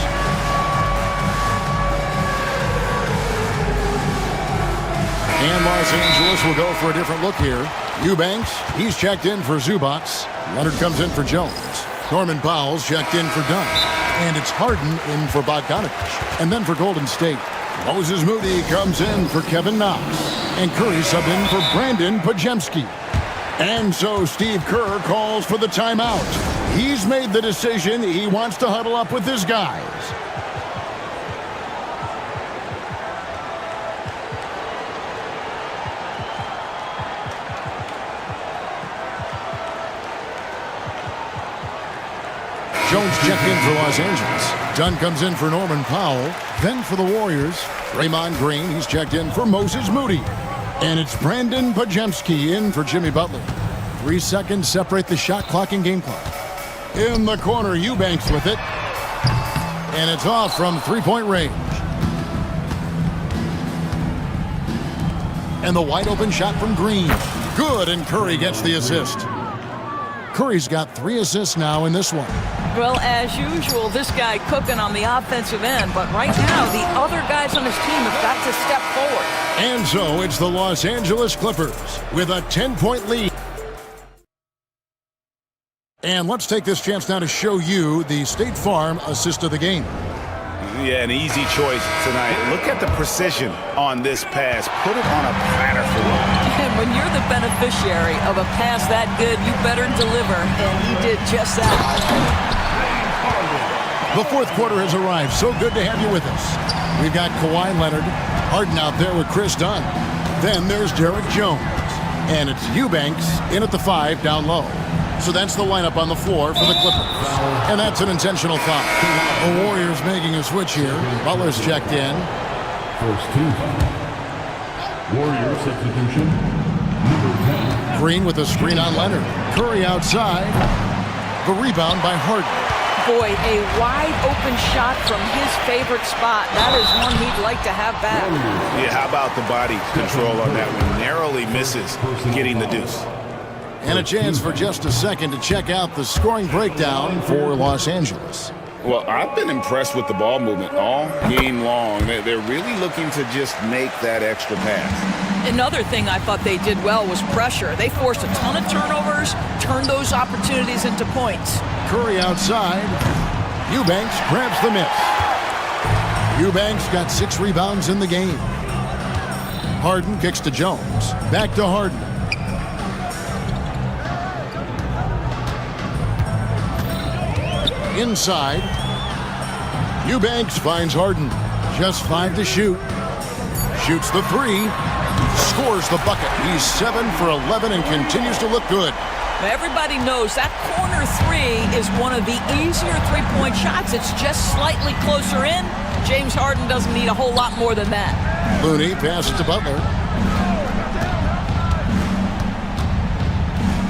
S2: And Los Angeles will go for a different look here. Eubanks, he's checked in for Zubac. Leonard comes in for Jones. Norman Powell's checked in for Dunn. And it's Harden in for Bogdanovich. And then for Golden State, Moses Moody comes in for Kevin Knox. And Curry sub in for Brandon Podziemski. And so Steve Kerr calls for the timeout. He's made the decision. He wants to huddle up with his guys. Jones checked in for Los Angeles. Dunn comes in for Norman Powell. Then for the Warriors, Draymond Green, he's checked in for Moses Moody. And it's Brandon Podziemski in for Jimmy Butler. 3 seconds separate the shot clock and game clock. In the corner, Eubanks with it. And it's off from three-point range. And the wide open shot from Green. Good, and Curry gets the assist. Curry's got 3 assists now in this one.
S1: Well, as usual, this guy cooking on the offensive end, but right now the other guys on his team have got to step forward.
S2: And so it's the Los Angeles Clippers with a 10-point lead. And let's take this chance now to show you the State Farm assist of the game.
S3: Yeah, an easy choice tonight. Look at the precision on this pass. Put it on a platter for him.
S1: And when you're the beneficiary of a pass that good, you better deliver, and he did just that.
S2: The fourth quarter has arrived. So good to have you with us. We've got Kawhi Leonard, Harden out there with Chris Dunn. Then there's Derek Jones. And it's Eubanks in at the 5 down low. So that's the lineup on the floor for the Clippers. And that's an intentional foul. The Warriors making a switch here. Butler's checked in.
S6: First team. Warriors substitution. Number 10.
S2: Green with a screen on Leonard. Curry outside. The rebound by Harden.
S1: Boy, a wide open shot from his favorite spot. That is one he'd like to have back.
S3: Yeah, how about the body control on that one? Narrowly misses getting the deuce.
S2: And a chance for just a second to check out the scoring breakdown for Los Angeles.
S3: Well, I've been impressed with the ball movement all game long. They're really looking to just make that extra pass.
S1: Another thing I thought they did well was pressure. They forced a ton of turnovers, turned those opportunities into points.
S2: Curry outside. Eubanks grabs the miss. Eubanks got 6 rebounds in the game. Harden kicks to Jones. Back to Harden. Inside. Eubanks finds Harden. Just 5 to shoot. Shoots the 3. Scores the bucket. He's 7 for 11 and continues to look good.
S1: Everybody knows that corner 3 is one of the easier three-point shots. It's just slightly closer in. James Harden doesn't need a whole lot more than that.
S2: Looney passes to Butler.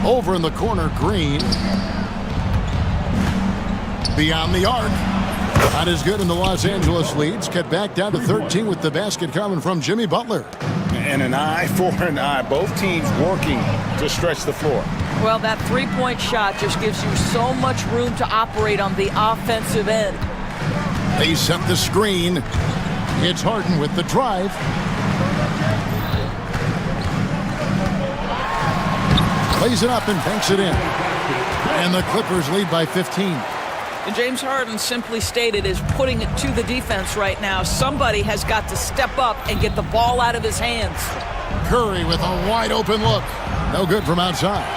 S2: Over in the corner, Green. Beyond the arc. Not as good in the Los Angeles leads. Cut back down to 13 with the basket coming from Jimmy Butler.
S3: And an eye for an eye. Both teams working to stretch the floor.
S1: Well, that three-point shot just gives you so much room to operate on the offensive end.
S2: They set the screen. It's Harden with the drive. Plays it up and banks it in. And the Clippers lead by 15.
S1: And James Harden simply stated is putting it to the defense right now. Somebody has got to step up and get the ball out of his hands.
S2: Curry with a wide open look. No good from outside.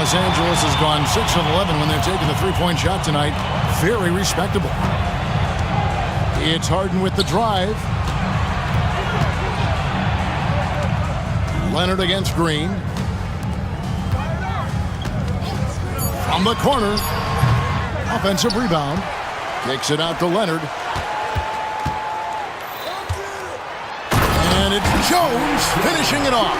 S2: Los Angeles has gone 6 of 11 when they've taken the three-point shot tonight. Very respectable. It's Harden with the drive. Leonard against Green. From the corner. Offensive rebound. Kicks it out to Leonard. And it's Jones finishing it off.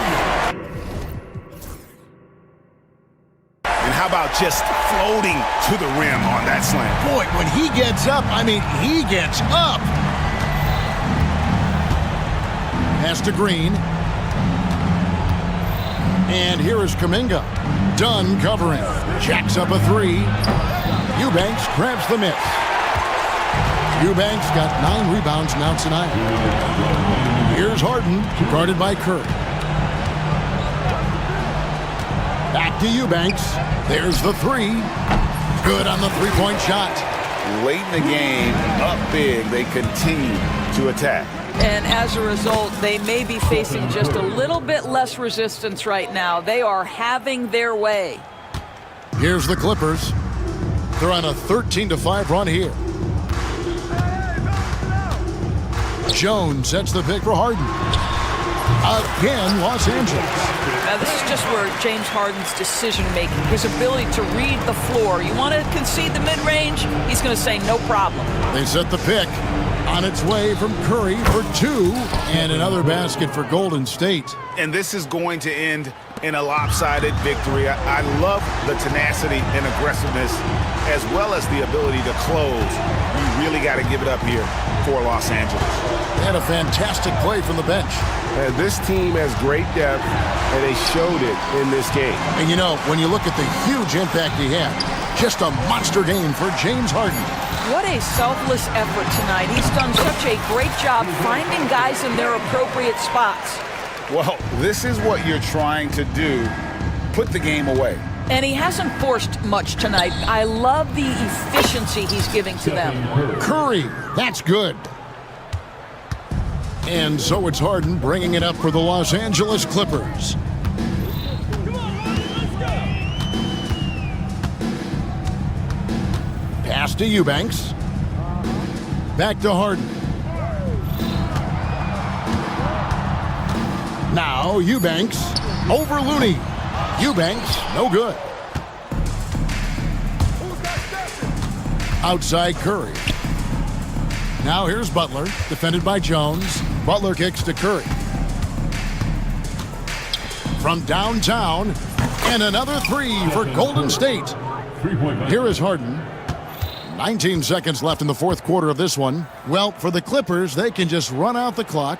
S13: And how about just floating to the rim on that slam?
S2: Boy, when he gets up, I mean, he gets up. Pass to Green. And here is Kuminga. Dunn covering. Jacks up a three. Eubanks grabs the miss. Eubanks got 9 rebounds now tonight. Here's Harden, guarded by Curry. Back to Eubanks. There's the three. Good on the three-point shot.
S3: Late in the game, up big, they continue to attack.
S1: And as a result, they may be facing just a little bit less resistance right now. They are having their way.
S2: Here's the Clippers. They're on a 13-5 run here. Jones sets the pick for Harden. Again, Los Angeles.
S1: Now, this is just where James Harden's decision-making, his ability to read the floor. You want to concede the mid-range? He's going to say no problem.
S2: They set the pick. On its way from Curry for 2. And another basket for Golden State.
S13: And this is going to end in a lopsided victory. I love the tenacity and aggressiveness as well as the ability to close. You really got to give it up here for Los Angeles.
S2: They had a fantastic play from the bench.
S13: And this team has great depth, and they showed it in this game.
S2: And you know, when you look at the huge impact he had, just a monster game for James Harden.
S1: What a selfless effort tonight. He's done such a great job finding guys in their appropriate spots.
S3: Well, this is what you're trying to do. Put the game away.
S1: And he hasn't forced much tonight. I love the efficiency he's giving to them.
S2: Curry, that's good. And so it's Harden bringing it up for the Los Angeles Clippers. Pass to Eubanks. Back to Harden. Now Eubanks over Looney. Eubanks, no good. Outside Curry. Now here's Butler, defended by Jones. Butler kicks to Curry. From downtown, and another three for Golden State. Here is Harden. 19 seconds left in the fourth quarter of this one. Well, for the Clippers, they can just run out the clock.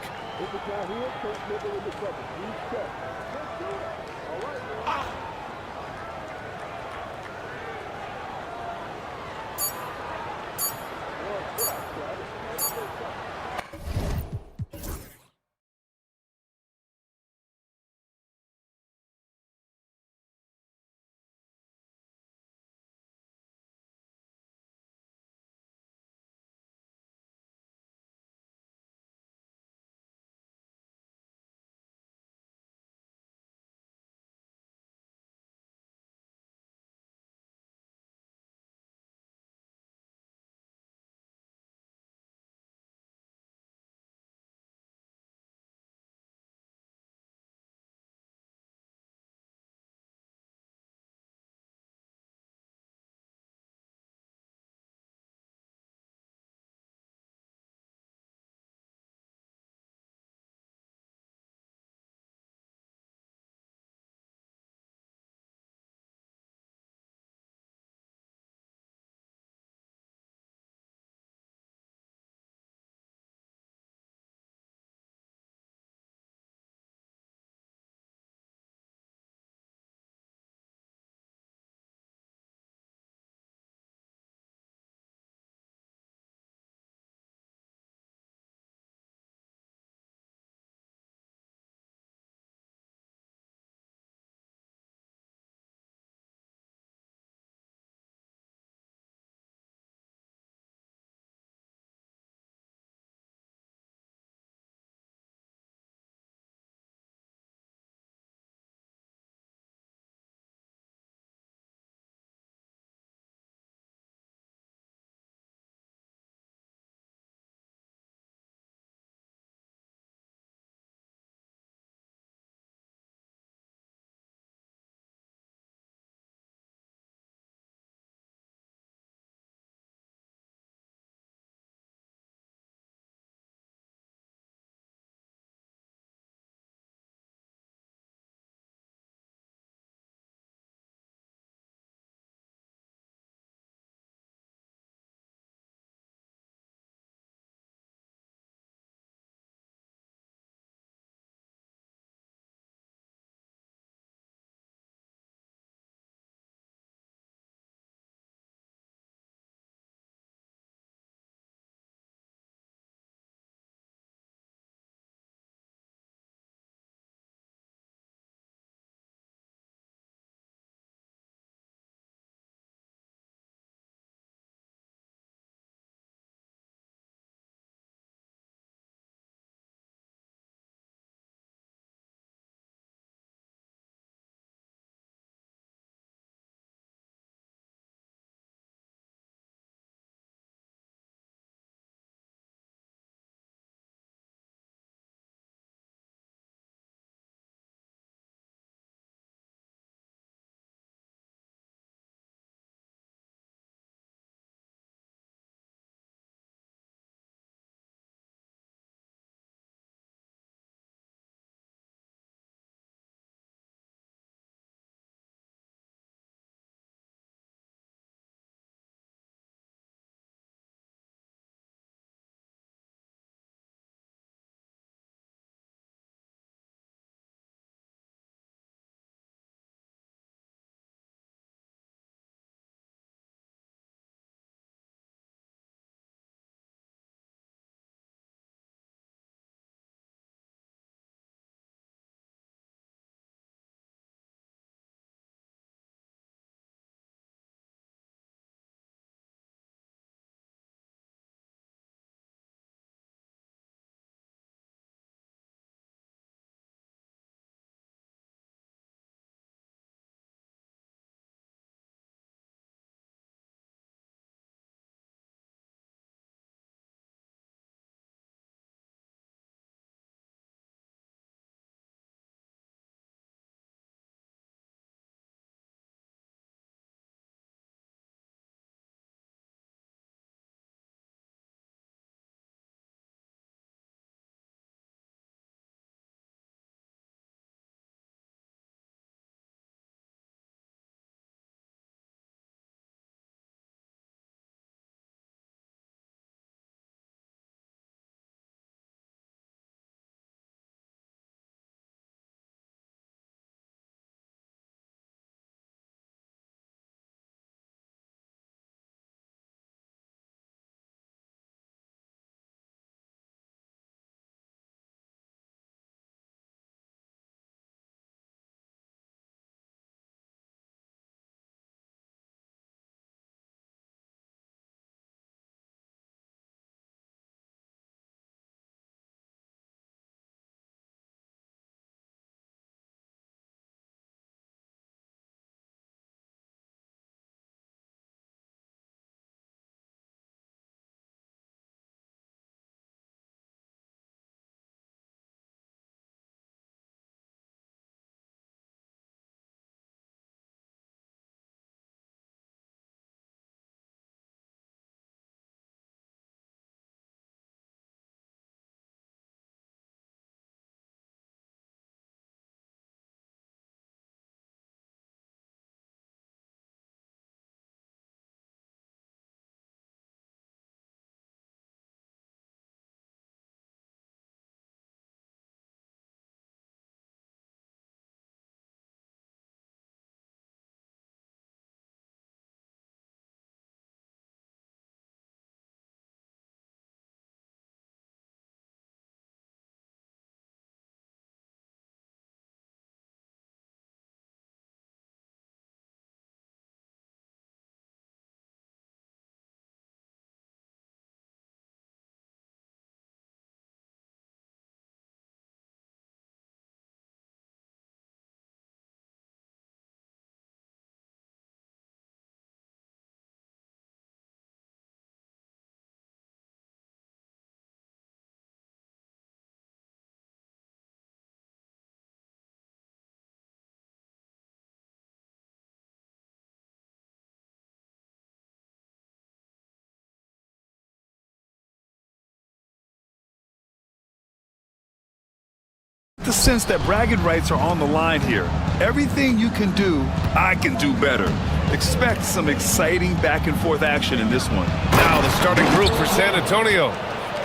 S9: the sense that bragging rights are on the line here. Everything you can do, I can do better. Expect some exciting back-and-forth action in this one.
S10: Now the starting group for San Antonio.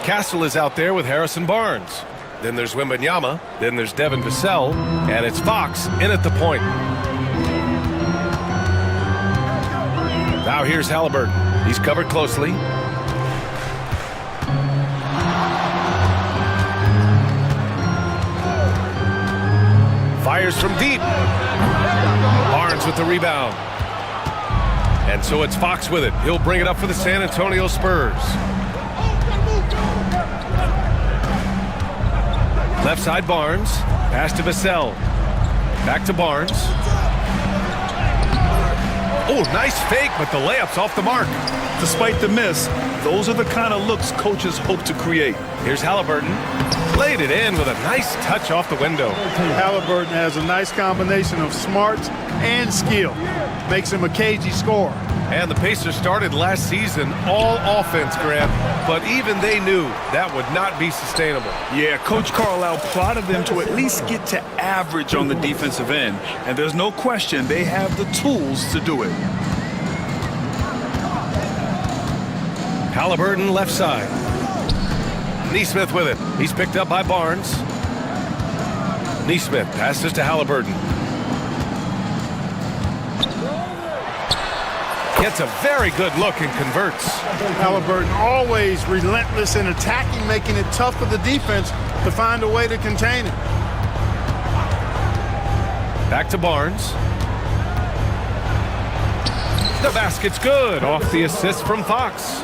S10: Castle is out there with Harrison Barnes. Then there's Wembanyama. Then there's Devin Vassell. And it's Fox in at the point. Now here's Halliburton. He's covered closely. Fires from deep. Barnes with the rebound. And so it's Fox with it. He'll bring it up for the San Antonio Spurs. Left side Barnes. Pass to Vassell. Back to Barnes. Oh, nice fake, but the layup's off the mark.
S9: Despite the miss, those are the kind of looks coaches hope to create.
S10: Here's Halliburton. Laid it in with a nice touch off the window.
S7: Halliburton has a nice combination of smarts and skill. Makes him a cagey scorer.
S10: And the Pacers started last season all offense, Grant, but even they knew that would not be sustainable.
S9: Yeah, Coach Carlisle plotted them to at least get to average on the defensive end, and there's no question they have the tools to do it.
S10: Halliburton left side. Neesmith with it. He's picked up by Barnes. Neesmith passes to Halliburton. Gets a very good look and converts.
S7: Halliburton always relentless in attacking, making it tough for the defense to find a way to contain it.
S10: Back to Barnes. The basket's good off the assist from Fox.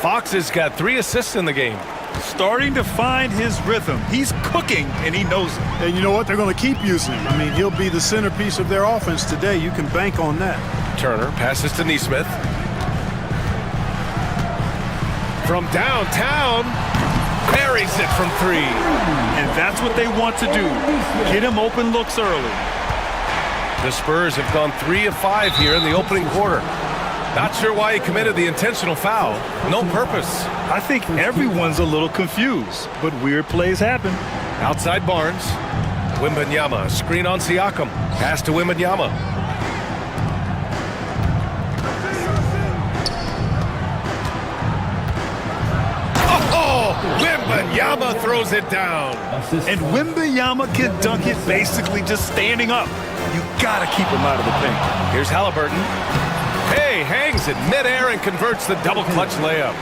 S10: Fox has got 3 assists in the game.
S9: Starting to find his rhythm. He's cooking, and he knows it.
S7: And you know what? They're going to keep using him. I mean, he'll be the centerpiece of their offense today. You can bank on that.
S10: Turner passes to Neesmith. From downtown, buries it from 3.
S9: And that's what they want to do. Get him open looks early.
S10: The Spurs have gone 3 of 5 here in the opening quarter. Not sure why he committed the intentional foul. No purpose.
S9: I think everyone's a little confused, but weird plays happen.
S10: Outside Barnes. Wembanyama, screen on Siakam. Pass to Wembanyama. Wembanyama throws it down.
S9: And Wembanyama can dunk it basically just standing up. You gotta keep him out of the paint.
S10: Here's Halliburton. Hey, hangs it midair and converts the double clutch layup.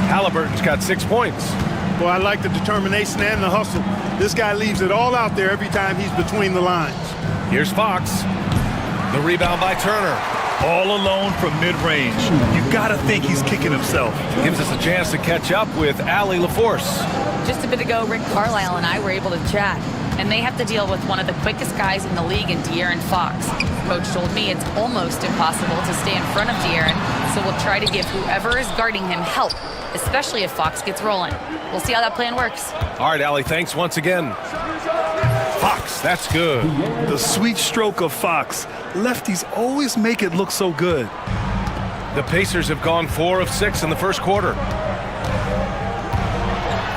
S10: Halliburton's got 6 points.
S7: Well, I like the determination and the hustle. This guy leaves it all out there every time he's between the lines.
S10: Here's Fox. The rebound by Turner.
S9: All alone from mid-range. You gotta think he's kicking himself.
S10: Gives us a chance to catch up with Allie LaForce.
S12: Just a bit ago, Rick Carlisle and I were able to chat, and they have to deal with one of the quickest guys in the league in De'Aaron Fox. Coach told me it's almost impossible to stay in front of De'Aaron, so we'll try to give whoever is guarding him help, especially if Fox gets rolling. We'll see how that plan works.
S10: All right, Allie, thanks once again. Fox, that's good.
S9: The sweet stroke of Fox. Lefties always make it look so good.
S10: The Pacers have gone 4 of 6 in the first quarter.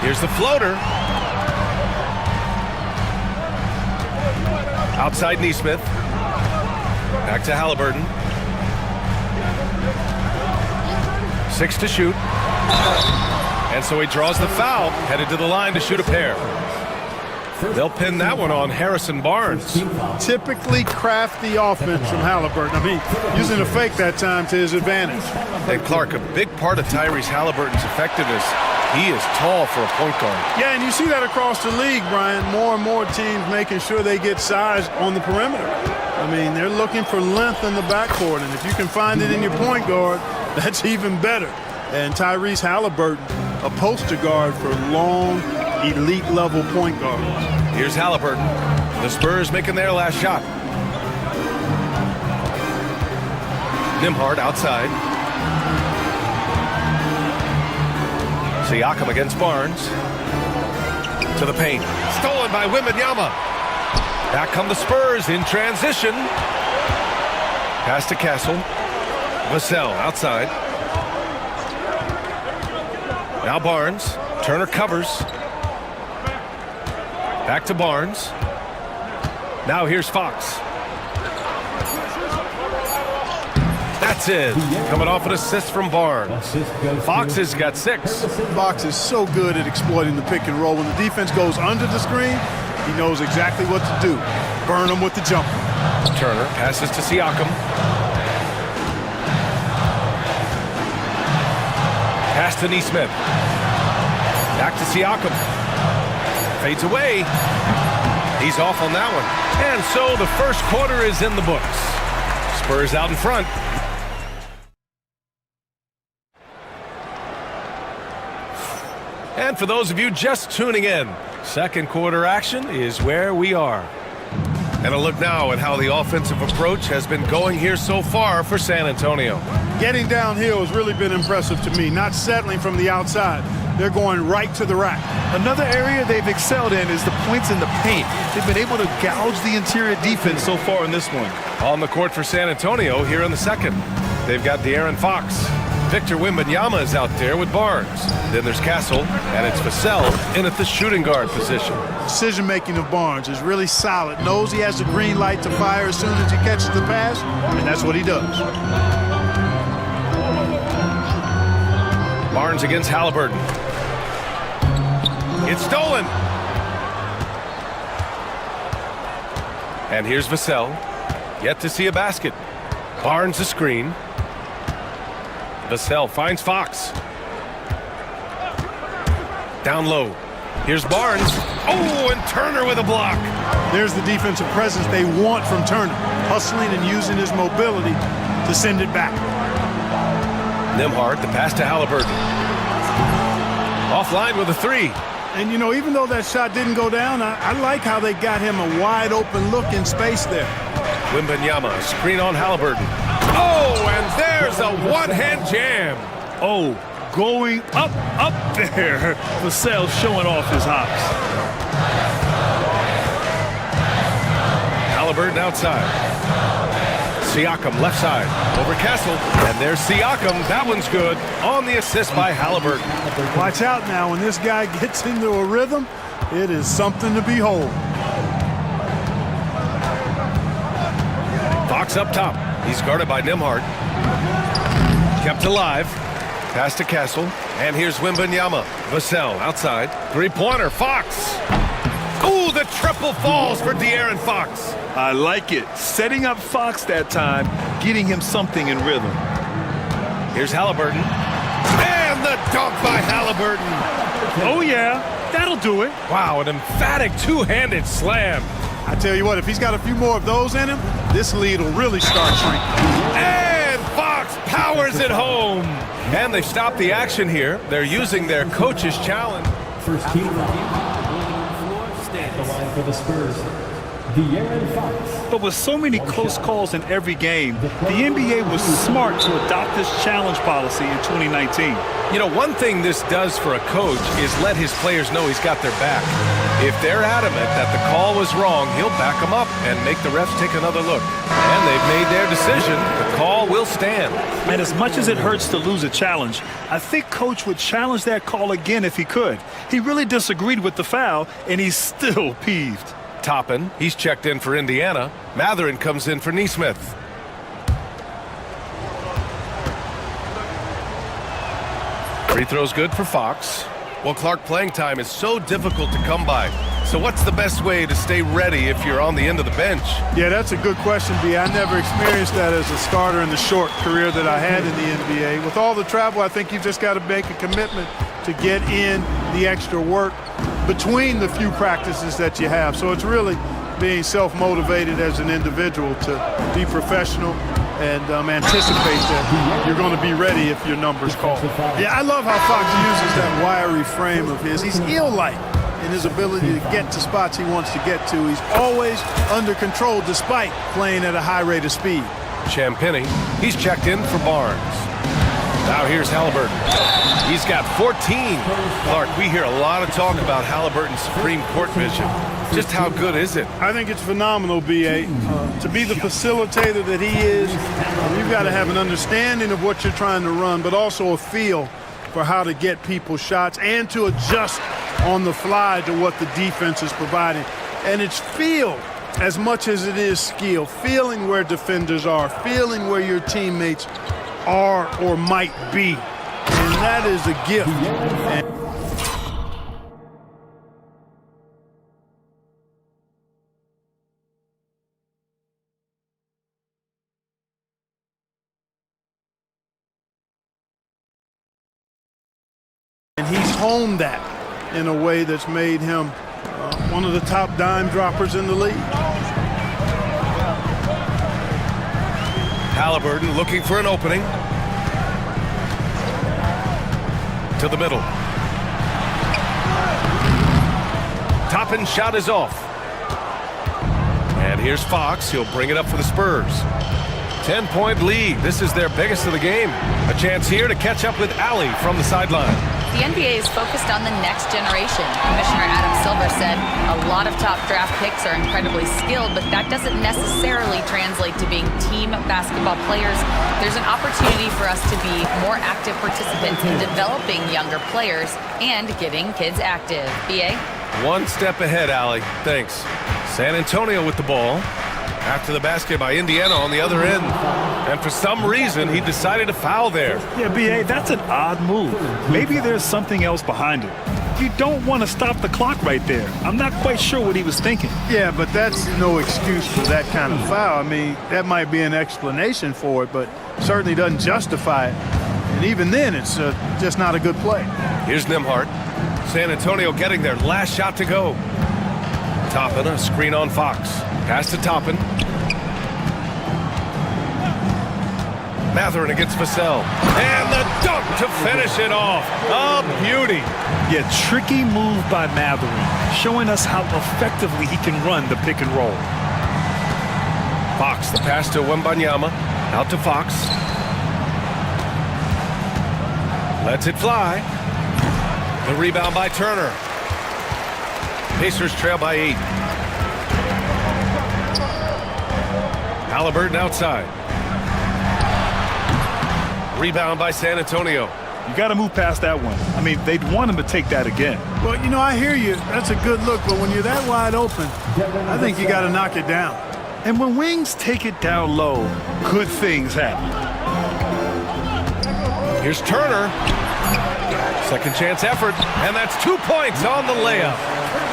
S10: Here's the floater. Outside Neesmith. Back to Halliburton. 6 to shoot. And so he draws the foul, headed to the line to shoot a pair. They'll pin that one on Harrison Barnes.
S7: Typically crafty offense from Halliburton. I mean, using a fake that time to his advantage.
S10: And Clark, a big part of Tyrese Halliburton's effectiveness, he is tall for a point guard.
S7: Yeah, and you see that across the league, Brian. More and more teams making sure they get size on the perimeter. I mean, they're looking for length in the backcourt, and if you can find it in your point guard, that's even better. And Tyrese Halliburton, a poster guard for long, elite-level point guards.
S10: Here's Halliburton. The Spurs making their last shot. Nimhard outside. Siakam against Barnes. To the paint. Stolen by Wembanyama. Back come the Spurs in transition. Pass to Castle. Vassell outside. Now Barnes. Turner covers. Back to Barnes. Now here's Fox. That's it. Coming off an assist from Barnes. Fox has got 6.
S7: Fox is so good at exploiting the pick and roll. When the defense goes under the screen, he knows exactly what to do. Burn them with the jumper.
S10: Turner passes to Siakam. Pass to Neesmith. Back to Siakam. Fades away. He's off on that one. And so the first quarter is in the books. Spurs out in front. And for those of you just tuning in, second quarter action is where we are. And a look now at how the offensive approach has been going here so far for San Antonio.
S7: Getting downhill has really been impressive to me, not settling from the outside. They're going right to the rack.
S9: Another area they've excelled in is the points in the paint. They've been able to gouge the interior defense so far in this one.
S10: On the court for San Antonio here in the second. They've got De'Aaron Fox. Victor Wembanyama is out there with Barnes. Then there's Castle, and it's Vassell in at the shooting guard position.
S7: Decision-making of Barnes is really solid. Knows he has the green light to fire as soon as he catches the pass, and that's what he does.
S10: Barnes against Halliburton. It's stolen. And here's Vassell. Yet to see a basket. Barnes a screen. Vassell finds Fox. Down low. Here's Barnes. Oh, and Turner with a block.
S7: There's the defensive presence they want from Turner. Hustling and using his mobility to send it back.
S10: Nembhard, the pass to Halliburton. Offline with a 3.
S7: And, you know, even though that shot didn't go down, I like how they got him a wide open look in space there.
S10: Wembanyama, screen on Halliburton. Oh, and there's a one-hand jam.
S9: Oh, going up there. Vassell showing off his hops.
S10: Halliburton outside. Siakam left side over Castle, and there's Siakam. That one's good on the assist by Halliburton.
S7: Watch out now. When this guy gets into a rhythm, it is something to behold.
S10: Fox up top. He's guarded by Nembhard. Kept alive. Pass to Castle. And here's Wembanyama. Vassell outside. Three-pointer. Fox. Ooh, the triple falls for De'Aaron Fox.
S9: I like it. Setting up Fox that time, getting him something in rhythm.
S10: Here's Halliburton. And the dunk by Halliburton.
S9: Oh, yeah. That'll do it.
S10: Wow, an emphatic two-handed slam.
S7: I tell you what, if he's got a few more of those in him, this lead will really start shrinking.
S10: And Fox powers it home. And they stop the action here. They're using their coach's challenge.
S8: First team the line for the Spurs. De'Aaron Fox.
S9: But with so many close calls in every game, the NBA was smart to adopt this challenge policy in 2019.
S10: You know, one thing this does for a coach is let his players know he's got their back. If they're adamant that the call was wrong, he'll back them up and make the refs take another look. And they've made their decision. The call will stand.
S9: And as much as it hurts to lose a challenge, I think Coach would challenge that call again if he could. He really disagreed with the foul, and he's still peeved.
S10: Toppin, he's checked in for Indiana. Matherin comes in for Neesmith. Free throw's good for Fox. Well, Clark, playing time is so difficult to come by. So what's the best way to stay ready if you're on the end of the bench?
S7: Yeah, that's a good question, B. I never experienced that as a starter in the short career that I had in the NBA. With all the travel, I think you've just got to make a commitment to get in the extra work between the few practices that you have. So it's really being self-motivated as an individual to be professional and anticipate that you're going to be ready if your number's called. Yeah, I love how Fox uses that wiry frame of his. He's eel-like in his ability to get to spots he wants to get to. He's always under control despite playing at a high rate of speed.
S10: Champagny, he's checked in for Barnes. Now here's Halliburton. He's got 14. Clark, we hear a lot of talk about Halliburton's Supreme Court vision. Just how good is it?
S7: I think it's phenomenal, B.A. To be the facilitator that he is, you've got to have an understanding of what you're trying to run, but also a feel for how to get people shots and to adjust on the fly to what the defense is providing. And it's feel as much as it is skill, feeling where defenders are, feeling where your teammates are or might be. And that is a gift. And he's honed that in a way that's made him one of the top dime droppers in the league.
S10: Halliburton looking for an opening. To the middle. Toppin shot is off. And here's Fox. He'll bring it up for the Spurs. 10-point lead. This is their biggest of the game. A chance here to catch up with Allie from the sideline.
S12: The NBA is focused on the next generation. Commissioner Adam Silver said a lot of top draft picks are incredibly skilled, but that doesn't necessarily translate to being team basketball players. There's an opportunity for us to be more active participants in developing younger players and getting kids active. BA?
S10: One step ahead, Allie. Thanks. San Antonio with the ball. After the basket by Indiana on the other end. And for some reason, he decided to foul there.
S9: Yeah, B.A., that's an odd move. Maybe there's something else behind it. You don't want to stop the clock right there. I'm not quite sure what he was thinking.
S7: Yeah, but that's no excuse for that kind of foul. I mean, that might be an explanation for it, but certainly doesn't justify it. And even then, it's just not a good play.
S10: Here's Nembhard. San Antonio getting their last shot to go. Toppin, a screen on Fox. Pass to Toppin. Mathurin against Vassell. And the dunk to finish it off. A beauty.
S9: Yeah, tricky move by Mathurin, showing us how effectively he can run the pick and roll.
S10: Fox, the pass to Wembanyama. Out to Fox. Lets it fly. The rebound by Turner. Pacers trail by 8. Halliburton outside. Rebound by San Antonio.
S9: You got to move past that one. I mean, they'd want him to take that again.
S7: Well, you know, I hear you. That's a good look, but when you're that wide open, I think you got to knock it down.
S9: And when wings take it down low, good things happen.
S10: Here's Turner. Second chance effort, and that's 2 points on the layup.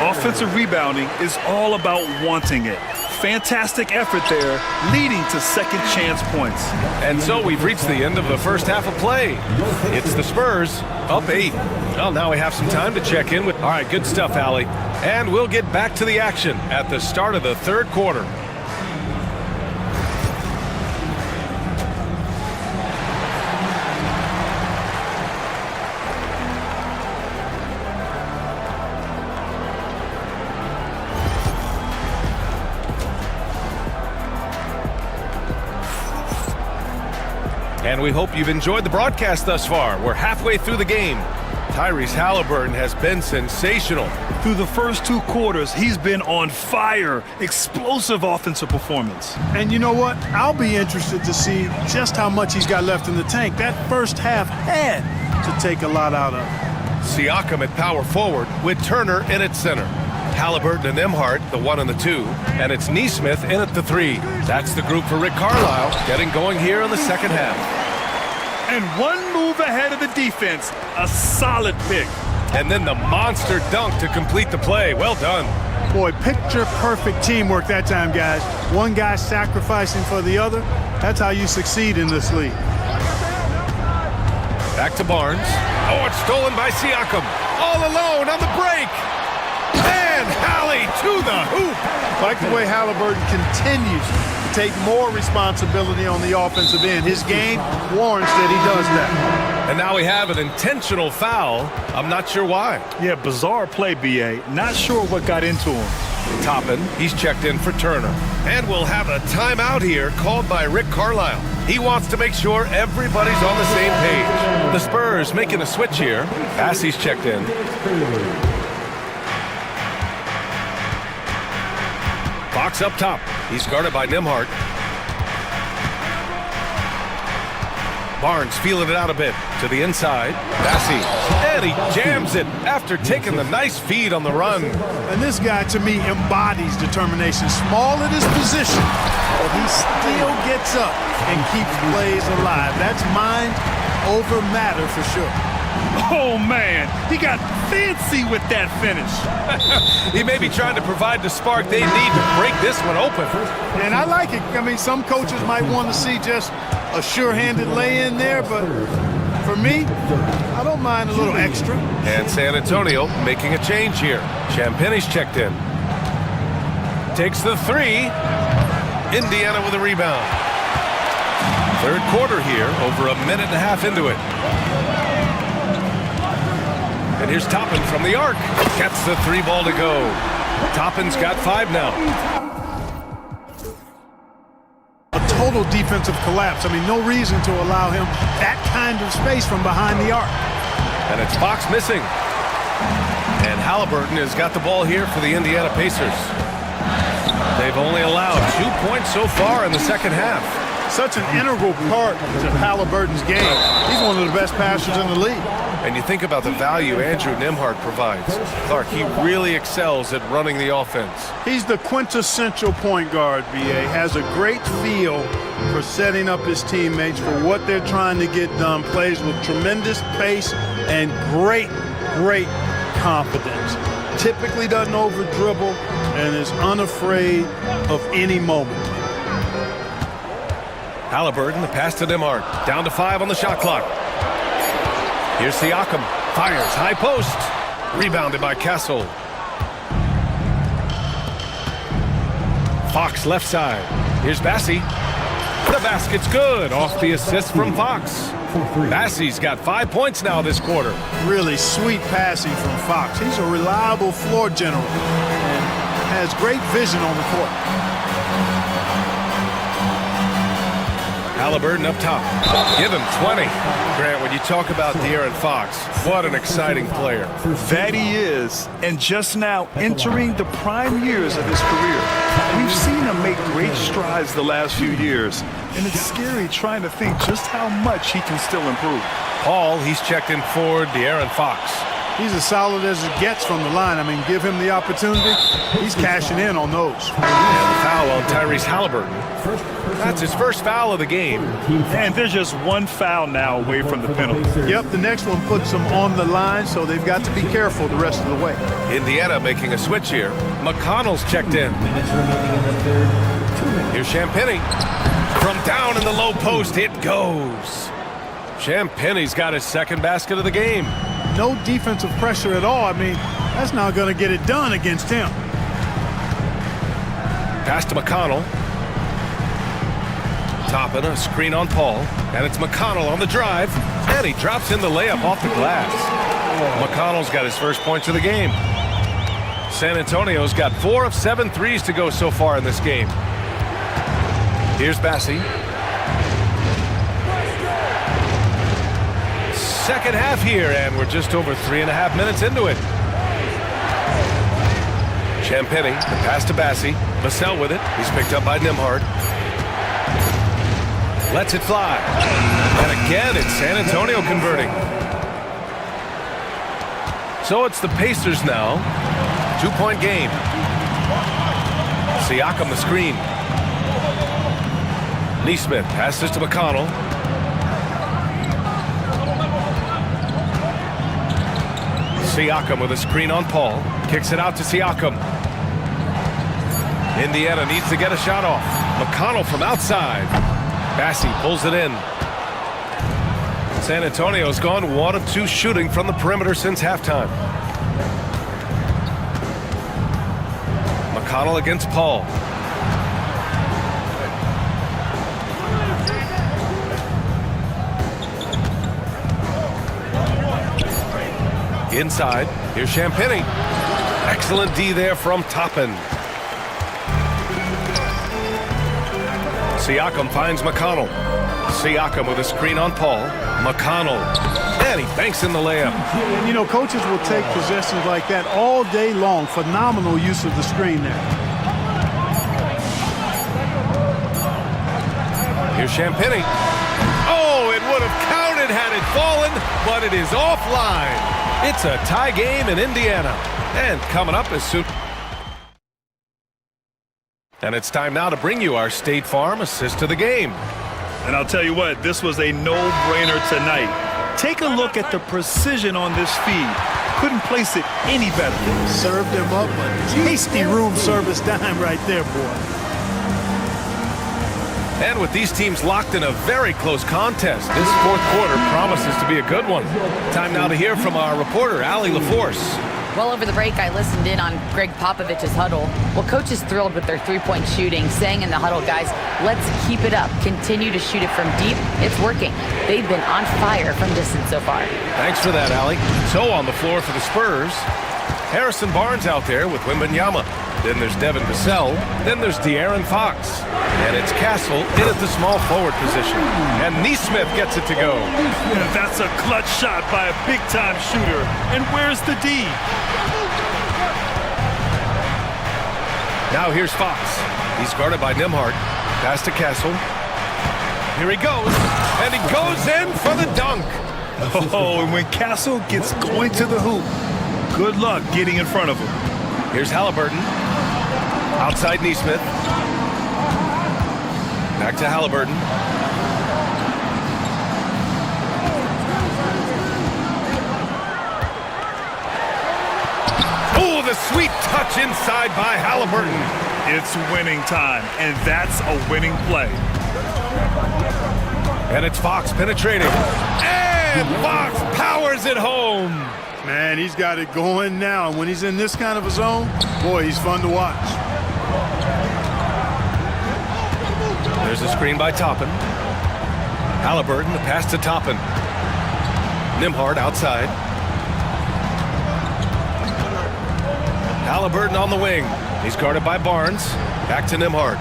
S9: Offensive rebounding is all about wanting it. Fantastic effort there, leading to second chance points.
S10: And so we've reached the end of the first half of play. It's the Spurs up 8. Well, now we have some time to check in with... All right, good stuff, Allie. And we'll get back to the action at the start of the third quarter. And we hope you've enjoyed the broadcast thus far. We're halfway through the game. Tyrese Halliburton has been sensational.
S9: Through the first 2 quarters, he's been on fire. Explosive offensive performance.
S7: And you know what? I'll be interested to see just how much he's got left in the tank. That first half had to take a lot out of it.
S10: Siakam at power forward with Turner in at center. Halliburton and Nembhard, the 1 and the 2. And it's Nesmith in at the 3. That's the group for Rick Carlisle, getting going here in the second half.
S9: And one move ahead of the defense. A solid pick.
S10: And then the monster dunk to complete the play. Well done.
S7: Boy, picture-perfect teamwork that time, guys. One guy sacrificing for the other. That's how you succeed in this league.
S10: Back to Barnes. Oh, it's stolen by Siakam. All alone on the break. And Hallie to the hoop.
S7: Like the way Halliburton continues to take more responsibility on the offensive end. His game warrants that he does that.
S10: And now we have an intentional foul. I'm not sure why.
S9: Yeah, bizarre play, B.A. Not sure what got into him.
S10: Toppin, he's checked in for Turner. And we'll have a timeout here called by Rick Carlisle. He wants to make sure everybody's on the same page. The Spurs making a switch here. Assie's checked in. Fox up top. He's guarded by Nembhard. Barnes feeling it out a bit to the inside. Bassey, and he jams it after taking the nice feed on the run.
S7: And this guy, to me, embodies determination. Small at his position, but he still gets up and keeps plays alive. That's mind over matter for sure.
S9: Oh, man, he got fancy with that finish.
S10: He may be trying to provide the spark they need to break this one open.
S7: And I like it. I mean, some coaches might want to see just a sure-handed lay-in there, but for me, I don't mind a little extra.
S10: And San Antonio making a change here. Champagne's checked in. Takes the three. Indiana with a rebound. Third quarter here, over a minute and a half into it. And here's Toppin from the arc. Gets the three ball to go. Toppin's got 5 now.
S7: A total defensive collapse. I mean, no reason to allow him that kind of space from behind the arc.
S10: And it's Fox missing. And Halliburton has got the ball here for the Indiana Pacers. They've only allowed 2 points so far in the second half.
S7: Such an integral part to Halliburton's game. He's one of the best passers in the league.
S10: And you think about the value Andrew Nembhard provides. Clark, he really excels at running the offense.
S7: He's the quintessential point guard, BA. Has a great feel for setting up his teammates for what they're trying to get done. Plays with tremendous pace and great confidence. Typically doesn't over-dribble and is unafraid of any moment.
S10: Halliburton, the pass to Nembhard. Down to 5 on the shot clock. Here's Siakam. Fires, high post. Rebounded by Castle. Fox left side. Here's Bassey. The basket's good. Off the assist from Fox. Bassey's got 5 points now this quarter.
S7: Really sweet passing from Fox. He's a reliable floor general and has great vision on the court.
S10: Halliburton up top. Give him 20. Grant, when you talk about De'Aaron Fox, what an exciting player.
S9: That he is, and just now entering the prime years of his career. We've seen him make great strides the last few years, and it's scary trying to think just how much he can still improve.
S10: Paul, he's checked in for De'Aaron Fox.
S7: He's as solid as it gets from the line. I mean, give him the opportunity. He's cashing in on those.
S10: And the foul on Tyrese Halliburton. That's his first foul of the game.
S9: And there's just one foul now away from the penalty.
S7: Yep, the next one puts them on the line, so they've got to be careful the rest of the way.
S10: Indiana making a switch here. McConnell's checked in. Here's Champagnie. From down in the low post, it goes. Champagnie's got his second basket of the game.
S7: No defensive pressure at all. I mean, that's not going to get it done against him.
S10: Pass to McConnell. Toppin, a screen on Paul. And it's McConnell on the drive. And he drops in the layup off the glass. McConnell's got his first points of the game. San Antonio's got 4 of 7 threes to go so far in this game. Here's Bassey. Second half here, and we're just over 3.5 minutes into it. Champagnie, the pass to Bassey. Vassell with it. He's picked up by Nembhard. Lets it fly. And again, it's San Antonio converting. So it's the Pacers now. 2-point game. Siakam the screen. Neesmith passes to McConnell. Siakam with a screen on Paul. Kicks it out to Siakam. Indiana needs to get a shot off. McConnell from outside. Bassey pulls it in. San Antonio's gone 1 of 2 shooting from the perimeter since halftime. McConnell against Paul. Inside, here's Champagnie. Excellent D there from Toppin. Siakam finds McConnell. Siakam with a screen on Paul. McConnell. And he banks in the layup.
S7: And, you know, coaches will take possessions like that all day long. Phenomenal use of the screen there.
S10: Here's Champagnie. Oh, it would have it had it fallen, but it is offline. It's a tie game in Indiana. And coming up is soon. And it's time now to bring you our State Farm assist to the game.
S9: And I'll tell you what, this was a no-brainer tonight. Take a look at the precision on this feed. Couldn't place it any better.
S7: Served him up a tasty room service dime right there, boy.
S10: And with these teams locked in a very close contest, this fourth quarter promises to be a good one. Time now to hear from our reporter, Allie LaForce.
S12: Well, over the break, I listened in on Greg Popovich's huddle. Well, coach is thrilled with their three-point shooting, saying in the huddle, guys, let's keep it up. Continue to shoot it from deep. It's working. They've been on fire from distance so far.
S10: Thanks for that, Allie. So on the floor for the Spurs, Harrison Barnes out there with Wembanyama. Then there's Devin Vassell. Then there's De'Aaron Fox. And it's Castle in at the small forward position. And Neesmith gets it to go.
S9: Yeah, that's a clutch shot by a big-time shooter. And where's the D?
S10: Now here's Fox. He's guarded by Nembhard. Pass to Castle. Here he goes. And he goes in for the dunk.
S9: Oh, and when Castle gets going to the hoop, good luck getting in front of him.
S10: Here's Halliburton. Outside Neesmith. Back to Halliburton. Oh, the sweet touch inside by Halliburton.
S9: It's winning time, and that's a winning play.
S10: And it's Fox penetrating. And Fox powers it home.
S7: Man, he's got it going now. And when he's in this kind of a zone, boy, he's fun to watch.
S10: There's a screen by Toppin. Halliburton, the pass to Toppin. Nembhard outside. Halliburton on the wing. He's guarded by Barnes. Back to Nembhard.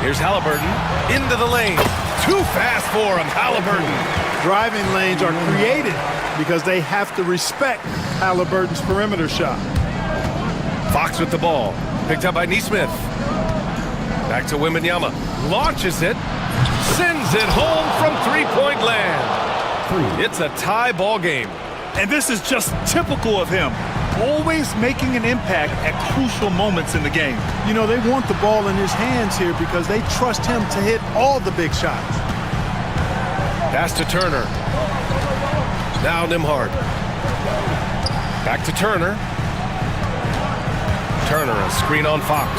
S10: Here's Halliburton into the lane. Too fast for him, Halliburton.
S7: Driving lanes are created because they have to respect Halliburton's perimeter shot.
S10: Fox with the ball. Picked up by Neesmith. Back to Wembanyama. Launches it. Sends it home from three-point land. It's a tie ball game.
S9: And this is just typical of him. Always making an impact at crucial moments in the game.
S7: You know, they want the ball in his hands here because they trust him to hit all the big shots.
S10: Pass to Turner. Now Nembhard. Back to Turner. Turner, a screen on Fox.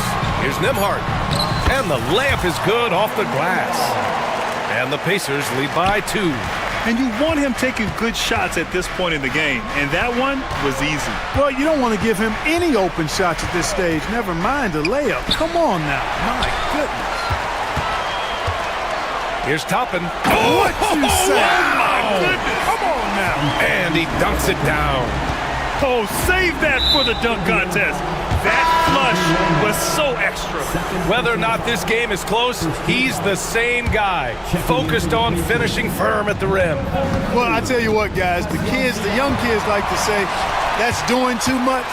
S10: Here's Nembhard. And the layup is good off the glass. And the Pacers lead by 2.
S9: And you want him taking good shots at this point in the game. And that one was easy.
S7: Well, you don't want to give him any open shots at this stage. Never mind a layup. Come on now. My goodness.
S10: Here's Toppin.
S7: What you say?
S9: Oh, my goodness.
S7: Come on now.
S10: And he dunks it down.
S9: Oh, save that for the dunk contest. That flush was so extra.
S10: Whether or not this game is close, he's the same guy, focused on finishing firm at the rim.
S7: Well, I tell you what, guys, the young kids like to say, that's doing too much.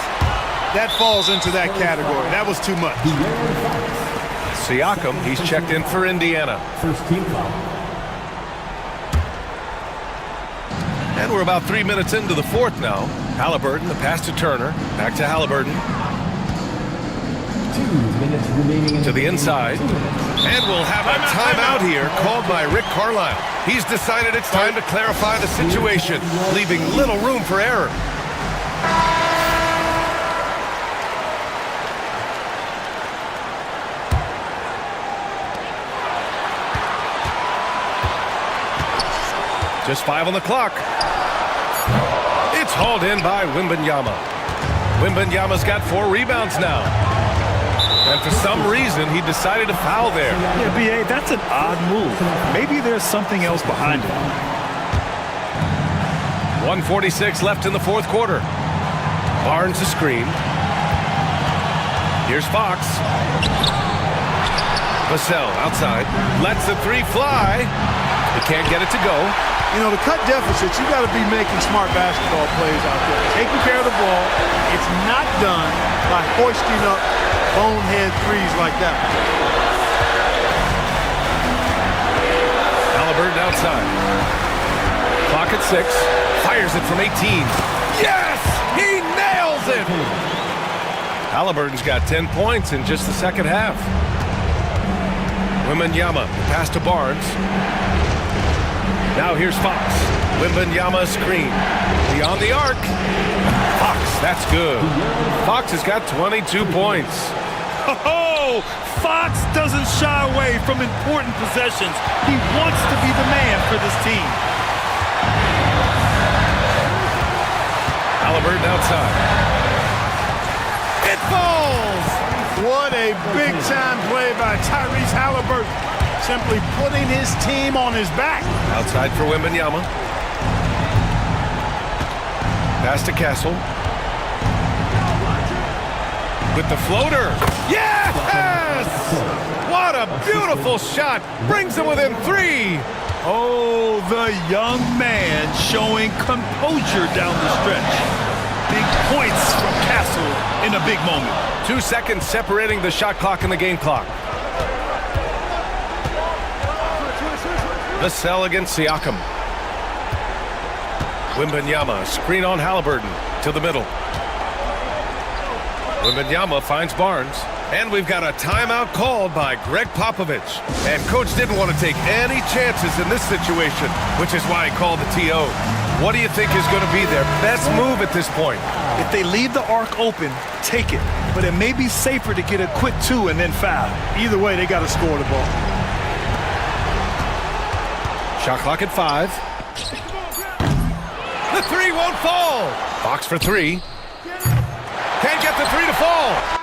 S7: That falls into that category. That was too much.
S10: Siakam, he's checked in for Indiana.
S8: First team foul.
S10: And we're about 3 minutes into the fourth now. Halliburton, the pass to Turner. Back to Halliburton.
S8: 2 minutes remaining
S10: To the inside. And we'll have a timeout here called by Rick Carlisle. He's decided it's time to clarify the situation, leaving little room for error. Just 5 on the clock. It's hauled in by Wembanyama. Wembanyama's got 4 rebounds now. And for some reason, he decided to foul there.
S9: Yeah, B.A., that's an odd move. Maybe there's something else behind it.
S10: 1:46 left in the fourth quarter. Barnes a screen. Here's Fox. Vassell outside. Lets the 3 fly. He can't get it to go.
S7: You know, to cut deficits, you got to be making smart basketball plays out there. Taking care of the ball. It's not done by hoisting up bonehead threes like that.
S10: Halliburton outside. clock at 6. Fires it from 18. Yes! He nails it! Halliburton's got 10 points in just the second half. Wembanyama, pass to Barnes. Now here's Fox. Wembanyama screen. Beyond the arc. Fox, that's good. Fox has got 22 points.
S9: Oh, Fox doesn't shy away from important possessions. He wants to be the man for this team.
S10: Halliburton outside.
S7: It falls! What a big-time play by Tyrese Halliburton. Simply putting his team on his back.
S10: Outside for Wembanyama. Pass to Castle. With the floater. Yes! What a beautiful shot. Brings them within 3.
S9: Oh, the young man showing composure down the stretch. Big points from Castle in a big moment.
S10: 2 seconds separating the shot clock and the game clock. Vassell against Siakam. Wembanyama, screen on Halliburton to the middle. Wembanyama finds Barnes. And we've got a timeout called by Greg Popovich. And coach didn't want to take any chances in this situation, which is why he called the TO. What do you think is going to be their best move at this point?
S9: If they leave the arc open, take it. But it may be safer to get a quick 2 and then foul. Either way, they got to score the ball.
S10: Shot clock at 5. The 3 won't fall. Fox for 3. Can't get the 3 to fall.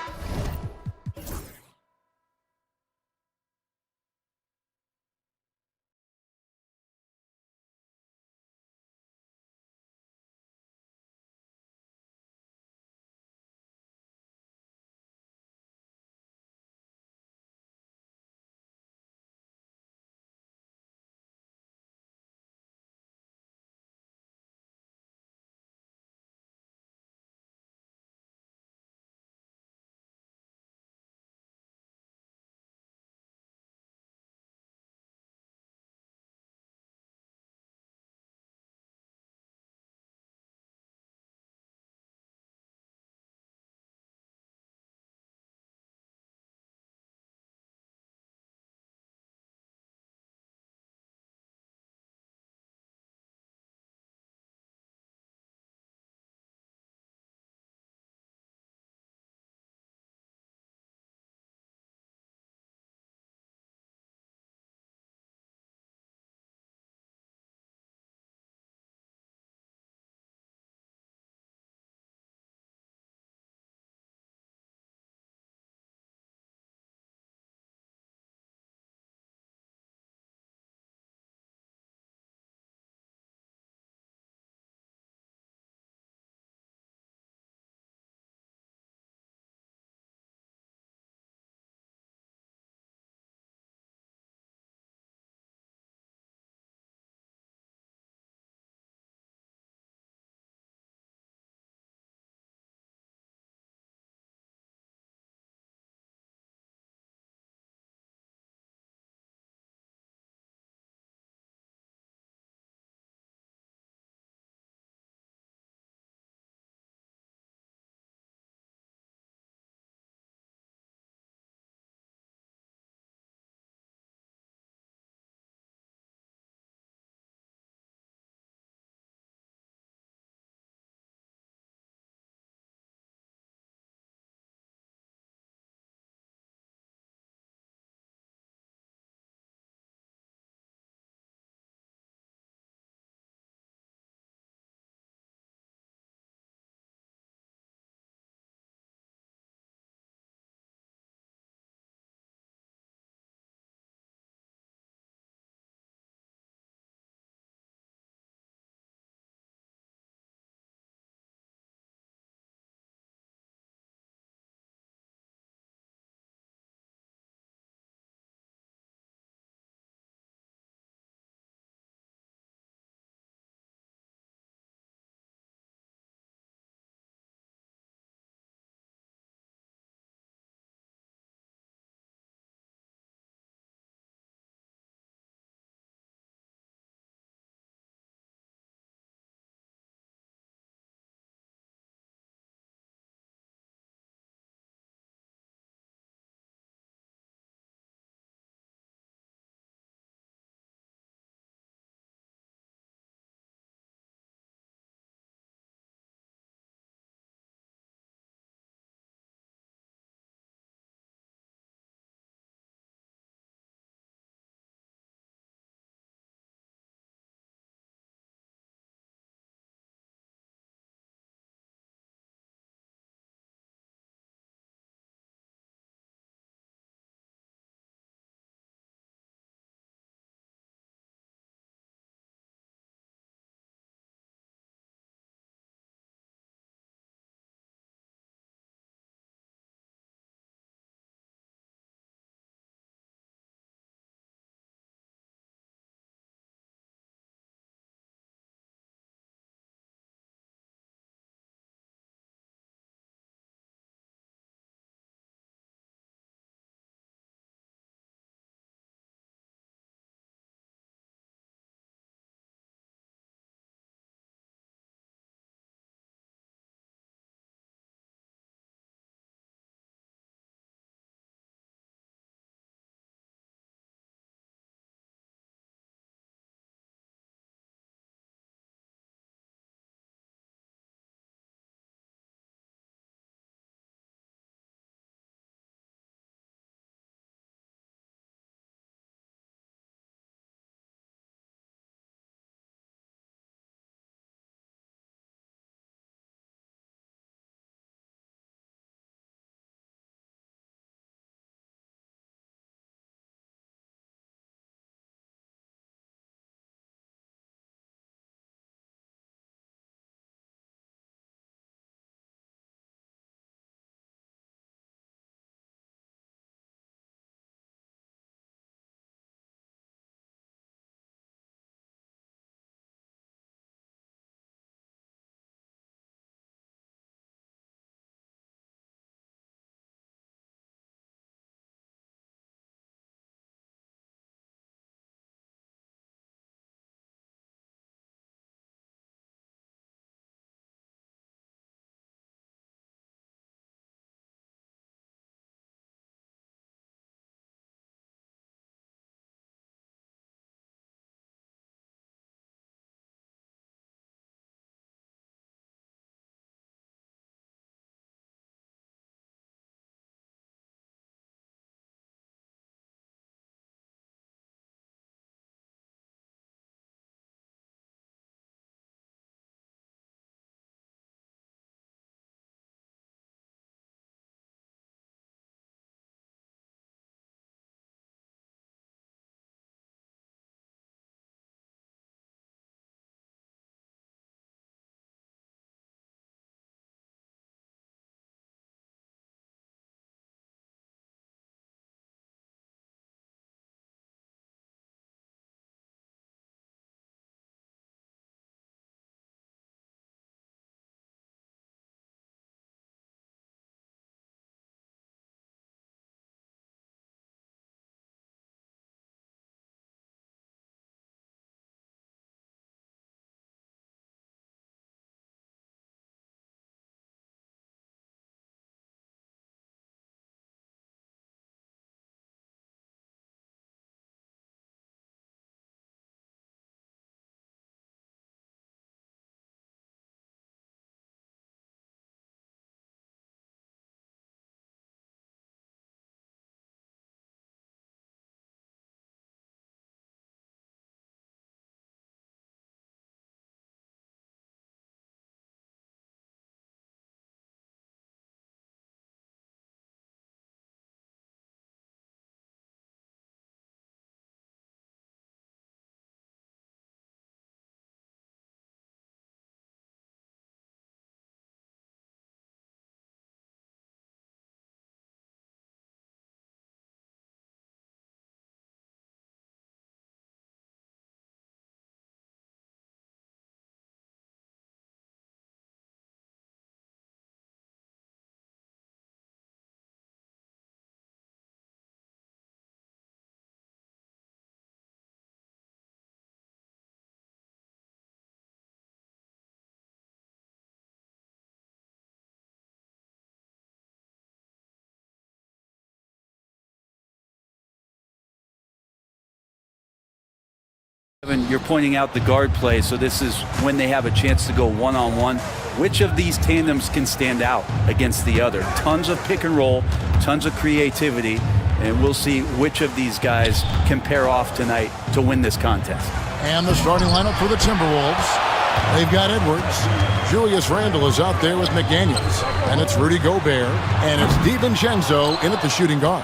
S14: You're pointing out the guard play, so this is when they have a chance to go one-on-one. Which of these tandems can stand out against the other? Tons of pick and roll, tons of creativity, and we'll see which of these guys can pair off tonight to win this contest.
S2: And the starting lineup for the Timberwolves. They've got Edwards. Julius Randle is out there with McDaniels. And it's Rudy Gobert. And it's DiVincenzo in at the shooting guard.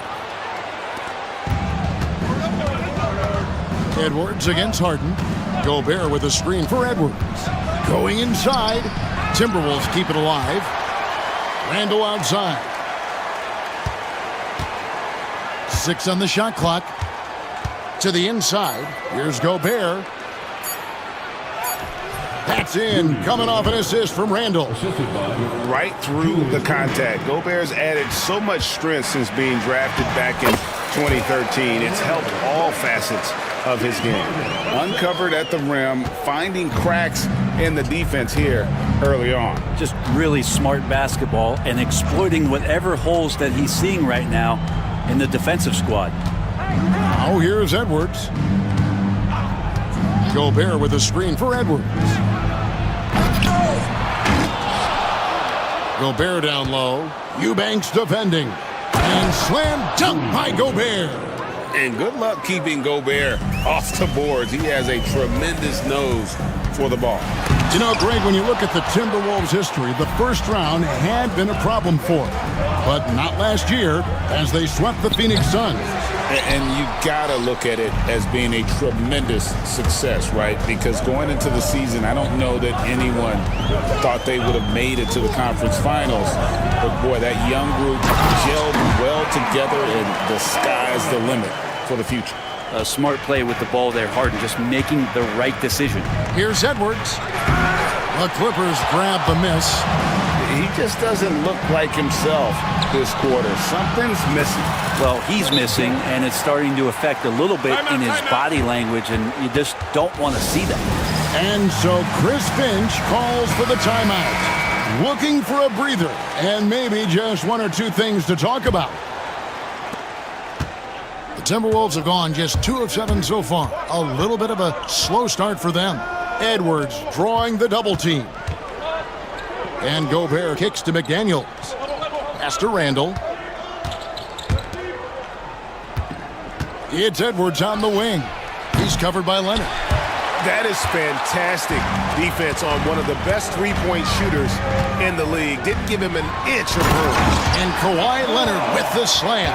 S2: Edwards against Harden. Gobert with a screen for Edwards. Going inside. Timberwolves keep it alive. Randle outside. 6 on the shot clock. To the inside. Here's Gobert. That's in. Coming off an assist from Randle.
S13: Right through the contact. Gobert's added so much strength since being drafted back in 2013. It's helped all facets of his game. Uncovered at the rim, finding cracks in the defense here early on.
S14: Just really smart basketball and exploiting whatever holes that he's seeing right now in the defensive squad.
S2: Now here's Edwards. Gobert with a screen for Edwards. Gobert down low. Eubanks defending. And slam dunk by Gobert.
S3: And good luck keeping Gobert off the boards. He has a tremendous nose for the ball.
S2: You know, Greg, when you look at the Timberwolves' history, the first round had been a problem for them. But not last year, as they swept the Phoenix Suns.
S3: And you gotta look at it as being a tremendous success, right? Because going into the season, I don't know that anyone thought they would have made it to the conference finals. But boy, that young group gelled well together, and the sky's the limit for the future.
S14: A smart play with the ball there, Harden, just making the right decision.
S2: Here's Edwards. The Clippers grab the miss.
S3: He just doesn't look like himself this quarter. Something's missing.
S14: Well, he's missing, and it's starting to affect a little bit in his body language, and you just don't want to see that.
S2: And so Chris Finch calls for the timeout. Looking for a breather, and maybe just one or two things to talk about. The Timberwolves have gone just 2 of 7 so far. A little bit of a slow start for them. Edwards drawing the double team. And Gobert kicks to McDaniels. Pass to Randle. It's Edwards on the wing. He's covered by Leonard.
S13: That is fantastic defense on one of the best three-point shooters in the league. Didn't give him an inch of room.
S2: And Kawhi Leonard with the slam.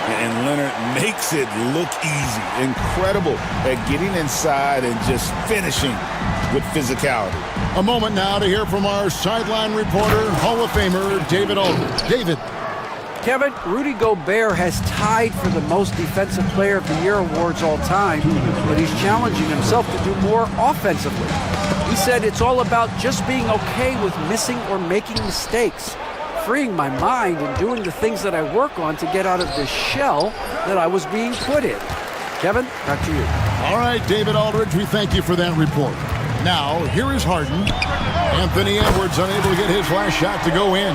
S3: And Leonard makes it look easy. Incredible at getting inside and just finishing with physicality.
S2: A moment now to hear from our sideline reporter, Hall of Famer David Aldridge. David.
S4: Kevin, Rudy Gobert has tied for the most Defensive Player of the Year awards all time, but he's challenging himself to do more offensively. He said it's all about just being okay with missing or making mistakes, freeing my mind and doing the things that I work on to get out of this shell that I was being put in. Kevin, back to you.
S2: All right, David Aldridge, we thank you for that report. Now, here is Harden. Anthony Edwards unable to get his last shot to go in.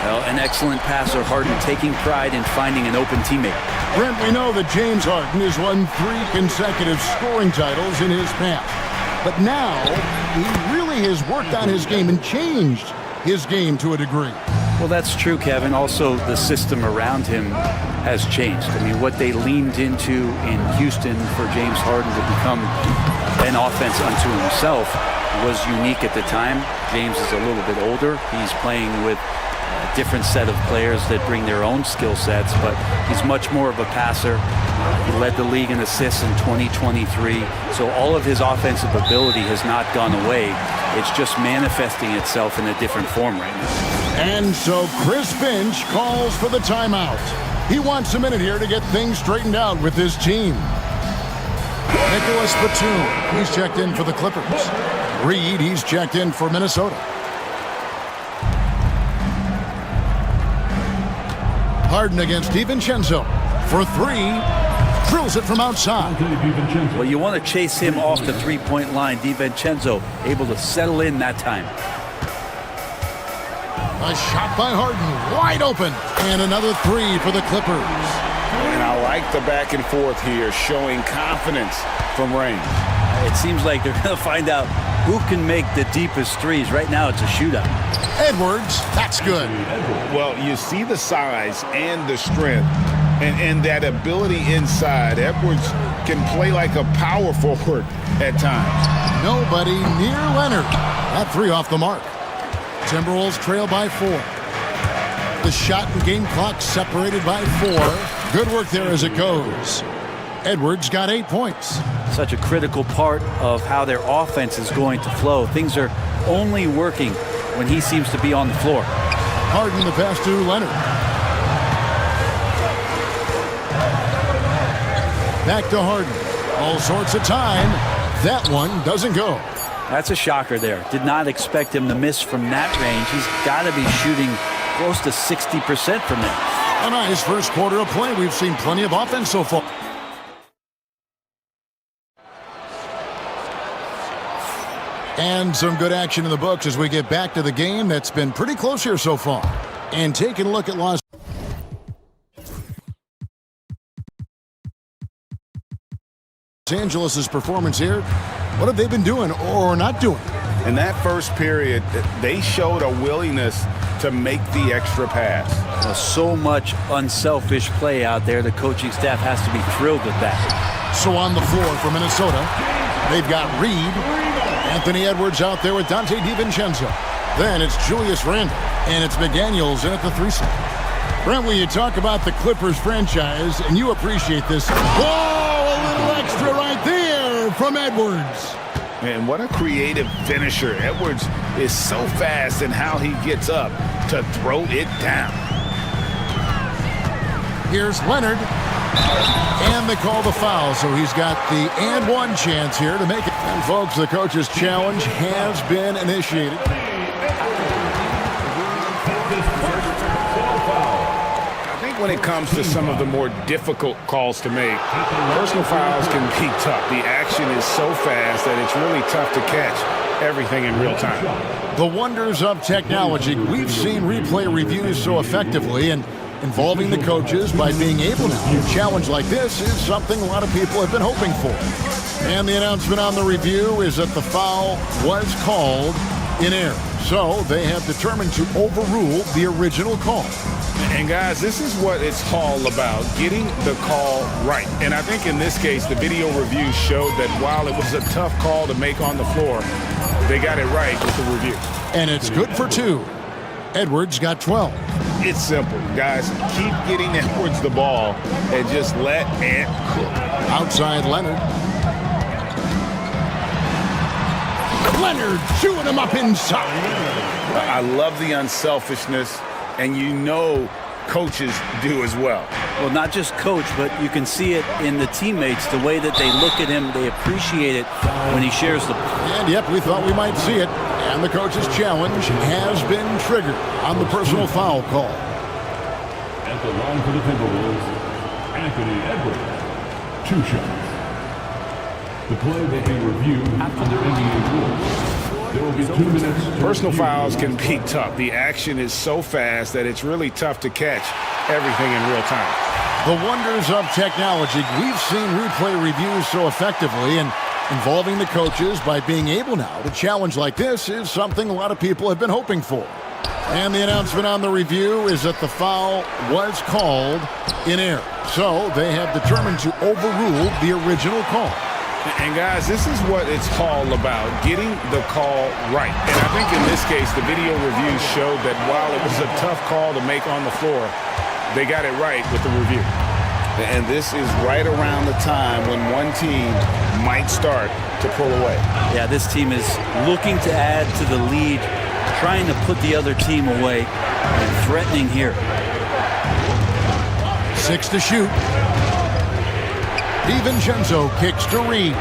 S14: Well, an excellent passer, Harden taking pride in finding an open teammate.
S2: Brent, we know that James Harden has won 3 consecutive scoring titles in his past. But now, he really has worked on his game and changed his game to a degree.
S14: Well, that's true, Kevin. Also, the system around him has changed. I mean, what they leaned into in Houston for James Harden to become an offense unto himself was unique at the time. James is a little bit older. He's playing with a different set of players that bring their own skill sets, but he's much more of a passer. He led the league in assists in 2023, so all of his offensive ability has not gone away. It's just manifesting itself in a different form right now.
S2: And so Chris Finch calls for the timeout. He wants a minute here to get things straightened out with his team. Nicholas Batum, he's checked in for the Clippers. Reed, he's checked in for Minnesota. Harden against DiVincenzo for 3. Drills it from outside.
S14: Well, you want to chase him off the three-point line. DiVincenzo able to settle in that time.
S2: A shot by Harden, wide open. And another 3 for the Clippers.
S3: And I like the back and forth here, showing confidence from range.
S14: It seems like they're going to find out who can make the deepest threes. Right now, it's a shootout.
S2: Edwards, that's good.
S3: Well, you see the size and the strength and that ability inside. Edwards can play like a power forward at times.
S2: Nobody near Leonard. That three off the mark. Timberwolves trail by 4. The shot and game clock separated by 4. Good work there as it goes. Edwards got 8 points.
S14: Such a critical part of how their offense is going to flow. Things are only working when he seems to be on the floor.
S2: Harden the pass to Leonard. Back to Harden. All sorts of time. That one doesn't go.
S14: That's a shocker there. Did not expect him to miss from that range. He's got to be shooting close to 60% from there.
S2: A nice first quarter of play. We've seen plenty of offense so far. And some good action in the books as we get back to the game that's been pretty close here so far. And taking a look at Los Angeles' performance here. What have they been doing or not doing?
S3: In that first period, they showed a willingness to make the extra pass.
S14: So much unselfish play out there. The coaching staff has to be thrilled with that.
S2: So on the floor for Minnesota, they've got Reed. Anthony Edwards out there with Dante DiVincenzo. Then it's Julius Randle, and it's McDaniels in at the 3 slot. Brent, when you talk about the Clippers franchise, and you appreciate this, whoa, a little extra right there from Edwards.
S3: And what a creative finisher. Edwards is so fast in how he gets up to throw it down.
S2: Here's Leonard. And they call the foul, so he's got the and one chance here to make it. And folks, the coach's challenge has been initiated.
S3: I think when it comes to some of the more difficult calls to make, personal fouls can be tough. The action is so fast that it's really tough to catch everything in real time.
S2: The wonders of technology. We've seen replay reviews so effectively, and involving the coaches by being able to do a challenge like this is something a lot of people have been hoping for. And the announcement on the review is that the foul was called in error. So they have determined to overrule the original call.
S3: And guys, this is what it's all about, getting the call right. And I think in this case, the video review showed that while it was a tough call to make on the floor, they got it right with the review.
S2: And it's good for 2. Edwards got 12.
S3: It's simple, guys. Keep getting Edwards the ball and just let Ant cook.
S2: Outside Leonard. Leonard shooting him up inside.
S3: I love the unselfishness, and you know coaches do as well.
S14: Well, not just coach, but you can see it in the teammates, the way that they look at him. They appreciate it when he shares the ball.
S2: And yep, we thought we might see it. And the coach's challenge has been triggered on the personal foul call.
S6: At the line for the Timberwolves, Anthony Edwards. 2 shots. The play will be reviewed under NBA rules. There will be 2 minutes.
S3: Personal fouls can be tough. The action is so fast that it's really tough to catch everything in real time.
S2: The wonders of technology. We've seen replay reviews so effectively, and involving the coaches by being able now to challenge like this is something a lot of people have been hoping for. And the announcement on the review is that the foul was called in error. So they have determined to overrule the original call.
S3: And guys, this is what it's all about, getting the call right. And I think in this case, the video review showed that while it was a tough call to make on the floor, they got it right with the review. And this is right around the time when one team might start to pull away.
S14: Yeah, this team is looking to add to the lead, trying to put the other team away, and threatening here.
S2: 6 to shoot. DiVincenzo kicks to Reed.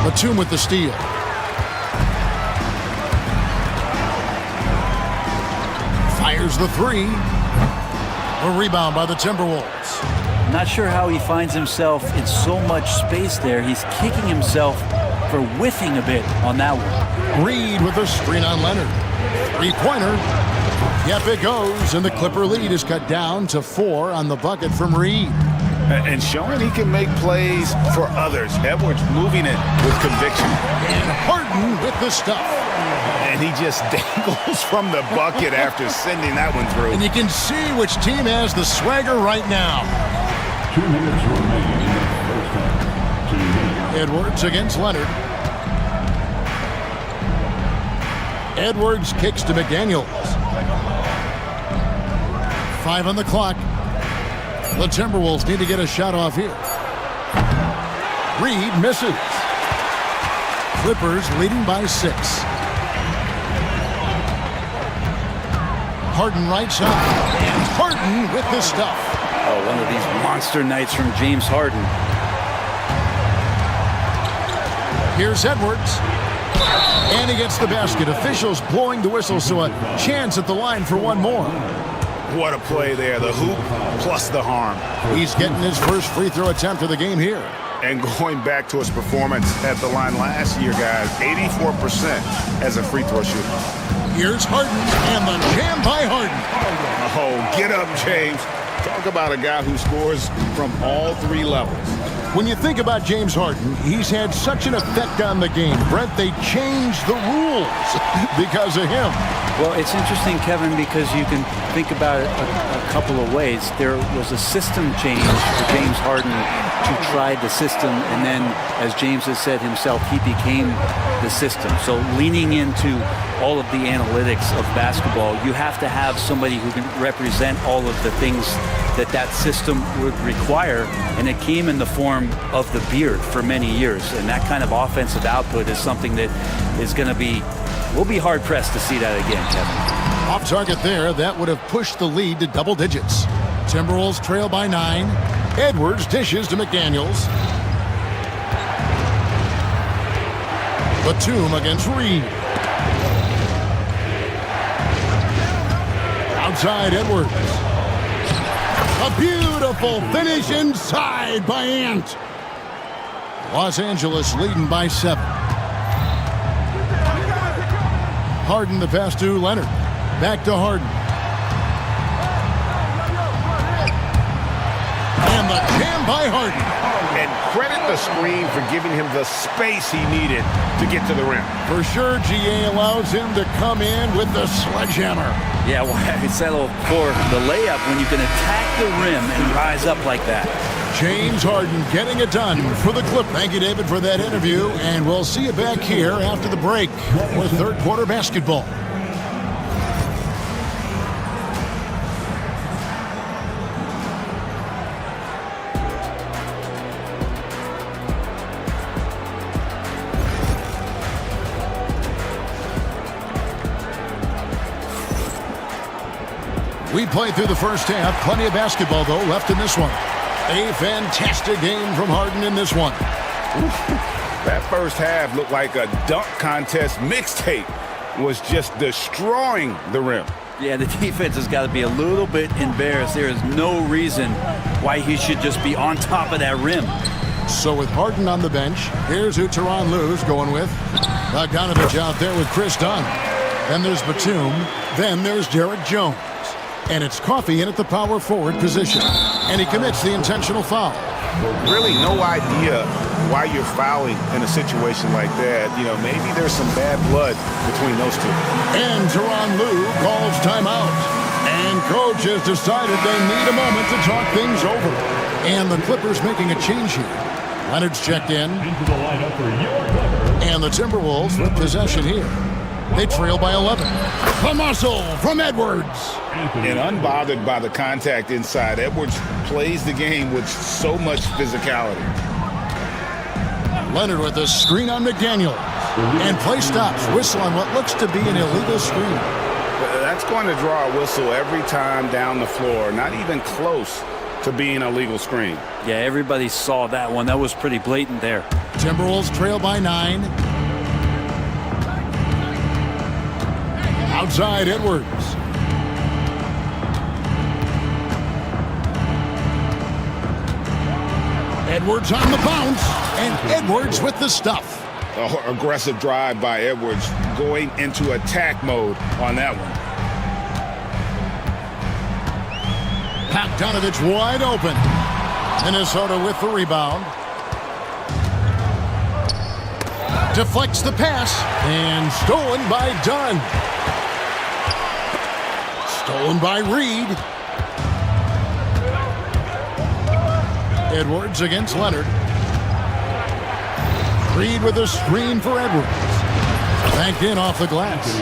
S2: Batum with the steal. Fires the 3. A rebound by the Timberwolves.
S14: Not sure how he finds himself in so much space there. He's kicking himself for whiffing a bit on that one.
S2: Reed with a screen on Leonard. 3-pointer. Yep, it goes, and the Clipper lead is cut down to 4 on the bucket from Reed.
S13: And showing he can make plays for others. Edwards moving it with conviction.
S2: And Harden with the stuff.
S13: And he just dangles from the bucket after sending that one through.
S2: And you can see which team has the swagger right now.
S6: 2 minutes remaining in the first half.
S2: Edwards against Leonard. Edwards kicks to McDaniels. 5 on the clock. The Timberwolves need to get a shot off here. Reed misses. Clippers leading by 6. Harden right side. And Harden with the stuff.
S14: Oh, one of these monster nights from James Harden.
S2: Here's Edwards. And he gets the basket. Officials blowing the whistle, so a chance at the line for one more.
S13: What a play there. The hoop plus the harm.
S2: He's getting his first free throw attempt of the game here.
S13: And going back to his performance at the line last year, guys, 84% as a free throw shooter.
S2: Here's Harden, and the jam by Harden.
S13: Oh, get up, James. Talk about a guy who scores from all 3 levels.
S2: When you think about James Harden, he's had such an effect on the game. Brent, they changed the rules because of him.
S14: Well, it's interesting, Kevin, because you can think about it a couple of ways. There was a system change for James Harden to try the system, and then, as James has said himself, he became the system. So leaning into all of the analytics of basketball, you have to have somebody who can represent all of the things that system would require, and it came in the form of the beard for many years. And that kind of offensive output is something that is going to be, we'll be hard-pressed to see that again, Kevin.
S2: Off target there, that would have pushed the lead to double digits. Timberwolves trail by 9. Edwards dishes to McDaniels. Batum against Reed. Outside Edwards. A beautiful finish inside by Ant. Los Angeles leading by 7. Harden the pass to Leonard. Back to Harden. And the jam by Harden.
S13: And credit the screen for giving him the space he needed to get to the rim.
S2: For sure, GA allows him to come in with the sledgehammer.
S14: Yeah, well, I settle for the layup when you can attack the rim and rise up like that.
S2: James Harden getting it done for the Clip. Thank you, David, for that interview, and we'll see you back here after the break with third quarter basketball. We played through the first half. Plenty of basketball, though, left in this one. A fantastic game from Harden in this one.
S13: That first half looked like a dunk contest mixtape. Was just destroying the rim.
S14: Yeah, the defense has got to be a little bit embarrassed. There is no reason why he should just be on top of that rim.
S2: So with Harden on the bench, here's who Tyronn Lue's going with. Bogdanovich out there with Chris Dunn. Then there's Batum. Then there's Derek Jones. And it's Coffey in at the power forward position. And he commits the intentional foul.
S13: Really no idea why you're fouling in a situation like that. You know, maybe there's some bad blood between those two.
S2: And Tyronn Lue calls timeout. And coach has decided they need a moment to talk things over. And the Clippers making a change here. Leonard's checked in.
S6: Into the lineup for your Clippers.
S2: And the Timberwolves with possession here. They trail by 11. The muscle from Edwards.
S13: And unbothered by the contact inside, Edwards plays the game with so much physicality.
S2: Leonard with a screen on McDaniels. And play stops. Whistle on what looks to be an illegal screen.
S13: That's going to draw a whistle every time down the floor. Not even close to being a legal screen.
S14: Yeah, everybody saw that one. That was pretty blatant there.
S2: Timberwolves trail by 9. Outside Edwards. Edwards on the bounce, and Edwards with the stuff.
S13: Aggressive drive by Edwards, going into attack mode on that one.
S2: Bogdanovich wide open. Minnesota with the rebound. Deflects the pass, and stolen by Dunn. Stolen by Reed. Edwards against Leonard. Reed with a screen for Edwards. Banked in off the glass.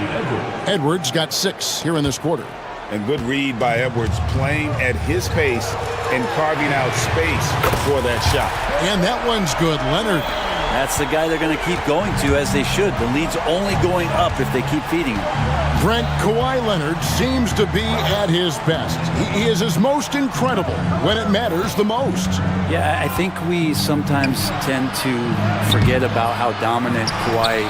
S2: Edwards got 6 here in this quarter.
S3: And good read by Edwards, playing at his pace and carving out space for that shot.
S2: And that one's good, Leonard.
S14: That's the guy they're going to keep going to, as they should. The lead's only going up if they keep feeding him.
S2: Brent, Kawhi Leonard seems to be at his best. He is his most incredible when it matters the most.
S14: Yeah, I think we sometimes tend to forget about how dominant Kawhi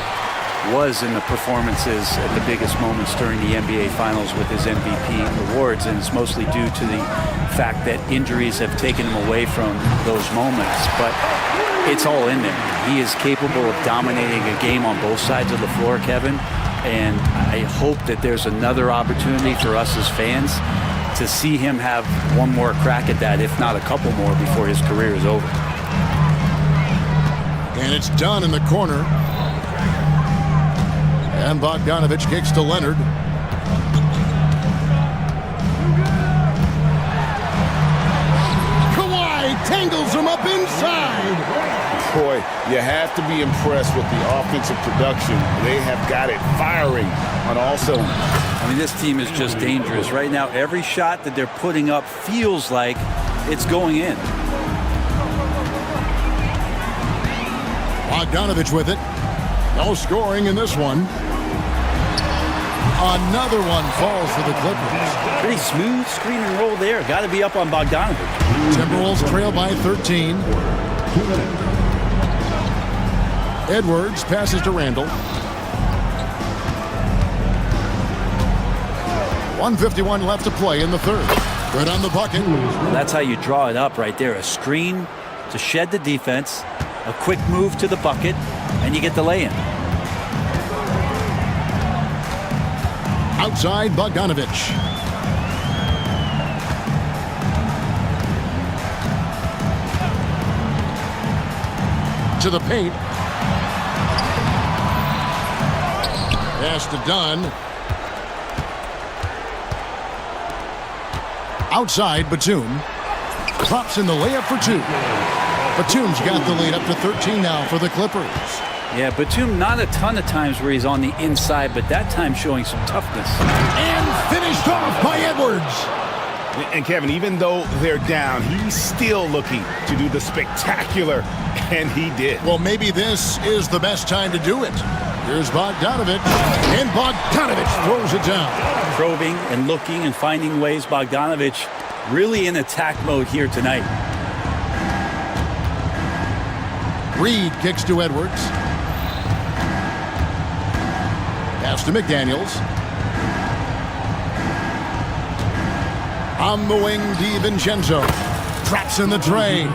S14: was in the performances at the biggest moments during the NBA Finals with his MVP awards, and it's mostly due to the fact that injuries have taken him away from those moments. But it's all in there. He is capable of dominating a game on both sides of the floor, Kevin, and I hope that there's another opportunity for us as fans to see him have one more crack at that, if not a couple more, before his career is over.
S2: And it's done in the corner. And Bogdanovich kicks to Leonard. Kawhi tangles him up inside.
S3: Boy, you have to be impressed with the offensive production. They have got it firing on all cylinders.
S14: I mean, this team is just dangerous. Right now, every shot that they're putting up feels like it's going in.
S2: Bogdanovich with it. No scoring in this one. Another one falls for the Clippers.
S14: Pretty smooth screen and roll there. Got to be up on Bogdanovich.
S2: Timberwolves trail by 13.
S6: 2 minutes.
S2: Edwards passes to Randall. 1:51 left to play in the third. Good on the bucket.
S14: That's how you draw it up right there. A screen to shed the defense, a quick move to the bucket, and you get the lay-in.
S2: Outside Bogdanovich. To the paint. Pass to Dunn. Outside Batum. Drops in the layup for 2. Batum's got the lead up to 13 now for the Clippers.
S14: Yeah, Batum not a ton of times where he's on the inside, but that time showing some toughness.
S2: And finished off by Edwards.
S3: And Kevin, even though they're down, he's still looking to do the spectacular, and he did.
S2: Well, maybe this is the best time to do it. Here's Bogdanovich, and Bogdanovich throws it down.
S14: Probing and looking and finding ways. Bogdanovich really in attack mode here tonight.
S2: Reed kicks to Edwards. Pass to McDaniels. On the wing, DiVincenzo. Traps in the tray.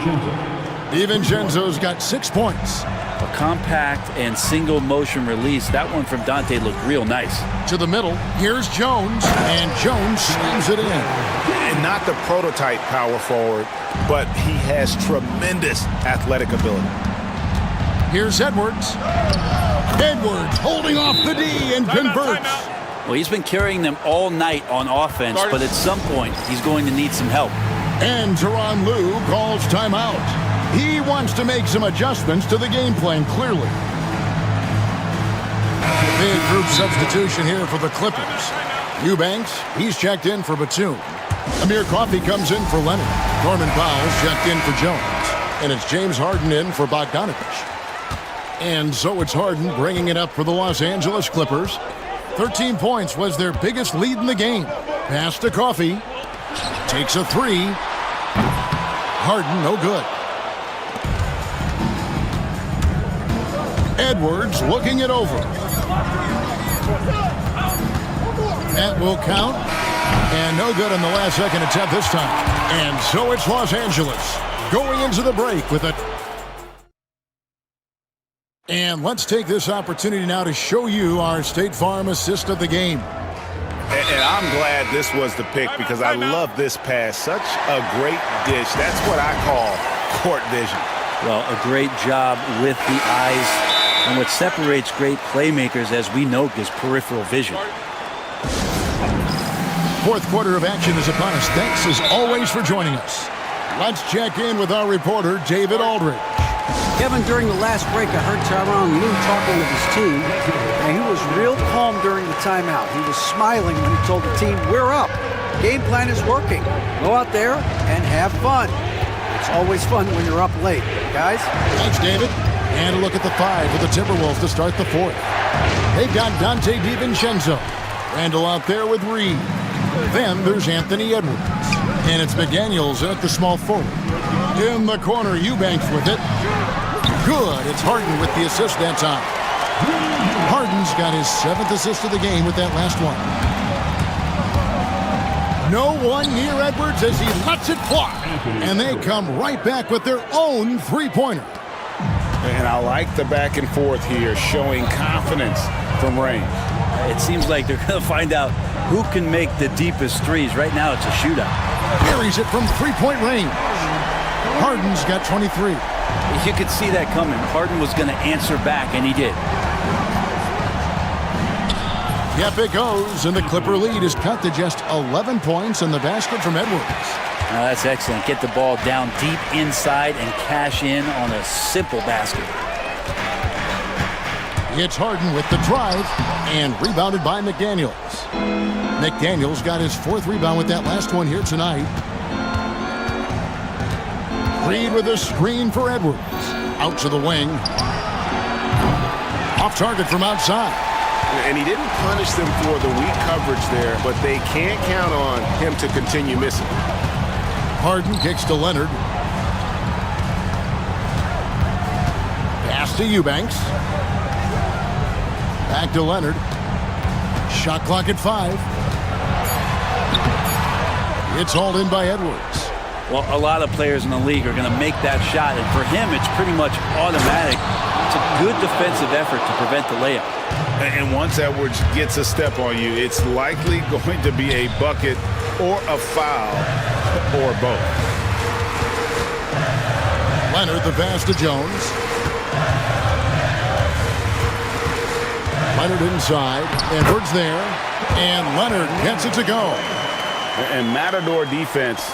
S2: DiVincenzo's got 6 points.
S14: A compact and single motion release. That one from Dante looked real nice.
S2: To the middle, here's Jones, and Jones slams it in.
S3: And not the prototype power forward, but he has tremendous athletic ability.
S2: Here's Edwards. Edwards holding off the D and converts.
S14: Well, he's been carrying them all night on offense, but at some point, he's going to need some help.
S2: And Tyronn Lue calls timeout. He wants to make some adjustments to the game plan, clearly. Big group substitution here for the Clippers. Eubanks, he's checked in for Batum. Amir Coffey comes in for Leonard. Norman Powell's checked in for Jones. And it's James Harden in for Bogdanovich. And so it's Harden bringing it up for the Los Angeles Clippers. 13 points was their biggest lead in the game. Pass to Coffey. Takes a 3. Harden, no good. Edwards looking it over. That will count. And no good on the last second attempt this time. And so it's Los Angeles going into the break with a... And let's take this opportunity now to show you our State Farm assist of the game.
S13: And I'm glad this was the pick because I love this pass. Such a great dish. That's what I call court vision.
S14: Well, a great job with the eyes. And what separates great playmakers, as we know, is peripheral vision.
S2: Fourth quarter of action is upon us. Thanks as always for joining us. Let's check in with our reporter, David Aldridge.
S4: Kevin, during the last break, I heard Tyronn Lue talking with his team, and he was real calm during the timeout. He was smiling when he told the team, we're up. Game plan is working. Go out there and have fun. It's always fun when you're up late. Guys?
S2: Thanks, David. And a look at the five for the Timberwolves to start the fourth. They've got Dante DiVincenzo. Randall out there with Reed. Then there's Anthony Edwards. And it's McDaniels at the small forward. In the corner, Eubanks with it. Good. It's Harden with the assist that time. Harden's got his 7th assist of the game with that last one. No one near Edwards as he lets it fly. And they come right back with their own three-pointer.
S13: And I like the back and forth here, showing confidence from range.
S14: It seems like they're going to find out who can make the deepest threes. Right now, it's a shootout.
S2: Carries it from three-point range. Harden's got 23.
S14: You could see that coming. Harden was going to answer back, and he did.
S2: Yep, it goes, and the Clipper lead is cut to just 11 points in the basket from Edwards.
S14: Now that's excellent. Get the ball down deep inside and cash in on a simple basket.
S2: It's Harden with the drive and rebounded by McDaniels. McDaniels got his 4th rebound with that last one here tonight. Reed with a screen for Edwards. Out to the wing. Off target from outside.
S13: And he didn't punish them for the weak coverage there, but they can't count on him to continue missing.
S2: Harden kicks to Leonard. Pass to Eubanks. Back to Leonard. Shot clock at 5. It's hauled in by Edwards.
S14: Well, a lot of players in the league are going to make that shot, and for him, it's pretty much automatic. It's a good defensive effort to prevent the layup.
S13: And once Edwards gets a step on you, it's likely going to be a bucket or a foul or both.
S2: Leonard, the pass to Jones. Leonard inside. Edwards there. And Leonard gets it to go.
S13: And Matador defense,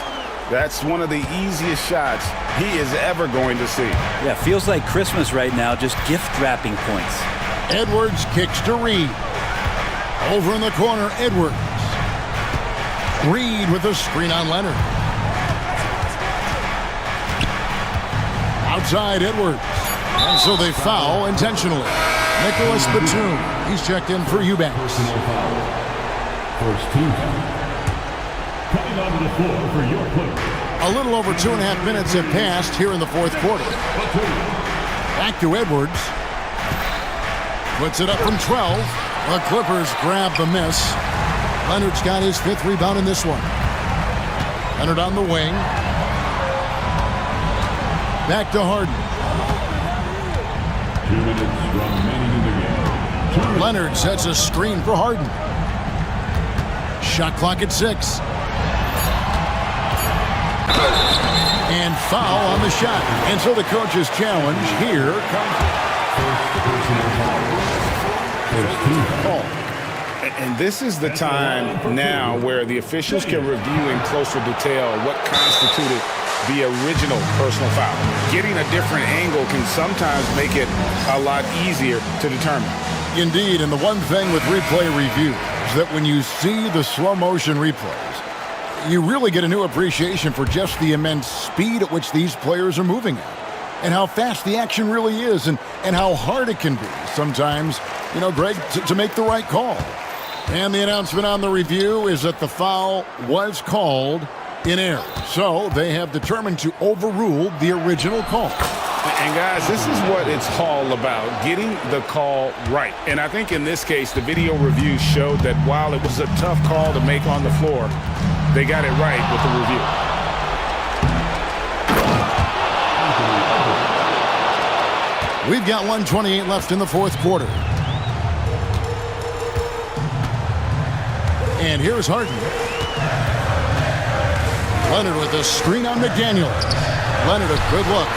S13: that's one of the easiest shots he is ever going to see.
S14: Yeah, feels like Christmas right now, just gift wrapping points.
S2: Edwards kicks to Reed. Over in the corner, Edwards. Reed with a screen on Leonard. Outside Edwards. And so they foul intentionally. Nicholas Batum. He's checked in for Eubanks.
S6: First team coming onto the floor for your player.
S2: A little over 2.5 minutes have passed here in the fourth quarter. Back to Edwards. Puts it up from 12. The Clippers grab the miss. Leonard's got his 5th rebound in this one. Leonard on the wing. Back to Harden.
S6: 2 minutes remaining in the game.
S2: Leonard sets a screen for Harden. Shot clock at 6. And foul on the shot. And so the coach's challenge here comes.
S13: And this is the time now where the officials can review in closer detail what constituted the original personal foul. Getting a different angle can sometimes make it a lot easier to determine.
S2: Indeed, and the one thing with replay review is that when you see the slow motion replays, you really get a new appreciation for just the immense speed at which these players are moving at, and how fast the action really is, and how hard it can be sometimes, you know, Greg, to make the right call. And the announcement on the review is that the foul was called in error. So they have determined to overrule the original call.
S13: And guys, this is what it's all about, getting the call right. And I think in this case, the video review showed that while it was a tough call to make on the floor, they got it right with the review.
S2: We've got 1:28 left in the fourth quarter. And here's Harden. Leonard with the screen on McDaniel. Leonard, a good look.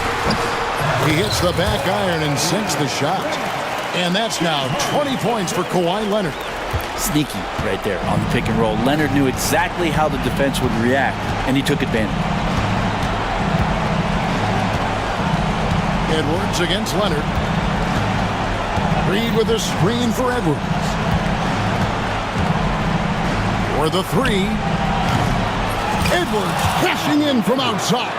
S2: He hits the back iron and sinks the shot. And that's now 20 points for Kawhi Leonard.
S14: Sneaky right there on the pick and roll. Leonard knew exactly how the defense would react, and he took advantage.
S2: Edwards against Leonard. Reed with a screen for Edwards. For the three. Edwards cashing in from outside.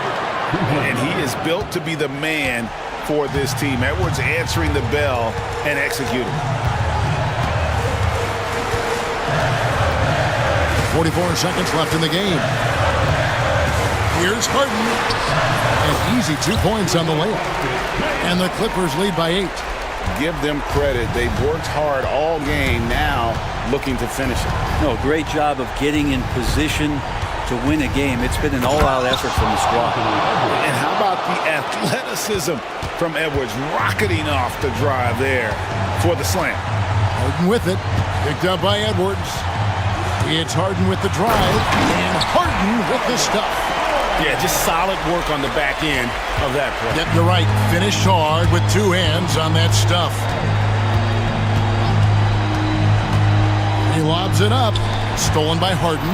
S13: And he is built to be the man for this team. Edwards answering the bell and executing.
S2: 44 seconds left in the game. Here's Harden. An easy 2 points on the layup. And the Clippers lead by 8.
S13: Give them credit. They've worked hard all game, now looking to finish it.
S14: No, great job of getting in position to win a game. It's been an all-out effort from the squad.
S13: And how about the athleticism from Edwards, rocketing off the drive there for the slam.
S2: Harden with it. Picked up by Edwards. It's Harden with the drive. And Harden with the stuff.
S13: Yeah, just solid work on the back end of that play.
S2: Yep, you're right. Finished hard with 2 hands on that stuff. He lobs it up. Stolen by Harden.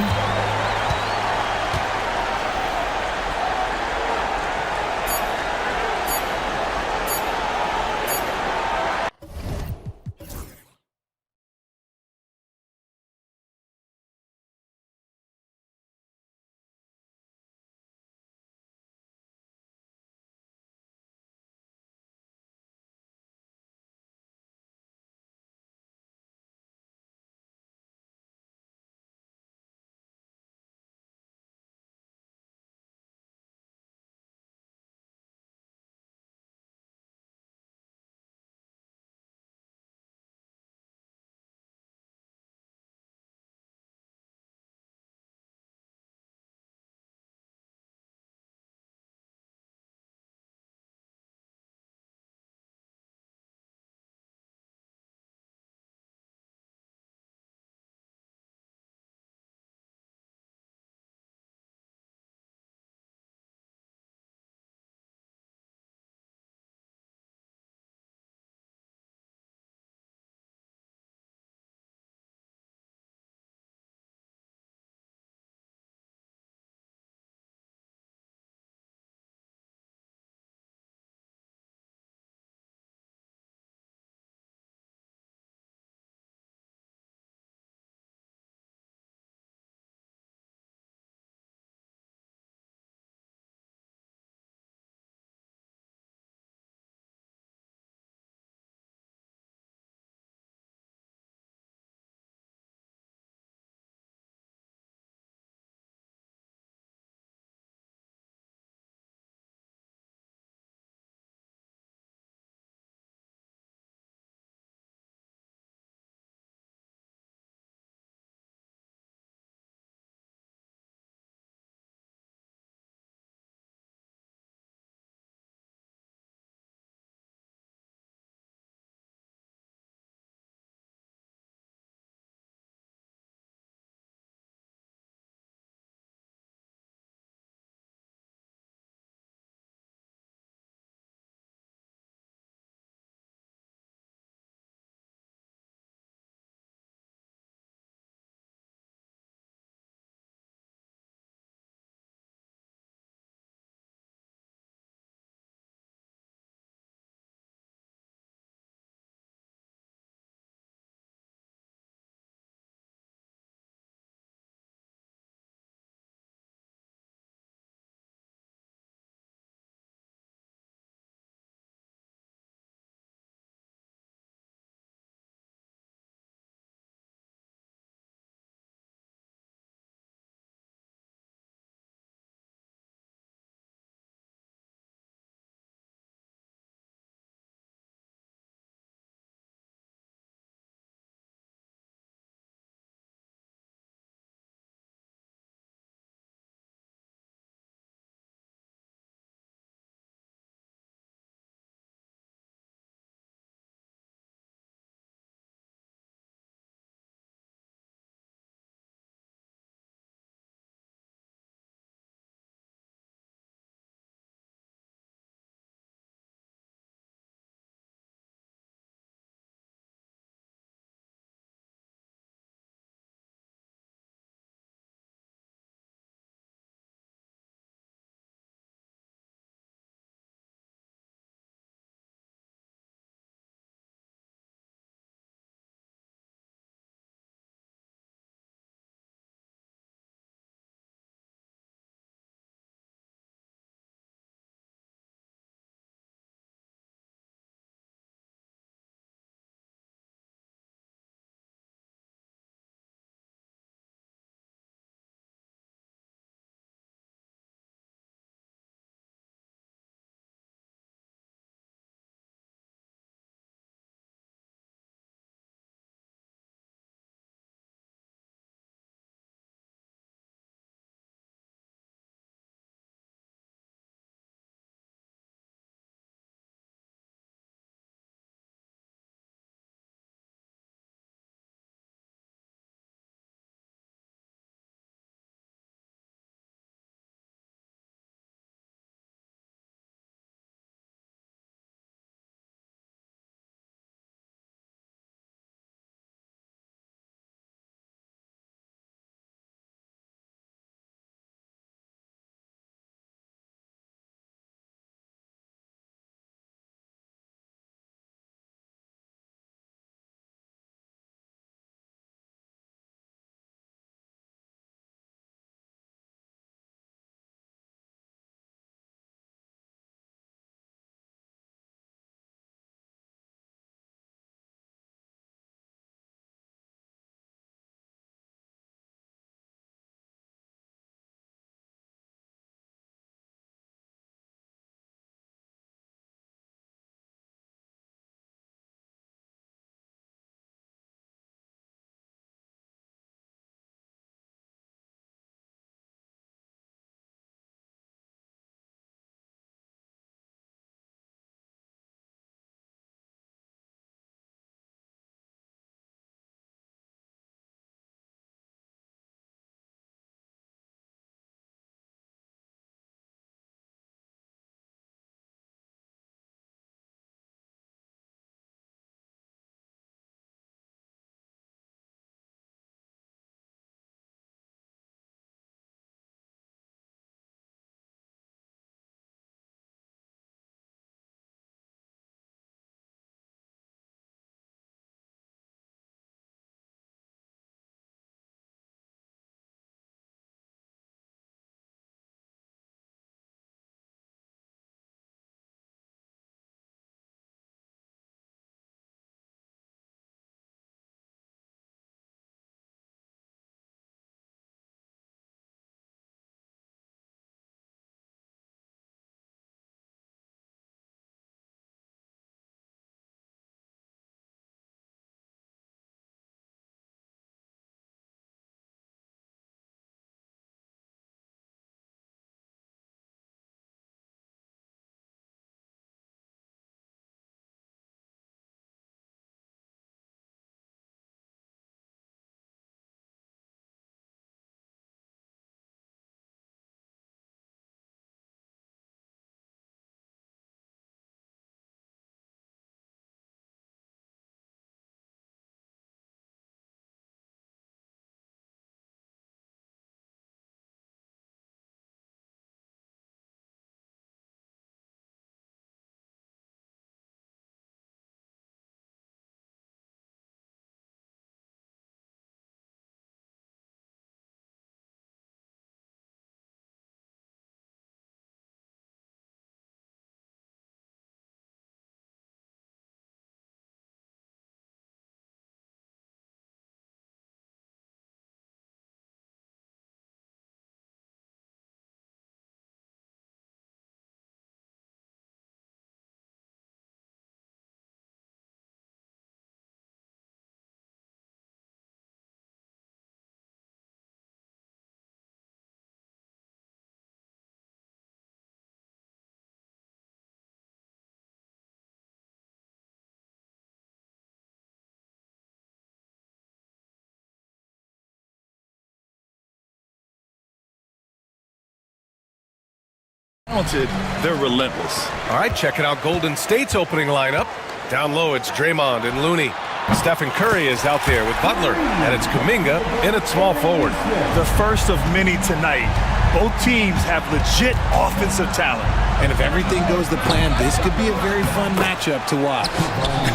S9: Talented, they're relentless.
S10: All right, checking out Golden State's opening lineup. Down low, it's Draymond and Looney. Stephen Curry is out there with Butler, and it's Kuminga in at small forward.
S9: The first of many tonight. Both teams have legit offensive talent.
S5: And if everything goes to plan, this could be a very fun matchup to watch.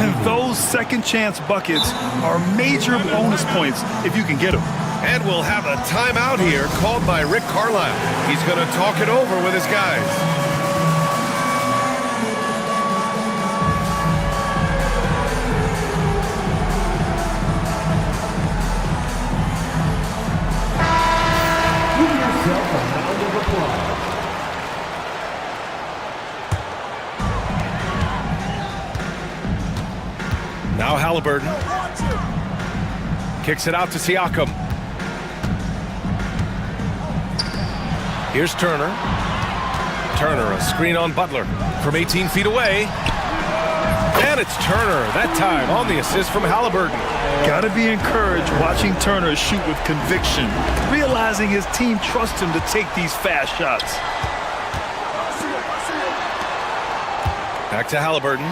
S9: And those second chance buckets are major bonus points if you can get them.
S10: And we'll have a timeout here called by Rick Carlisle. He's going to talk it over with his guys. Now Halliburton kicks it out to Siakam. Here's Turner. Turner, a screen on Butler from 18 feet away. And it's Turner, that time on the assist from Halliburton.
S9: Got to be encouraged watching Turner shoot with conviction, realizing his team trusts him to take these fast shots.
S10: Back to Halliburton.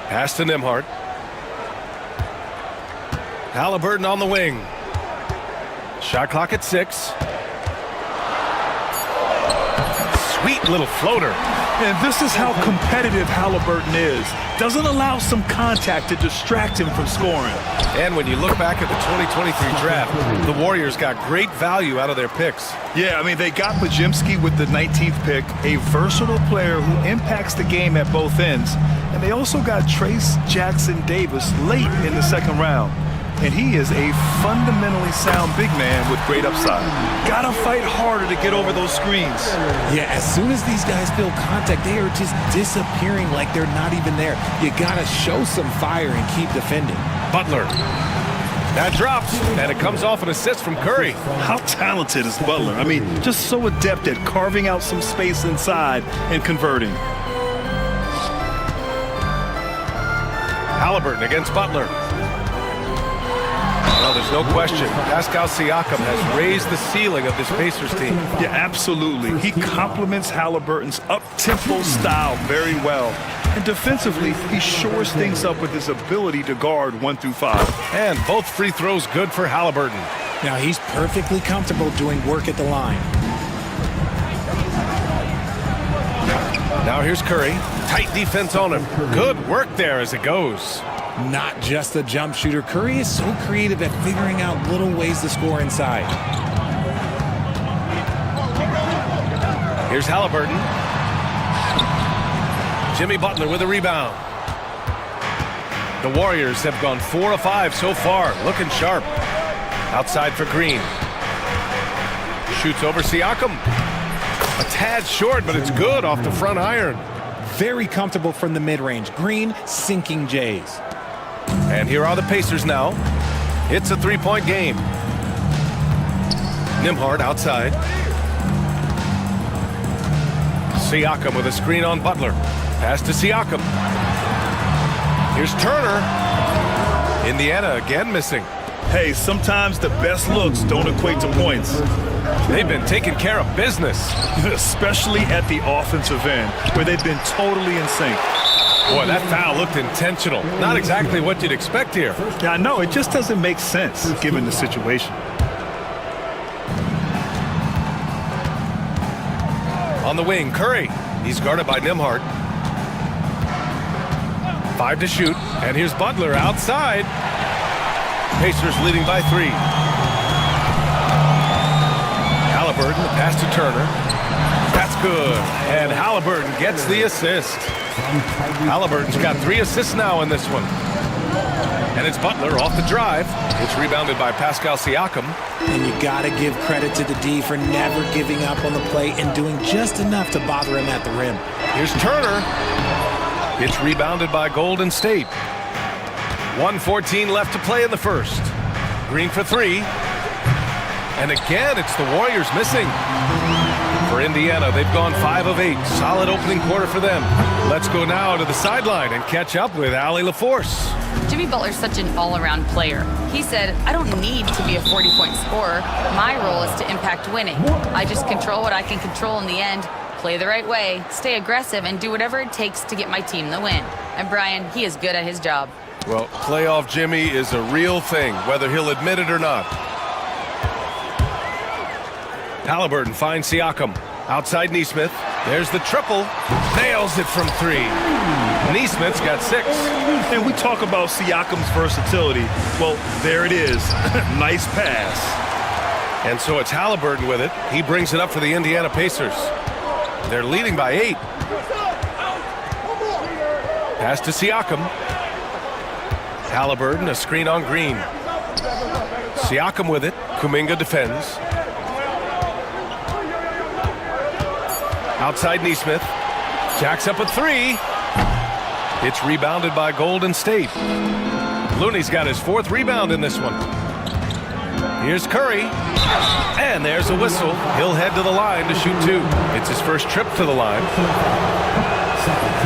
S10: Pass to Nembhard. Halliburton on the wing. Shot clock at 6. Sweet little floater.
S9: And this is how competitive Halliburton is. Doesn't allow some contact to distract him from scoring.
S10: And when you look back at the 2023 draft, the Warriors got great value out of their picks.
S9: Yeah, I mean, they got Podziemski with the 19th pick, a versatile player who impacts the game at both ends. And they also got Trace Jackson-Davis late in the second round. And he is a fundamentally sound big man with great upside. Gotta fight harder to get over those screens.
S5: Yeah, as soon as these guys feel contact, they are just disappearing like they're not even there. You gotta show some fire and keep defending.
S10: Butler. That drops, and it comes off an assist from Curry.
S9: How talented is Butler? I mean, just so adept at carving out some space inside and converting.
S10: Halliburton against Butler. Well, there's no question. Pascal Siakam has raised the ceiling of this Pacers team.
S9: Yeah, absolutely. He complements Halliburton's up-tempo style very well. And defensively, he shores things up with his ability to guard 1 through 5.
S10: And both free throws good for Halliburton.
S5: Now he's perfectly comfortable doing work at the line.
S10: Now here's Curry. Tight defense on him. Good work there as it goes.
S5: Not just a jump shooter. Curry is so creative at figuring out little ways to score inside.
S10: Here's Halliburton. Jimmy Butler with a rebound. The Warriors have gone 4 of 5 so far, looking sharp. Outside for Green. Shoots over Siakam. A tad short, but it's good off the front iron.
S5: Very comfortable from the mid-range. Green sinking Jays.
S10: And here are the Pacers now. It's a 3-point game. Nembhard outside. Siakam with a screen on Butler. Pass to Siakam. Here's Turner. Indiana again missing.
S9: Hey, sometimes the best looks don't equate to points.
S10: They've been taking care of business.
S9: Especially at the offensive end, where they've been totally in sync.
S10: Boy, that foul looked intentional. Not exactly what you'd expect here.
S9: Yeah, I know. It just doesn't make sense, given the situation.
S10: On the wing, Curry. He's guarded by Nembhard. 5 to shoot. And here's Butler outside. Pacers leading by 3. Halliburton, the pass to Turner. That's good. And Halliburton gets the assist. Halliburton's got 3 assists now in this one. And it's Butler off the drive. It's rebounded by Pascal Siakam.
S5: And you got to give credit to the D for never giving up on the play and doing just enough to bother him at the rim.
S10: Here's Turner. It's rebounded by Golden State. 1:14 left to play in the first. Green for 3. And again, it's the Warriors missing. For for Indiana. They've gone 5 of 8. Solid opening quarter for them. Let's go now to the sideline and catch up with Allie LaForce.
S12: Jimmy Butler's such an all-around player. He said, I don't need to be a 40-point scorer. My role is to impact winning. I just control what I can control in the end, play the right way, stay aggressive, and do whatever it takes to get my team the win. And Brian, he is good at his job.
S10: Well, playoff Jimmy is a real thing, whether he'll admit it or not. Halliburton finds Siakam. Outside Neesmith. There's the triple. Nails it from 3. Neesmith's got 6.
S9: And we talk about Siakam's versatility. Well, there it is. Nice pass.
S10: And so it's Halliburton with it. He brings it up for the Indiana Pacers. They're leading by 8. Pass to Siakam. Halliburton, a screen on Green. Siakam with it. Kuminga defends. Outside Neesmith. Jacks up a 3. It's rebounded by Golden State. Looney's got his 4th rebound in this one. Here's Curry. And there's a whistle. He'll head to the line to shoot 2. It's his first trip to the line.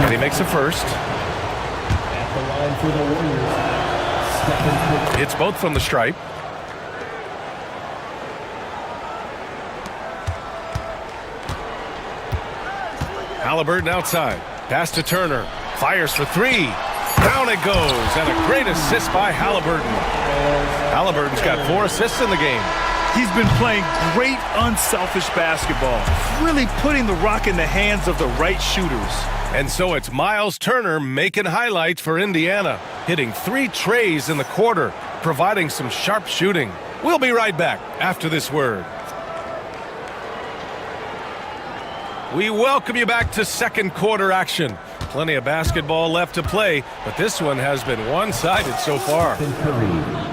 S10: And he makes a first.
S8: At the line for the Warriors.
S10: It's both from the stripe. Halliburton outside. Pass to Turner. Fires for 3. Down it goes. And a great assist by Halliburton. Halliburton's got 4 assists in the game.
S9: He's been playing great unselfish basketball, really putting the rock in the hands of the right shooters.
S10: And so it's Miles Turner making highlights for Indiana, hitting 3 trays in the quarter, providing some sharp shooting. We'll be right back after this word. We welcome you back to second quarter action. Plenty of basketball left to play, but this one has been one-sided so far.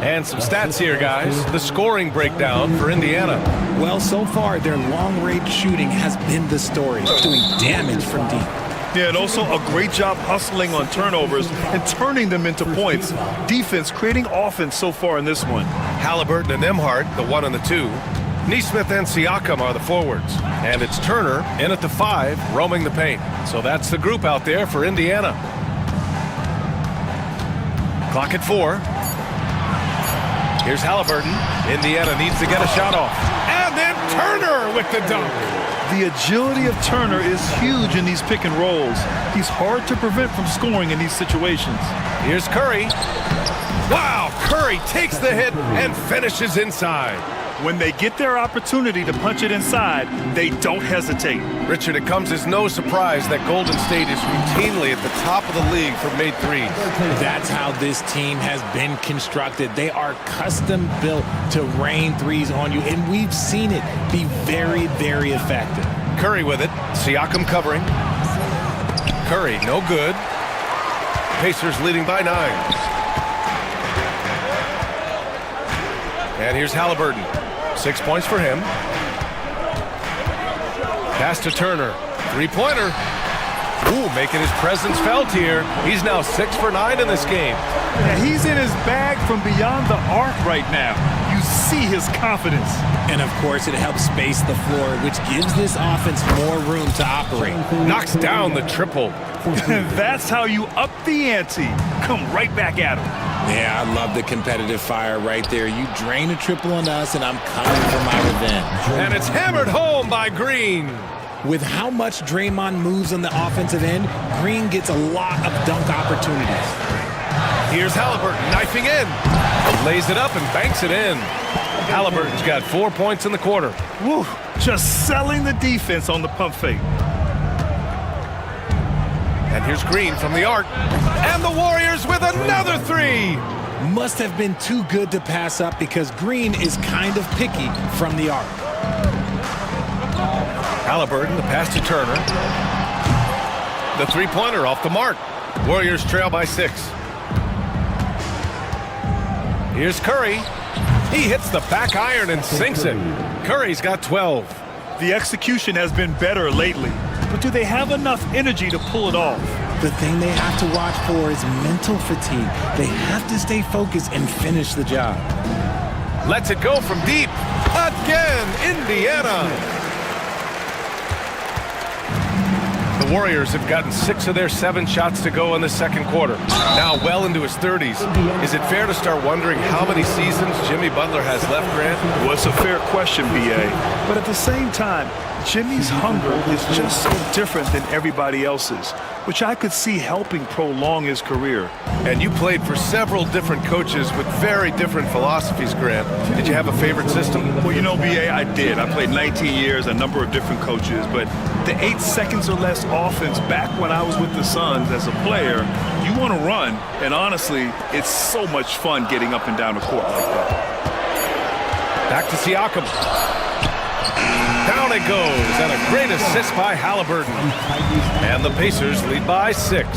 S10: And some stats here, guys. The scoring breakdown for Indiana.
S5: Well, so far, their long-range shooting has been the story, doing damage from deep.
S9: Yeah, and also a great job hustling on turnovers and turning them into points. Defense creating offense so far in this one.
S10: Halliburton and Nembhard, the 1 and the 2. Neesmith and Siakam are the forwards. And it's Turner in at the 5, roaming the paint. So that's the group out there for Indiana. Clock at 4. Here's Halliburton. Indiana needs to get a shot off. And then Turner with the dunk.
S9: The agility of Turner is huge in these pick and rolls. He's hard to prevent from scoring in these situations.
S10: Here's Curry. Wow, Curry takes the hit and finishes inside.
S9: When they get their opportunity to punch it inside, they don't hesitate.
S10: Richard, it comes as no surprise that Golden State is routinely at the top of the league for made threes.
S5: That's how this team has been constructed. They are custom built to rain threes on you, and we've seen it be very, very effective.
S10: Curry with it. Siakam covering. Curry, no good. Pacers leading by 9. And here's Halliburton. 6 points for him. Pass to Turner. 3-pointer. Ooh, making his presence felt here. He's now 6 for 9 in this game.
S9: Yeah, he's in his bag from beyond the arc right now. You see his confidence.
S5: And of course, it helps space the floor, which gives this offense more room to operate.
S10: Knocks down the triple.
S9: That's how you up the ante. Come right back at him.
S5: Yeah, I love the competitive fire right there. You drain a triple on us, and I'm coming for my revenge.
S10: And it's hammered home by Green.
S5: With how much Draymond moves on the offensive end, Green gets a lot of dunk opportunities.
S10: Here's Halliburton knifing in. Lays it up and banks it in. Halliburton's got 4 points in the quarter.
S9: Woo, just selling the defense on the pump fake.
S10: And here's Green from the arc. And the Warriors with another 3.
S5: Must have been too good to pass up because Green is kind of picky from the arc.
S10: Halliburton, the pass to Turner. The 3-pointer off the mark. Warriors trail by 6. Here's Curry. He hits the back iron and sinks it. Curry's got 12.
S9: The execution has been better lately, but do they have enough energy to pull it off?
S5: The thing they have to watch for is mental fatigue. They have to stay focused and finish the job.
S10: Lets it go from deep. Again, Indiana. The Warriors have gotten 6 of their 7 shots to go in the second quarter. Now well into his 30s. Is it fair to start wondering how many seasons Jimmy Butler has left, Grant?
S9: Well, it's a fair question, B.A. But at the same time, Jimmy's hunger is just so different than everybody else's, which I could see helping prolong his career.
S10: And you played for several different coaches with very different philosophies, Grant. Did you have a favorite system?
S9: Well, you know, B.A., I did. I played 19 years, a number of different coaches, but the 8 seconds or less offense back when I was with the Suns as a player, you want to run, and honestly, it's so much fun getting up and down the court like that.
S10: Back to Siakam. Down it goes, and a great assist by Halliburton. And the Pacers lead by 6.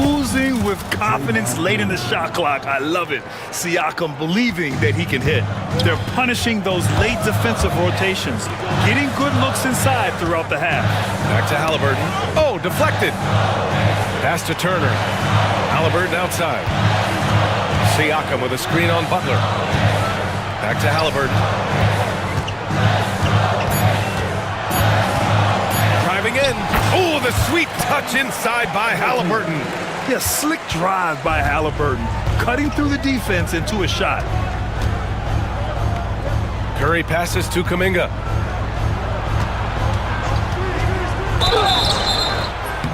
S9: Oozing with confidence late in the shot clock. I love it. Siakam believing that he can hit. They're punishing those late defensive rotations, getting good looks inside throughout the half.
S10: Back to Halliburton. Oh, deflected. Pass to Turner. Halliburton outside. Siakam with a screen on Butler. Back to Halliburton. Driving in. Oh, the sweet touch inside by Halliburton.
S9: Yeah, slick drive by Halliburton, cutting through the defense into a shot.
S10: Curry passes to Kuminga.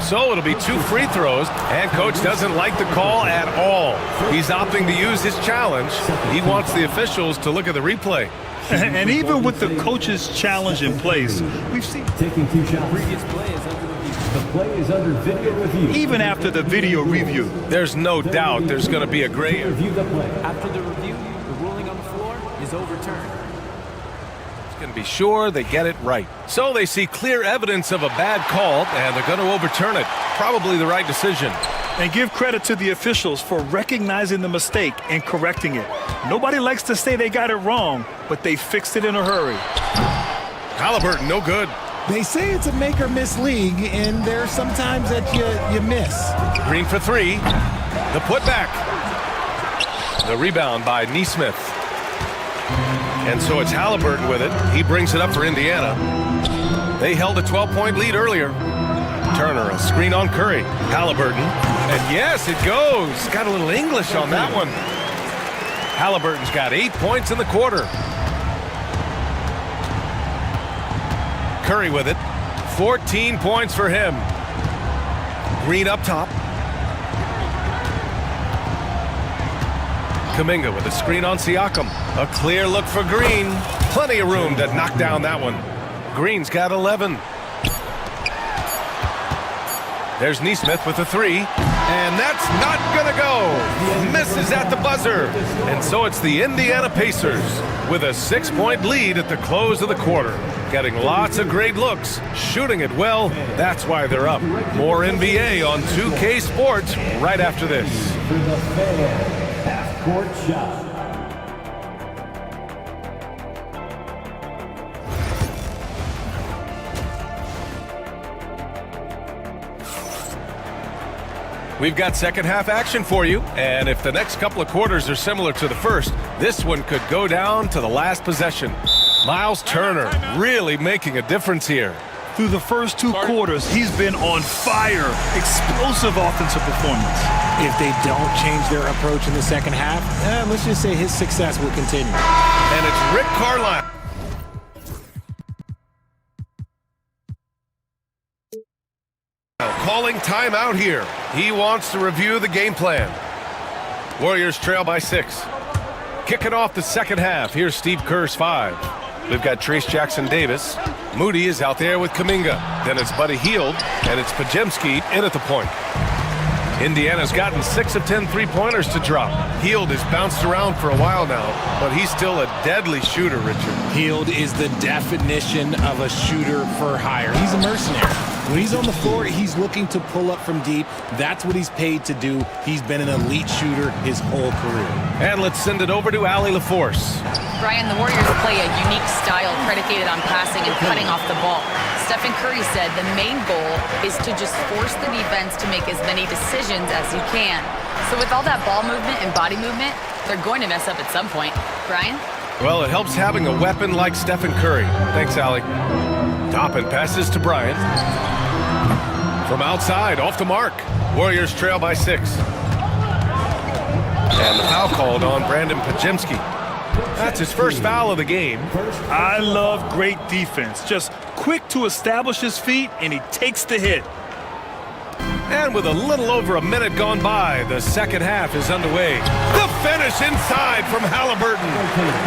S10: So it'll be 2 free throws, and coach doesn't like the call at all. He's opting to use his challenge. He wants the officials to look at the replay.
S9: And even with the coach's challenge in place, we've seen
S8: Taking 2 shots. Previous play is under review. The play is under video review.
S9: even after the video review.
S10: There's no doubt there's going to be a gray area.
S8: Review the play. After the review, the ruling on the floor is overturned.
S10: It's going to be sure they get it right. So they see clear evidence of a bad call, and they're going to overturn it. Probably the right decision.
S9: And give credit to the officials for recognizing the mistake and correcting it. Nobody likes to say they got it wrong, but they fixed it in a hurry.
S10: Halliburton, no good.
S5: They say it's a make or miss league, and there are some times that you miss.
S10: Green for 3. The putback. The rebound by Nesmith. And so it's Halliburton with it. He brings it up for Indiana. They held a 12-point lead earlier. Turner, a screen on Curry. Halliburton. And yes, it goes. Got a little English on that one. Halliburton's got 8 points in the quarter. Curry with it. 14 points for him. Green up top. Kuminga with a screen on Siakam. A clear look for Green. Plenty of room to knock down that one. Green's got 11. There's Nesmith with a 3. And that's not going to go. Misses at the buzzer. And so it's the Indiana Pacers with a 6-point lead at the close of the quarter. Getting lots of great looks, shooting it well. That's why they're up. More NBA on 2K Sports right after this.
S8: For the fan, half-court shot.
S10: We've got second half action for you, and if the next couple of quarters are similar to the first, this one could go down to the last possession. Miles Turner really making a difference here.
S9: Through the first 2 quarters, he's been on fire. Explosive offensive performance.
S5: If they don't change their approach in the second half, let's just say his success will continue.
S10: And it's Rick Carlisle. Calling timeout here. He wants to review the game plan. Warriors trail by 6. Kicking off the second half. Here's Steve Kerr's 5. We've got Trace Jackson-Davis. Moody is out there with Kuminga. Then it's Buddy Hield, and it's Pajemski in at the point. Indiana's gotten 6 of 10 three-pointers to drop. Hield has bounced around for a while now, but he's still a deadly shooter, Richard.
S5: Hield is the definition of a shooter for hire. He's a mercenary. When he's on the floor, he's looking to pull up from deep. That's what he's paid to do. He's been an elite shooter his whole career.
S10: And let's send it over to Allie LaForce.
S12: Brian, the Warriors play a unique style predicated on passing and cutting off the ball. Stephen Curry said the main goal is to just force the defense to make as many decisions as he can. So with all that ball movement and body movement, they're going to mess up at some point. Brian?
S10: Well, it helps having a weapon like Stephen Curry. Thanks, Allie. Toppin passes to Bryant. From outside, off the mark. Warriors trail by 6. And the foul called on Brandon Pajemski. That's his first foul of the game.
S9: I love great defense. Just quick to establish his feet, and he takes the hit.
S10: And with a little over a minute gone by, the second half is underway. The finish inside from Halliburton.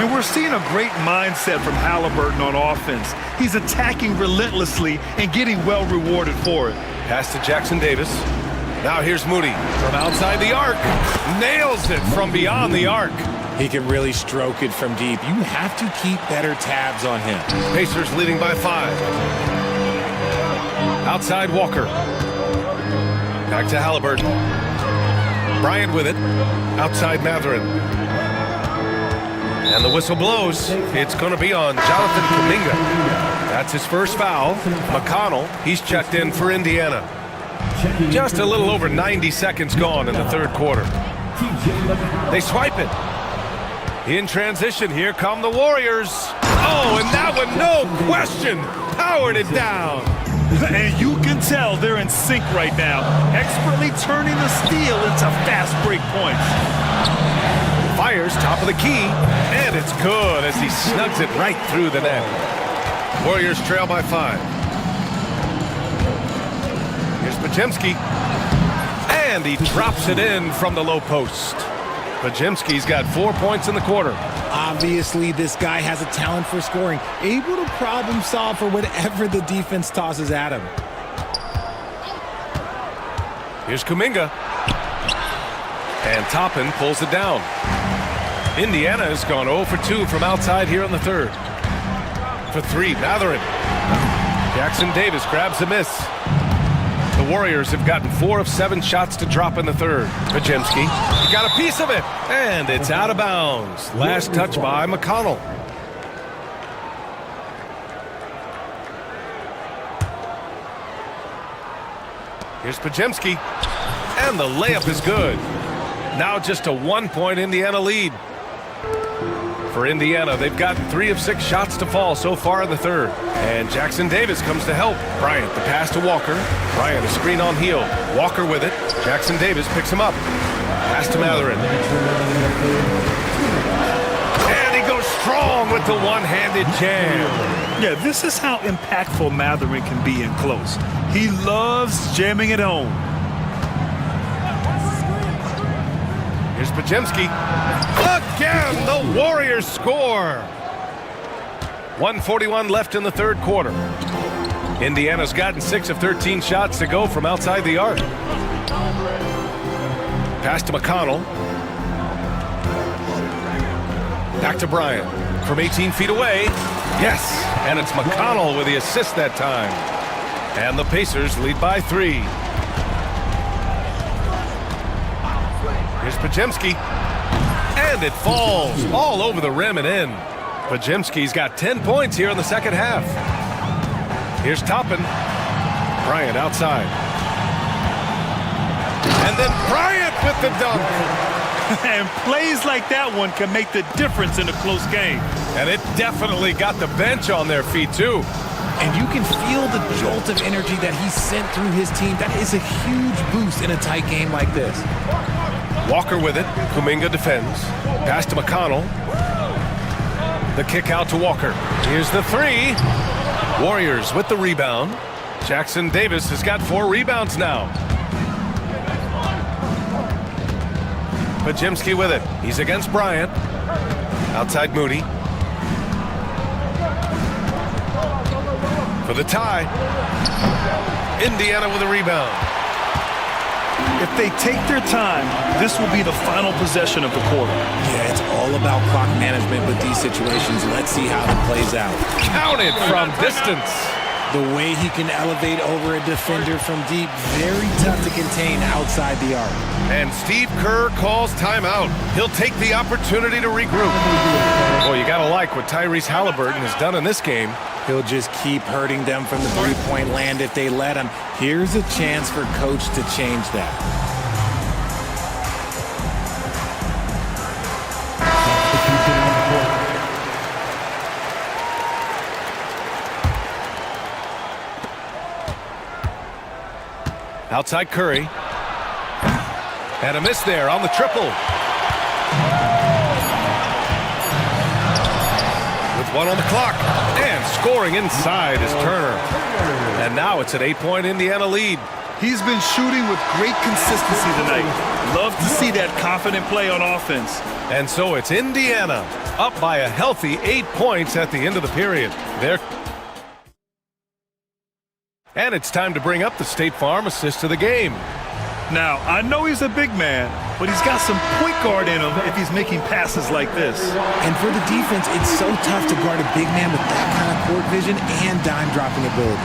S9: And we're seeing a great mindset from Halliburton on offense. He's attacking relentlessly and getting well rewarded for it.
S10: Pass to Jackson Davis. Now here's Moody from outside the arc. Nails it from beyond the arc.
S5: He can really stroke it from deep. You have to keep better tabs on him.
S10: Pacers leading by 5. Outside Walker. Back to Halliburton. Bryant with it. Outside Matherin. And the whistle blows. It's going to be on Jonathan Kuminga. That's his first foul. McConnell, he's checked in for Indiana. Just a little over 90 seconds gone in the third quarter. They swipe it. In transition, here come the Warriors. Oh, and that one, no question, powered it down.
S9: And you can tell they're in sync right now, expertly turning the steal into fast break points.
S10: Fires top of the key, and it's good as he snugs it right through the net. Warriors trail by 5. Here's Pajemski, and he drops it in from the low post. Pajemski's got 4 points in the quarter.
S5: Obviously, this guy has a talent for scoring, able to problem solve for whatever the defense tosses at him.
S10: Here's Kuminga. And Toppin pulls it down. Indiana has gone 0 for 2 from outside here in the third. For 3, Matherin. Jackson Davis grabs the miss. The Warriors have gotten 4 of 7 shots to drop in the third. Pajemski, he got a piece of it, and it's out of bounds. Last touch by McConnell. Here's Pajemski, and the layup is good. Now just a 1-point Indiana lead. For Indiana, they've gotten 3 of 6 shots to fall so far in the third. And Jackson Davis comes to help. Bryant, the pass to Walker. Bryant, a screen on heel. Walker with it. Jackson Davis picks him up. Pass to Matherin. And he goes strong with the one-handed jam.
S9: Yeah, this is how impactful Matherin can be in close. He loves jamming it home.
S10: Here's Pajemski. Again, the Warriors score. 1:41 left in the third quarter. Indiana's gotten 6 of 13 shots to go from outside the arc. Pass to McConnell. Back to Bryant. From 18 feet away. Yes, and it's McConnell with the assist that time. And the Pacers lead by 3. Here's Pajemski. And it falls all over the rim and in. Pajemski's got 10 points here in the second half. Here's Toppin. Bryant outside. And then Bryant with the dunk.
S9: And plays like that one can make the difference in a close game.
S10: And it definitely got the bench on their feet, too.
S5: And you can feel the jolt of energy that he sent through his team. That is a huge boost in a tight game like this.
S10: Walker with it. Kuminga defends. Pass to McConnell. The kick out to Walker. Here's the 3. Warriors with the rebound. Jackson Davis has got 4 rebounds now. Pajemski with it. He's against Bryant. Outside Moody. For the tie. Indiana with a rebound.
S9: If they take their time, this will be the final possession of the quarter.
S5: Yeah, it's all about clock management with these situations. Let's see how it plays out.
S10: Counted from distance.
S5: The way he can elevate over a defender from deep, very tough to contain outside the arc.
S10: And Steve Kerr calls timeout. He'll take the opportunity to regroup. Well, you gotta like what Tyrese Halliburton has done in this game.
S5: He'll just keep hurting them from the three-point land if they let him. Here's a chance for Coach to change that.
S10: Outside Curry. And a miss there on the triple. With 1 on the clock. And scoring inside is Turner. And now it's an 8-point Indiana lead.
S9: He's been shooting with great consistency tonight. Love to see that confident play on offense.
S10: And so it's Indiana up by a healthy 8 points at the end of the period. And it's time to bring up the State Farm assist of the game.
S9: Now, I know he's a big man, but he's got some point guard in him if he's making passes like this.
S5: And for the defense, it's so tough to guard a big man with that kind of court vision and dime-dropping ability.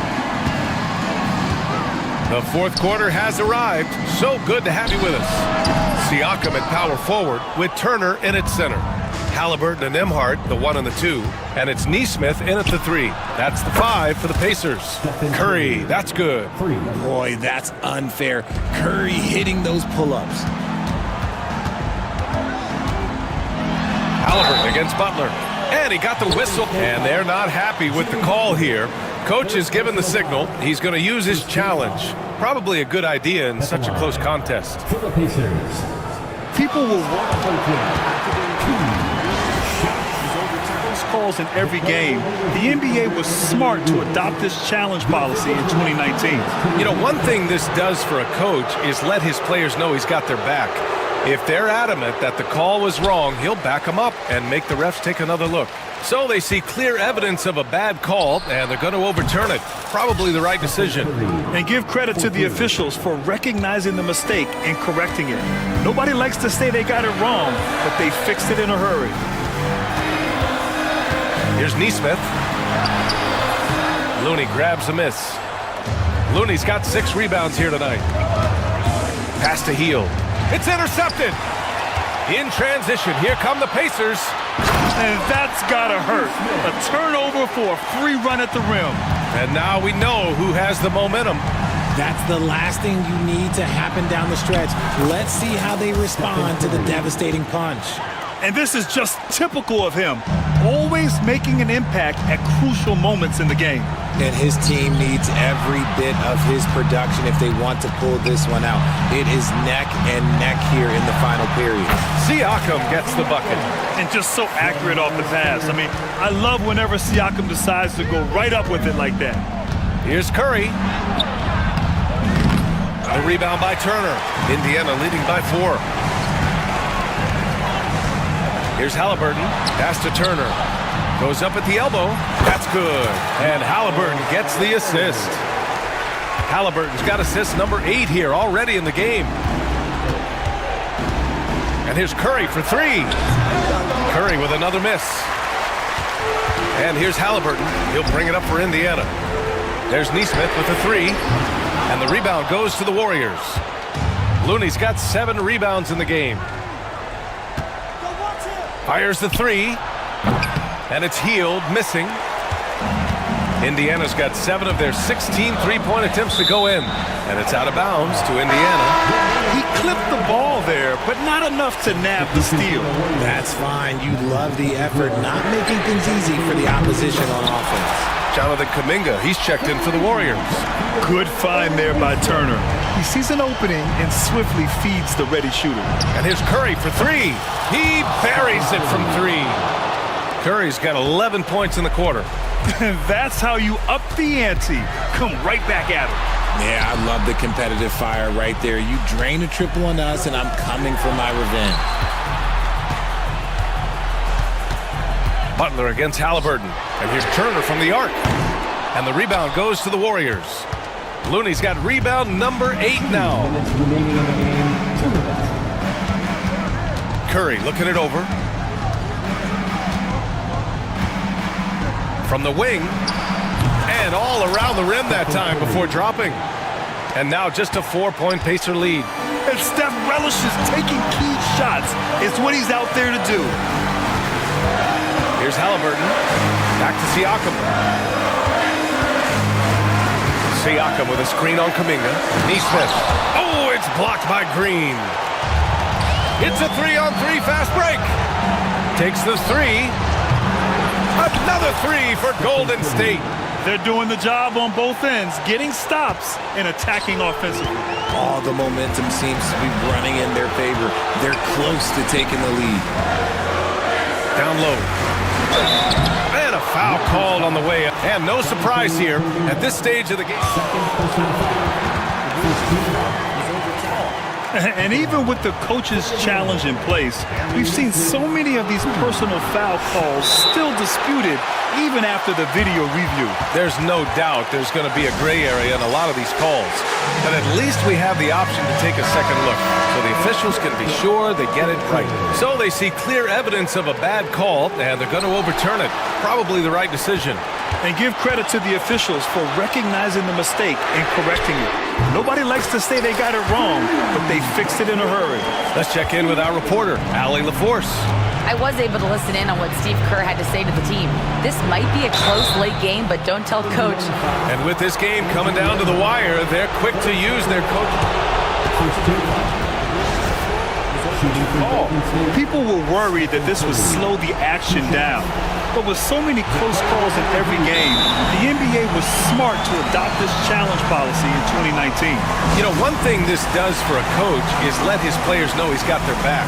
S10: The fourth quarter has arrived. So good to have you with us. Siakam at power forward with Turner in at center. Halliburton and Nembhard, the 1 and the 2. And it's Nesmith in at the 3. That's the 5 for the Pacers. Curry, that's good.
S5: Boy, that's unfair. Curry hitting those pull-ups.
S10: Halliburton against Butler. And he got the whistle. And they're not happy with the call here. Coach has given the signal. He's going to use his challenge. Probably a good idea in such a close contest.
S9: People will want those calls in every game. The NBA was smart to adopt this challenge policy in 2019.
S10: You know, one thing this does for a coach is let his players know he's got their back. If they're adamant that the call was wrong, he'll back them up and make the refs take another look. So they see clear evidence of a bad call, and they're going to overturn it. Probably the right decision.
S9: And give credit to the officials for recognizing the mistake and correcting it. Nobody likes to say they got it wrong, but they fixed it in a hurry.
S10: Here's Nesmith. Looney grabs a miss. Looney's got 6 rebounds here tonight. Pass to Hield. It's intercepted. In transition, here come the Pacers.
S9: And that's gotta hurt. A turnover for a free run at the rim.
S10: And now we know who has the momentum.
S5: That's the last thing you need to happen down the stretch. Let's see how they respond to the devastating punch.
S9: And this is just typical of him. Always making an impact at crucial moments in the game.
S5: And his team needs every bit of his production if they want to pull this one out. It is neck and neck here in the final period.
S10: Siakam gets the bucket.
S9: And just so accurate off the pass. I mean, I love whenever Siakam decides to go right up with it like that.
S10: Here's Curry. A rebound by Turner. Indiana leading by 4. Here's Halliburton. Pass to Turner. Goes up at the elbow. That's good. And Halliburton gets the assist. Halliburton's got assist number 8 here already in the game. And here's Curry for 3. Curry with another miss. And here's Halliburton. He'll bring it up for Indiana. There's Nesmith with a 3. And the rebound goes to the Warriors. Looney's got 7 rebounds in the game. Fires the 3. And it's Hield missing. Indiana's got 7 of their 16 three-point attempts to go in. And it's out of bounds to Indiana.
S9: He clipped the ball there, but not enough to nab the steal.
S5: That's fine. You love the effort, not making things easy for the opposition on offense.
S10: Jonathan Kuminga, he's checked in for the Warriors.
S9: Good find there by Turner. He sees an opening and swiftly feeds the ready shooter.
S10: And here's Curry for 3. He buries it from 3. Curry's got 11 points in the quarter.
S9: That's how you up the ante. Come right back at him.
S5: Yeah, I love the competitive fire right there. You drain a triple on us, and I'm coming for my revenge.
S10: Butler against Halliburton. And here's Turner from the arc. And the rebound goes to the Warriors. Looney's got rebound number 8 now. Curry looking it over. From the wing. And all around the rim that time before dropping. And now just a 4-point Pacer lead.
S9: And Steph relishes taking key shots. It's what he's out there to do.
S10: Here's Halliburton. Back to Siakam. Siakam with a screen on Kuminga. Nesmith. Oh, it's blocked by Green. It's a 3-on-3 fast break. Takes the 3. Another 3 for Golden State.
S9: They're doing the job on both ends, getting stops and attacking offensively.
S5: All the momentum seems to be running in their favor. They're close to taking the lead.
S10: Down low. And a foul called on the way up. And no surprise here at this stage of the game.
S9: And even with the coach's challenge in place, we've seen so many of these personal foul calls still disputed even after the video review.
S10: There's no doubt there's going to be a gray area in a lot of these calls. But at least we have the option to take a second look, so the officials can be sure they get it right. So they see clear evidence of a bad call, and they're going to overturn it. Probably the right decision.
S9: And give credit to the officials for recognizing the mistake and correcting it. Nobody likes to say they got it wrong, but they fixed it in a hurry.
S10: Let's check in with our reporter, Allie LaForce.
S12: I was able to listen in on what Steve Kerr had to say to the team. This might be a close late game, but don't tell coach.
S10: And with this game coming down to the wire, they're quick to use their coach.
S9: People were worried that this would slow the action down. But with so many close calls in every game, the NBA was smart to adopt this challenge policy in 2019.
S10: You know, one thing this does for a coach is let his players know he's got their back.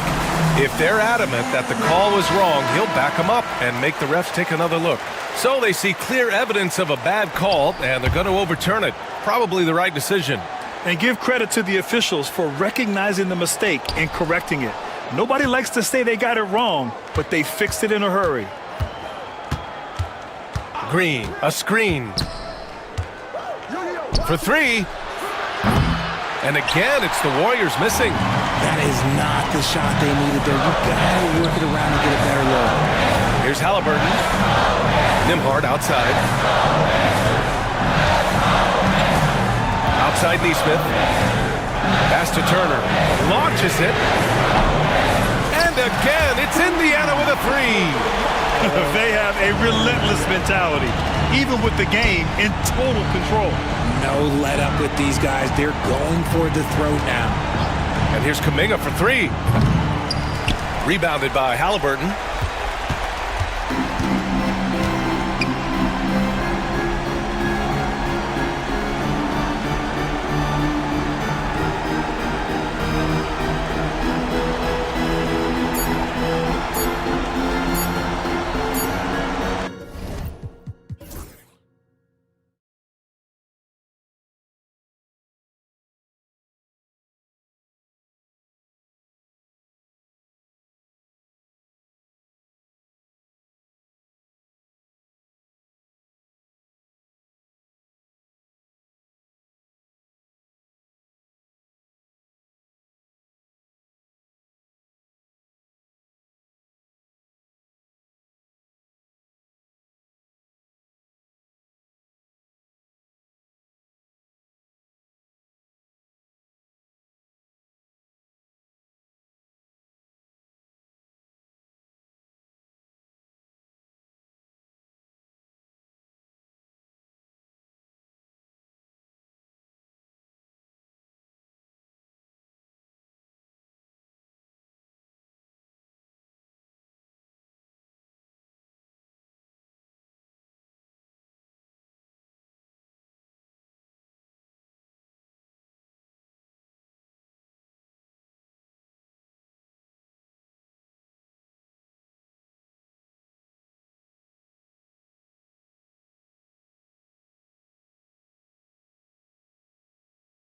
S10: If they're adamant that the call was wrong, he'll back them up and make the refs take another look. So they see clear evidence of a bad call, and they're going to overturn it. Probably the right decision.
S9: And give credit to the officials for recognizing the mistake and correcting it. Nobody likes to say they got it wrong, but they fixed it in a hurry.
S10: Green, a screen. For three. And again, it's the Warriors missing.
S5: That is not the shot they needed there. You gotta work it around and get a better look.
S10: Here's Halliburton. Nimhard outside. Outside Neesmith. Pass to Turner. Launches it. And again, it's Indiana with a three.
S9: They have a relentless mentality, even with the game in total control.
S5: No let up with these guys. They're going for the throat now.
S10: And here's Kuminga for three. Rebounded by Halliburton.